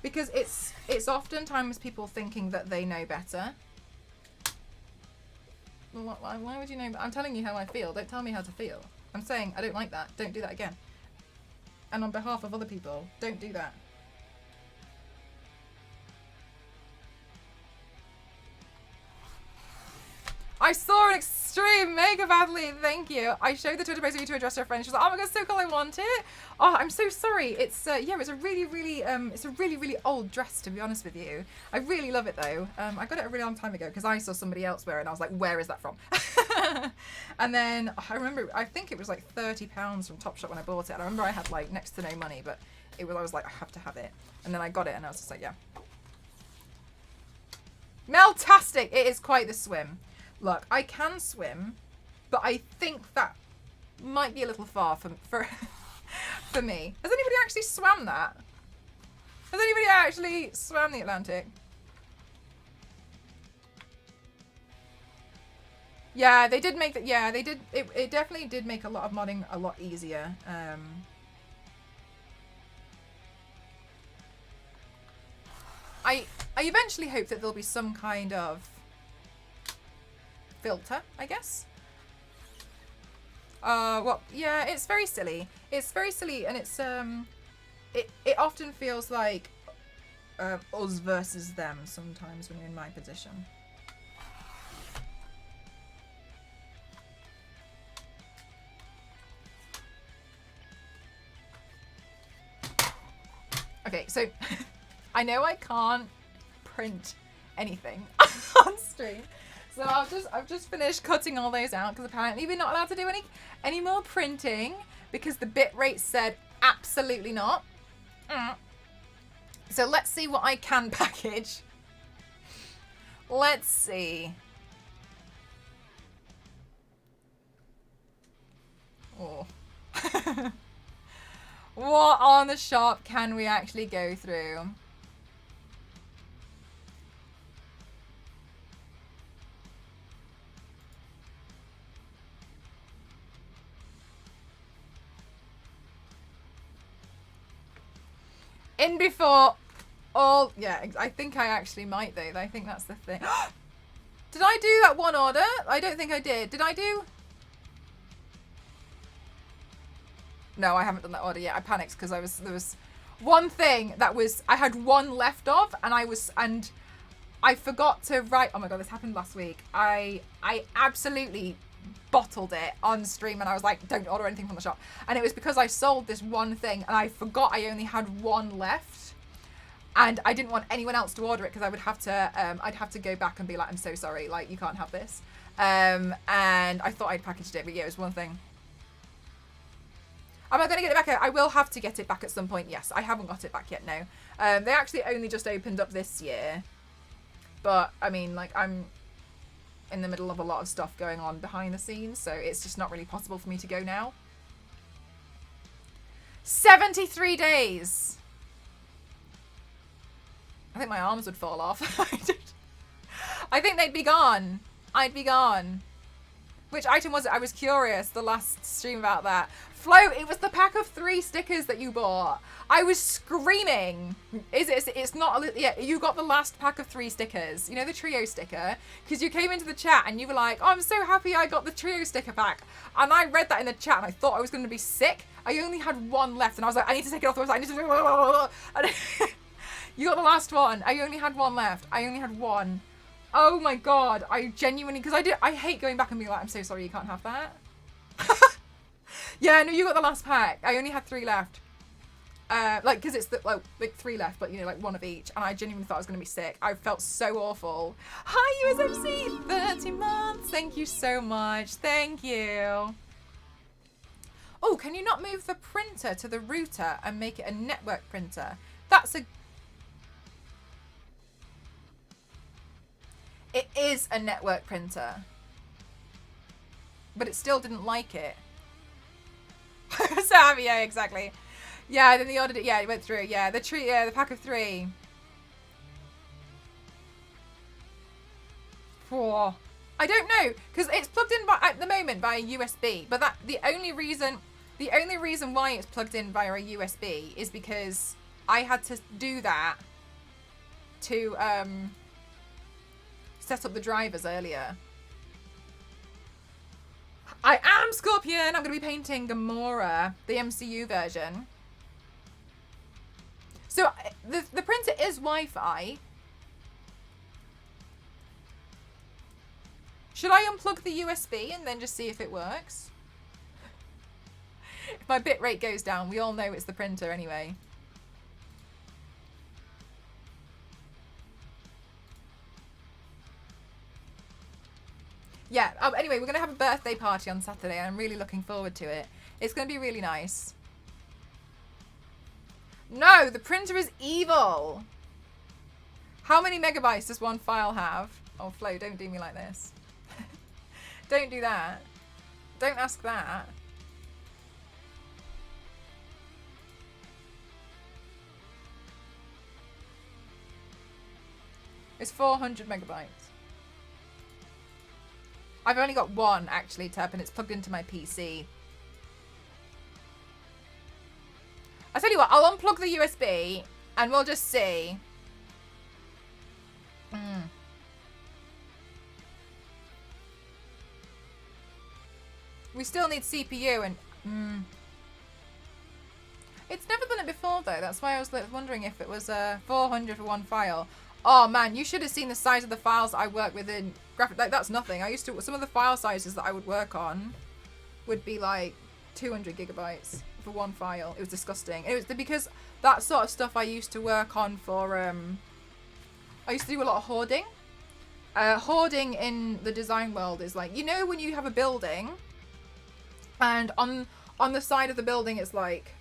Because it's oftentimes people thinking that they know better. Why would you know? I'm telling you how I feel. Don't tell me how to feel. I'm saying I don't like that. Don't do that again. And on behalf of other people, don't do that. I saw an extreme mega badly. Thank you. I showed the Twitter post of you to address her friend. She was like, "Oh my god, so cool! I want it." Oh, I'm so sorry. It's yeah, it's a really old dress, to be honest with you. I really love it though. I got it a really long time ago because I saw somebody else wear it and I was like, "Where is that from?" And then I remember, I think it was like £30 from Topshop when I bought it. And I remember I had like next to no money, but I was like, I have to have it. And then I got it and I was just like, yeah. Meltastic! It is quite the swim. Look, I can swim, but I think that might be a little far for for me. Has anybody actually swam that? Has anybody actually swam the Atlantic? Yeah, they did make that. Yeah, they did. It definitely did make a lot of modding a lot easier. I eventually hope that there'll be some kind of filter, I guess. Well, yeah, it's very silly. It's very silly, and it's it often feels like us versus them sometimes when you're in my position. Okay, so I know I can't print anything on stream. So I've just finished cutting all those out because apparently we're not allowed to do any more printing because the bitrate said absolutely not. So let's see what I can package. Let's see. Oh. What on the shop can we actually go through? In before all, yeah, I think I actually might though. I think that's the thing. Did I do that one order? I don't think I did. Did I do? No, I haven't done that order yet. I panicked because there was one thing that I had one left of, and I forgot to write. Oh my god, this happened last week. I absolutely bottled it on stream and I was like, don't order anything from the shop, and it was because I sold this one thing and I forgot I only had one left and I didn't want anyone else to order it because I would have to I'd have to go back and be like, I'm so sorry, like you can't have this, and I thought I'd packaged it, but yeah, it was one thing. Am I going to get it back? I will have to get it back at some point. Yes, I haven't got it back yet, no. They actually only just opened up this year, but I mean, like, I'm in the middle of a lot of stuff going on behind the scenes, so it's just not really possible for me to go now. 73 days! I think my arms would fall off. I think they'd be gone. I'd be gone. Which item was it? I was curious the last stream about that. Float, it was the pack of 3 stickers that you bought. I was screaming. It's not, yeah, you got the last pack of 3 stickers. You know, the trio sticker? Because you came into the chat and you were like, oh, I'm so happy I got the trio sticker pack. And I read that in the chat and I thought I was going to be sick. I only had one left and I was like, I need to take it off the website. I need to... You got the last one. I only had one left. I only had one. Oh my god, I genuinely, because I hate going back and being like, I'm so sorry, you can't have that. Yeah, no, you got the last pack. I only had 3 left. Like, because it's like 3 left, but you know, like 1 of each. And I genuinely thought I was going to be sick. I felt so awful. Hi, USMC, 30 months. Thank you so much. Thank you. Oh, can you not move the printer to the router and make it a network printer? That's a... It is a network printer. But it still didn't like it. So happy, yeah, exactly. Yeah, then the ordered it. Yeah, it went through. Yeah, the pack of 3. 4. I don't know because it's plugged in at the moment by a USB. But the only reason why it's plugged in via a USB is because I had to do that to set up the drivers earlier. I am Scorpion. I'm going to be painting Gamora, the MCU version. So the printer is Wi-Fi. Should I unplug the USB and then just see if it works? If my bitrate goes down, we all know it's the printer anyway. Yeah, anyway, we're going to have a birthday party on Saturday and I'm really looking forward to it. It's going to be really nice. No, the printer is evil. How many megabytes does one file have? Oh, Flo, don't do me like this. Don't do that. Don't ask that. It's 400 megabytes. I've only got 1 actually, Tep, and it's plugged into my PC. I'll tell you what, I'll unplug the USB and we'll just see. We still need CPU and... It's never done it before though, that's why I was wondering if it was 400 for 1 file. Oh man, you should have seen the size of the files I work with in graphic. Like, that's nothing. I used to, some of the file sizes that I would work on would be like 200 gigabytes for 1 file. It was disgusting. It was because that sort of stuff I used to work on for, I used to do a lot of hoarding. Hoarding in the design world is like, you know when you have a building and on the side of the building it's like,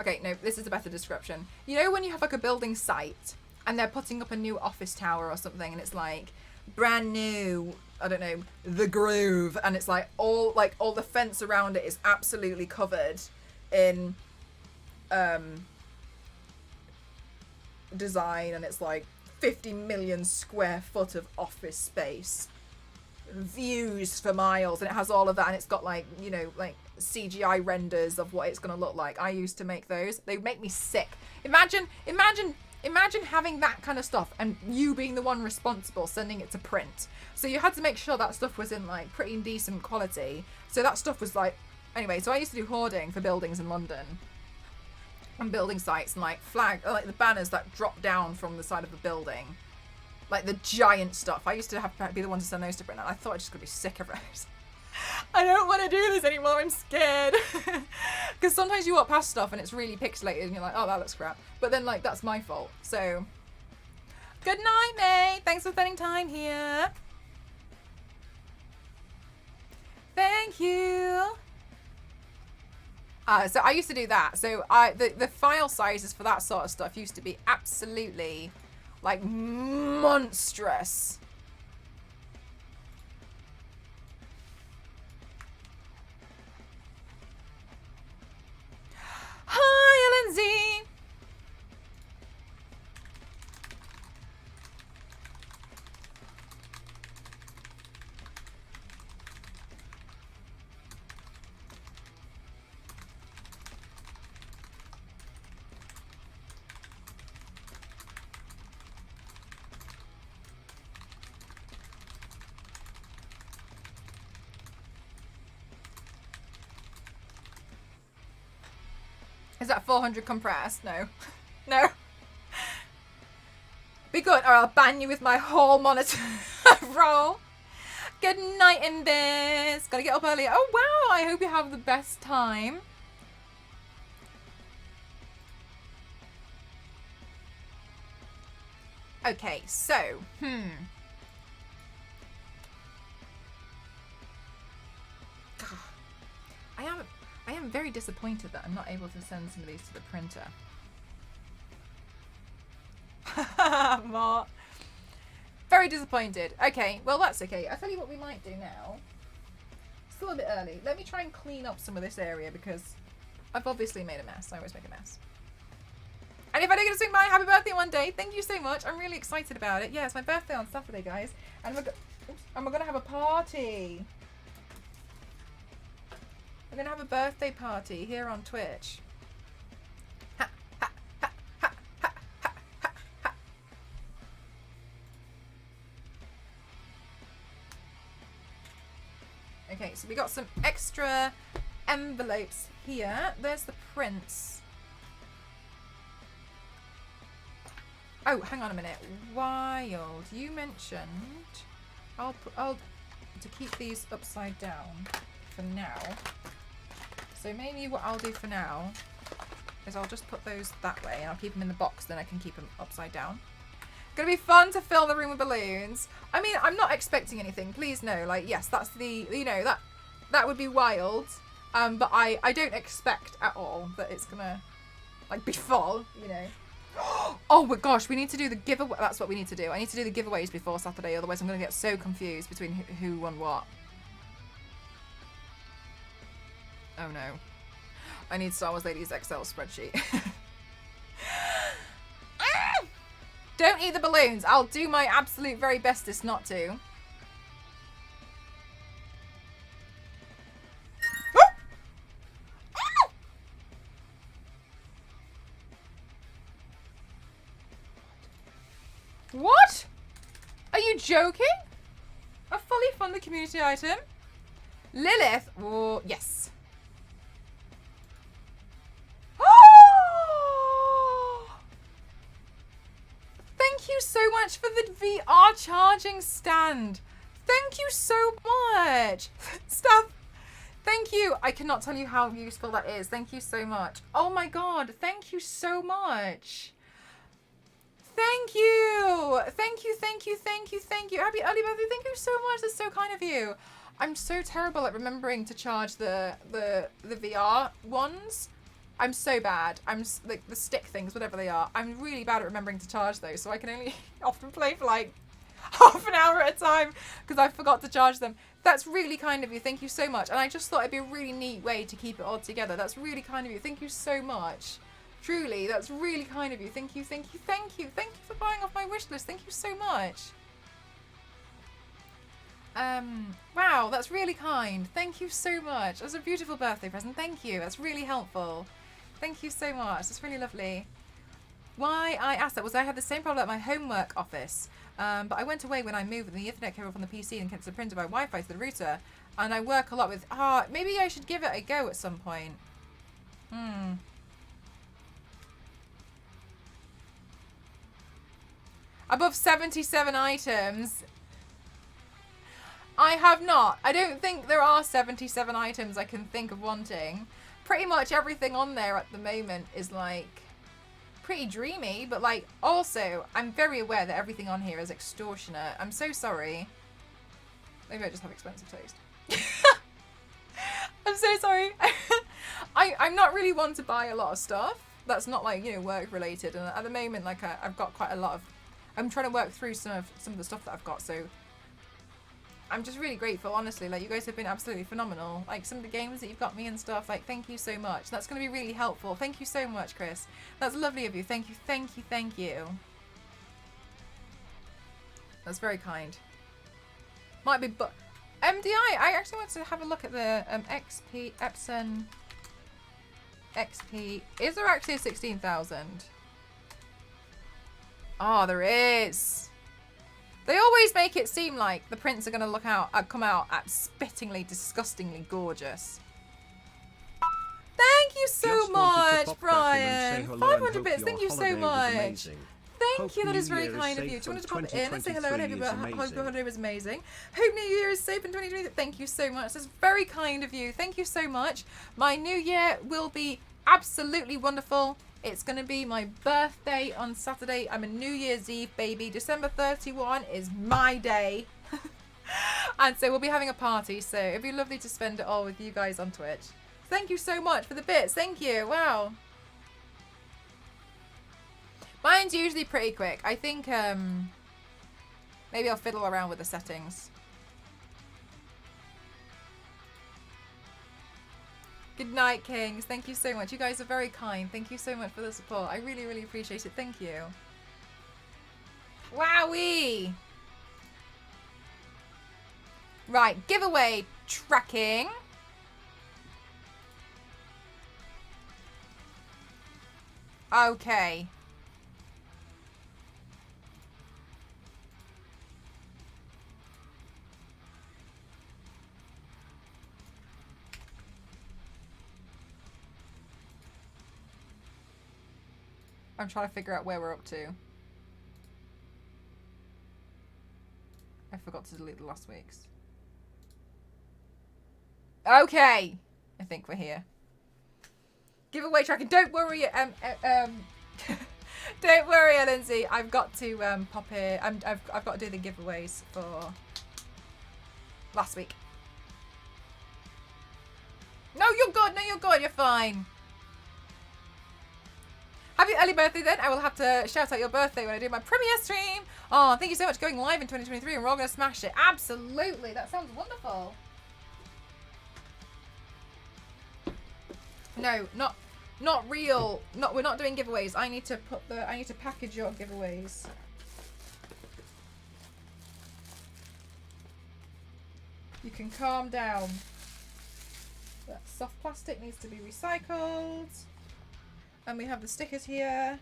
okay, no, this is a better description. You know when you have like a building site and they're putting up a new office tower or something and it's like brand new, I don't know, the Groove, and it's like all the fence around it is absolutely covered in design, and it's like 50 million square foot of office space, views for miles, and it has all of that, and it's got like, you know, like CGI renders of what it's gonna look like. I used to make those. They make me sick. Imagine having that kind of stuff and you being the one responsible sending it to print. So you had to make sure that stuff was in like pretty decent quality. So that stuff was like, anyway, so I used to do hoarding for buildings in London and building sites, and like like the banners that drop down from the side of the building, like the giant stuff. I used to have to be the one to send those to print, and I thought I just could be sick of it. I don't want to do this anymore, I'm scared. Because sometimes you walk past stuff and it's really pixelated and you're like, oh, that looks crap. But then, like, that's my fault. So, good night, May. Thanks for spending time here. Thank you. So I used to do that. So the file sizes for that sort of stuff used to be absolutely, like, monstrous. Hi, Lindsay. Is that 400 compressed? No. No. Be good, or I'll ban you with my whole monitor roll. Good night in this. Gotta get up early. Oh, wow. I hope you have the best time. Okay, so, I am very disappointed that I'm not able to send some of these to the printer. What? Very disappointed. Okay, well that's okay. I'll tell you what we might do now. Still a bit early. Let me try and clean up some of this area because I've obviously made a mess. I always make a mess. And if I don't get to swing by, happy birthday one day. Thank you so much. I'm really excited about it. Yeah, it's my birthday on Saturday, guys. And we're going to have a party. We're going to have a birthday party here on Twitch. Okay, so we got some extra envelopes here. There's the prints. Oh, hang on a minute. Wild, you mentioned I'll to keep these upside down for now. So maybe what I'll do for now is I'll just put those that way and I'll keep them in the box, then I can keep them upside down. Gonna be fun to fill the room with balloons. I mean, I'm not expecting anything. Please no. Like, yes, that's the, you know, that would be wild. But I don't expect at all that it's gonna, like, be full, you know. Oh my gosh, we need to do the giveaway. That's what we need to do. I need to do the giveaways before Saturday, otherwise I'm gonna get so confused between who won what. Oh no. I need Star Wars Ladies Excel spreadsheet. Don't eat the balloons. I'll do my absolute very bestest not to. What? Are you joking? A fully funded community item? Lilith? Oh, yes. Thank you so much for the VR charging stand. Thank you so much. Steph, thank you. I cannot tell you how useful that is. Thank you so much. Oh my God. Thank you so much. Thank you. Thank you, thank you, thank you, thank you. Happy early birthday. Thank you so much. That's so kind of you. I'm so terrible at remembering to charge the VR ones. I'm so bad. I'm like the stick things, whatever they are. I'm really bad at remembering to charge those, so I can only often play for like half an hour at a time because I forgot to charge them. That's really kind of you. Thank you so much. And I just thought it'd be a really neat way to keep it all together. That's really kind of you. Thank you so much. Truly, that's really kind of you. Thank you, thank you, thank you. Thank you for buying off my wish list. Thank you so much. Wow, that's really kind. Thank you so much. That's a beautiful birthday present. Thank you. That's really helpful. Thank you so much. That's really lovely. Why I asked that was I had the same problem at my homework office, but I went away when I moved the Ethernet cable from the PC and connected the printer by Wi-Fi to the router, and I work a lot with. Maybe I should give it a go at some point. Above 77 items. I have not. I don't think there are 77 items I can think of wanting. Pretty much everything on there at the moment is like pretty dreamy, but like also I'm very aware that everything on here is extortionate. I'm so sorry. Maybe I just have expensive taste. I'm so sorry. I'm not really one to buy a lot of stuff that's not like, you know, work related, and at the moment like I've got quite a lot of, I'm trying to work through some of the stuff that I've got, so I'm just really grateful, honestly. Like, you guys have been absolutely phenomenal. Like, some of the games that you've got me and stuff, like, thank you so much. That's going to be really helpful. Thank you so much, Chris. That's lovely of you. Thank you, thank you, thank you. That's very kind. Might be, but MDI, I actually want to have a look at the XP, Epson XP. Is there actually a 16,000? Oh, there is. They always make it seem like the prints are going to come out spittingly, disgustingly gorgeous. Thank you so much, Brian. 500 bits, thank you so much. Thank you. That is very kind of you. Do you want to pop it in and say hello and hope your holiday was amazing? Hope New Year is safe in 2020. Thank you so much. That's very kind of you. Thank you so much. My New Year will be absolutely wonderful. It's going to be my birthday on Saturday. I'm a New Year's Eve baby. December 31 is my day. And so we'll be having a party. So it'd be lovely to spend it all with you guys on Twitch. Thank you so much for the bits. Thank you. Wow. Mine's usually pretty quick. I think maybe I'll fiddle around with the settings. Good night, Kings. Thank you so much. You guys are very kind. Thank you so much for the support. I really, really appreciate it. Thank you. Wowee! Right, giveaway tracking. Okay. I'm trying to figure out where we're up to. I forgot to delete the last week's. Okay. I think we're here. Giveaway tracking. Don't worry. Don't worry, Lindsay. I've got to pop it. I've got to do the giveaways for last week. No, you're good. No, you're good. You're fine. Happy early birthday then. I will have to shout out your birthday when I do my premiere stream. Oh, thank you so much for going live in 2023 and we're all going to smash it. Absolutely. That sounds wonderful. No, not real. We're not doing giveaways. I need to package your giveaways. You can calm down. That soft plastic needs to be recycled. And we have the stickers here.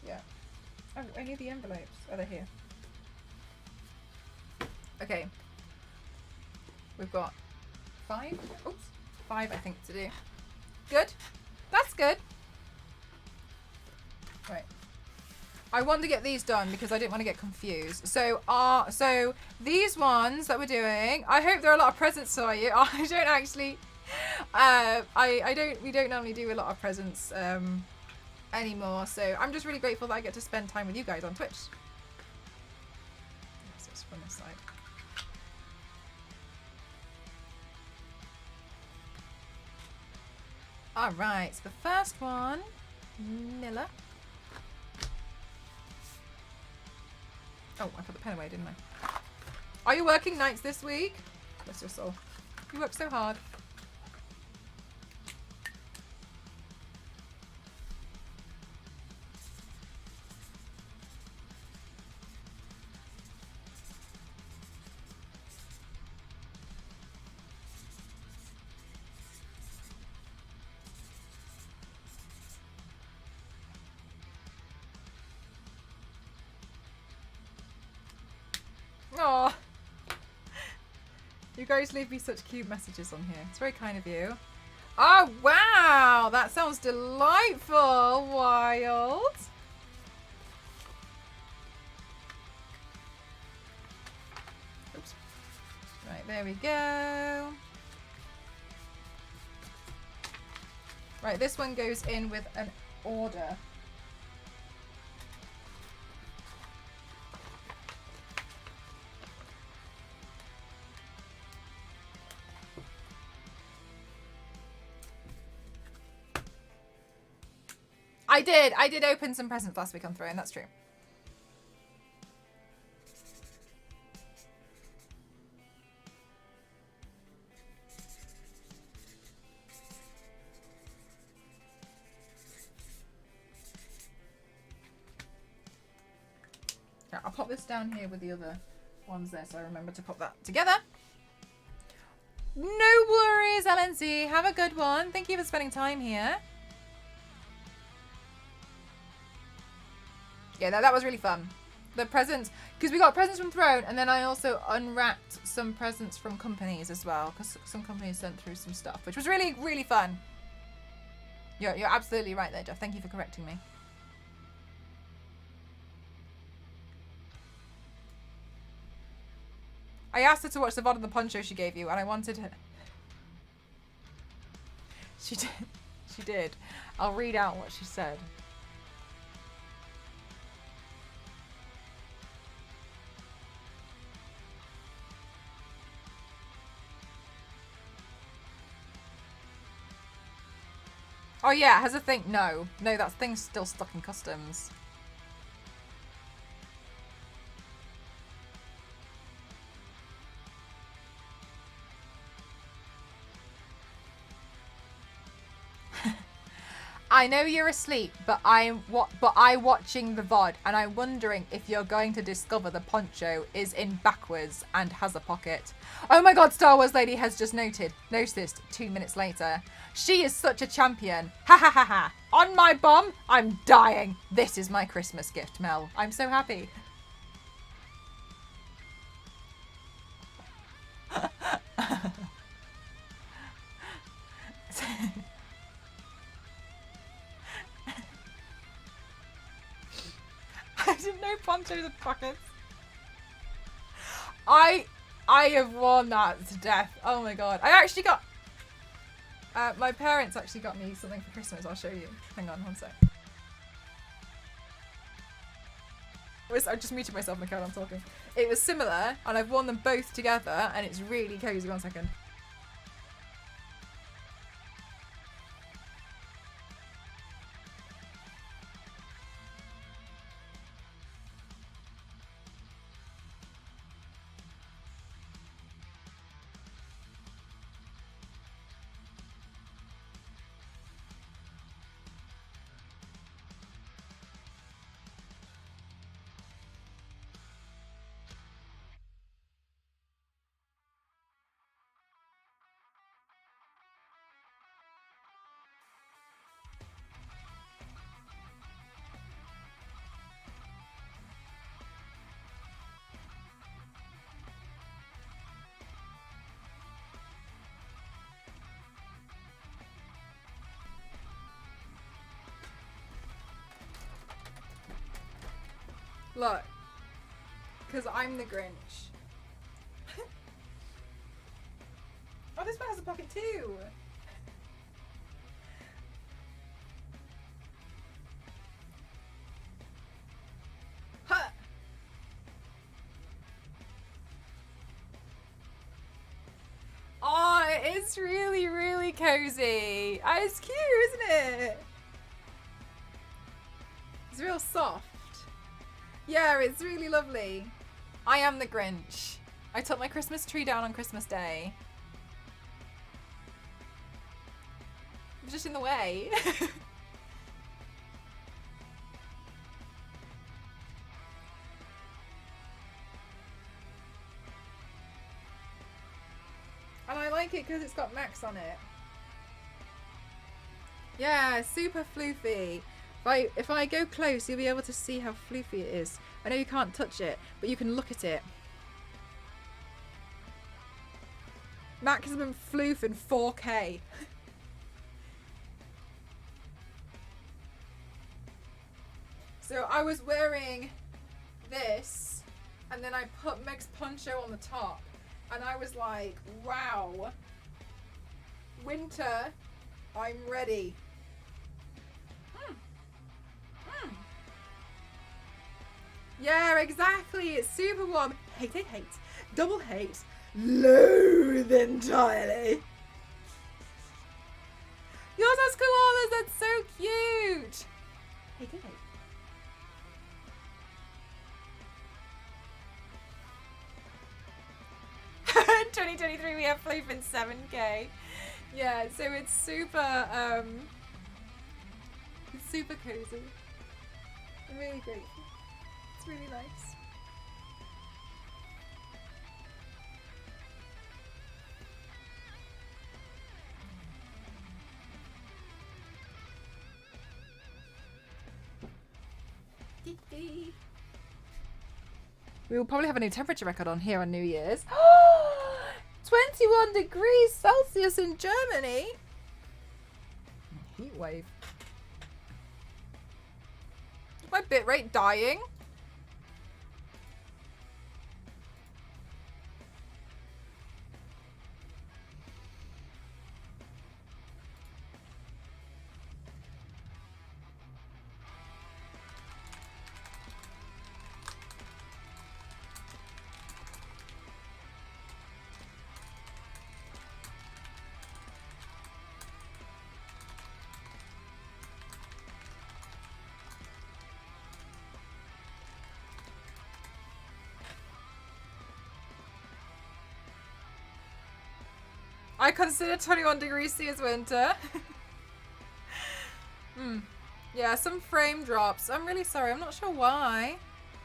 Yeah. Oh, I need the envelopes. Oh, they're here. Okay. We've got 5. Oops. 5, I think, to do. Good. That's good. Right. I want to get these done because I didn't want to get confused. So these ones that we're doing, I hope there are a lot of presents for you. I don't actually, we don't normally do a lot of presents anymore. So I'm just really grateful that I get to spend time with you guys on Twitch. Yes, it's from this side. All right, so the first one, Nilla. Oh, I put the pen away, didn't I? Are you working nights this week? Bless your soul. You work so hard. Aw. You guys leave me such cute messages on here. It's very kind of you. Oh, wow. That sounds delightful. Wild. Oops. Right, there we go. Right, this one goes in with an order. I did open some presents last week on Throne, that's true. Yeah, I'll pop this down here with the other ones there so I remember to put that together. No worries, LNC. Have a good one. Thank you for spending time here. Yeah, that was really fun. The presents, because we got presents from Throne, and then I also unwrapped some presents from companies as well, because some companies sent through some stuff, which was really, really fun. You're absolutely right there, Jeff. Thank you for correcting me. I asked her to watch the VOD on the poncho she gave you, and I wanted her... She did. She did. I'll read out what she said. Oh yeah, has a thing? No. No, that thing's still stuck in customs. I know you're asleep, but I watching the VOD, and I'm wondering if you're going to discover the poncho is in backwards and has a pocket. Oh my god, Star Wars Lady has just noticed 2 minutes later. She is such a champion. Ha ha ha ha. On my bum, I'm dying. This is my Christmas gift, Mel. I'm so happy. I didn't know ponchos had pockets. I have worn that to death. Oh my god. I actually got... my parents actually got me something for Christmas. I'll show you. Hang on, one sec. I just muted myself and carried on talking. It was similar, and I've worn them both together, and it's really cozy. 1 second. Look, because I'm the Grinch. Oh, this one has a pocket too. Huh. Oh, it's really, really cozy. Oh, it's cute, isn't it? It's real soft. Yeah, it's really lovely. I am the Grinch. I took my Christmas tree down on Christmas Day. It was just in the way. And I like it because it's got Max on it. Yeah, super floofy. If I go close, you'll be able to see how floofy it is. I know you can't touch it, but you can look at it. Maximum floof in 4K. So I was wearing this, and then I put Meg's poncho on the top, and I was like, wow. Winter, I'm ready. Yeah, exactly. It's super warm. Hate, hate, hate. Double hate. Loathe entirely. Yours has koalas. That's so cute. Hate, hate, hate. 2023, we have Floof in 7K. Yeah, so it's super cozy. I'm really grateful. It's really nice. We will probably have a new temperature record on here on New Year's. 21 degrees Celsius in Germany. Heat wave. My bitrate dying. I consider 21 degrees C as winter. Yeah, some frame drops. I'm really sorry. I'm not sure why.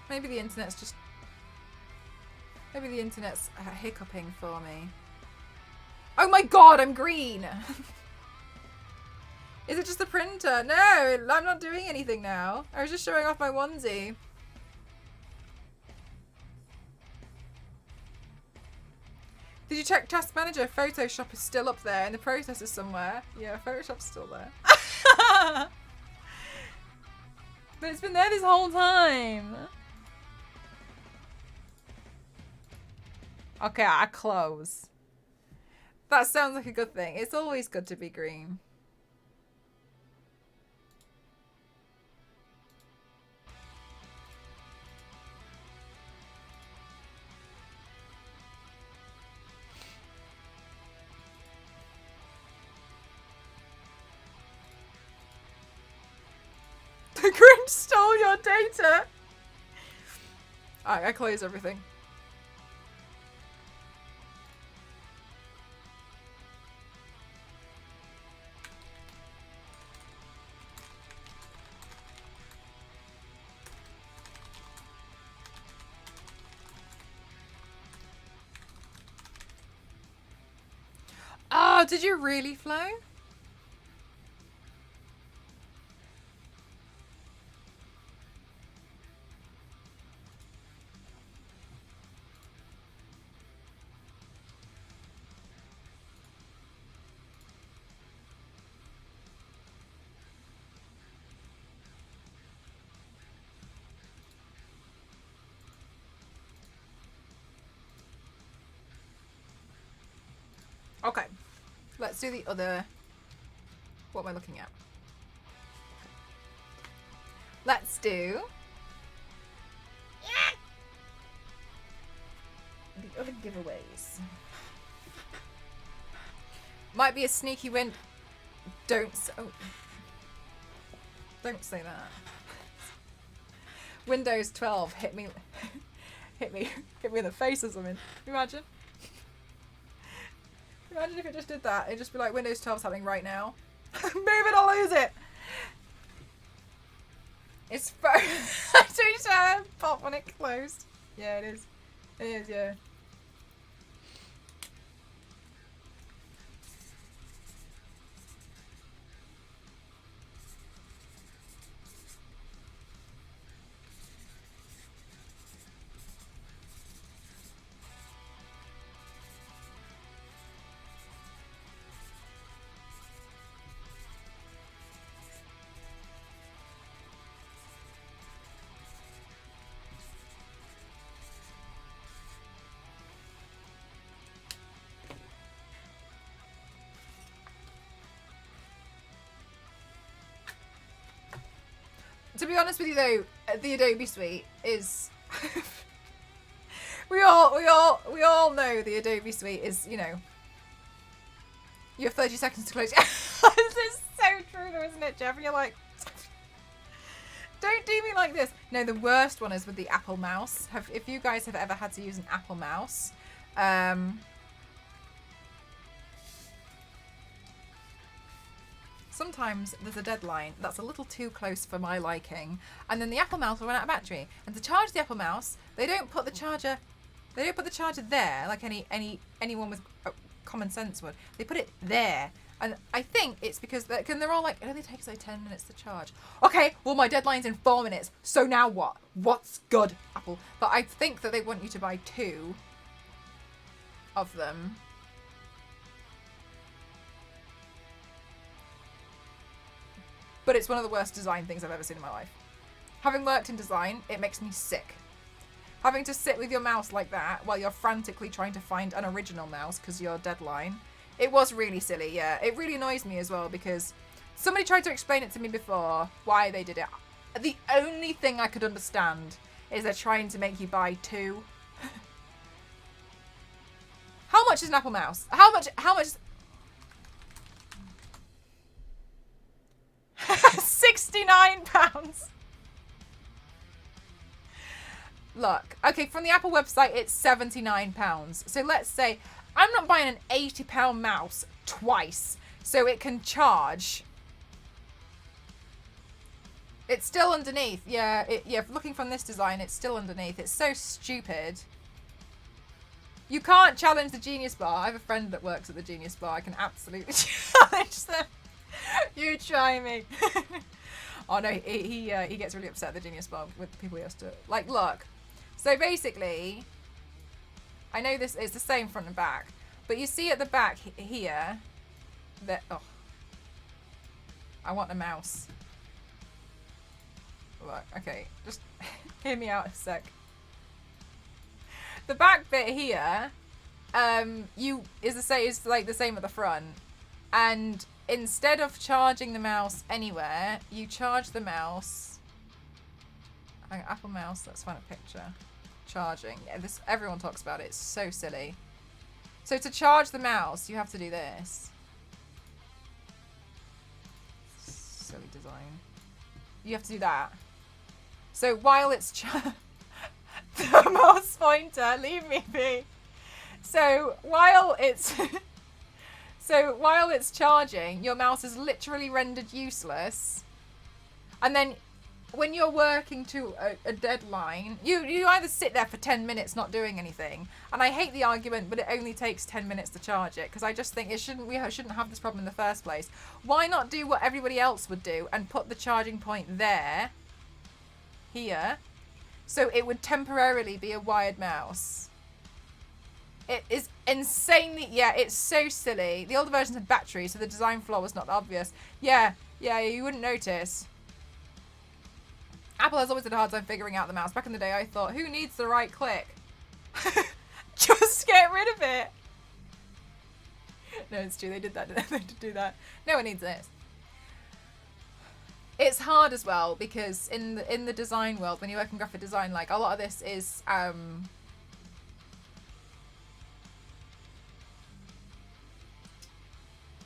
Maybe the internet's just... Maybe the internet's hiccuping for me. Oh my god, I'm green! Is it just the printer? No, I'm not doing anything now. I was just showing off my onesie. Did you check Task Manager? Photoshop is still up there in the processes somewhere. Yeah, Photoshop's still there. But it's been there this whole time. Okay, I close. That sounds like a good thing. It's always good to be green. The Grinch stole your data. Alright, I close everything. Oh, did you really, Flo? Okay, let's do the other. What am I looking at? Let's do the other giveaways. Might be a sneaky win. Don't say that. Windows 12 hit me in the face or something. Imagine. Imagine if it just did that. It'd just be like, Windows 12's happening right now. Move it or lose it! It's phone. I changed to pop when it closed. Yeah, it is. It is, yeah. To be honest with you though, the Adobe Suite is we all know the Adobe Suite is, you know, you have 30 seconds to close. This is so true though, isn't it, Jeff? And you're like, don't do me like this. No, the worst one is with the Apple mouse. If you guys have ever had to use an Apple mouse, sometimes there's a deadline that's a little too close for my liking, and then the Apple mouse will run out of battery. And to charge the Apple mouse, they don't put the charger there like anyone with common sense would. They put it there, And I think it's because they're all like, it only takes like 10 minutes to charge. Okay, well, my deadline's in 4 minutes. So now what? What's good, Apple? But I think that they want you to buy 2 of them. But it's one of the worst design things I've ever seen in my life. Having worked in design, it makes me sick. Having to sit with your mouse like that while you're frantically trying to find an original mouse because your deadline. It was really silly, yeah. It really annoys me as well because somebody tried to explain it to me before why they did it. The only thing I could understand is they're trying to make you buy 2. How much is an Apple mouse? How much? £69. Look, okay, from the Apple website, it's £79. So let's say I'm not buying an £80 mouse twice so it can charge. It's still underneath. Yeah, looking from this design, it's still underneath. It's so stupid. You can't challenge the Genius Bar. I have a friend that works at the Genius Bar. I can absolutely challenge them. You try me. Oh no, he gets really upset at the Genius Bar with the people he has to like. Look, so basically, I know this is the same front and back, but you see at the back here that I want a mouse. Look, okay, just hear me out a sec. The back bit here, is like the same at the front, and instead of charging the mouse anywhere, you charge the mouse. Apple mouse. Let's find a picture. Charging. Yeah, everyone talks about it. It's so silly. So to charge the mouse, you have to do this. Silly design. You have to do that. So while it's the mouse pointer, leave me be. So while it's charging, your mouse is literally rendered useless. And then when you're working to a deadline, you either sit there for 10 minutes not doing anything. And I hate the argument, but it only takes 10 minutes to charge it, because I just think we shouldn't have this problem in the first place. Why not do what everybody else would do and put the charging point here, so it would temporarily be a wired mouse? It is insanely, yeah, it's so silly. The older versions had batteries, so the design flaw was not obvious. Yeah, you wouldn't notice. Apple has always had a hard time figuring out the mouse. Back in the day, I thought, who needs the right click? Just get rid of it. No, it's true. They did that. They did do that. No one needs this. It's hard as well because in the design world, when you work in graphic design, like a lot of this is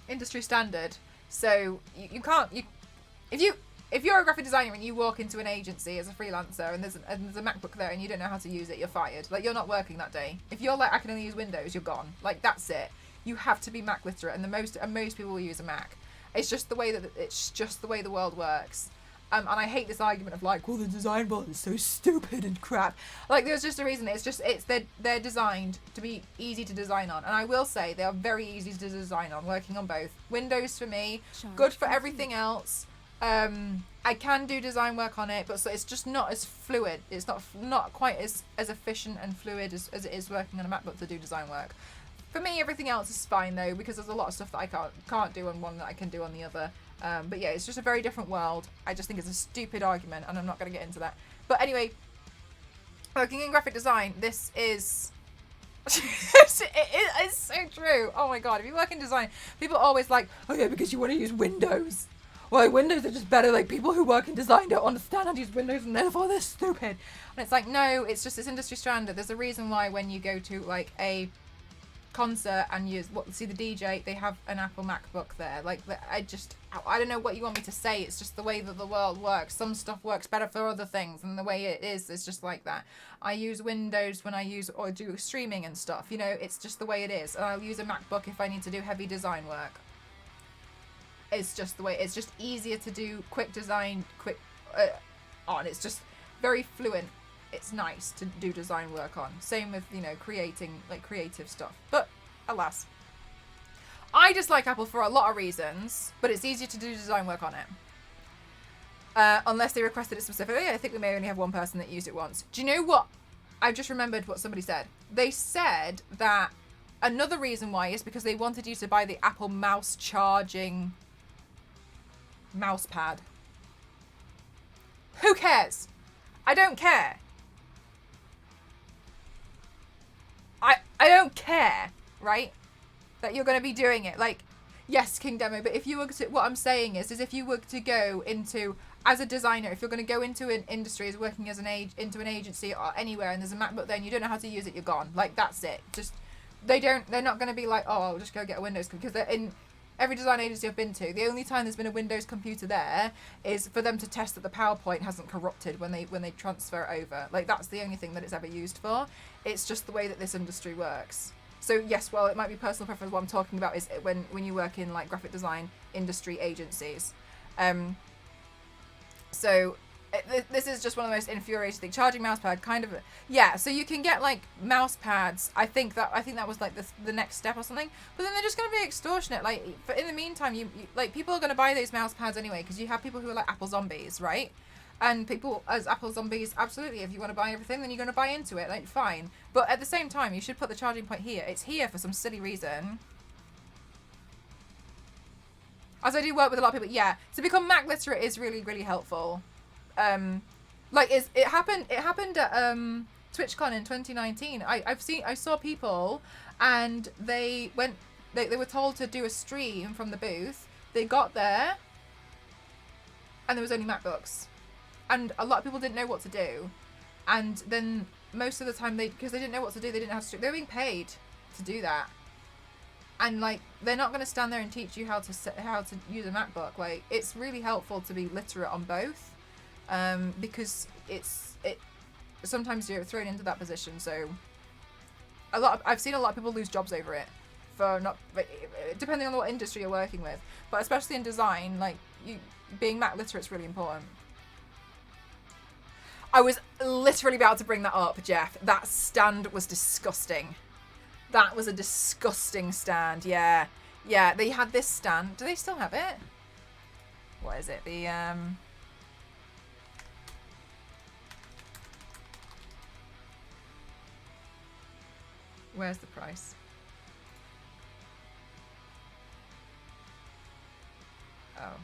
industry standard. So you can't if you're a graphic designer and you walk into an agency as a freelancer and there's a MacBook there and you don't know how to use it, you're fired. Like, you're not working that day. If you're like, I can only use Windows, you're gone. Like, that's it. You have to be Mac literate, and most people will use a Mac. It's just the way the world works. And I hate this argument of like, well, the design world is so stupid and crap. Like, there's just a reason. They're designed to be easy to design on, and I will say they are very easy to design on. Working on both Windows for me, good for everything else. I can do design work on it, but so it's just not as fluid. It's not quite as efficient and fluid as it is working on a MacBook to do design work. For me, everything else is fine though, because there's a lot of stuff that I can't do on one that I can do on the other. But yeah, it's just a very different world. I just think it's a stupid argument, and I'm not going to get into that. But anyway, working in graphic design, this is... it's so true. Oh my god, if you work in design, people are always like, oh yeah, because you want to use Windows. Well, Windows are just better. Like, people who work in design don't understand how to use Windows, and therefore they're stupid. And it's like, no, it's just this industry standard. There's a reason why when you go to like a concert and you see the DJ, they have an Apple MacBook there. Like, I don't know what you want me to say. It's just the way that the world works. Some stuff works better for other things, and the way it is just like that. I use Windows when I do streaming and stuff. You know, it's just the way it is. And I'll use a MacBook if I need to do heavy design work. It's just the way. It's just easier to do quick design, on. It's just very fluent. It's nice to do design work on. Same with, creating like creative stuff. But alas, I dislike Apple for a lot of reasons, but it's easier to do design work on it. Unless they requested it specifically. I think we may only have one person that used it once. Do you know what? I just remembered what somebody said. They said that another reason why is because they wanted you to buy the Apple mouse charging mouse pad. Who cares? I don't care. I don't care, right? That you're going to be doing it. Like, yes, King Demo, but if you were to, what I'm saying is if you were to go into, as a designer, if you're going to go into an industry as working as into an agency or anywhere and there's a MacBook there and you don't know how to use it, you're gone. Like, that's it. Just, they're not going to be like, oh, I'll just go get a Windows computer. Because they're in every design agency I've been to, the only time there's been a Windows computer there is for them to test that the PowerPoint hasn't corrupted when they transfer it over. Like, that's the only thing that it's ever used for. It's just the way that this industry works. So yes, well, it might be personal preference. What I'm talking about is when you work in like graphic design industry agencies. So this is just one of the most infuriating things. Charging mouse pad, kind of, yeah. So you can get like mouse pads. I think that was like the next step or something. But then they're just going to be extortionate. Like, but in the meantime, you like people are going to buy those mouse pads anyway because you have people who are like Apple zombies, right? And people as Apple zombies, absolutely. If you want to buy everything, then you're going to buy into it. Like, fine. But at the same time, you should put the charging point here. It's here for some silly reason. As I do work with a lot of people, yeah. To become Mac literate is really, really helpful. Like it happened at TwitchCon in 2019. I saw people and they were told to do a stream from the booth. They got there and there was only MacBooks. And a lot of people didn't know what to do. And then most of the time because they didn't know what to do, they didn't know how to stream. They were being paid to do that. And like they're not going to stand there and teach you how to use a MacBook. Like, it's really helpful to be literate on both. Because sometimes you're thrown into that position. So I've seen a lot of people lose jobs over it for not, depending on what industry you're working with, but especially in design, like being Mac literate is really important. I was literally about to bring that up, Jeff. That stand was disgusting. That was a disgusting stand. Yeah, they had this stand. Do they still have it? What is it? Where's the price? Oh,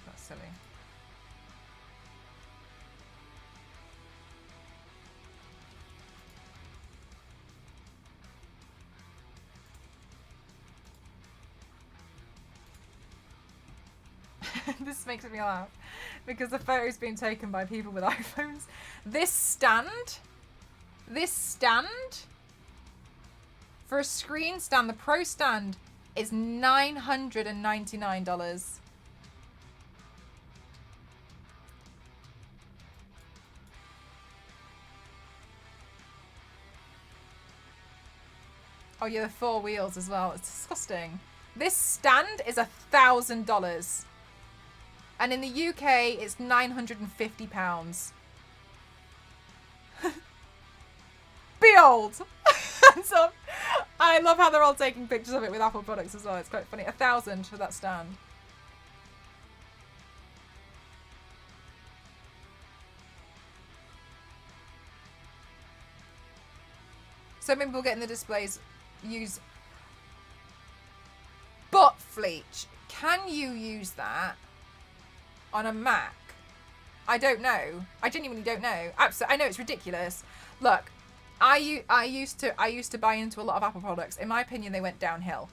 that's silly. This makes me laugh because the photo's been taken by people with iPhones. This stand for a screen stand, the Pro stand, is $999. Oh yeah, the 4 wheels as well. It's disgusting. This stand is $1,000. And in the UK, it's £950. Behold! So, I love how they're all taking pictures of it with Apple products as well. It's quite funny. $1,000 for that stand. So many people getting the displays use butt fleech. Can you use that on a Mac? I don't know. I genuinely don't know. Absolutely, I know it's ridiculous. Look, I used to buy into a lot of Apple products. In my opinion, they went downhill.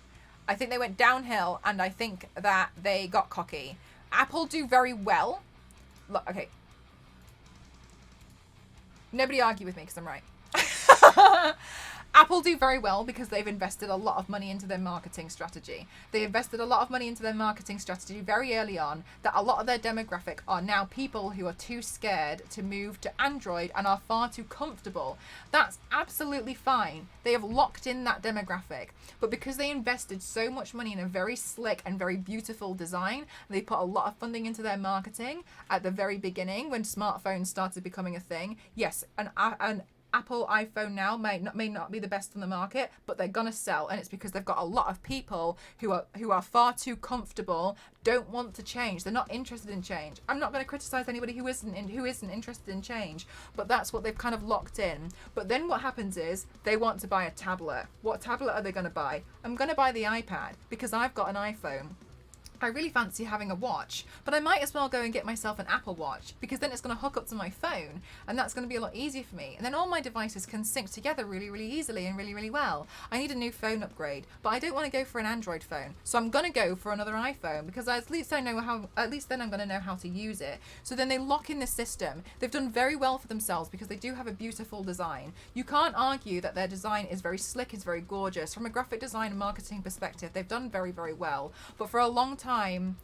I think they went downhill, and I think that they got cocky. Apple do very well. Look, okay. Nobody argue with me because I'm right. Apple do very well because they've invested a lot of money into their marketing strategy. They invested a lot of money into their marketing strategy very early on, that a lot of their demographic are now people who are too scared to move to Android and are far too comfortable. That's absolutely fine. They have locked in that demographic. But because they invested so much money in a very slick and very beautiful design, they put a lot of funding into their marketing at the very beginning when smartphones started becoming a thing. Yes, an Apple iPhone now may not be the best on the market, but they're gonna sell, and it's because they've got a lot of people who are far too comfortable, don't want to change. They're not interested in change. I'm not going to criticize anybody who isn't interested in change, but that's what they've kind of locked in. But then what happens is they want to buy a tablet. What tablet are they going to buy? I'm going to buy the iPad because I've got an iPhone. I really fancy having a watch, but I might as well go and get myself an Apple Watch because then it's going to hook up to my phone and that's going to be a lot easier for me. And then all my devices can sync together really, really easily and really, really well. I need a new phone upgrade, but I don't want to go for an Android phone. So I'm going to go for another iPhone because at least then I'm going to know how to use it. So then they lock in the system. They've done very well for themselves because they do have a beautiful design. You can't argue that their design is very slick, is very gorgeous. From a graphic design and marketing perspective, they've done very, very well. But for a long time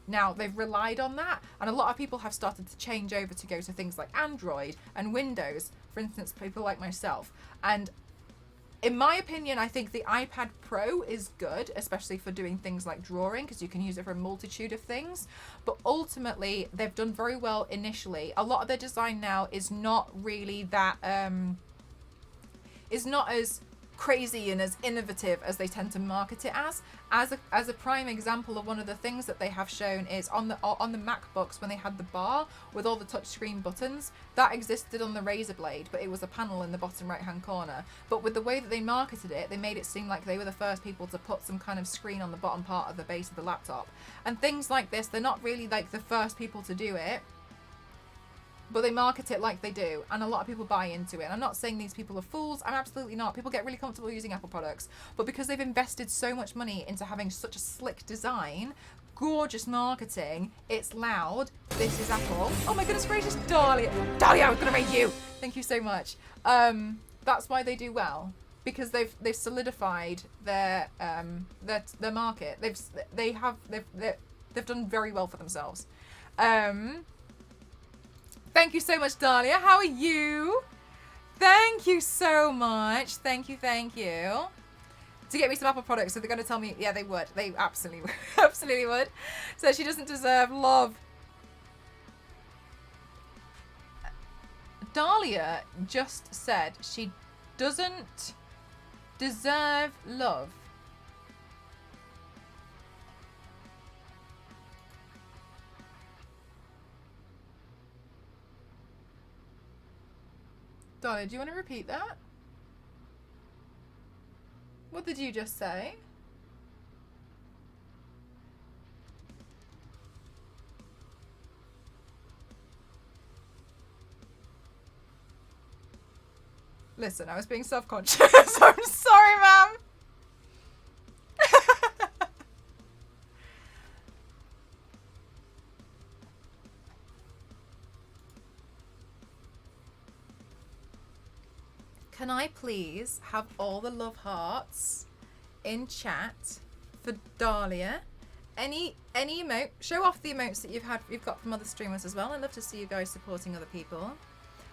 now they've relied on that, and a lot of people have started to change over to go to things like Android and Windows, for instance, people like myself. And in my opinion, I think the iPad Pro is good, especially for doing things like drawing, because you can use it for a multitude of things. But ultimately, they've done very well initially. A lot of their design now is not really that is not as crazy and as innovative as they tend to market it as. As a prime example of one of the things that they have shown is on the MacBooks, when they had the bar with all the touchscreen buttons, that existed on the Razer Blade, but it was a panel in the bottom right hand corner. But with the way that they marketed it, they made it seem like they were the first people to put some kind of screen on the bottom part of the base of the laptop. And things like this, they're not really like the first people to do it, but they market it like they do, and a lot of people buy into it. And I'm not saying these people are fools. I'm absolutely not. People get really comfortable using Apple products, but because they've invested so much money into having such a slick design, gorgeous marketing, it's loud. This is Apple. Oh my goodness gracious, Dahlia, I was gonna make you. Thank you so much. That's why they do well, because they've solidified their market. They've done very well for themselves. Thank you so much, Dahlia. How are you? Thank you so much. Thank you. To get me some Apple products, so they're going to tell me, yeah, they would. They absolutely would. So she doesn't deserve love. Dahlia just said she doesn't deserve love. Donna, do you want to repeat that? What did you just say? Listen, I was being self-conscious. I'm sorry, ma'am. Can I please have all the love hearts in chat for Dahlia? Any emote? Show off the emotes that you've got from other streamers as well. I'd love to see you guys supporting other people.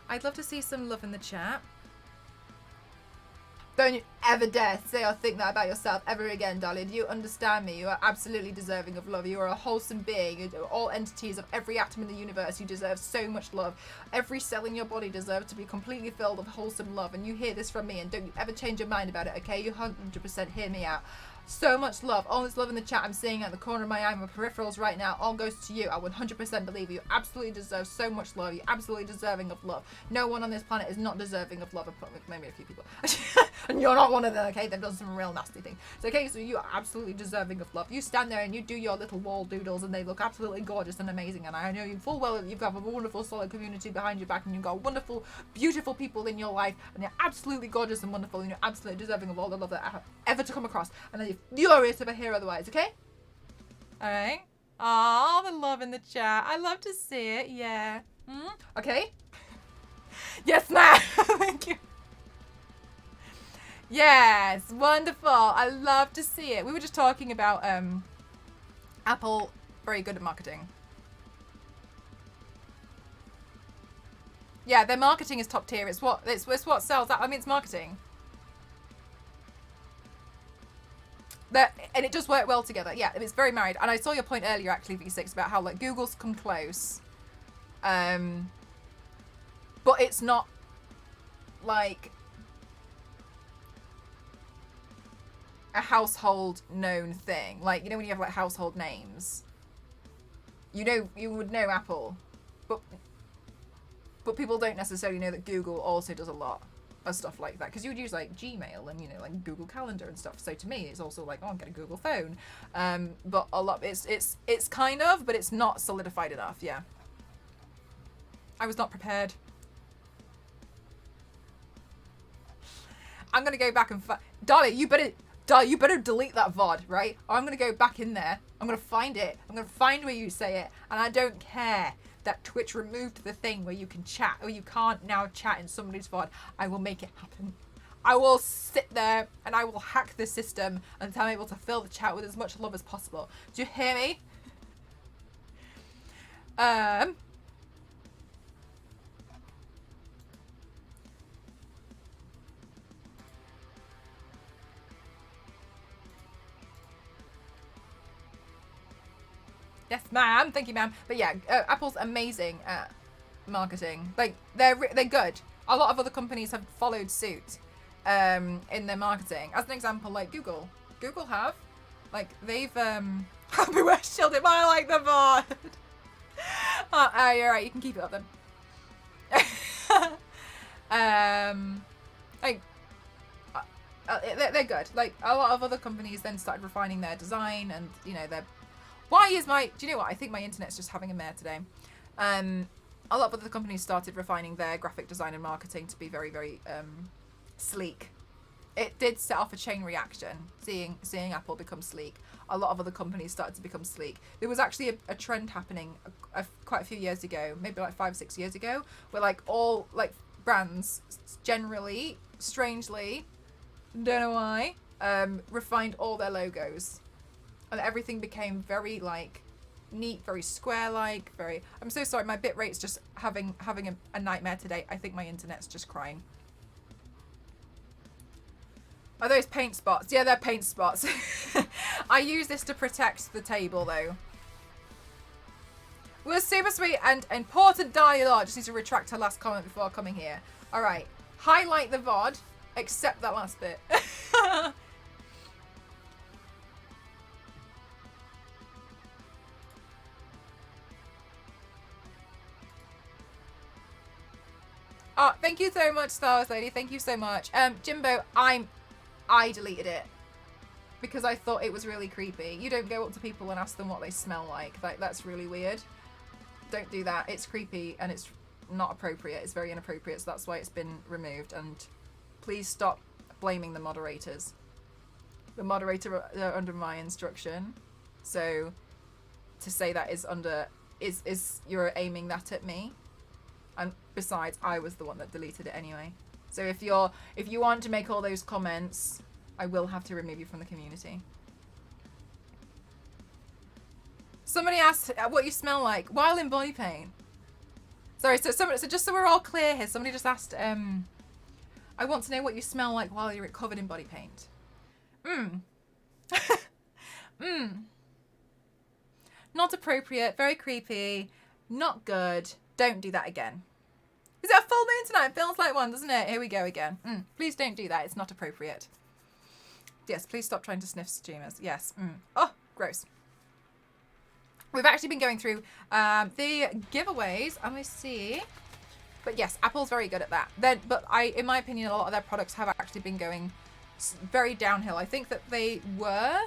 I'd love to see some love in the chat. Don't you ever dare say or think that about yourself ever again, Dahlia. Do you understand me? You are absolutely deserving of love. You are a wholesome being. All entities of every atom in the universe, you deserve so much love. Every cell in your body deserves to be completely filled with wholesome love. And you hear this from me, and don't you ever change your mind about it, okay? You 100% hear me out. So much love. All this love in the chat I'm seeing at the corner of my eye, my peripherals right now, all goes to you. I 100% believe you. Absolutely deserve so much love. You're absolutely deserving of love. No one on this planet is not deserving of love. Maybe a few people. And you're not one of them, okay? They've done some real nasty things. So, okay, so you are absolutely deserving of love. You stand there and you do your little wall doodles and they look absolutely gorgeous and amazing. And I know you full well you've got a wonderful, solid community behind your back and you've got wonderful, beautiful people in your life. And you're absolutely gorgeous and wonderful and you're absolutely deserving of all the love that I have ever to come across. And then you're furious if I hear otherwise, okay? Alright. All the love in the chat. I love to see it, yeah. Okay? Yes, ma'am! Thank you. Yes, wonderful. I love to see it. We were just talking about Apple, very good at marketing. Yeah, their marketing is top tier. It's what sells. I mean, it's marketing. And it does work well together. Yeah, it's very married. And I saw your point earlier, actually, V6, about how like Google's come close, but it's not like a household known thing. Like, you know when you have like household names, you would know Apple, but people don't necessarily know that Google also does a lot of stuff like that, because you would use like Gmail and, you know, like Google Calendar and stuff. So to me it's also like, oh, I'm getting a Google phone, but a lot, it's kind of, but it's not solidified enough. Yeah, I was not prepared. I'm gonna go back and Darling, you better delete that VOD, right? Or I'm gonna go back in there. I'm gonna find it. I'm gonna find where you say it, and I don't care that Twitch removed the thing where you can chat, or you can't now chat in somebody's VOD. I will make it happen. I will sit there and I will hack the system until I'm able to fill the chat with as much love as possible. Do you hear me? Yes, ma'am. Thank you, ma'am. But yeah, Apple's amazing at marketing. Like, they're good. A lot of other companies have followed suit in their marketing. As an example, like Google. Google have. Like, they've... Beware shielded, but I like the VOD. You're right. You can keep it up then. Like... they're good. Like, a lot of other companies then started refining their design and, you know, their... Why is my... Do you know what? I think my internet's just having a mare today. A lot of other companies started refining their graphic design and marketing to be very, very sleek. It did set off a chain reaction, seeing Apple become sleek. A lot of other companies started to become sleek. There was actually a trend happening quite a few years ago, maybe like 5-6 years ago, where like all like brands generally, strangely, don't know why, refined all their logos. And everything became very like neat, very square-like, very... I'm so sorry, my bit rate's just having a nightmare today. I think my internet's just crying. Are those paint spots? Yeah, they're paint spots. I use this to protect the table though. We're super sweet and important dialogue. Just need to retract her last comment before coming here. Alright. Highlight the VOD, except that last bit. Oh, thank you so much, Star Wars Lady. Thank you so much. Jimbo, I deleted it because I thought it was really creepy. You don't go up to people and ask them what they smell like. That's really weird. Don't do that. It's creepy and it's not appropriate. It's very inappropriate, so that's why it's been removed. And please stop blaming the moderators. The moderator are under my instruction. So to say that is under is you're aiming that at me. And besides, I was the one that deleted it anyway. So if you want to make all those comments, I will have to remove you from the community. Somebody asked what you smell like while in body paint. Sorry, so just so we're all clear here, somebody just asked, I want to know what you smell like while you're covered in body paint. Not appropriate, very creepy, not good. Don't do that again. Is it a full moon tonight? It feels like one, doesn't it? Here we go again. Please don't do that. It's not appropriate. Yes, please stop trying to sniff streamers. Yes. Oh, gross. We've actually been going through the giveaways, and we see... But yes, Apple's very good at that. But in my opinion, a lot of their products have actually been going very downhill. I think that they were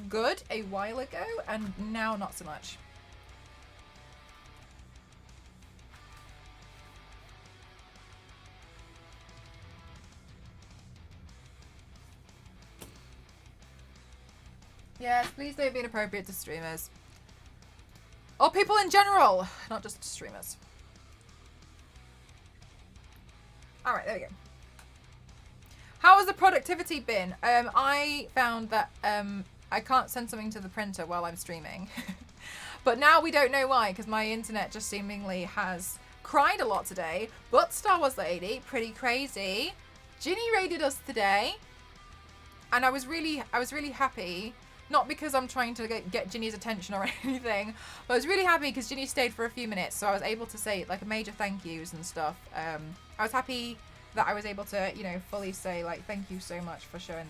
good a while ago, and now not so much. Yes, please don't be inappropriate to streamers. Or people in general, not just streamers. Alright, there we go. How has the productivity been? I found that I can't send something to the printer while I'm streaming. But now we don't know why, because my internet just seemingly has cried a lot today. But Star Wars Lady, pretty crazy. Ginny raided us today. And I was really happy. Not because I'm trying to get Ginny's attention or anything, but I was really happy because Ginny stayed for a few minutes, so I was able to say like a major thank yous and stuff. I was happy that I was able to, you know, fully say like thank you so much for showing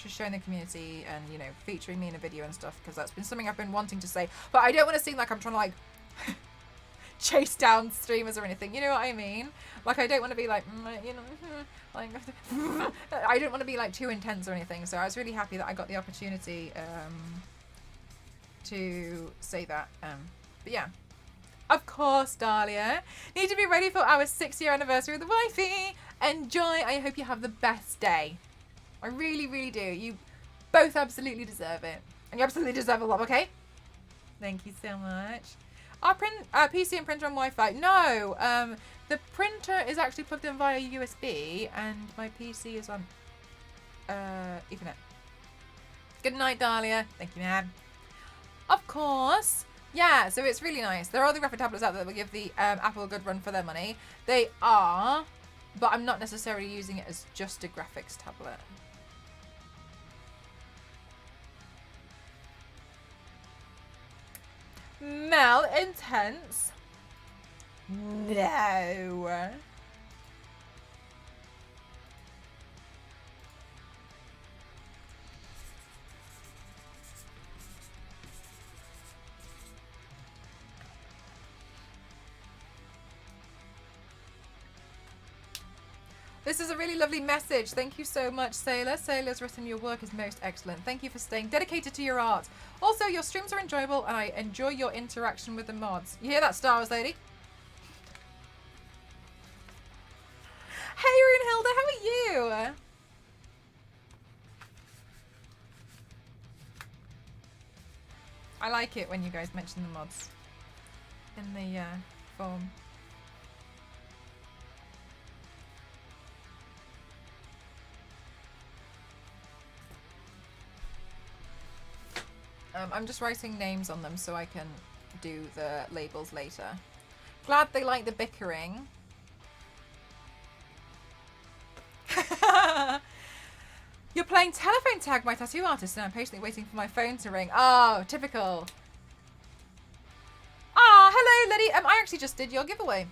just showing the community and, you know, featuring me in a video and stuff, because that's been something I've been wanting to say. But I don't want to seem like I'm trying to, like, chase down streamers or anything. You know what I mean? Like, I don't want to be like, you know, like, I don't want to be, like, too intense or anything. So I was really happy that I got the opportunity to say that. But yeah. Of course, Dahlia. Need to be ready for our 6-year anniversary with the wifey. Enjoy. I hope you have the best day. I really, really do. You both absolutely deserve it. And you absolutely deserve a lot, okay? Thank you so much. Our PC and printer on Wi-Fi. No, the printer is actually plugged in via USB and my PC is on Ethernet. Good night, Dahlia. Thank you, man. Of course. Yeah, so it's really nice. There are other graphic tablets out there that will give the Apple a good run for their money. They are, but I'm not necessarily using it as just a graphics tablet. Mel Intense. No. This is a really lovely message. Thank you so much, Sailor. Sailor's written, your work is most excellent. Thank you for staying dedicated to your art. Also, your streams are enjoyable and I enjoy your interaction with the mods. You hear that, Star Wars lady? Hey, Runehilda, how are you? I like it when you guys mention the mods in the form. I'm just writing names on them so I can do the labels later. Glad they like the bickering. You're playing telephone tag, my tattoo artist, and I'm patiently waiting for my phone to ring. Oh, typical. Ah, hello, Liddy. I actually just did your giveaway.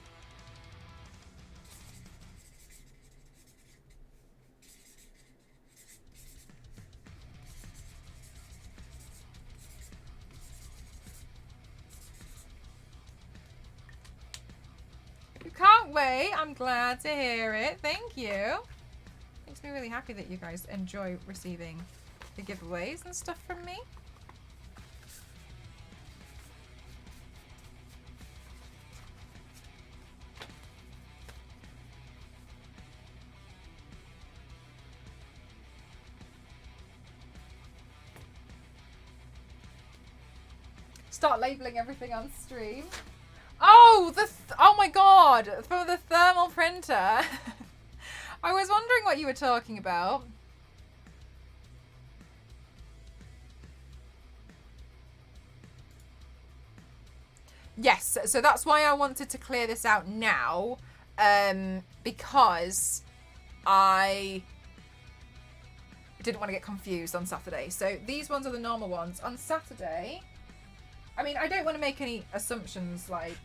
You can't wait. I'm glad to hear it. Thank you. Makes me really happy that you guys enjoy receiving the giveaways and stuff from me. Start labeling everything on stream. Oh, oh my god, for the thermal printer. I was wondering what you were talking about. Yes, so that's why I wanted to clear this out now, because I didn't want to get confused on Saturday. So these ones are the normal ones. On Saturday, I mean, I don't want to make any assumptions, like,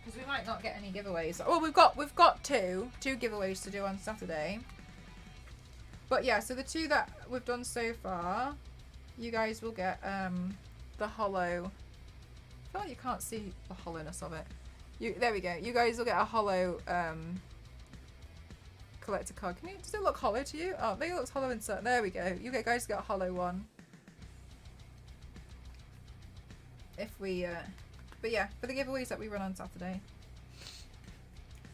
because we might not get any giveaways. Oh, we've got two giveaways to do on Saturday. But yeah, so the two that we've done so far, you guys will get the hollow. I feel like you can't see the hollowness of it. There we go. You guys will get a hollow collector card. Does it look hollow to you? Oh, maybe it looks hollow inside. There we go. You guys get a hollow one. If we but yeah, for the giveaways that we run on Saturday.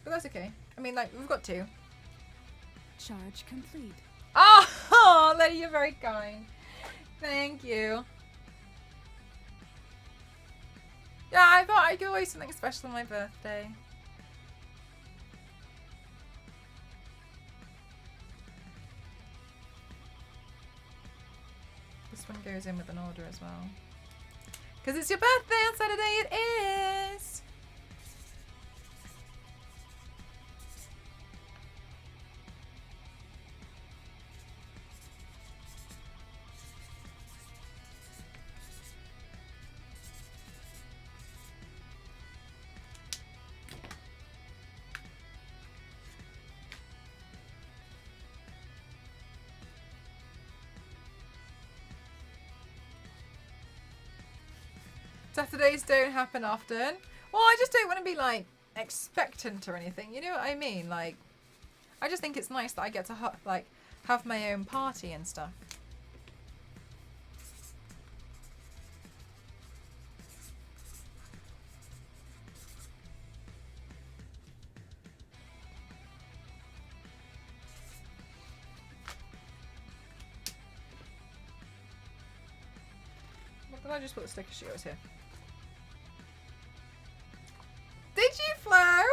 But that's okay. I mean, like, we've got two. Charge complete. Oh, Letty, you're very kind. Thank you. Yeah, I thought I'd give away something special on my birthday. This one goes in with an order as well. Because it's your birthday on Saturday, it is! Saturdays don't happen often. Well, I just don't want to be like expectant or anything. You know what I mean? Like, I just think it's nice that I get to have my own party and stuff. What did I just put the sticker sheet here? Did you, Flo?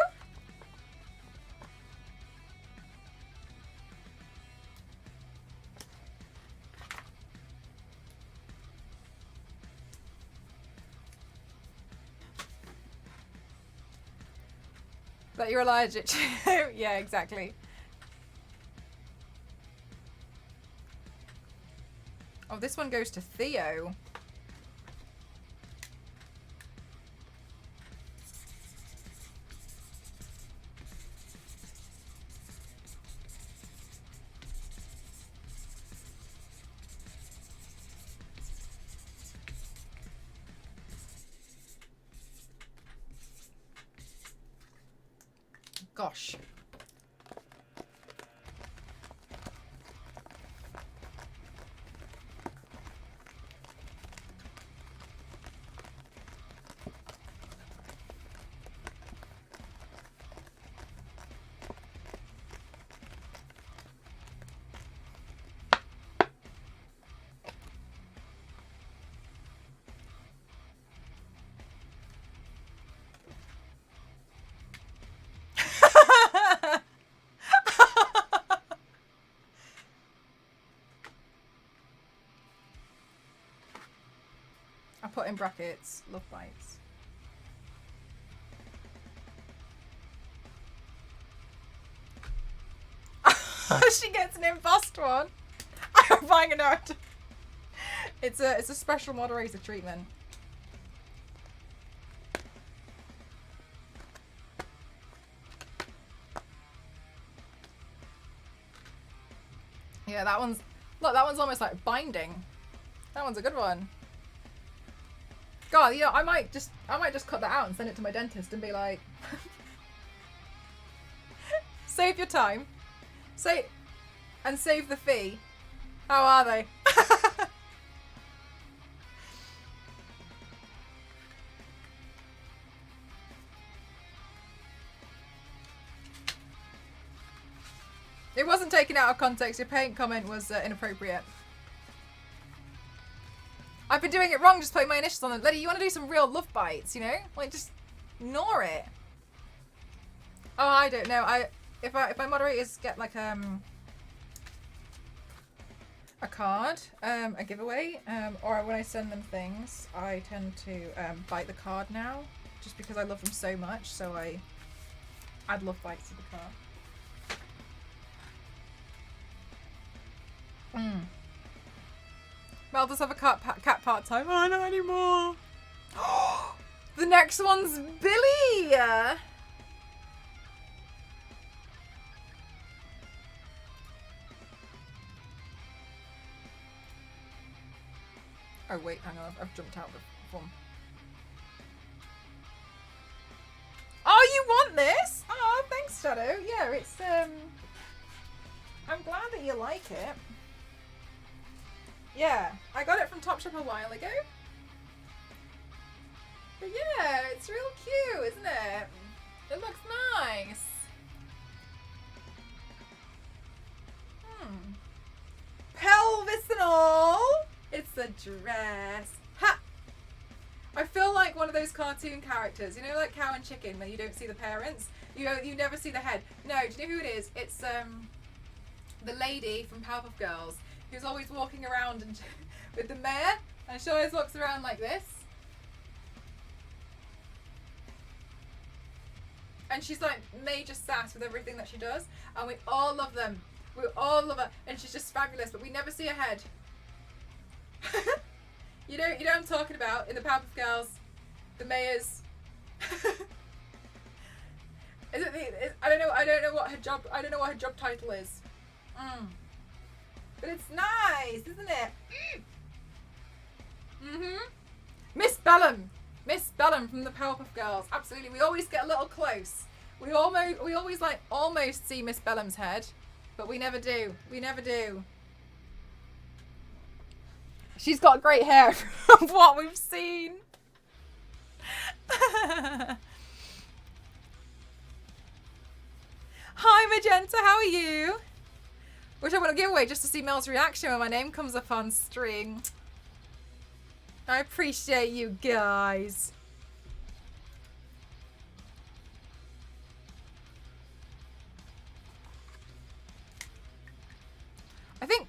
That you're allergic to. Yeah, exactly. Oh, this one goes to Theo. Gosh. I put in brackets, love bites. She gets an embossed one. I'm buying a note. It's a special moderator treatment. Yeah, that one's that one's almost like binding. That one's a good one. God, you know, I might just cut that out and send it to my dentist and be like, save your time, save the fee. How are they? It wasn't taken out of context. Your paint comment was inappropriate. I've been doing it wrong, just putting my initials on it. Letty, you want to do some real love bites, you know? Like, just ignore it. Oh, I don't know. If my moderators get like a card, a giveaway, or when I send them things, I tend to bite the card now, just because I love them so much. So I add love bites to the card. Mel does have a cat part-time. Oh, not anymore. The next one's Billy. Oh wait, hang on. I've jumped out of the one. Oh, you want this? Oh, thanks, Shadow. Yeah, it's I'm glad that you like it. Yeah, I got it from Topshop a while ago. But yeah, it's real cute, isn't it? It looks nice. Pelvis and all. It's a dress. Ha! I feel like one of those cartoon characters. You know, like Cow and Chicken, where you don't see the parents. You never see the head. No, do you know who it is? It's the lady from Powerpuff Girls, who's always walking around and with the mayor, and she always walks around like this. And she's like major sass with everything that she does, and we all love them. We all love her, and she's just fabulous. But we never see her head. you know what I'm talking about in the Powerpuff Girls, the mayors. I don't know what her job title is. But it's nice, isn't it? Miss Bellum. Miss Bellum from the Powerpuff Girls. Absolutely. We always get a little close. We always like almost see Miss Bellum's head, but we never do. We never do. She's got great hair from what we've seen. Hi Magenta, how are you? Which I want to give away just to see Mel's reaction when my name comes up on stream. I appreciate you guys. I think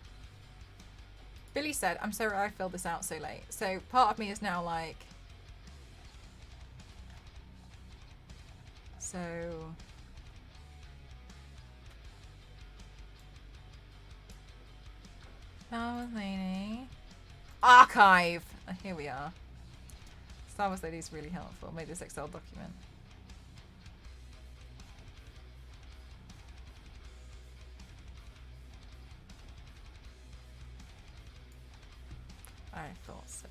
Billy said, I'm sorry I filled this out so late. So part of me is now like, so Star Wars Lady archive. Here we are. Star Wars Lady is really helpful. Made this Excel document. I thought so.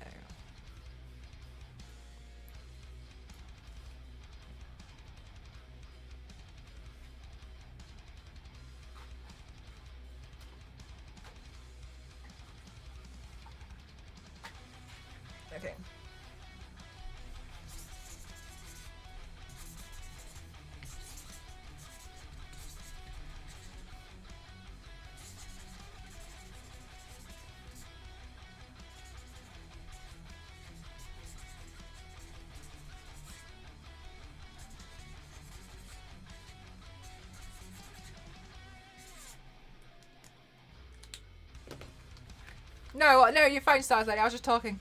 Okay. No, no, your phone stars, lady. I was just talking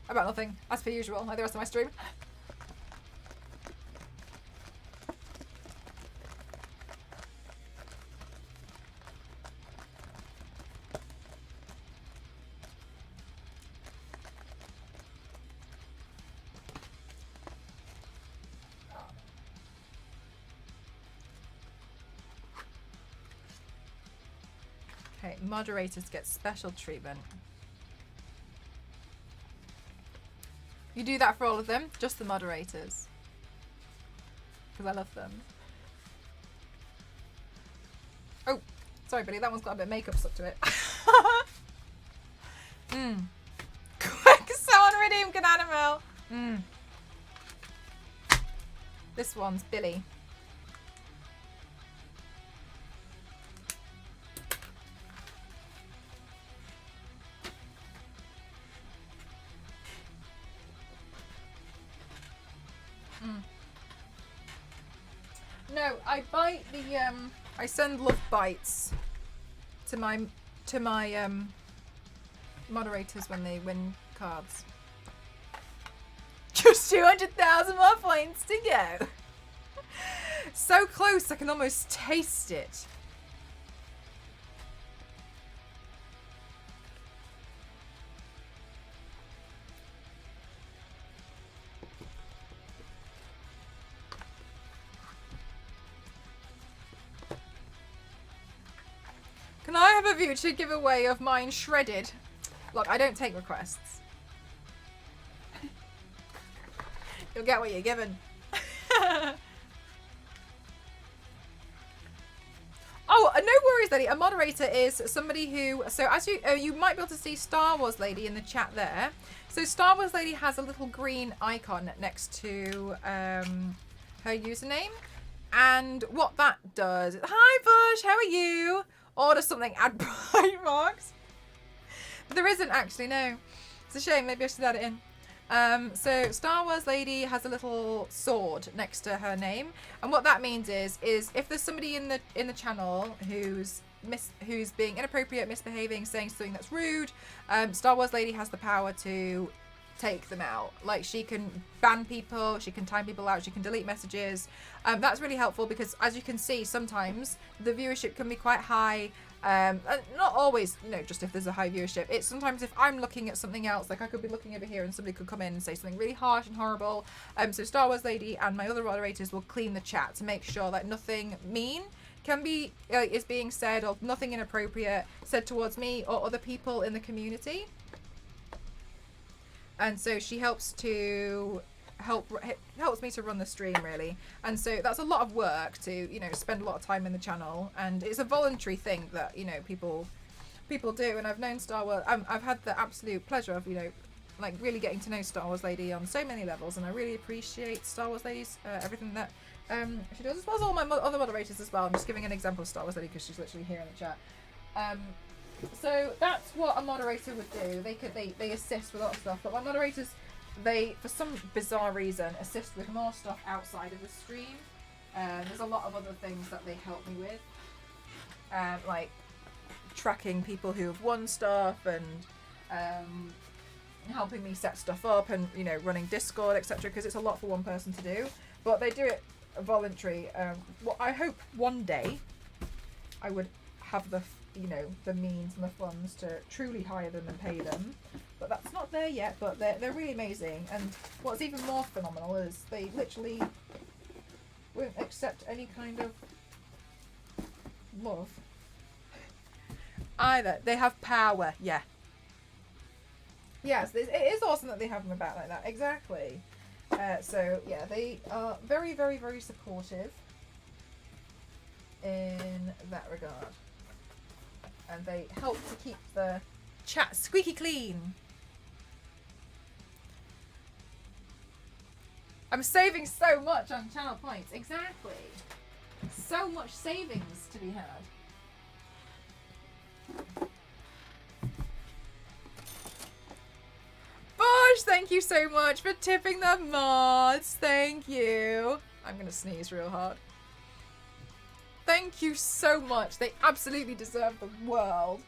about nothing, as per usual, like the rest of my stream. Okay, moderators get special treatment. You do that for all of them? Just the moderators. Because I love them. Oh, sorry, Billy. That one's got a bit of makeup stuck to it. Quick, someone redeem Gananimel. This one's Billy. No, I bite the I send love bites to my moderators when they win cards. Just 200,000 more points to go. So close I can almost taste it. Can I have a future giveaway of mine shredded? Look, I don't take requests. You'll get what you're given. Oh, no worries, Lady. A moderator is somebody who... So as you might be able to see Star Wars Lady in the chat there. So Star Wars Lady has a little green icon next to her username. And what that does... Hi, Bush. How are you? Order something, add bright marks. But there isn't actually, no. It's a shame, maybe I should add it in. So Star Wars Lady has a little sword next to her name. And what that means is if there's somebody in the channel who's being inappropriate, misbehaving, saying something that's rude, Star Wars Lady has the power to take them out. Like, she can ban people, she can time people out, she can delete messages. That's really helpful because, as you can see, sometimes the viewership can be quite high. Not always, just if there's a high viewership. It's sometimes if I'm looking at something else, like I could be looking over here and somebody could come in and say something really harsh and horrible. So Star Wars Lady and my other moderators will clean the chat to make sure that nothing mean can be is being said, or nothing inappropriate said towards me or other people in the community. And so she helps to helps me to run the stream really. And so that's a lot of work to, you know, spend a lot of time in the channel, and it's a voluntary thing that, you know, people do. And I've known Star Wars, I've had the absolute pleasure of, you know, like really getting to know Star Wars Lady on so many levels, and I really appreciate Star Wars Lady's everything that she does, as well as all my other moderators as well. I'm just giving an example of Star Wars Lady because she's literally here in the chat. So that's what a moderator would do. They assist with a lot of stuff, but my moderators, they, for some bizarre reason, assist with more stuff outside of the stream. There's a lot of other things that they help me with, like tracking people who have won stuff, and helping me set stuff up, and, you know, running Discord, etc. Because it's a lot for one person to do, but they do it voluntary. Well, I hope one day I would have the, you know, the means and the funds to truly hire them and pay them, but that's not there yet. But they're really amazing, and what's even more phenomenal is they literally won't accept any kind of love either. They have power. Yes, it is awesome that they have them about like that. Exactly. So yeah, they are very, very, very supportive in that regard, and they help to keep the chat squeaky clean. I'm saving so much on channel points. Exactly. So much savings to be had. Bosh, thank you so much for tipping the mods. Thank you. I'm gonna sneeze real hard. Thank you so much. They absolutely deserve the world.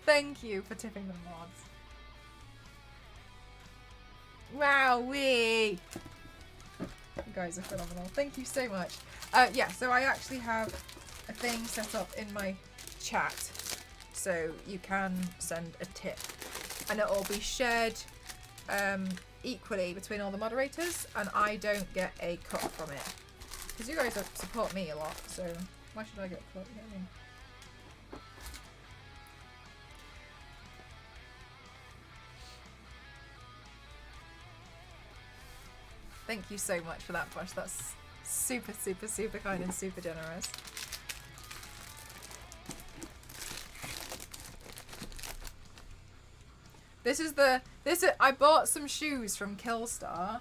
Thank you for tipping the mods. Wowee. You guys are phenomenal. Thank you so much. Yeah, so I actually have a thing set up in my chat, so you can send a tip, and it will be shared equally between all the moderators, and I don't get a cut from it because you guys support me a lot, so why should I get a cut? You know what I mean? Thank you so much for that, Bush. That's super, super, super kind and super generous. I bought some shoes from Killstar,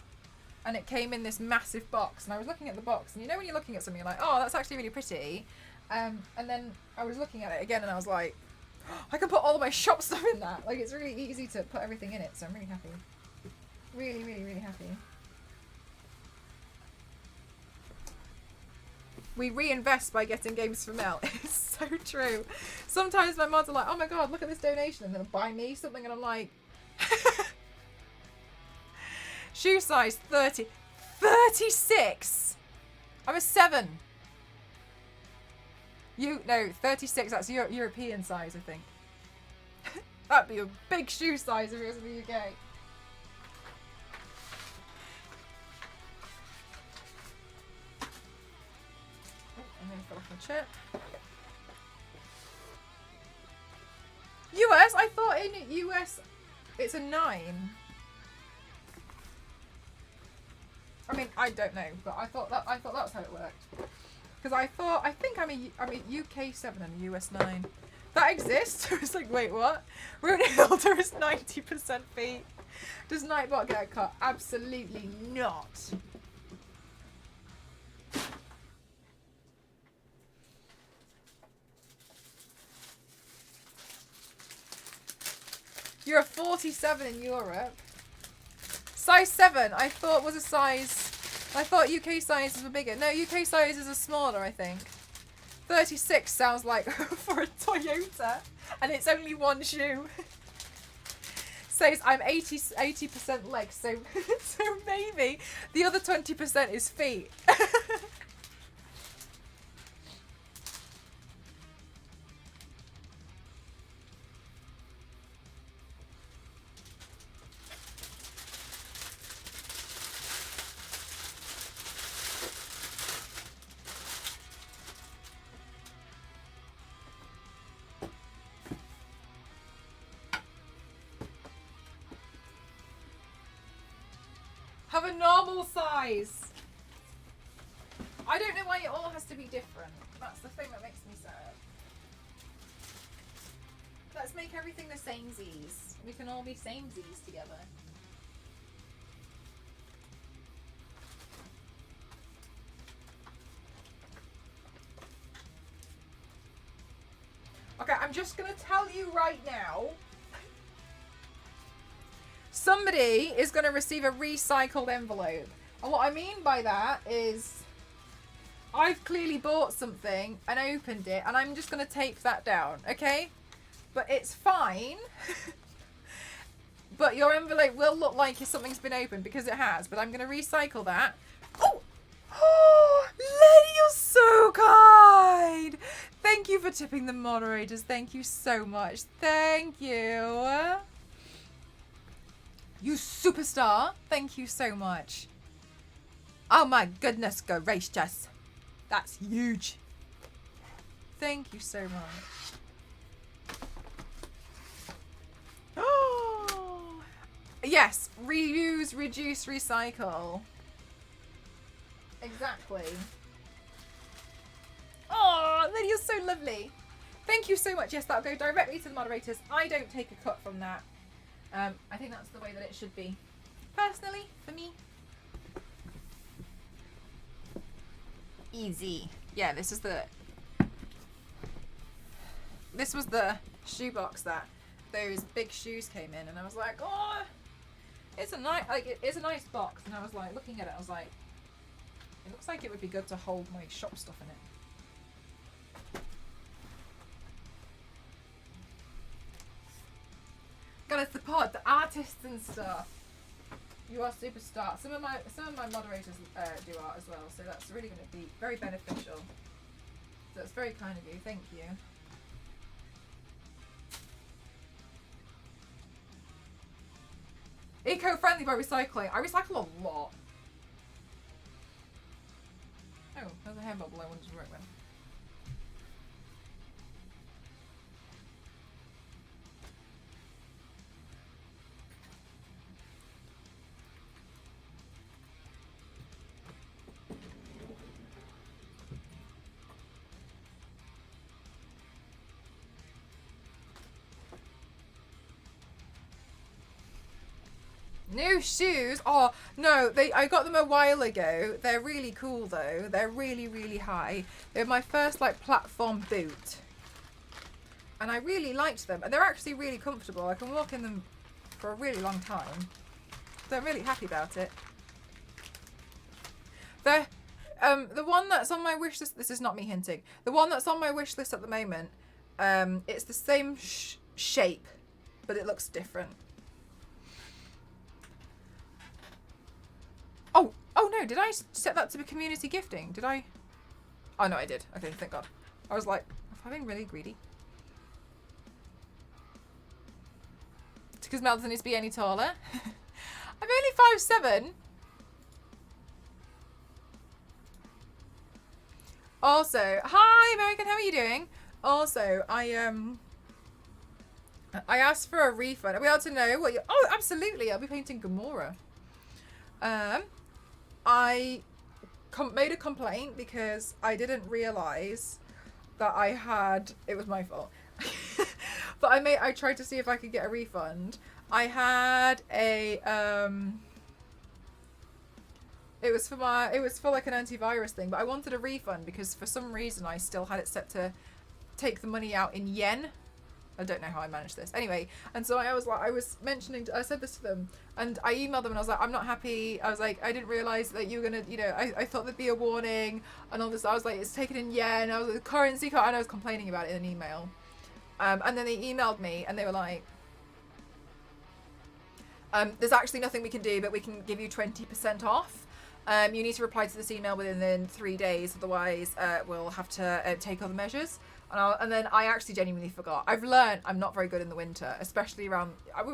and it came in this massive box, and I was looking at the box, and you know when you're looking at something you're like, oh, that's actually really pretty, and then I was looking at it again and I was like, oh, I can put all of my shop stuff in that. Like, it's really easy to put everything in it, so I'm really happy. Really, really, really happy. We reinvest by getting games from Mel. It's so true. Sometimes my mods are like, oh my god, look at this donation, and they'll buy me something, and I'm like, shoe size 30. 36! I'm a 7. No, 36, that's European size, I think. That'd be a big shoe size if it was in the UK. I'm gonna fill off my chip. US? I thought in US it's a 9. I mean, I don't know, but I thought that was how it worked. Because I think I'm a UK 7 and a US 9. That exists? I was like, wait, what? Runehilda is 90% feet. Does Nightbot get a cut? Absolutely not. You're a 47 in Europe. Size 7, I thought was a size... I thought UK sizes were bigger. No, UK sizes are smaller, I think. 36 sounds like for a Toyota, and it's only one shoe. Says I'm 80% legs, so so maybe the other 20% is feet. Have a normal size. I don't know why it all has to be different. That's the thing that makes me sad. Let's make everything the samesies. We can all be samesies together. Okay, I'm just gonna tell you right now. Somebody is gonna receive a recycled envelope. And what I mean by that is I've clearly bought something and opened it and I'm just gonna tape that down, okay? But it's fine. But your envelope will look like something's been opened because it has. But I'm gonna recycle that. Oh! Oh, Lenny, you're so kind. Thank you for tipping the moderators. Thank you so much. Thank you. You superstar. Thank you so much. Oh my goodness gracious. That's huge. Thank you so much. Oh, yes. Reuse, reduce, recycle. Exactly. Oh, Lydia's so lovely. Thank you so much. Yes, that'll go directly to the moderators. I don't take a cut from that. I think that's the way that it should be. Personally, for me. Easy. Yeah, this was the shoebox that those big shoes came in, and I was like, oh, it's a nice, it is a nice box. And I was like, looking at it, I was like, it looks like it would be good to hold my shop stuff in it. Gotta support the artists and stuff. You are superstar. Some of my moderators do art as well, so that's really going to be very beneficial. So it's very kind of you. Thank you. Eco-friendly by recycling. I recycle a lot. Oh, there's a hair bubble I wanted to work with. New shoes? Oh, no, I got them a while ago. They're really cool though. They're really, really high. They're my first like platform boot. And I really liked them. And they're actually really comfortable. I can walk in them for a really long time. So I'm really happy about it. The one that's on my wish list, this is not me hinting. The one that's on my wish list at the moment, it's the same shape, but it looks different. Oh no, did I set that to be community gifting? Did I? Oh no, I did. Okay, thank God. I was like, I'm being really greedy. It's because Mel doesn't need to be any taller. I'm only 5'7". Also, hi American, how are you doing? Also, I asked for a refund. Are we able to know what you? Oh, absolutely. I'll be painting Gamora. I made a complaint because I didn't realize that it was my fault. But I tried to see if I could get a refund. I had a it was for like an antivirus thing, but I wanted a refund because for some reason I still had it set to take the money out in yen. I don't know how I managed this. Anyway, and so I said this to them, and I emailed them and I was like, I'm not happy. I was like, I didn't realize that you were gonna, I thought there'd be a warning and all this. I was like, it's taken in yen. I was like, the currency card, and I was complaining about it in an email. And then they emailed me and they were like, there's actually nothing we can do, but we can give you 20% off. You need to reply to this email within 3 days, otherwise we'll have to take other measures. And then I actually genuinely forgot. I've learned I'm not very good in the winter, especially around.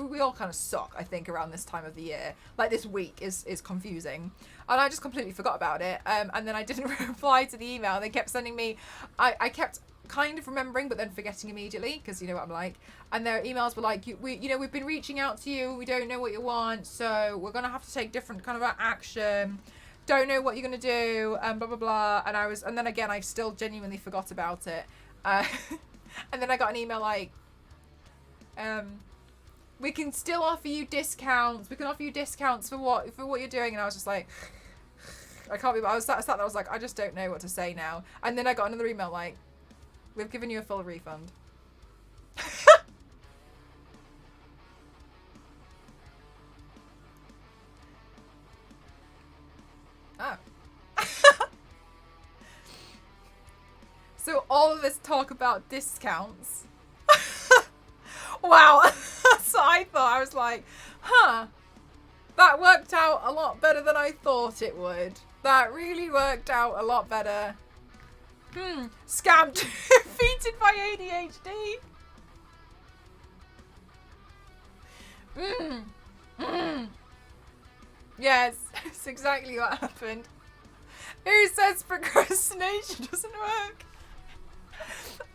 We all kind of suck, I think, around this time of the year. Like this week is confusing, and I just completely forgot about it. And then I didn't reply to the email. They kept sending me. I kept kind of remembering but then forgetting immediately, because you know what I'm like. And their emails were like, we've been reaching out to you, we don't know what you want, so we're gonna have to take different kind of action, don't know what you're gonna do, and blah blah blah. And then again I still genuinely forgot about it. And then I got an email like, we can still offer you discounts, we can offer you discounts for what you're doing. And I was just like, I can't be, I was sat there, I was like, I just don't know what to say now. And then I got another email like, we've given you a full refund. Oh. So all of this talk about discounts. Wow. So I thought, I was like, huh, that worked out a lot better than I thought it would. That really worked out a lot better. Scammed. Defeated by ADHD. Yes, that's exactly what happened. Who says procrastination doesn't work?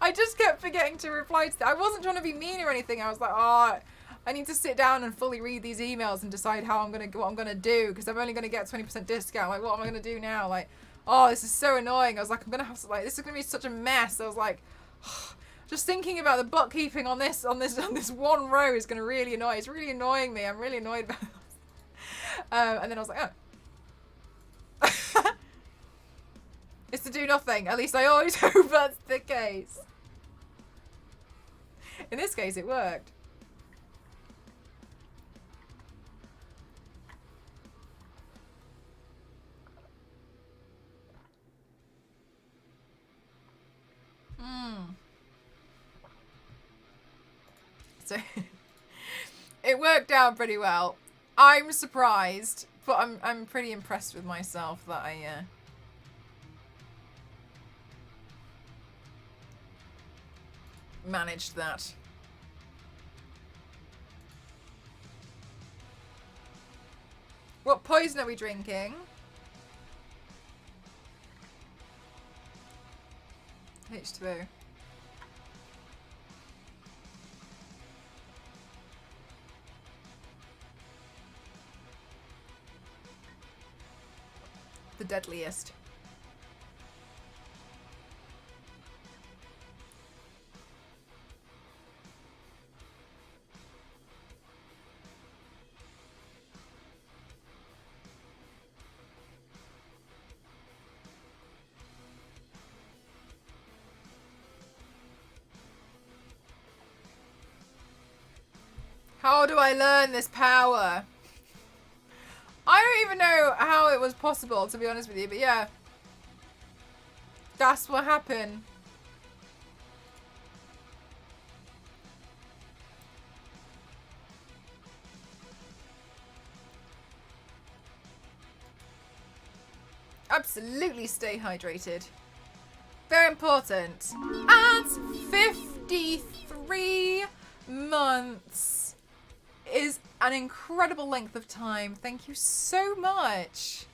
I just kept forgetting to reply to that. I wasn't trying to be mean or anything. I was like, oh, I need to sit down and fully read these emails and decide what I'm gonna do, because I'm only gonna get 20% discount. Like, what am I gonna do now? Like, oh, this is so annoying. I was like, I'm gonna have to, like, this is gonna be such a mess. I was like, just thinking about the bookkeeping on this one row is gonna really annoy. It's really annoying me. I'm really annoyed about it. And then I was like, oh. It's to do nothing. At least I always hope that's the case. In this case, it worked. So it worked out pretty well. I'm surprised, but I'm pretty impressed with myself that I managed that. What poison are we drinking? H2O. The deadliest. How do I learn this power? I don't even know how it was possible, to be honest with you, but yeah. That's what happened. Absolutely stay hydrated. Very important. And 53 months is an incredible length of time. Thank you so much.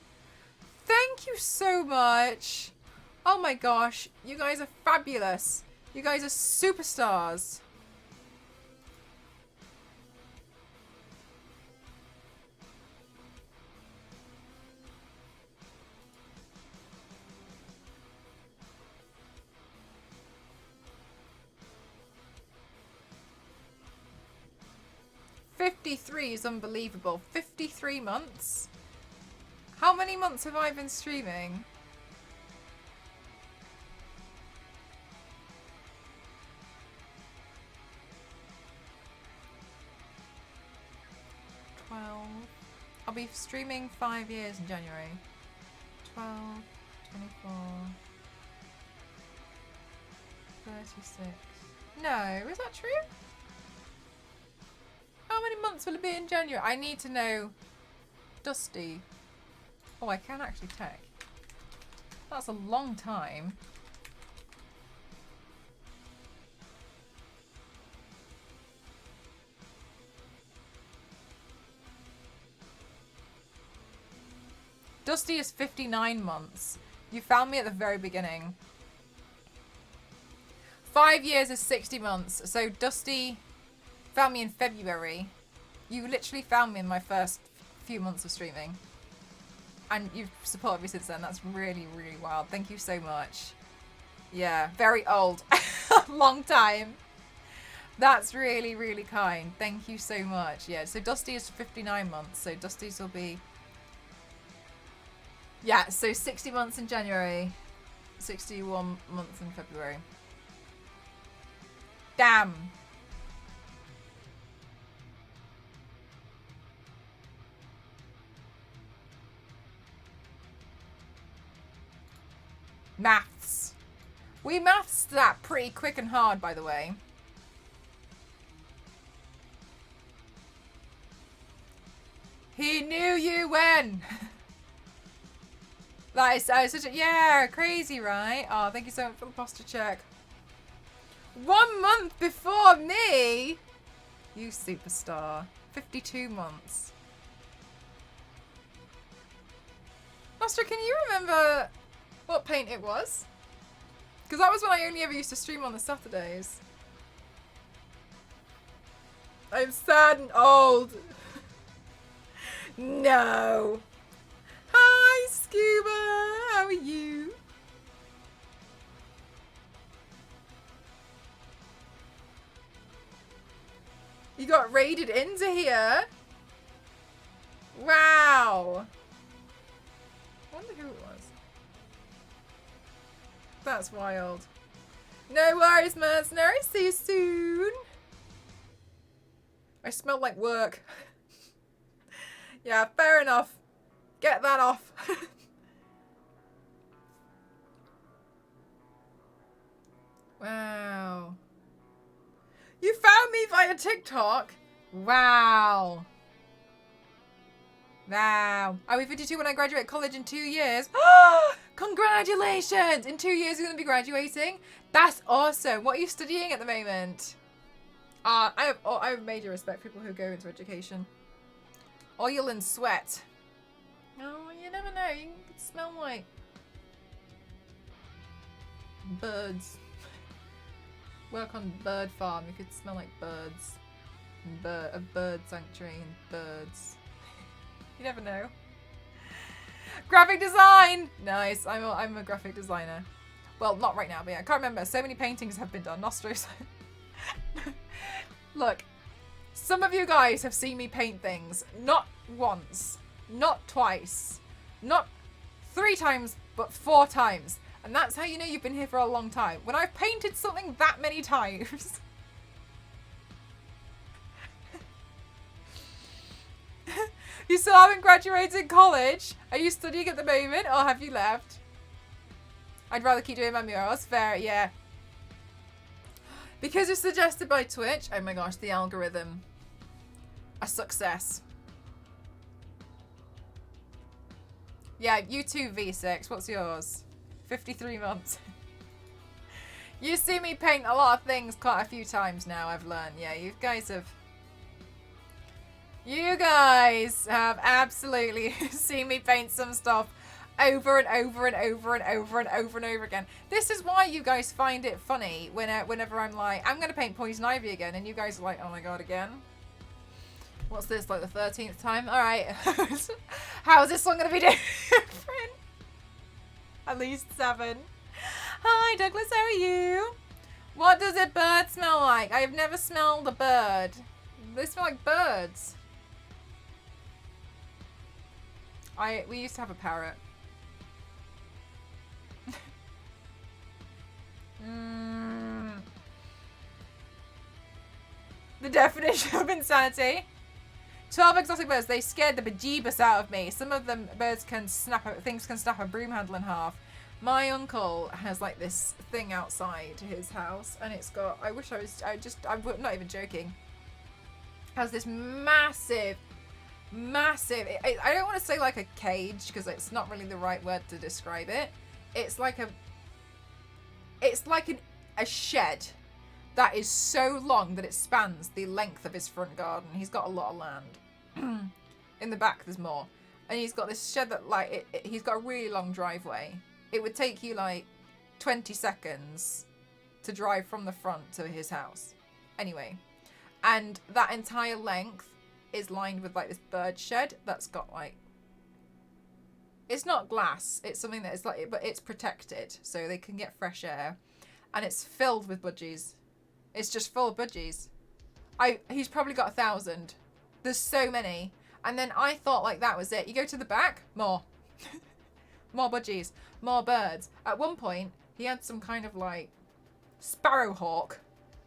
Thank you so much. Oh my gosh, you guys are fabulous. You guys are superstars. $53 is unbelievable. 53 months? How many months have I been streaming? I'll be streaming 5 years in January. 12, 24, 36. No, is that true? How many months will it be in January? I need to know. Dusty. Oh, I can actually check. That's a long time. Dusty is 59 months. You found me at the very beginning. 5 years is 60 months. So Dusty found me in February. You literally found me in my first few months of streaming. And you've supported me since then. That's really, really wild. Thank you so much. Yeah, very old. Long time. That's really, really kind. Thank you so much. Yeah, so Dusty is 59 months. So Dusty's will be... Yeah, so 60 months in January. 61 months in February. Damn. Maths. We maths that pretty quick and hard, by the way. He knew you when. That is such a... Yeah, crazy, right? Oh, thank you so much for the posture check. 1 month before me? You superstar. 52 months. Master, can you remember what paint it was? Because that was when I only ever used to stream on the Saturdays. I'm sad and old. No. Hi, Scuba. How are you? You got raided into here? Wow. I wonder who it was. That's wild. No worries, mercenary. See you soon. I smell like work. Yeah, fair enough. Get that off. Wow. You found me via TikTok? Wow. Wow. I'll be 52 when I graduate college in 2 years. Congratulations! In 2 years you're going to be graduating? That's awesome. What are you studying at the moment? I have major respect for people who go into education. Oil and sweat. Oh, you never know. You can smell like birds. Work on bird farm. You could smell like birds. A bird sanctuary and birds. You never know. Graphic design! Nice. I'm a graphic designer. Well, not right now, but yeah. I can't remember. So many paintings have been done. Nostros. Look. Some of you guys have seen me paint things. Not once. Not twice. Not 3 times, but 4 times. And that's how you know you've been here for a long time. When I've painted something that many times. You still haven't graduated college? Are you studying at the moment or have you left? I'd rather keep doing my murals. Fair, yeah. Because it's suggested by Twitch. Oh my gosh, the algorithm. A success. Yeah, you too, V6. What's yours? 53 months. You see me paint a lot of things quite a few times now, I've learned. Yeah, you guys have absolutely seen me paint some stuff over and over and over and over and over and over again. This is why you guys find it funny whenever I'm like, I'm going to paint Poison Ivy again, and you guys are like, oh my god, again? What's this, like the 13th time? Alright. How is this one going to be different? At least 7. Hi, Douglas, how are you? What does a bird smell like? I've never smelled a bird. They smell like birds. We used to have a parrot. The definition of insanity. 12 exotic birds. They scared the bejeebus out of me. Some of them birds can snap. Things can snap a broom handle in half. My uncle has like this thing outside his house, and it's got. I'm not even joking. Has this massive. I don't want to say like a cage because it's not really the right word to describe it. It's like a shed that is so long that it spans the length of his front garden. He's got a lot of land. In the back there's more. And he's got this shed that like, he's got a really long driveway. It would take you like 20 seconds to drive from the front to his house. Anyway, and that entire length is lined with like this bird shed that's got like, it's not glass, it's something that is like, but it's protected so they can get fresh air, and it's filled with budgies. It's just full of budgies. He's probably got 1,000. There's so many. And then I thought like that was it. You go to the back, more. More budgies, more birds. At one point, he had some kind of like sparrowhawk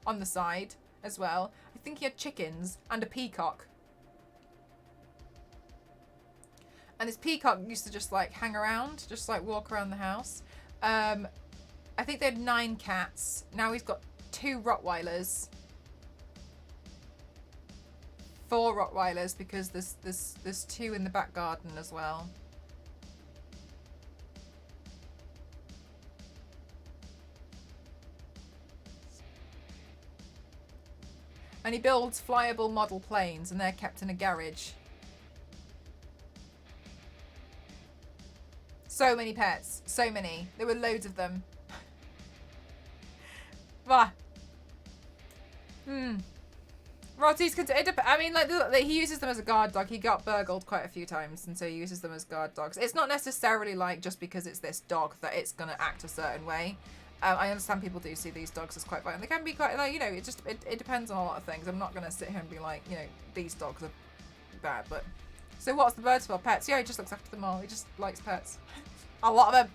on the side as well. I think he had chickens and a peacock. And this peacock used to just like hang around, just like walk around the house. I think they had 9 cats. Now he's got 2 Rottweilers. 4 Rottweilers because there's 2 in the back garden as well. And he builds flyable model planes, and they're kept in a garage. So many pets. So many. There were loads of them. Bah. Rotties could. I mean, like he uses them as a guard dog. He got burgled quite a few times, and so he uses them as guard dogs. It's not necessarily like just because it's this dog that it's gonna act a certain way. I understand people do see these dogs as quite violent. They can be quite, like, you know, it depends on a lot of things. I'm not gonna sit here and be like, you know, these dogs are bad. But so what's the birds for? Pets? Yeah, he just looks after them all. He just likes pets. A lot of them.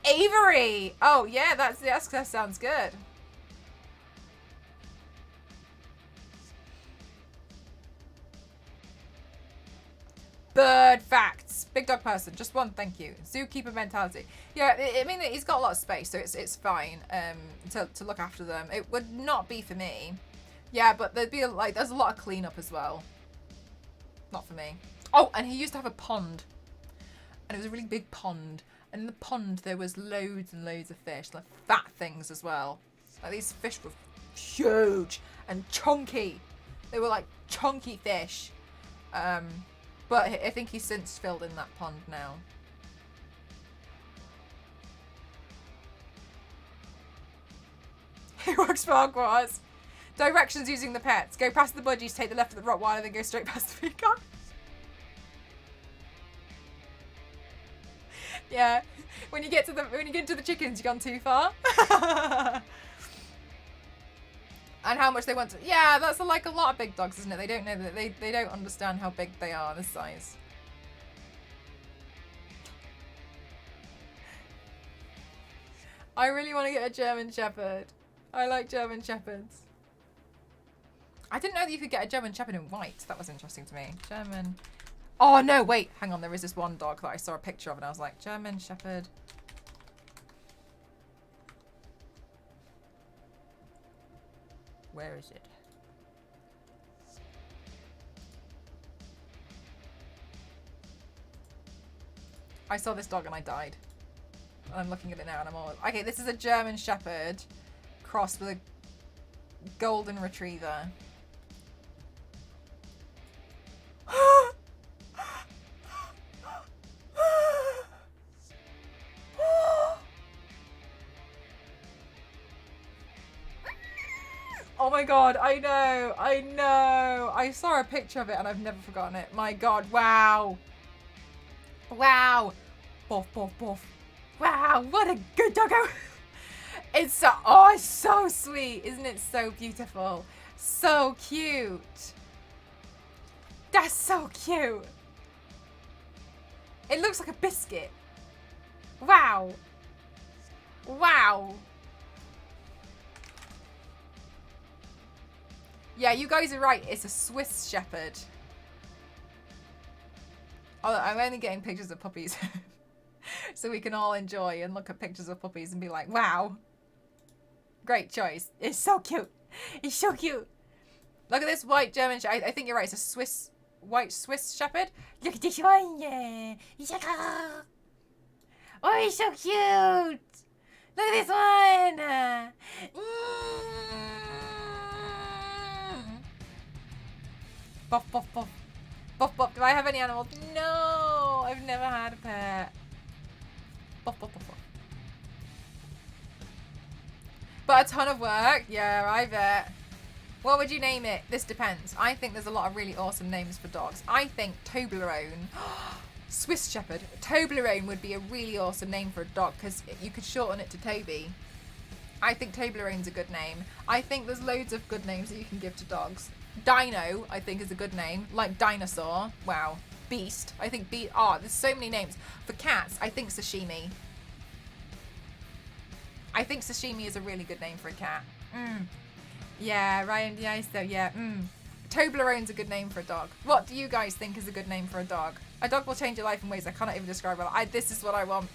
Avery. Oh yeah, that sounds good. Bird facts. Big dog person. Just one, thank you. Zookeeper mentality. Yeah, I mean, he's got a lot of space, so it's fine to look after them. It would not be for me. Yeah, but there's a lot of cleanup as well. Not for me. Oh, and he used to have a pond. And it was a really big pond. And in the pond, there was loads and loads of fish. Like fat things as well. Like these fish were huge and chunky. They were like chunky fish. But I think he's since filled in that pond now. He works for Hogwarts. Directions using the pets. Go past the budgies, take the left of the Rottweiler, then go straight past the peacock. Yeah. When you get to the chickens, you've gone too far. And how much they want to... Yeah, that's like a lot of big dogs, isn't it? They don't know that they don't understand how big they are, this size. I really want to get a German Shepherd. I like German Shepherds. I didn't know that you could get a German Shepherd in white. That was interesting to me. German... Oh, no, wait. Hang on. There is this one dog that I saw a picture of and I was like, German Shepherd... Where is it? I saw this dog and I died. And I'm looking at it now and I'm all... Okay, this is a German Shepherd crossed with a golden retriever. Oh my god, I know. I saw a picture of it and I've never forgotten it. My god, wow. Wow. Boof, boof, boof. Wow, what a good doggo. It's so sweet. Isn't it so beautiful? So cute. That's so cute. It looks like a biscuit. Wow. Wow. Yeah, you guys are right. It's a Swiss Shepherd. Oh, I'm only getting pictures of puppies. So we can all enjoy and look at pictures of puppies and be like, wow. Great choice. It's so cute. It's so cute. Look at this white German Shepherd. I think you're right. It's a white Swiss Shepherd. Look at this one. Yeah. Oh, he's so cute. Look at this one. Buff, buff, buff. Buff, buff. Do I have any animals? No, I've never had a pet. Buff, buff, buff, buff. But a ton of work. Yeah, I bet. What would you name it? This depends. I think there's a lot of really awesome names for dogs. I think Toblerone, Swiss Shepherd, Toblerone would be a really awesome name for a dog because you could shorten it to Toby. I think Toblerone's a good name. I think there's loads of good names that you can give to dogs. Dino, I think, is a good name. Like dinosaur. Wow. Beast. I think there's so many names. For cats, I think Sashimi. I think Sashimi is a really good name for a cat. Yeah, Ryan Diasto, yeah. Toblerone's a good name for a dog. What do you guys think is a good name for a dog? A dog will change your life in ways I cannot even describe. This is what I want.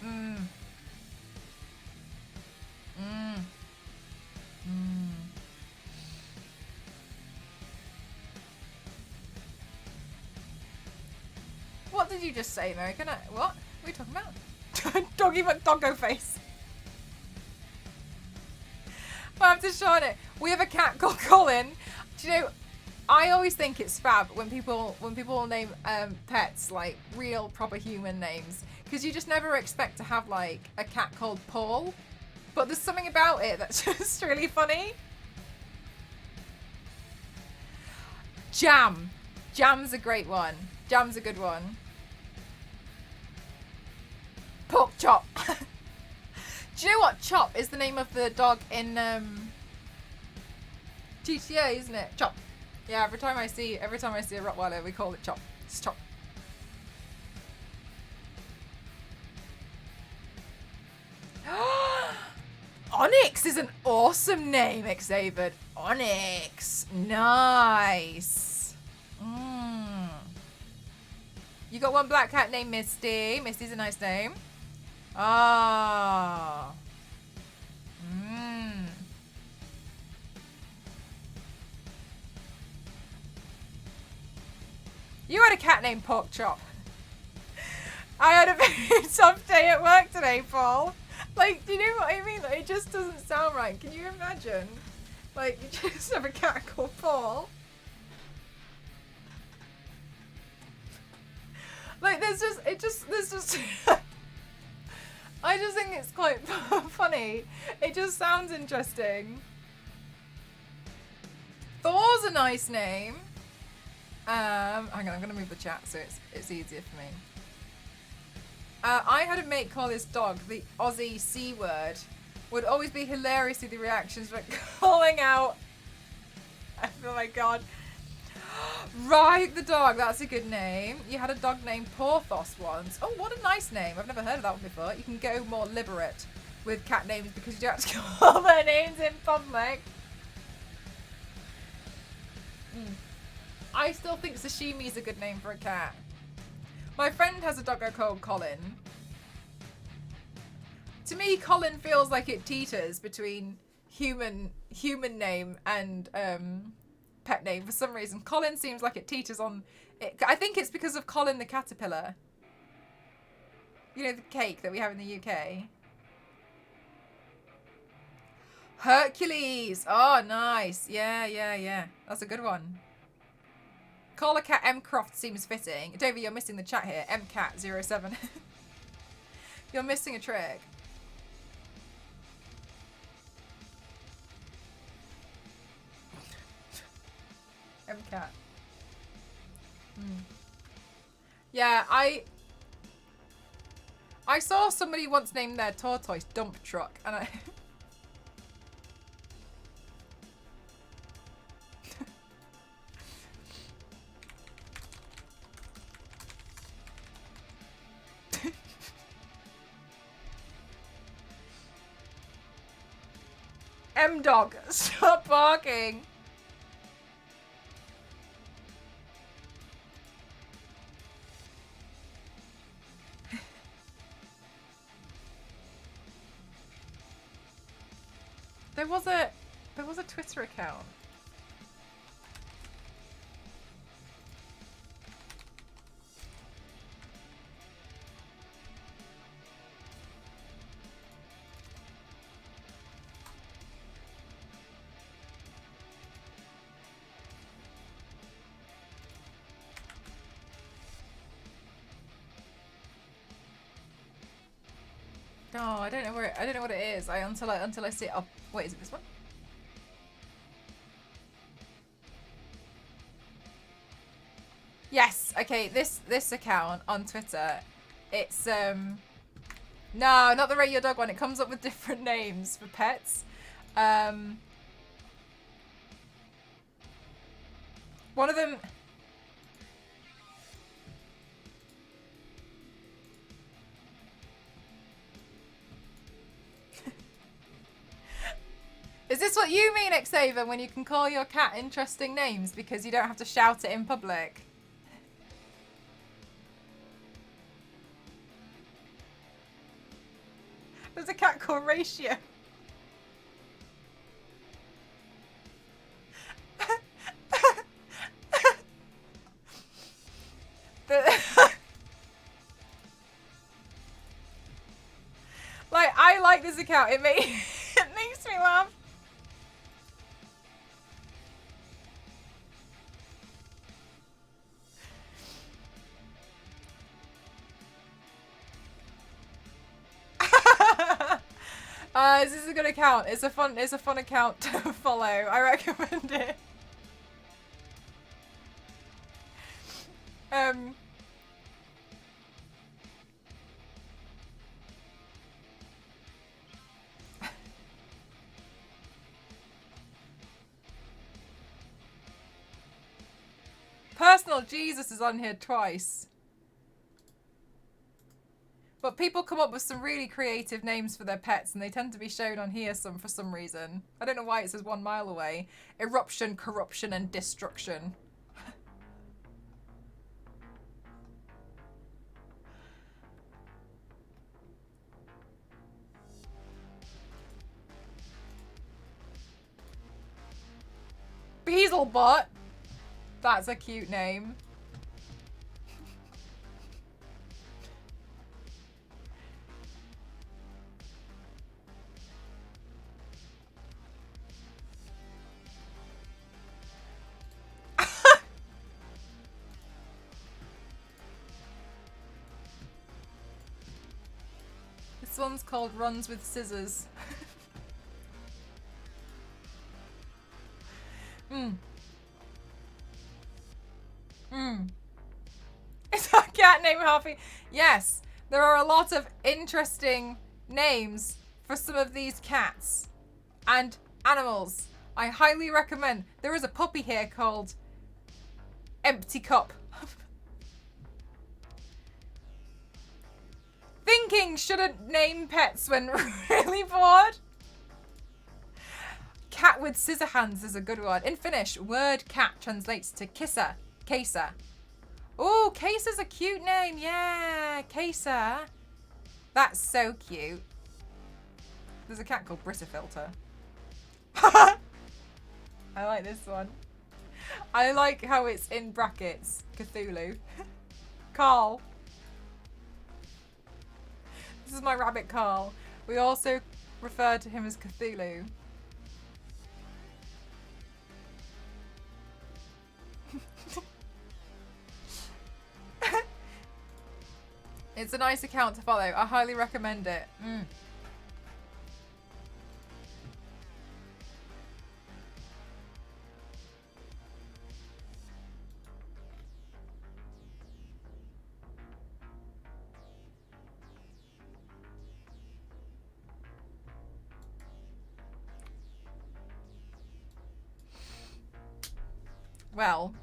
What did you just say, Mary? What? What are you talking about? Doggy McDoggo face. I'm just showing it. We have a cat called Colin. Do you know, I always think it's fab when people name pets like real proper human names, because you just never expect to have like a cat called Paul, but there's something about it that's just really funny. Jam. Jam's a great one. Jam's a good one. Pork Chop. Do you know what? Chop is the name of the dog in GTA, isn't it? Chop. Yeah, every time I see a Rottweiler, we call it Chop. It's Chop. Onyx is an awesome name, Xavier. Onyx. Nice. You got one black cat named Misty. Misty's a nice name. Ah. You had a cat named Pork Chop. I had a very tough day at work today, Paul. Like, do you know what I mean? Like, it just doesn't sound right. Can you imagine? Like, you just have a cat called Paul. Like, there's just I just think it's quite funny. It just sounds interesting. Thor's a nice name. Hang on, I'm gonna move the chat so it's easier for me. I had a mate call his dog the Aussie C word. Would always be hilarious with the reactions, but calling out. Oh my god. Right, the dog, that's a good name. You had a dog named Porthos once. Oh, what a nice name. I've never heard of that one before. You can go more liberate with cat names because you don't have to call their names in public. I still think Sashimi is a good name for a cat. My friend has a doggo called Colin. To me, Colin feels like it teeters between human name and pet name for some reason. Colin seems like it teeters on it. I think it's because of Colin the caterpillar. You know, the cake that we have in the UK. Hercules. Oh, nice. Yeah. That's a good one. Call a cat M Croft seems fitting. Dover, you're missing the chat here. MCat07. You're missing a trick. MCat. Yeah, I saw somebody once named their tortoise Dump Truck, and I... M-Dog, stop barking. There was a Twitter account. No, I don't know where. I don't know what it is. Until I see it. Oh, wait, is it this one? Yes. Okay. This account on Twitter. It's no, not the Rate Your Dog one. It comes up with different names for pets. One of them. Is this what you mean, Xaver, when you can call your cat interesting names because you don't have to shout it in public? There's a cat called Ratio. Like, I like this account. It makes me laugh. This is a good account. It's a fun account to follow. I recommend it. Personal Jesus is on here twice. But people come up with some really creative names for their pets and they tend to be shown on here for some reason. I don't know why it says 1 mile away. Eruption, corruption, and destruction. Beazelbot. That's a cute name. This one's called Runs with Scissors. Is our cat named Harvey? Yes, there are a lot of interesting names for some of these cats and animals. I highly recommend. There is a puppy here called Empty Cup. Thinking shouldn't name pets when really bored. Cat with scissor hands is a good one. In Finnish, word cat translates to kissa, Kesa. Oh, Kesa's a cute name. Yeah, Kesa. That's so cute. There's a cat called Britafilter. I like this one. I like how it's in brackets. Cthulhu. Carl. This is my rabbit Carl. We also refer to him as Cthulhu. It's a nice account to follow. I highly recommend it. Well.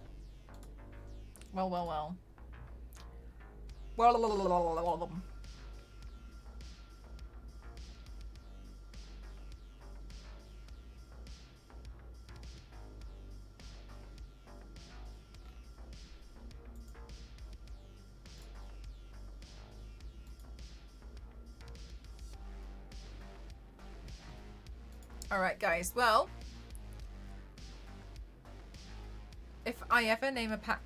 Alright guys, well, if I ever name a pet,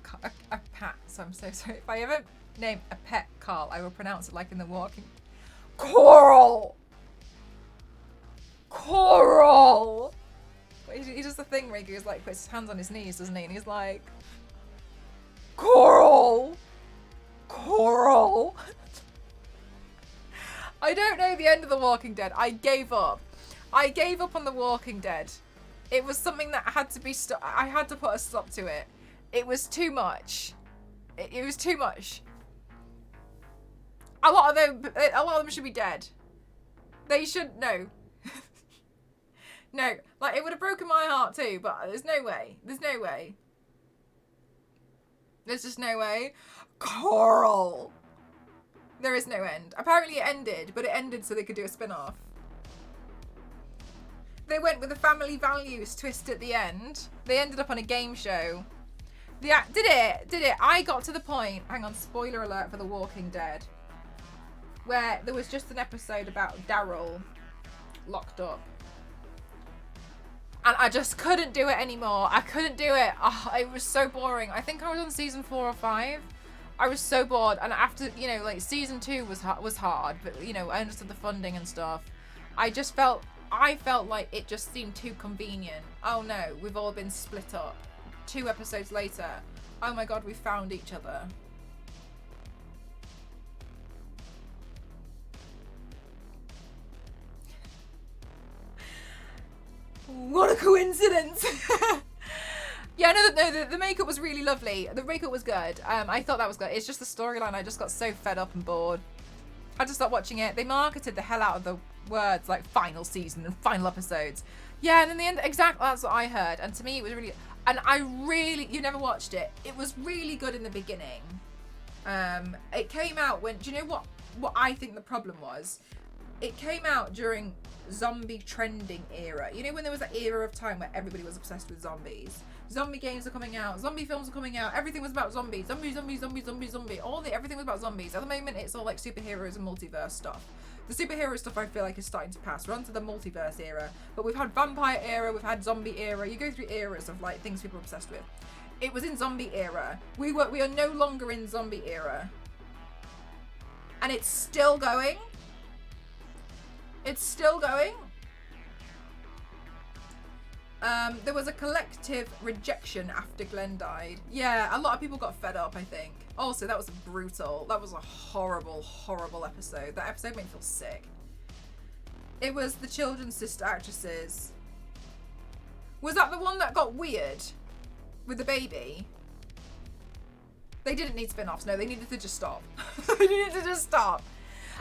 so I'm so sorry, if I ever name a pet Carl, I will pronounce it like in The Walking... Coral! Coral! He does the thing where he goes like, puts his hands on his knees, doesn't he? And he's like, Coral! Coral! I don't know the end of The Walking Dead. I gave up. I gave up on The Walking Dead. It was something that had to be I had to put a stop to it. It was too much. It was too much. A lot of them should be dead. They should no. No, like it would have broken my heart too, but there's no way. There's no way. There's just no way. Carl. There is no end. Apparently it ended, but it ended so they could do a spin-off. They went with the family values twist at the end. They ended up on a game show. Did it? I got to the point, hang on, spoiler alert for The Walking Dead, where there was just an episode about Daryl locked up. And I just couldn't do it anymore. I couldn't do it. Oh, it was so boring. I think I was on season 4 or 5. I was so bored, and after, you know, like season 2 was hard, but you know, I understood the funding and stuff. I felt like it just seemed too convenient. Oh no, we've all been split up. 2 episodes later, oh my god, we found each other. What a coincidence. Yeah, no, the makeup was really lovely. The makeup was good. I thought that was good. It's just the storyline. I just got so fed up and bored. I just stopped watching it. They marketed the hell out of the words like final season and final episodes. Yeah, and in the end, exactly that's what I heard. And to me, it was really, and you never watched it. It was really good in the beginning. It came out when, do you know what I think the problem was? It came out during zombie trending era. You know, when there was that era of time where everybody was obsessed with zombies. Zombie games are coming out, zombie films are coming out, everything was about zombies. Zombie. Everything was about zombies. At the moment, it's all like superheroes and multiverse stuff. The superhero stuff I feel like is starting to pass. We're onto the multiverse era. But we've had vampire era, we've had zombie era. You go through eras of like things people are obsessed with. It was in zombie era. We are no longer in zombie era. And it's still going. It's still going. There was a collective rejection after Glenn died. Yeah, a lot of people got fed up, I think. Also, that was brutal. That was a horrible, horrible episode. That episode made me feel sick. It was the children's sister actresses. Was that the one that got weird? With the baby? They didn't need spin-offs. No, they needed to just stop. They needed to just stop.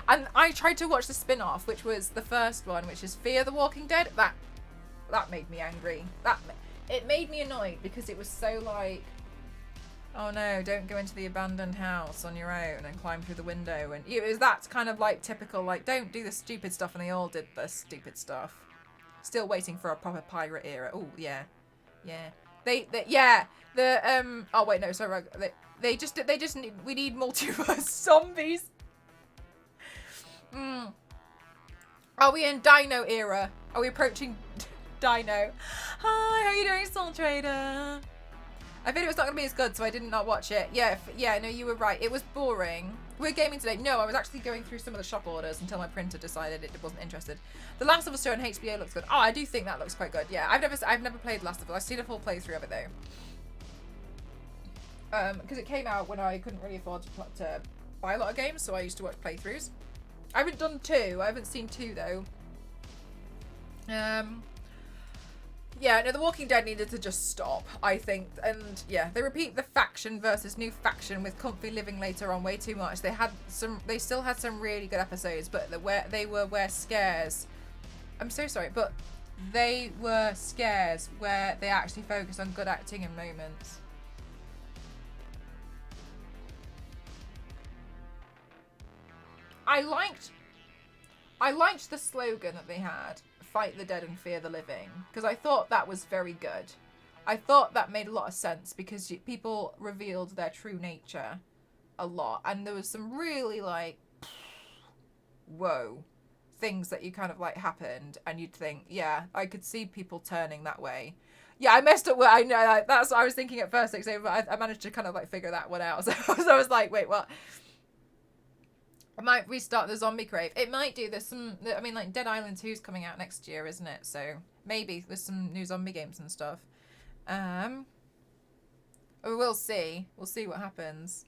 And I tried to watch the spin-off, which was the first one, which is Fear the Walking Dead. That made me angry. It made me annoyed because it was so like, oh no, don't go into the abandoned house on your own and climb through the window. And it was that kind of like typical, like, don't do the stupid stuff, and they all did the stupid stuff. Still waiting for a proper pirate era. Oh yeah. Oh wait, no, sorry. They just need, we need multiverse zombies. Are we in Dino era? Are we approaching Dino? Hi, how are you doing, Soul Trader? I figured it was not going to be as good, so I did not watch it. Yeah, no, you were right. It was boring. We're gaming today. No, I was actually going through some of the shop orders until my printer decided it wasn't interested. The Last of Us 2 on HBO looks good. Oh, I do think that looks quite good. Yeah, I've never played Last of Us. I've seen a full playthrough of it though. Because it came out when I couldn't really afford to buy a lot of games, so I used to watch playthroughs. I haven't done 2. I haven't seen 2 though. Yeah, no, The Walking Dead needed to just stop, I think. And yeah, they repeat the faction versus new faction with comfy living later on way too much. They still had some really good episodes, but they were scares. I'm so sorry, but they were scares where they actually focused on good acting in moments. I liked the slogan that they had. Fight the dead and fear the living, because I thought that was very good. I thought that made a lot of sense because people revealed their true nature a lot, and there was some really like whoa things that you kind of like happened, and you'd think, yeah, I could see people turning that way. Yeah, I messed up. I know that's what I was thinking at first, but I managed to kind of like figure that one out. So I was like, wait, what? It might restart the zombie crave. It might do. There's some, I mean, like Dead Island 2's coming out next year, isn't it? So maybe there's some new zombie games and stuff. We'll see. We'll see what happens.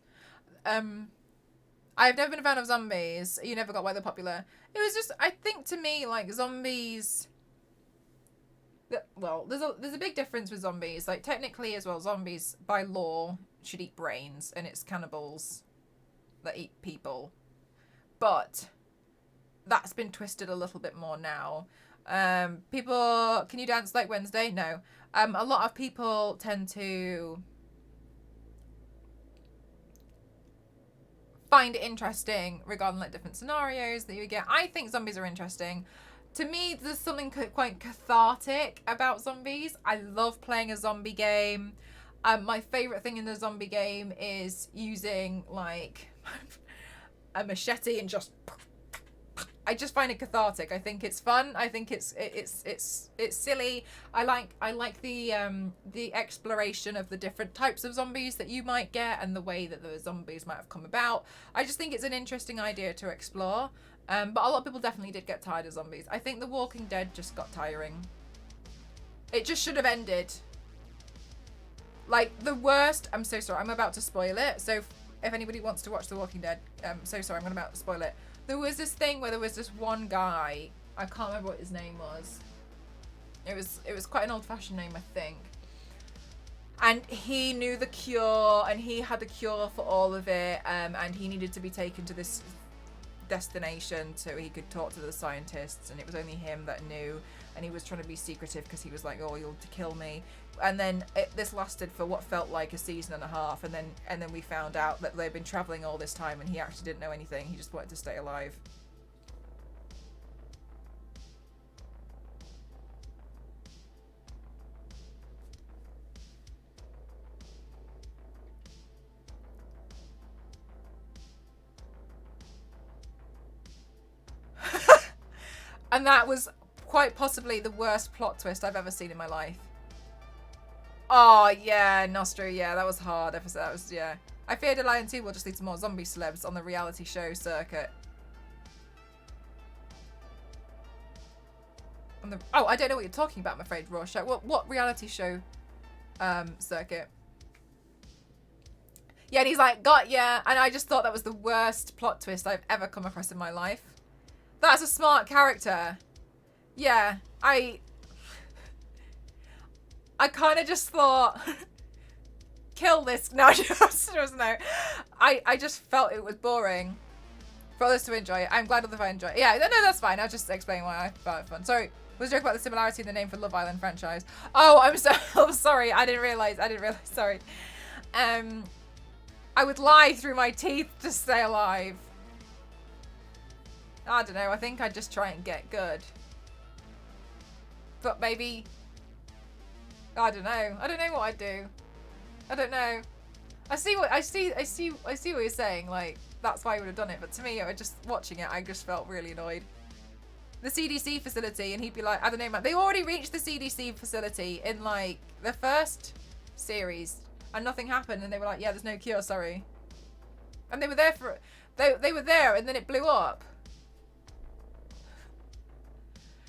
I've never been a fan of zombies. You never got why they're popular. It was just, I think to me, like, zombies... Well, there's a big difference with zombies. Like, technically as well, zombies, by law, should eat brains, and it's cannibals that eat people. But that's been twisted a little bit more now. People... Can you dance like Wednesday? No. A lot of people tend to... find it interesting regarding like different scenarios that you get. I think zombies are interesting. To me, there's something quite cathartic about zombies. I love playing a zombie game. My favourite thing in the zombie game is using like a machete and just... I just find it cathartic. I think it's fun. I think it's silly. I like the exploration of the different types of zombies that you might get and the way that the zombies might have come about. I just think it's an interesting idea to explore. But a lot of people definitely did get tired of zombies. I think The Walking Dead just got tiring. It just should have ended. Like the worst. I'm so sorry. I'm about to spoil it. So if anybody wants to watch The Walking Dead, I'm so sorry. I'm about to spoil it. There was this thing where there was this one guy, I can't remember what his name was. It was quite an old-fashioned name, I think. And he knew the cure, and he had the cure for all of it, and he needed to be taken to this destination so he could talk to the scientists, and it was only him that knew, and he was trying to be secretive because he was like, oh, you'll kill me. And then this lasted for what felt like a season and a half, and then we found out that they'd been traveling all this time and he actually didn't know anything. He just wanted to stay alive. And that was quite possibly the worst plot twist I've ever seen in my life. Oh, yeah, Nostra, yeah, that was hard episode. That was, yeah. I fear Dead Island 2 will just lead to more zombie celebs on the reality show circuit. Oh, I don't know what you're talking about, I'm afraid, Rorschach. What reality show circuit? Yeah, and he's like, got ya. And I just thought that was the worst plot twist I've ever come across in my life. That's a smart character. Yeah, I kind of just thought, kill this. No, just no. I just felt it was boring for others to enjoy it. I'm glad others enjoy it. Yeah, no, that's fine. I'll just explain why I found it fun. Sorry, was a joke about the similarity in the name for Love Island franchise. Oh, I'm sorry. I didn't realize. Sorry. I would lie through my teeth to stay alive. I don't know. I think I'd just try and get good. But maybe... I don't know. I don't know what I'd do. I don't know. I see what you're saying. Like, that's why I would have done it. But to me, just watching it, I just felt really annoyed. The CDC facility, and he'd be like, I don't know, man. They already reached the CDC facility in, like, the first series. And nothing happened. And they were like, yeah, there's no cure, sorry. And they were there for... They were there, and then it blew up.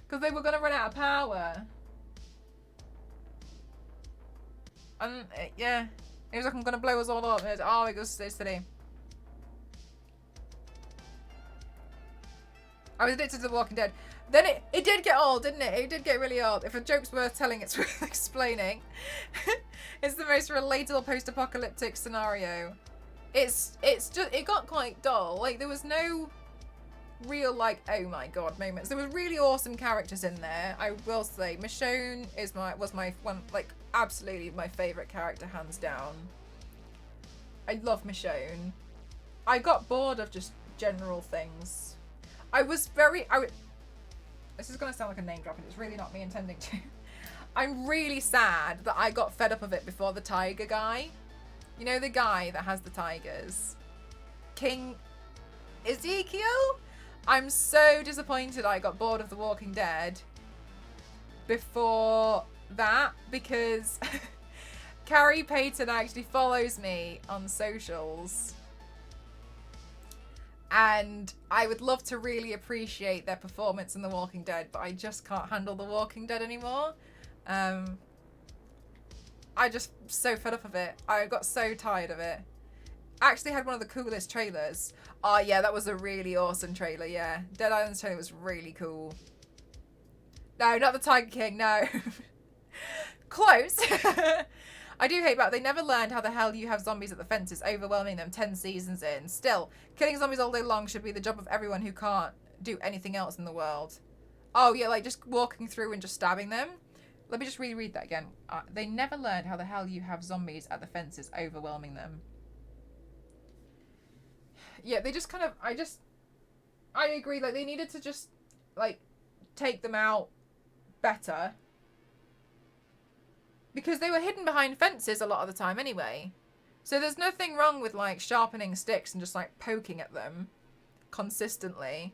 Because they were going to run out of power. And, yeah. He was like, I'm going to blow us all up. And it was, oh, it goes silly. I was addicted to The Walking Dead. Then it did get old, didn't it? It did get really old. If a joke's worth telling, it's worth explaining. It's the most relatable post-apocalyptic scenario. It's just, it got quite dull. Like, there was no real, like, oh my god moments. There were really awesome characters in there, I will say. Michonne was my one, like, absolutely my favourite character, hands down. I love Michonne. I got bored of just general things. This is going to sound like a name drop, and it's really not me intending to. I'm really sad that I got fed up of it before the tiger guy. You know, the guy that has the tigers? King Ezekiel? I'm so disappointed I got bored of The Walking Dead before that, because Carrie Payton actually follows me on socials. And I would love to really appreciate their performance in The Walking Dead, but I just can't handle The Walking Dead anymore. I just so fed up of it. I got so tired of it. actually had one of the coolest trailers. Oh yeah, that was a really awesome trailer, yeah. Dead Island's trailer was really cool. No, not the Tiger King, no. Close. I do hate that they never learned how the hell you have zombies at the fences, overwhelming them 10 seasons in. Still, killing zombies all day long should be the job of everyone who can't do anything else in the world. Oh yeah, like just walking through and just stabbing them. Let me just reread that again. They never learned how the hell you have zombies at the fences, overwhelming them. Yeah, they just kind of, I agree, like they needed to just like take them out better. Because they were hidden behind fences a lot of the time anyway. So there's nothing wrong with like sharpening sticks and just like poking at them consistently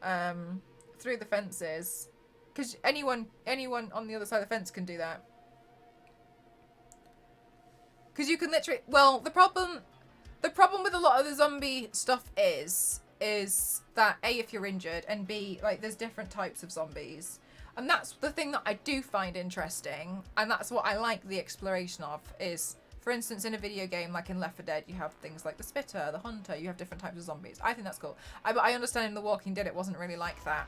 through the fences. Because anyone on the other side of the fence can do that. Because you can literally, well, the problem with a lot of the zombie stuff is that A, if you're injured, and B, like there's different types of zombies. And that's the thing that I do find interesting, and that's what I like the exploration of, is, for instance, in a video game like in Left 4 Dead, you have things like the Spitter, the Hunter, you have different types of zombies. I think that's cool. But I understand in The Walking Dead it wasn't really like that.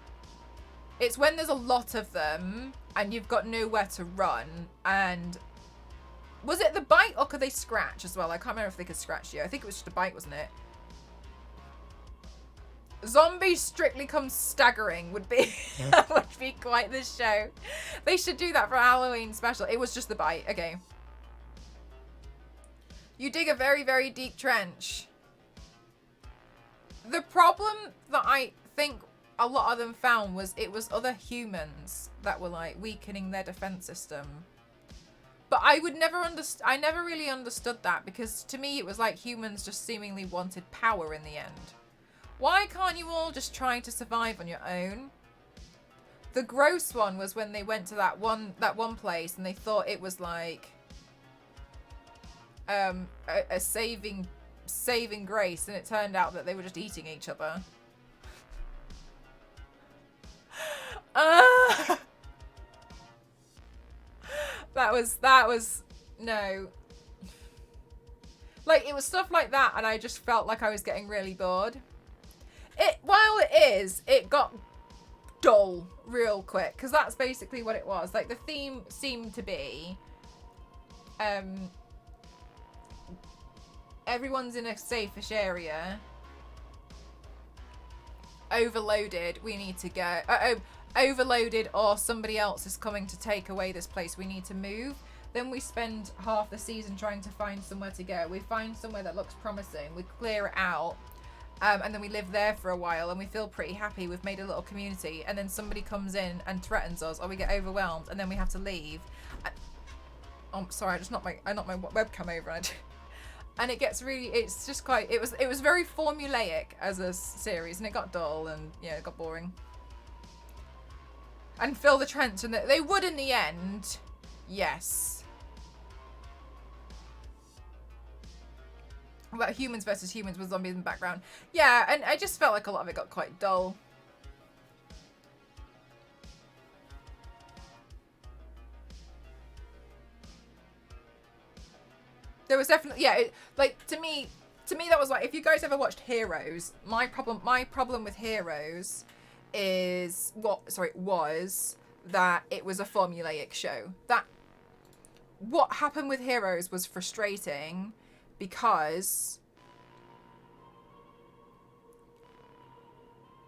It's when there's a lot of them, and you've got nowhere to run, and... Was it the bite, or could they scratch as well? I can't remember if they could scratch you. I think it was just a bite, wasn't it? Zombies Strictly Come Staggering would be would be quite the show. They should do that for a Halloween special. It was just the bite. Okay. You dig a very, very deep trench. The problem that I think a lot of them found was it was other humans that were like weakening their defense system. But I never really understood that, because to me it was like humans just seemingly wanted power in the end. Why can't you all just try to survive on your own? The gross one was when they went to that one place and they thought it was like a saving grace, and it turned out that they were just eating each other. That was no. Like, it was stuff like that, and I just felt like I was getting really bored. It got dull real quick, because that's basically what it was. Like, the theme seemed to be everyone's in a safe-ish area, overloaded, we need to go overloaded, or somebody else is coming to take away this place, we need to move. Then we spend half the season trying to find somewhere to go. We find somewhere that looks promising, we clear it out, and then we live there for a while, and we feel pretty happy, we've made a little community, and then somebody comes in and threatens us, or we get overwhelmed, and then we have to leave. I'm sorry, I knocked my webcam over, and it gets really, it's just quite, it was very formulaic as a series, and it got dull, and yeah, it got boring. And fill the trench, and they would in the end, yes. About humans versus humans with zombies in the background. Yeah, and I just felt like a lot of it got quite dull. There was definitely, yeah, to me that was like, if you guys ever watched Heroes, my problem with Heroes was that it was a formulaic show. That what happened with Heroes was frustrating, because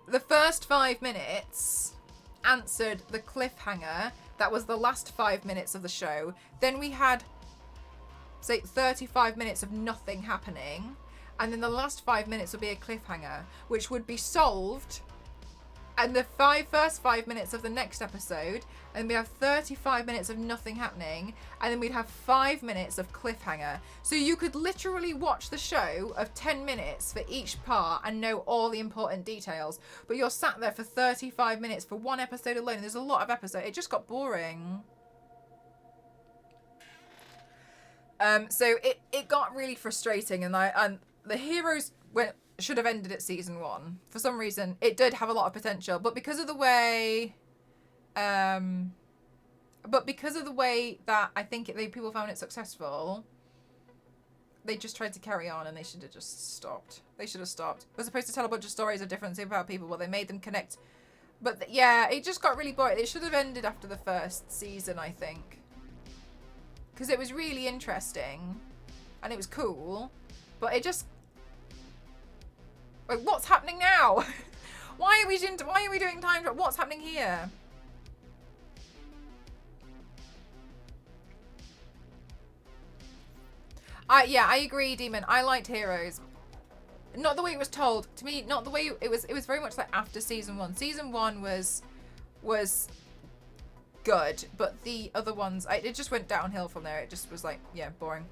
the first 5 minutes answered the cliffhanger that was the last 5 minutes of the show. Then we had, say, 35 minutes of nothing happening, and then the last 5 minutes would be a cliffhanger, which would be solved, and the first 5 minutes of the next episode, and we have 35 minutes of nothing happening, and then we'd have 5 minutes of cliffhanger. So you could literally watch the show of 10 minutes for each part and know all the important details, but you're sat there for 35 minutes for one episode alone, and there's a lot of episodes. It just got boring. So it got really frustrating, and the Heroes should have ended at season 1. For some reason, it did have a lot of potential, but because of the way that I think people found it successful, they just tried to carry on, and they should have just stopped. They should have stopped. We're supposed to tell a bunch of stories of different superpower people, but they made them connect. But yeah, it just got really boring. It should have ended after the first season, I think. Because it was really interesting. And it was cool. But it just... Like, what's happening now? Why are we doing time travel? What's happening here? Yeah, I agree, Demon. I liked Heroes. Not the way it was told. To me, not the way it was very much like after season 1. Season 1 was good, but the other ones, it just went downhill from there. It just was like, yeah, boring.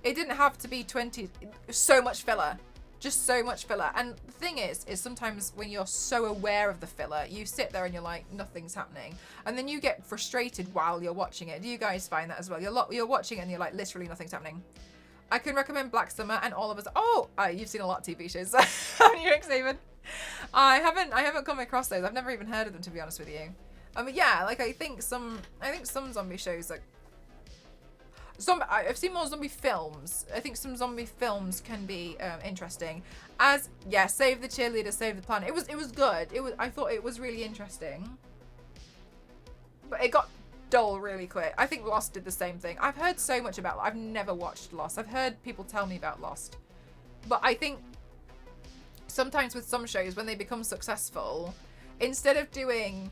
It didn't have to be 20, so much filler. Just so much filler. And the thing is sometimes when you're so aware of the filler, you sit there and you're like, nothing's happening. And then you get frustrated while you're watching it. Do you guys find that as well? You're watching it and you're like, literally nothing's happening. I can recommend Black Summer and All of Us. Oh, you've seen a lot of TV shows, haven't you, Xavier? I haven't come across those. I've never even heard of them, to be honest with you. But yeah, like I think some zombie shows like I've seen more zombie films. I think some zombie films can be interesting. Save the Cheerleader, Save the Planet. It was good. I thought it was really interesting, but it got dull really quick. I think Lost did the same thing. I've heard so much about. I've never watched Lost. I've heard people tell me about Lost, but I think sometimes with some shows when they become successful, instead of doing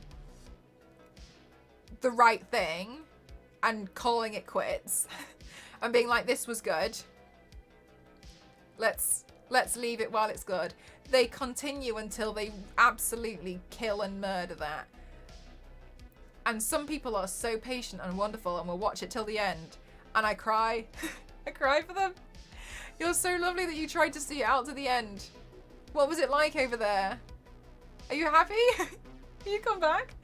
the right thing and calling it quits and being like, this was good, let's leave it while it's good, they continue until they absolutely kill and murder that. And some people are so patient and wonderful and will watch it till the end, and I cry. I cry for them. You're so lovely that you tried to see it out to the end. What was it like over there? Are you happy? Can you come back?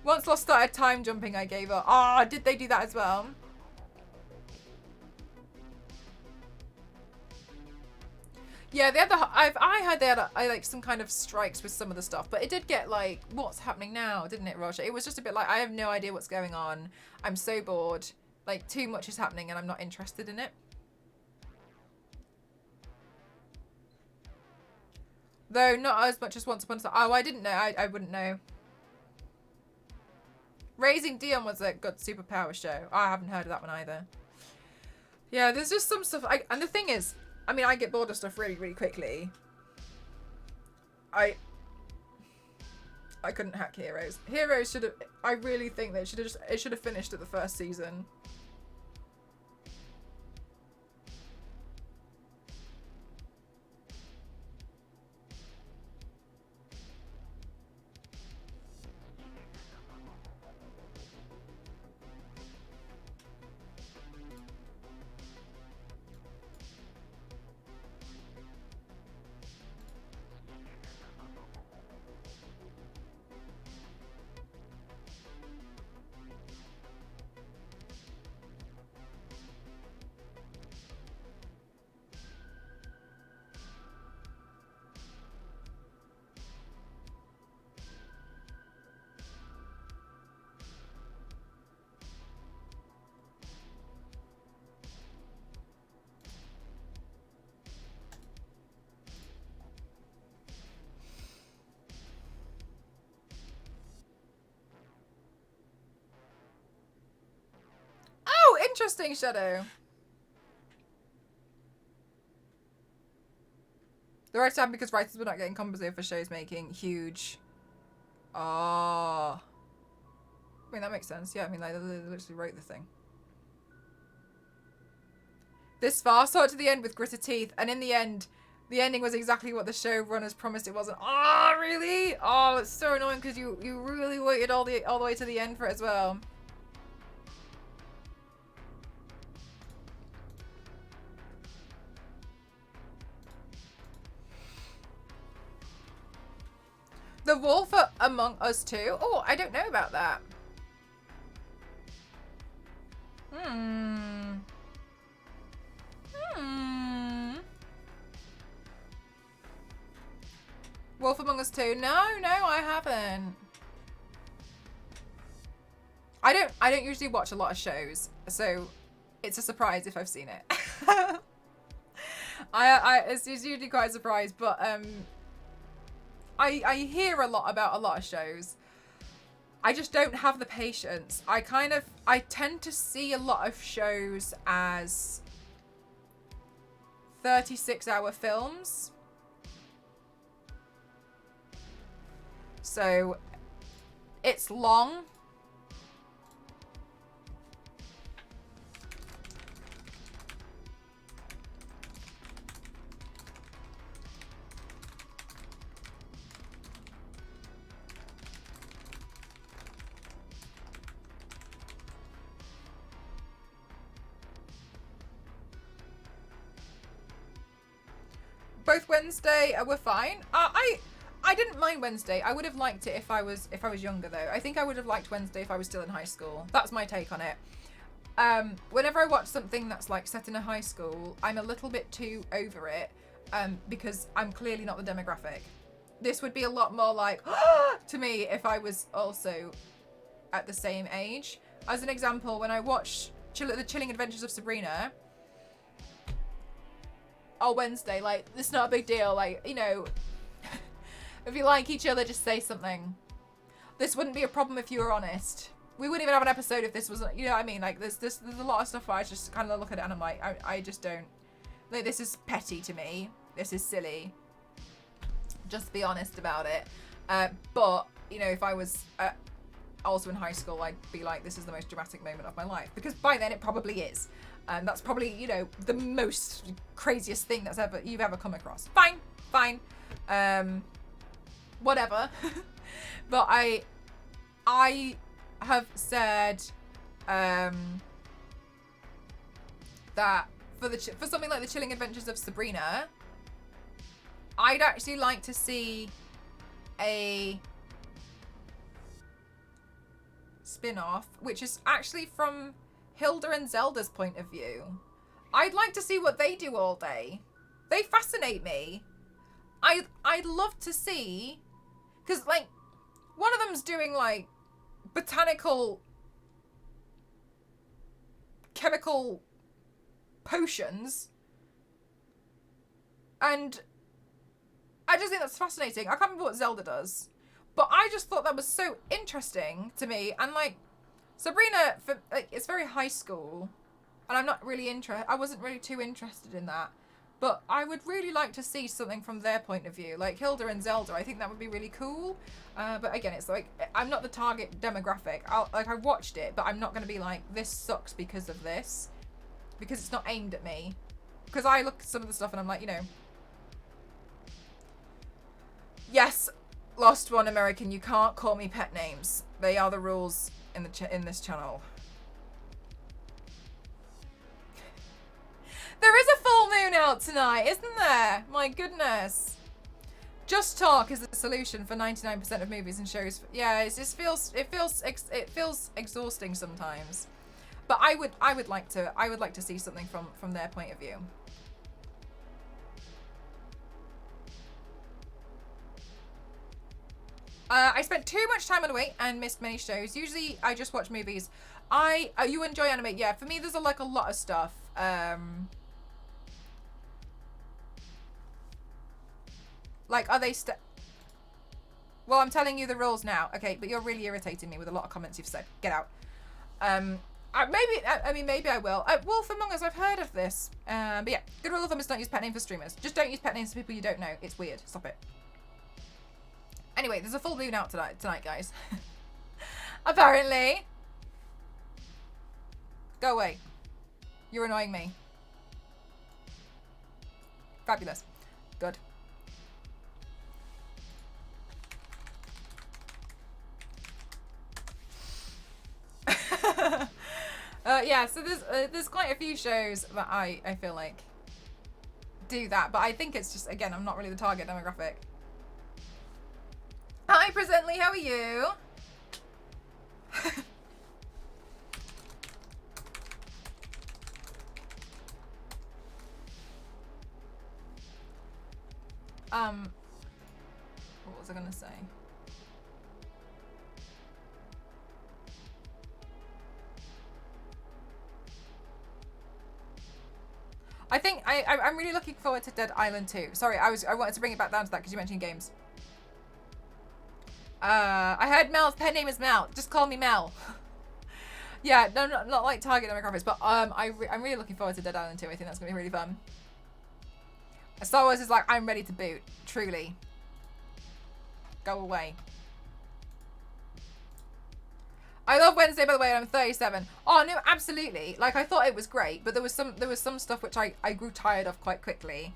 Once Lost started time jumping, I gave up. Ah, did they do that as well? Yeah, I heard they had like some kind of strikes with some of the stuff, but it did get like, what's happening now, didn't it, Roger? It was just a bit like, I have no idea what's going on. I'm so bored. Like, too much is happening and I'm not interested in it. Though not as much as Once Upon a Time. Oh, I didn't know. I wouldn't know. Raising Dion was a good superpower show. I haven't heard of that one either. Yeah, there's just some stuff. And the thing is, I mean, I get bored of stuff really, really quickly. I couldn't hack Heroes. Heroes should have. I really think that it should have finished at the first season. Interesting, Shadow. The right time because writers were not getting compensated for shows making. Huge. Ah. I mean, that makes sense. Yeah, I mean, they literally wrote the thing. This far, saw it to the end with gritted teeth, and in the end, the ending was exactly what the showrunners promised it wasn't. Oh, really? Oh, it's so annoying because you really waited all the way to the end for it as well. The Wolf Among Us 2? Oh, I don't know about that. Wolf Among Us 2? No, I haven't. I don't usually watch a lot of shows, so it's a surprise if I've seen it. It's usually quite a surprise, but I hear a lot about a lot of shows. I just don't have the patience. I tend to see a lot of shows as 36-hour films. So it's long. Both Wednesday were fine. I didn't mind Wednesday. I would have liked it if I was younger though. I think I would have liked Wednesday if I was still in high school. That's my take on it. Whenever I watch something that's like set in a high school, I'm a little bit too over it because I'm clearly not the demographic. This would be a lot more like to me if I was also at the same age. As an example, when I watched The Chilling Adventures of Sabrina, Wednesday, like, it's not a big deal. Like, you know, if you like each other, just say something. This wouldn't be a problem if you were honest. We wouldn't even have an episode if this wasn't, you know what I mean? Like, there's a lot of stuff where I just kind of look at it and I'm like, I just don't. Like, this is petty to me. This is silly. Just be honest about it. But, you know, if I was also in high school, I'd be like, this is the most dramatic moment of my life. Because by then it probably is. That's probably, you know, the most craziest thing you've ever come across. Fine. Whatever. But I have said that for something like The Chilling Adventures of Sabrina, I'd actually like to see a spin-off, which is actually from Hilda and Zelda's point of view. I'd like to see what they do all day. They fascinate me. I'd love to see, because like one of them's doing like botanical chemical potions, and I just think that's fascinating. I can't remember what Zelda does, but I just thought that was so interesting to me. And like Sabrina, it's very high school, and I'm not really I wasn't really too interested in that. But I would really like to see something from their point of view, like Hilda and Zelda. I think that would be really cool. But again, it's like, I'm not the target demographic. I watched it, but I'm not going to be like, this sucks because of this, because it's not aimed at me. Because I look at some of the stuff and I'm like, you know, yes, Lost One American, you can't call me pet names. They are the rules in this channel. There is a full moon out tonight, isn't there? My goodness. Just talk is the solution for 99% of movies and shows. Yeah, it feels exhausting sometimes. But I would like to see something from their point of view. I spent too much time on a wait and missed many shows. Usually I just watch movies. You enjoy anime? Yeah, for me there's a lot of stuff. Like, are they well, I'm telling you the rules now. Okay, but you're really irritating me with a lot of comments you've said. Get out. Maybe I will. Wolf Among Us, I've heard of this. But yeah, good rule of thumb is don't use pet names for streamers. Just don't use pet names for people you don't know. It's weird. Stop it. Anyway, there's a full moon out tonight, guys. Apparently. Go away. You're annoying me. Fabulous. Good. Yeah, so there's quite a few shows that I feel like do that, but I think it's just, again, I'm not really the target demographic. Hi, Presently, how are you? What was I gonna say? I think I'm really looking forward to Dead Island 2. Sorry, I wanted to bring it back down to that because you mentioned games. I heard Mel's pet name is Mel. Just call me Mel. Yeah, no, not like target demographics, but I'm really looking forward to Dead Island 2. I think that's gonna be really fun. Star Wars is like, I'm ready to boot. Truly. Go away. I love Wednesday, by the way, and I'm 37. Oh no, absolutely. Like, I thought it was great, but there was some stuff which I grew tired of quite quickly.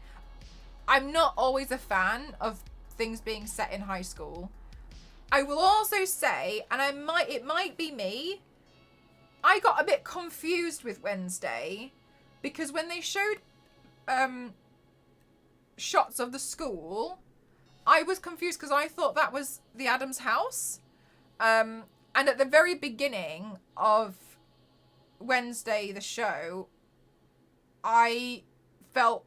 I'm not always a fan of things being set in high school. I will also say, and it might be me, I got a bit confused with Wednesday because when they showed shots of the school, I was confused because I thought that was the Addams house. And at the very beginning of Wednesday, the show, I felt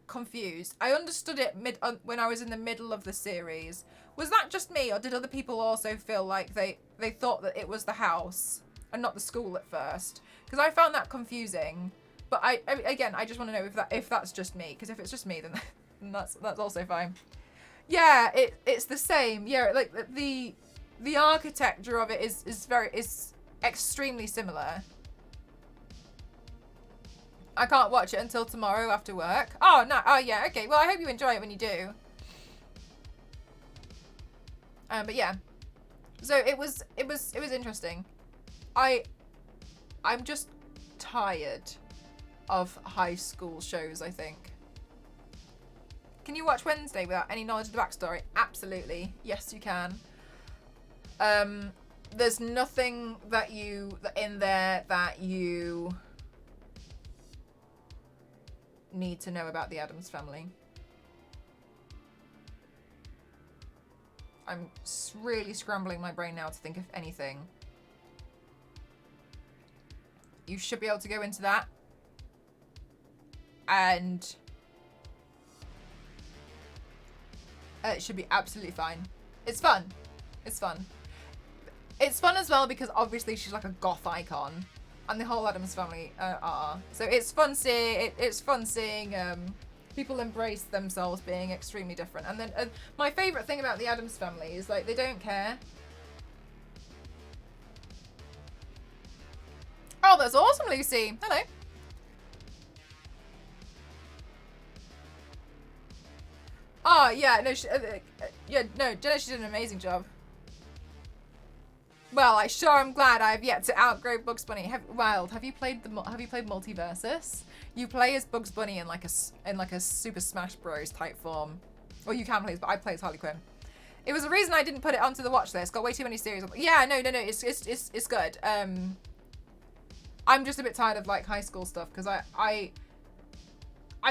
confused. I understood it when I was in the middle of the series. Was that just me, or did other people also feel like they thought that it was the house and not the school at first? Because I found that confusing. But I just want to know if that's just me. Because if it's just me, then that's also fine. Yeah, it's the same. Yeah, like the architecture of it is extremely similar. I can't watch it until tomorrow after work. Oh no. Oh yeah. Okay. Well, I hope you enjoy it when you do. But yeah. So it was interesting. I'm just tired of high school shows, I think. Can you watch Wednesday without any knowledge of the backstory? Absolutely. Yes, you can. There's nothing in there that you need to know about the Addams family. I'm really scrambling my brain now to think of anything. You should be able to go into that. And it should be absolutely fine. It's fun. It's fun. It's fun as well because obviously she's like a goth icon, and the whole Addams family are. So it's fun seeing people embrace themselves being extremely different. And then my favorite thing about the Addams family is like they don't care. Oh, that's awesome, Lucy. Hello. Oh yeah, no, Jenna, she did an amazing job. Well, I sure am glad I've yet to outgrow Bugs Bunny. Have you played Multiversus? You play as Bugs Bunny in like a Super Smash Bros type form. Or you can play as, but I play as Harley Quinn. It was the reason I didn't put it onto the watch list. Got way too many series. Yeah, no, it's good. I'm just a bit tired of like high school stuff because I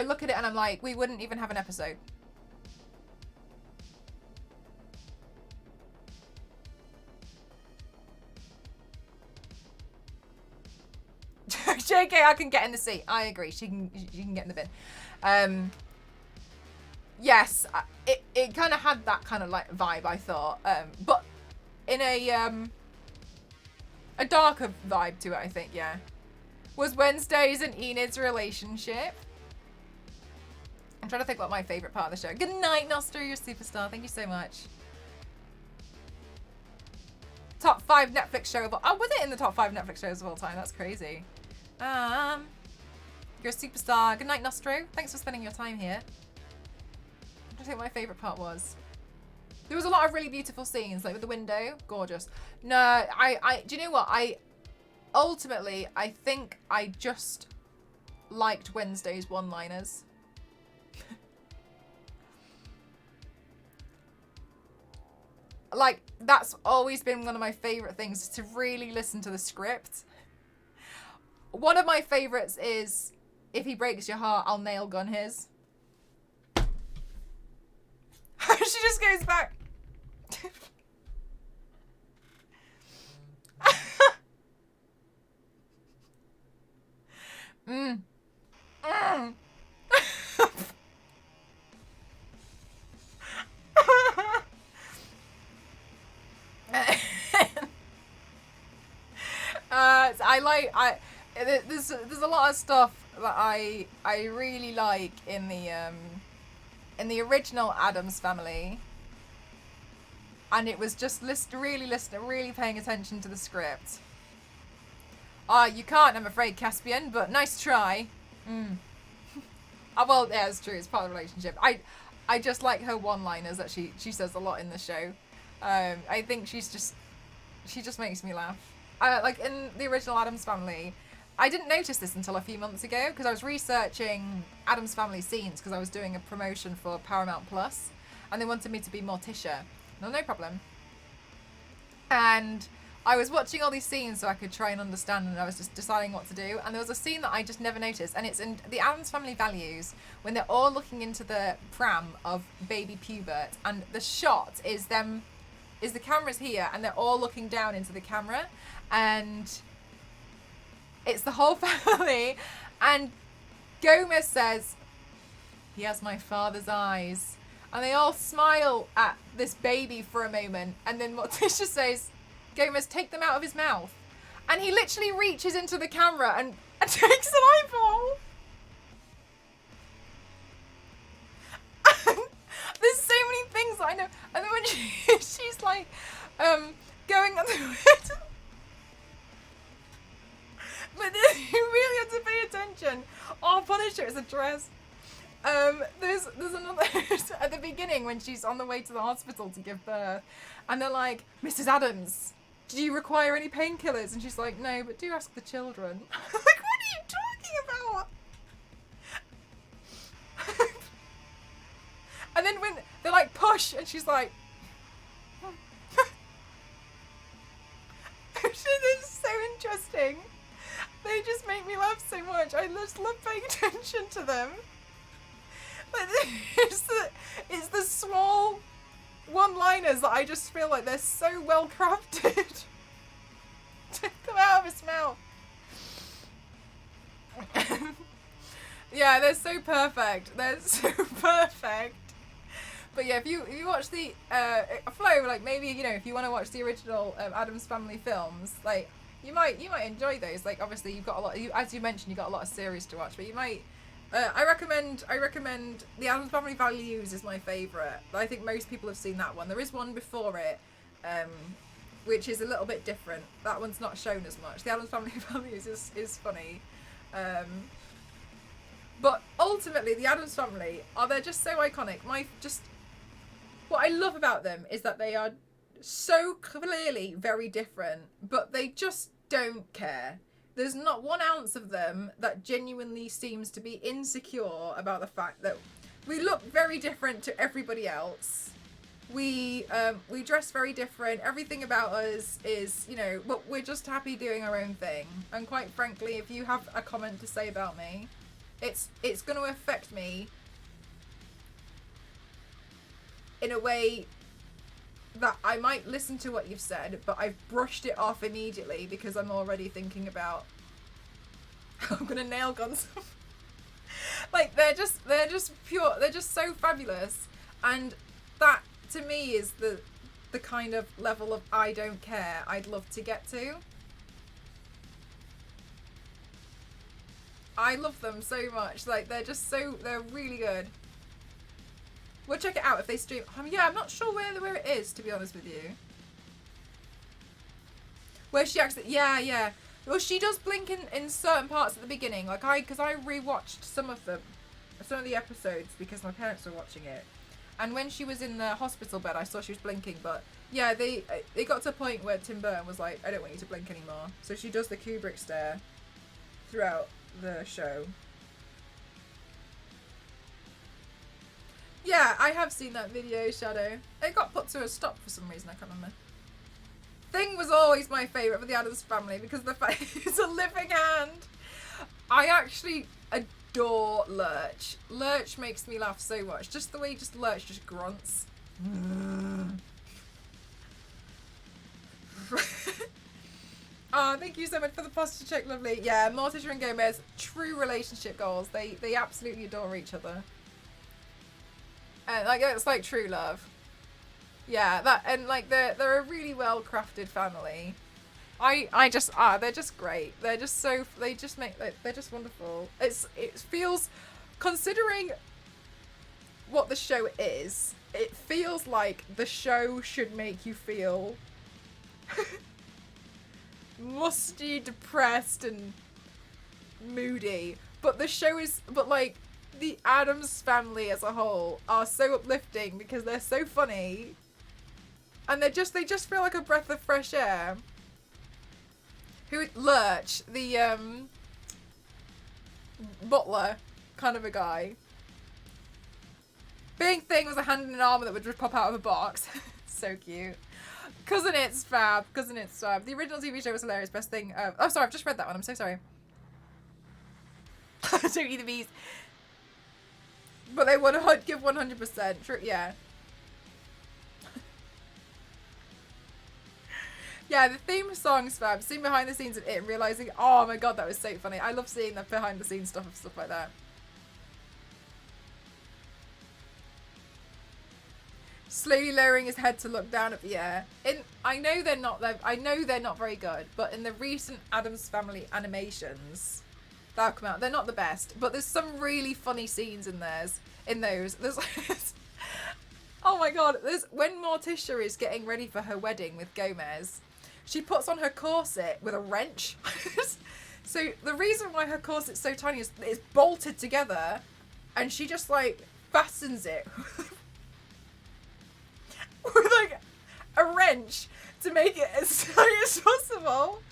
look at it and I'm like, we wouldn't even have an episode. JK, I can get in the seat. I agree. She can get in the bin. Yes, it kind of had that kind of like vibe, I thought, but in a darker vibe to it, I think. Yeah. Was Wednesdays and Enid's relationship? I'm trying to think what my favorite part of the show. Good night, Nostra. You're a superstar. Thank you so much. Top 5 Netflix show of all. Oh, was it in the top 5 Netflix shows of all time? That's crazy. You're a superstar. Good night, Nostro. Thanks for spending your time here. I think my favorite part was there was a lot of really beautiful scenes, like with the window, gorgeous. No, do you know what? Ultimately, I think I just liked Wednesday's one-liners. Like, that's always been one of my favorite things, to really listen to the script. One of my favorites is, if he breaks your heart, I'll nail gun his. She just goes back. Mm. Mm. There's a lot of stuff that I really like in the original Addams Family, and it was just really paying attention to the script. You can't, I'm afraid, Caspian, but nice try. Well, yeah, it's true. It's part of the relationship. I just like her one-liners that she says a lot in the show. I think she just makes me laugh. Like in the original Addams Family, I didn't notice this until a few months ago because I was researching Addams Family scenes because I was doing a promotion for Paramount Plus, and they wanted me to be Morticia. No problem. And I was watching all these scenes so I could try and understand, and I was just deciding what to do. And there was a scene that I just never noticed, and it's in the Addams Family Values when they're all looking into the pram of baby Pubert, and the shot is the camera's here, and they're all looking down into the camera, and it's the whole family, and Gomez says, "He has my father's eyes," and they all smile at this baby for a moment, and then Morticia says, "Gomez, take them out of his mouth," and he literally reaches into the camera and takes an eyeball. There's so many things that I know, and then when she's like going on the but you really have to pay attention. Oh, Punisher is a dress. There's another at the beginning when she's on the way to the hospital to give birth, and they're like, "Mrs. Addams, do you require any painkillers?" And she's like, "No, but do ask the children." Like, what are you talking about? And then when they're like, "Push," and she's like, this is so interesting. They just make me laugh so much. I just love paying attention to them. But it's the small one-liners that I just feel like they're so well crafted. Take them out of his mouth. Yeah, they're so perfect. They're so perfect. But yeah, if you watch the Flo, like maybe, you know, if you want to watch the original Addams Family films, like you might enjoy those. Like obviously you've got a lot. As you mentioned, you got a lot of series to watch, but you might. I recommend the Addams Family Values is my favourite. I think most people have seen that one. There is one before it, which is a little bit different. That one's not shown as much. The Addams Family Values is funny. But ultimately, the Addams Family they're just so iconic. What I love about them is that they are so clearly very different, but they just don't care. There's not 1 ounce of them that genuinely seems to be insecure about the fact that we look very different to everybody else. We dress very different. Everything about us is, you know, but we're just happy doing our own thing. And quite frankly, if you have a comment to say about me, it's going to affect me in a way that I might listen to what you've said, but I've brushed it off immediately because I'm already thinking about I'm gonna nail gun some. Like they're just pure. They're just so fabulous, and that to me is the kind of level of I don't care I'd love to get to. I love them so much. Like they're really good. We'll check it out if they stream. Yeah, I'm not sure where it is, to be honest with you. Where she actually, yeah. Well, she does blink in certain parts at the beginning. Like because I rewatched some of the episodes because my parents were watching it, and when she was in the hospital bed, I saw she was blinking. But yeah, they got to a point where Tim Burton was like, "I don't want you to blink anymore." So she does the Kubrick stare throughout the show. Yeah, I have seen that video, Shadow. It got put to a stop for some reason, I can't remember. Thing was always my favourite for the Addams Family because the fact it's a living hand. I actually adore Lurch. Lurch makes me laugh so much. Just the way Lurch just grunts. Oh, thank you so much for the posture check, lovely. Yeah, Morticia and Gomez, true relationship goals. They absolutely adore each other. And like it's like true love. Yeah, that and like they're a really well crafted family. I just they're just great. They're just so they just make they're just wonderful. It feels, considering what the show is, it feels like the show should make you feel musty, depressed, and moody. But the show is, but like the Addams Family as a whole are so uplifting because they're so funny, and they just feel like a breath of fresh air. Lurch, the butler kind of a guy. Big thing was a hand and an arm that would just pop out of a box. So cute. Cousin It's fab. Cousin It's fab. The original TV show was hilarious. Best thing. Oh, sorry, I've just read that one. I'm so sorry. Don't eat the bees. But they want to give 100%. True, yeah. Yeah, the theme song's fab. Seeing behind the scenes of it and realising, oh my god, that was so funny. I love seeing the behind the scenes stuff like that. Slowly lowering his head to look down at the air. I know they're not very good, but in the recent Addams Family animations that have come out, they're not the best. But there's some really funny scenes in those. There's oh my god, there's when Morticia is getting ready for her wedding with Gomez, she puts on her corset with a wrench. So the reason why her corset's so tiny is it's bolted together, and she just like fastens it with like a wrench to make it as tight as possible.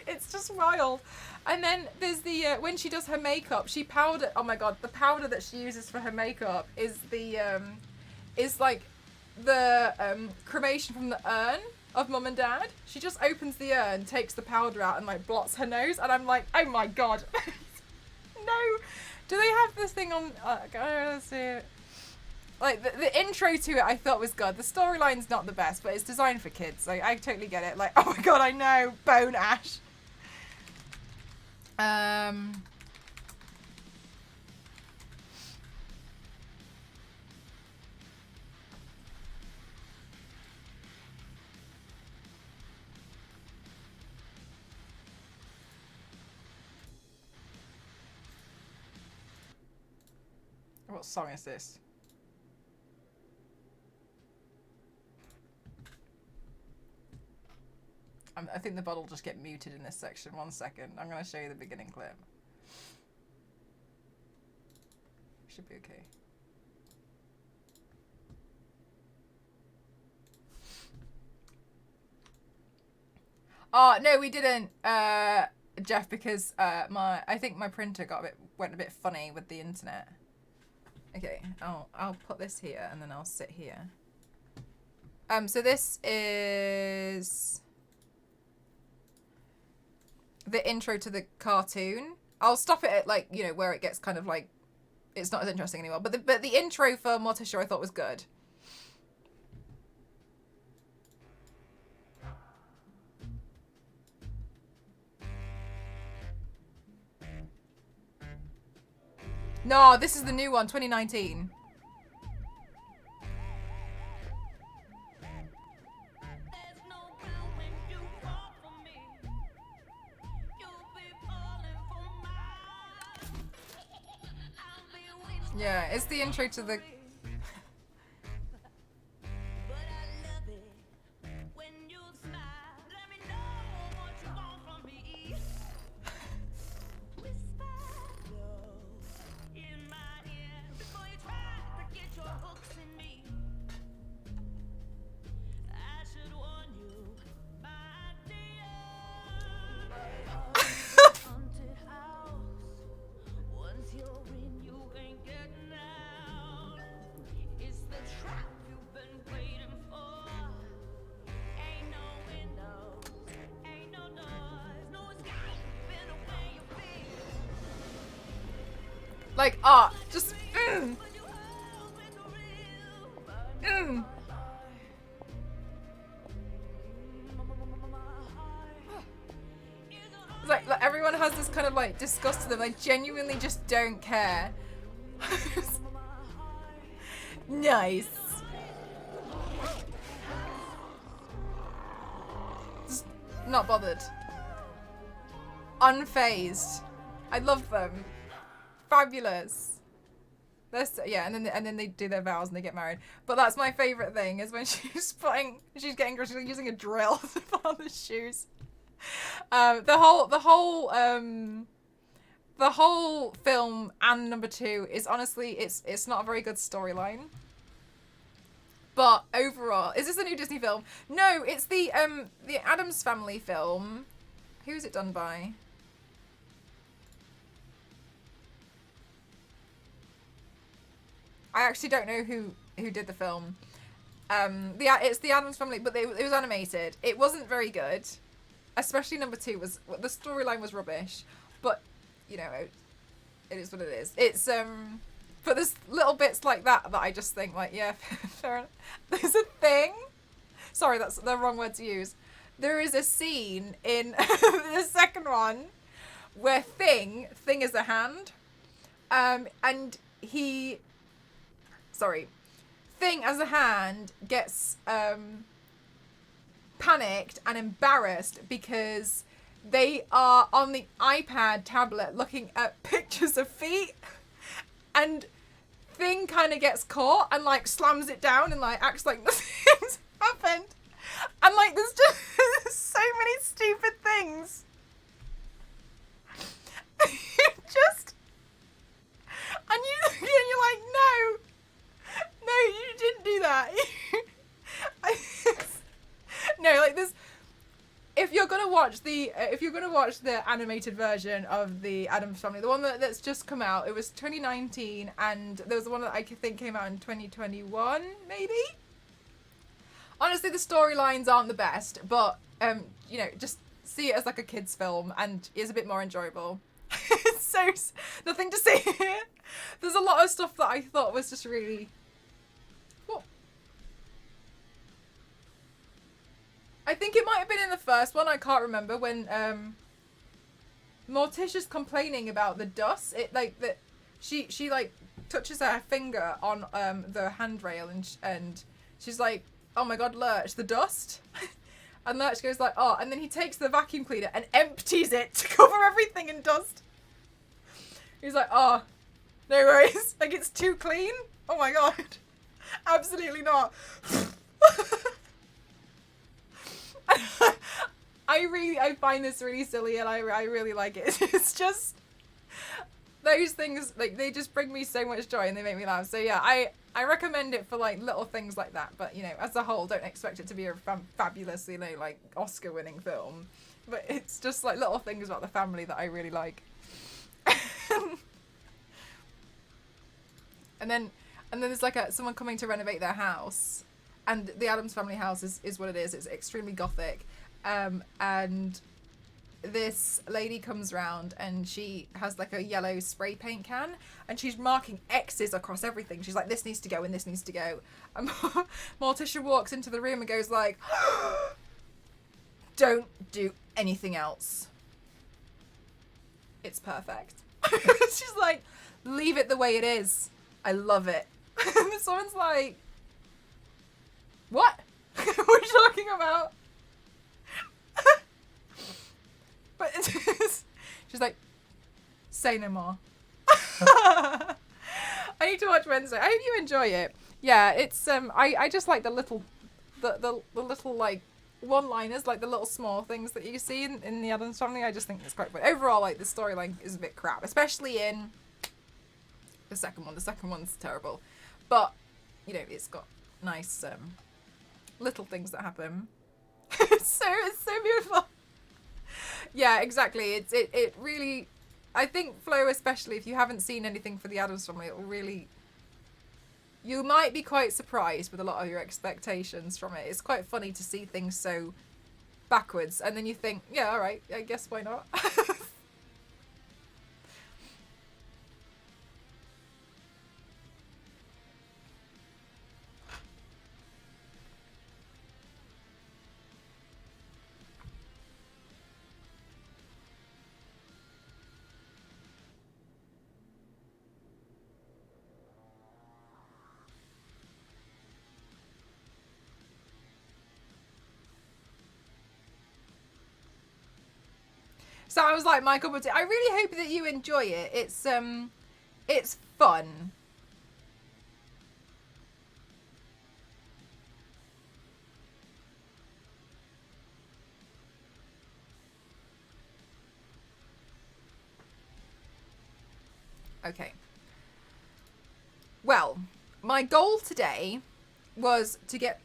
It's just wild. And then there's the when she does her makeup, she powder. Oh my god, the powder that she uses for her makeup is the like the cremation from the urn of Mum and Dad. She just opens the urn, takes the powder out, and like blots her nose. And I'm like, oh my god, no. Do they have this thing on? Let's see it. Like the intro to it, I thought was good. The storyline's not the best, but it's designed for kids. Like I totally get it. Like, oh my god, I know, Bone Ash. What song is this? I think the bottle will just get muted in this section. 1 second. I'm going to show you the beginning clip. Should be okay. Oh, no, we didn't, Jeff, because I think my printer went a bit funny with the internet. Okay, I'll put this here and then I'll sit here. So this is the intro to the cartoon. I'll stop it at like, you know, where it gets kind of like it's not as interesting anymore. But the intro for Morticia I thought was good. No, this is the new one, 2019. Yeah, it's the intro to the... Like, just, It's like everyone has this kind of like disgust to them. They genuinely just don't care. Nice. Not bothered. Unfazed. I love them. Fabulous. Yeah, and then they do their vows and they get married. But that's my favorite thing is when she's using a drill to put on the shoes. The whole film and number 2 is honestly it's not a very good storyline. But overall, is this a new Disney film? No, it's the Addams Family film. Who is it done by? I actually don't know who did the film. It's the Addams Family, but it was animated. It wasn't very good, especially number 2 was the storyline was rubbish. But you know, it is what it is. It's but there's little bits like that I just think like, yeah, fair enough. There's a thing. Sorry, that's the wrong word to use. There is a scene in the second one where Thing is a hand, and Thing as a hand gets panicked and embarrassed because they are on the iPad tablet looking at pictures of feet, and Thing kind of gets caught and like slams it down and like acts like nothing's happened, and like there's just so many stupid things. Just and you're like, no, you didn't do that. No, like this. If you're gonna watch the animated version of the Addams Family, the one that's just come out, it was 2019, and there was the one that I think came out in 2021, maybe. Honestly, the storylines aren't the best, but you know, just see it as like a kids' film, and it's a bit more enjoyable. So nothing to say here. There's a lot of stuff that I thought was just really. What? I think it might have been in the first one. I can't remember when Morticia's complaining about the dust. It like that she like touches her finger on the handrail and she's like, oh my god, Lurch, the dust. And Lurch goes like, oh, and then he takes the vacuum cleaner and empties it to cover everything in dust. He's like, oh, no worries. Like, it's too clean? Oh my god. Absolutely not. I find this really silly, and I really like it. It's just those things, like, they just bring me so much joy and they make me laugh. So yeah, I recommend it for like little things like that. But you know, as a whole, don't expect it to be a fabulous, you know, like Oscar-winning film. But it's just like little things about the family that I really like. and then there's like someone coming to renovate their house, and the Addams Family house is what it is. It's extremely gothic, and this lady comes round and she has like a yellow spray paint can and she's marking X's across everything. She's like, this needs to go and this needs to go. And Morticia walks into the room and goes like, don't do anything else. It's perfect. She's like, leave it the way it is. I love it. And someone's like, what? What are you talking about? But she's like, say no more. I need to watch Wednesday. I hope you enjoy it. Yeah, it's I just like the little like one-liners, like the little small things that you see in the Addams Family. I just think it's quite fun. Overall, like the storyline is a bit crap, especially in the second one. The second one's terrible, but you know, it's got nice little things that happen. It's so beautiful. Yeah, exactly. It really, I think Flo, especially if you haven't seen anything for the Addams Family, it will really, you might be quite surprised with a lot of your expectations from it. It's quite funny to see things so backwards, and then you think, yeah, all right, I guess why not? Sounds like my cup of tea. I really hope that you enjoy it. It's fun. Okay. Well, my goal today was to get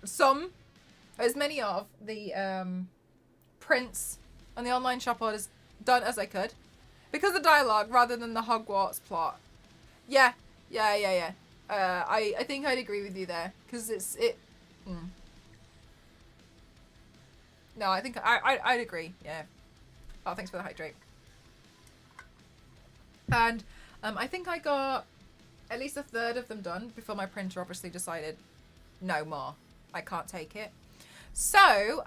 as many of the prints and the online shop orders done as I could. Because of dialogue rather than the Hogwarts plot. Yeah. I think I'd agree with you there. Because No, I think I'd agree. Yeah. Oh, thanks for the hydrate. And I think I got at least a third of them done before my printer obviously decided no more. I can't take it. So,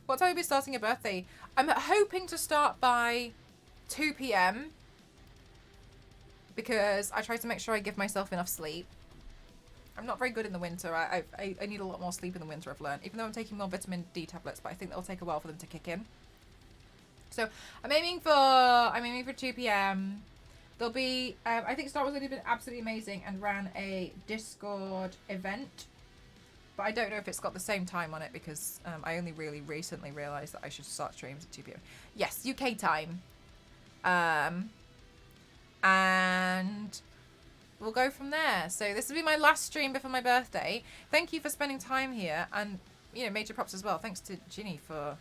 what time will we be starting a birthday? I'm hoping to start by 2 p.m. because I try to make sure I give myself enough sleep. I'm not very good in the winter. I need a lot more sleep in the winter, I've learned. Even though I'm taking more vitamin D tablets, but I think that'll take a while for them to kick in. So I'm aiming for 2 p.m. There'll be I think Star Wars Lady have been absolutely amazing and ran a Discord event. But I don't know if it's got the same time on it because I only really recently realised that I should start streams at 2 p.m. Yes, UK time. And we'll go from there. So this will be my last stream before my birthday. Thank you for spending time here, and you know, major props as well. Thanks to Ginny for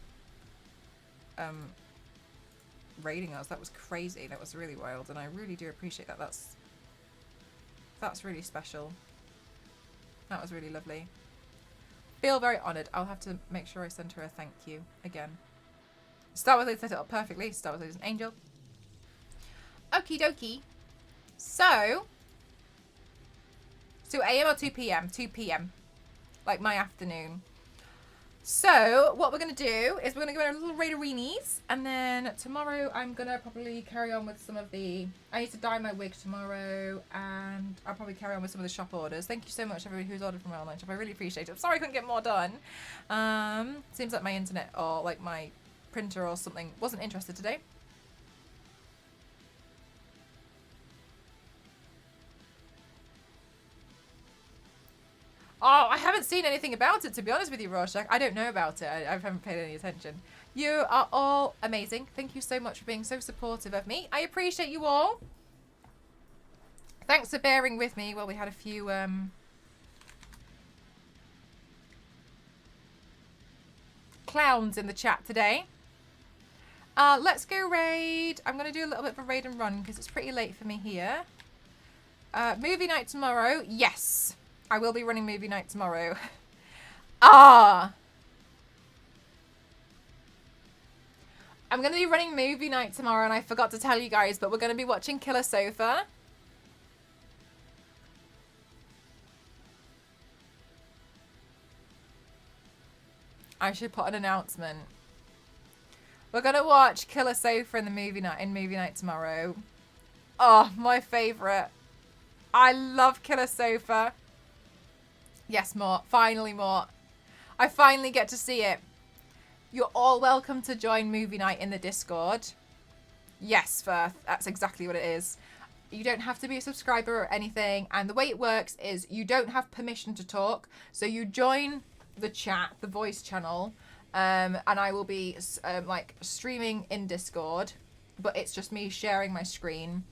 raiding us. That was crazy. That was really wild, and I really do appreciate that. That's really special. That was really lovely. Feel very honoured. I'll have to make sure I send her a thank you again. Star Wars Lady set it up perfectly. Star Wars Lady's an angel. Okie dokie. So 2 a.m. or 2 p.m.? 2 p.m. Like my afternoon. So what we're going to do is we're going to go on a little Raidereenies. And then tomorrow I'm going to probably carry on with some of the... I need to dye my wig tomorrow. And I'll probably carry on with some of the shop orders. Thank you so much everybody who's ordered from my online shop. I really appreciate it. I'm sorry I couldn't get more done. Seems like my internet or like my printer or something wasn't interested today. Oh, I haven't seen anything about it, to be honest with you, Rorschach. I don't know about it. I haven't paid any attention. You are all amazing. Thank you so much for being so supportive of me. I appreciate you all. Thanks for bearing with me while we had a few clowns in the chat today. Let's go raid. I'm going to do a little bit of a raid and run because it's pretty late for me here. Movie night tomorrow. Yes. I will be running movie night tomorrow. I'm going to be running movie night tomorrow and I forgot to tell you guys, but we're going to be watching Killer Sofa. I should put an announcement. We're going to watch Killer Sofa in movie night tomorrow. Oh, my favourite. I love Killer Sofa. Yes, Mort. Finally, Mort. I finally get to see it. You're all welcome to join movie night in the Discord. Yes, Firth. That's exactly what it is. You don't have to be a subscriber or anything. And the way it works is you don't have permission to talk. So you join the chat, the voice channel. And I will be like streaming in Discord. But it's just me sharing my screen.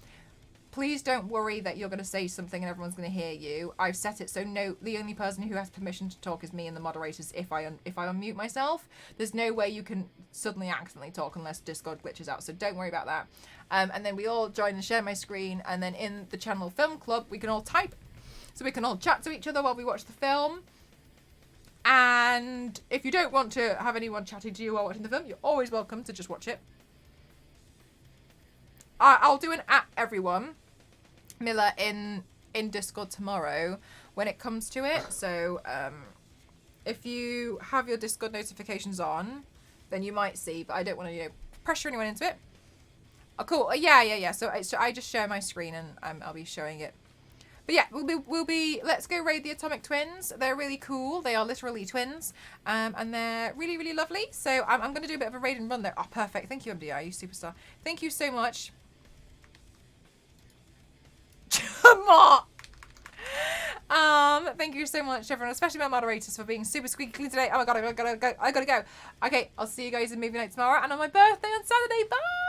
Please don't worry that you're going to say something and everyone's going to hear you. I've set it so the only person who has permission to talk is me and the moderators if I unmute myself. There's no way you can suddenly accidentally talk unless Discord glitches out, so don't worry about that. And then we all join and share my screen, and then in the channel Film Club we can all type, so we can all chat to each other while we watch the film. And if you don't want to have anyone chatting to you while watching the film, you're always welcome to just watch it. I'll do an @everyone Miller in Discord tomorrow when it comes to it. So if you have your Discord notifications on, then you might see, but I don't want to pressure anyone into it. Oh, cool. Yeah. So I just share my screen and I'll be showing it. But yeah, we'll be. Let's go raid the Atomic Twins. They're really cool. They are literally twins, and they're really, really lovely. So I'm going to do a bit of a raid and run there. Oh, perfect. Thank you, MDI, you superstar. Thank you so much. Thank you so much, everyone, especially my moderators, for being super squeaky clean today. Oh my god, I gotta go. Okay, I'll see you guys in movie night tomorrow and on my birthday on Saturday. Bye.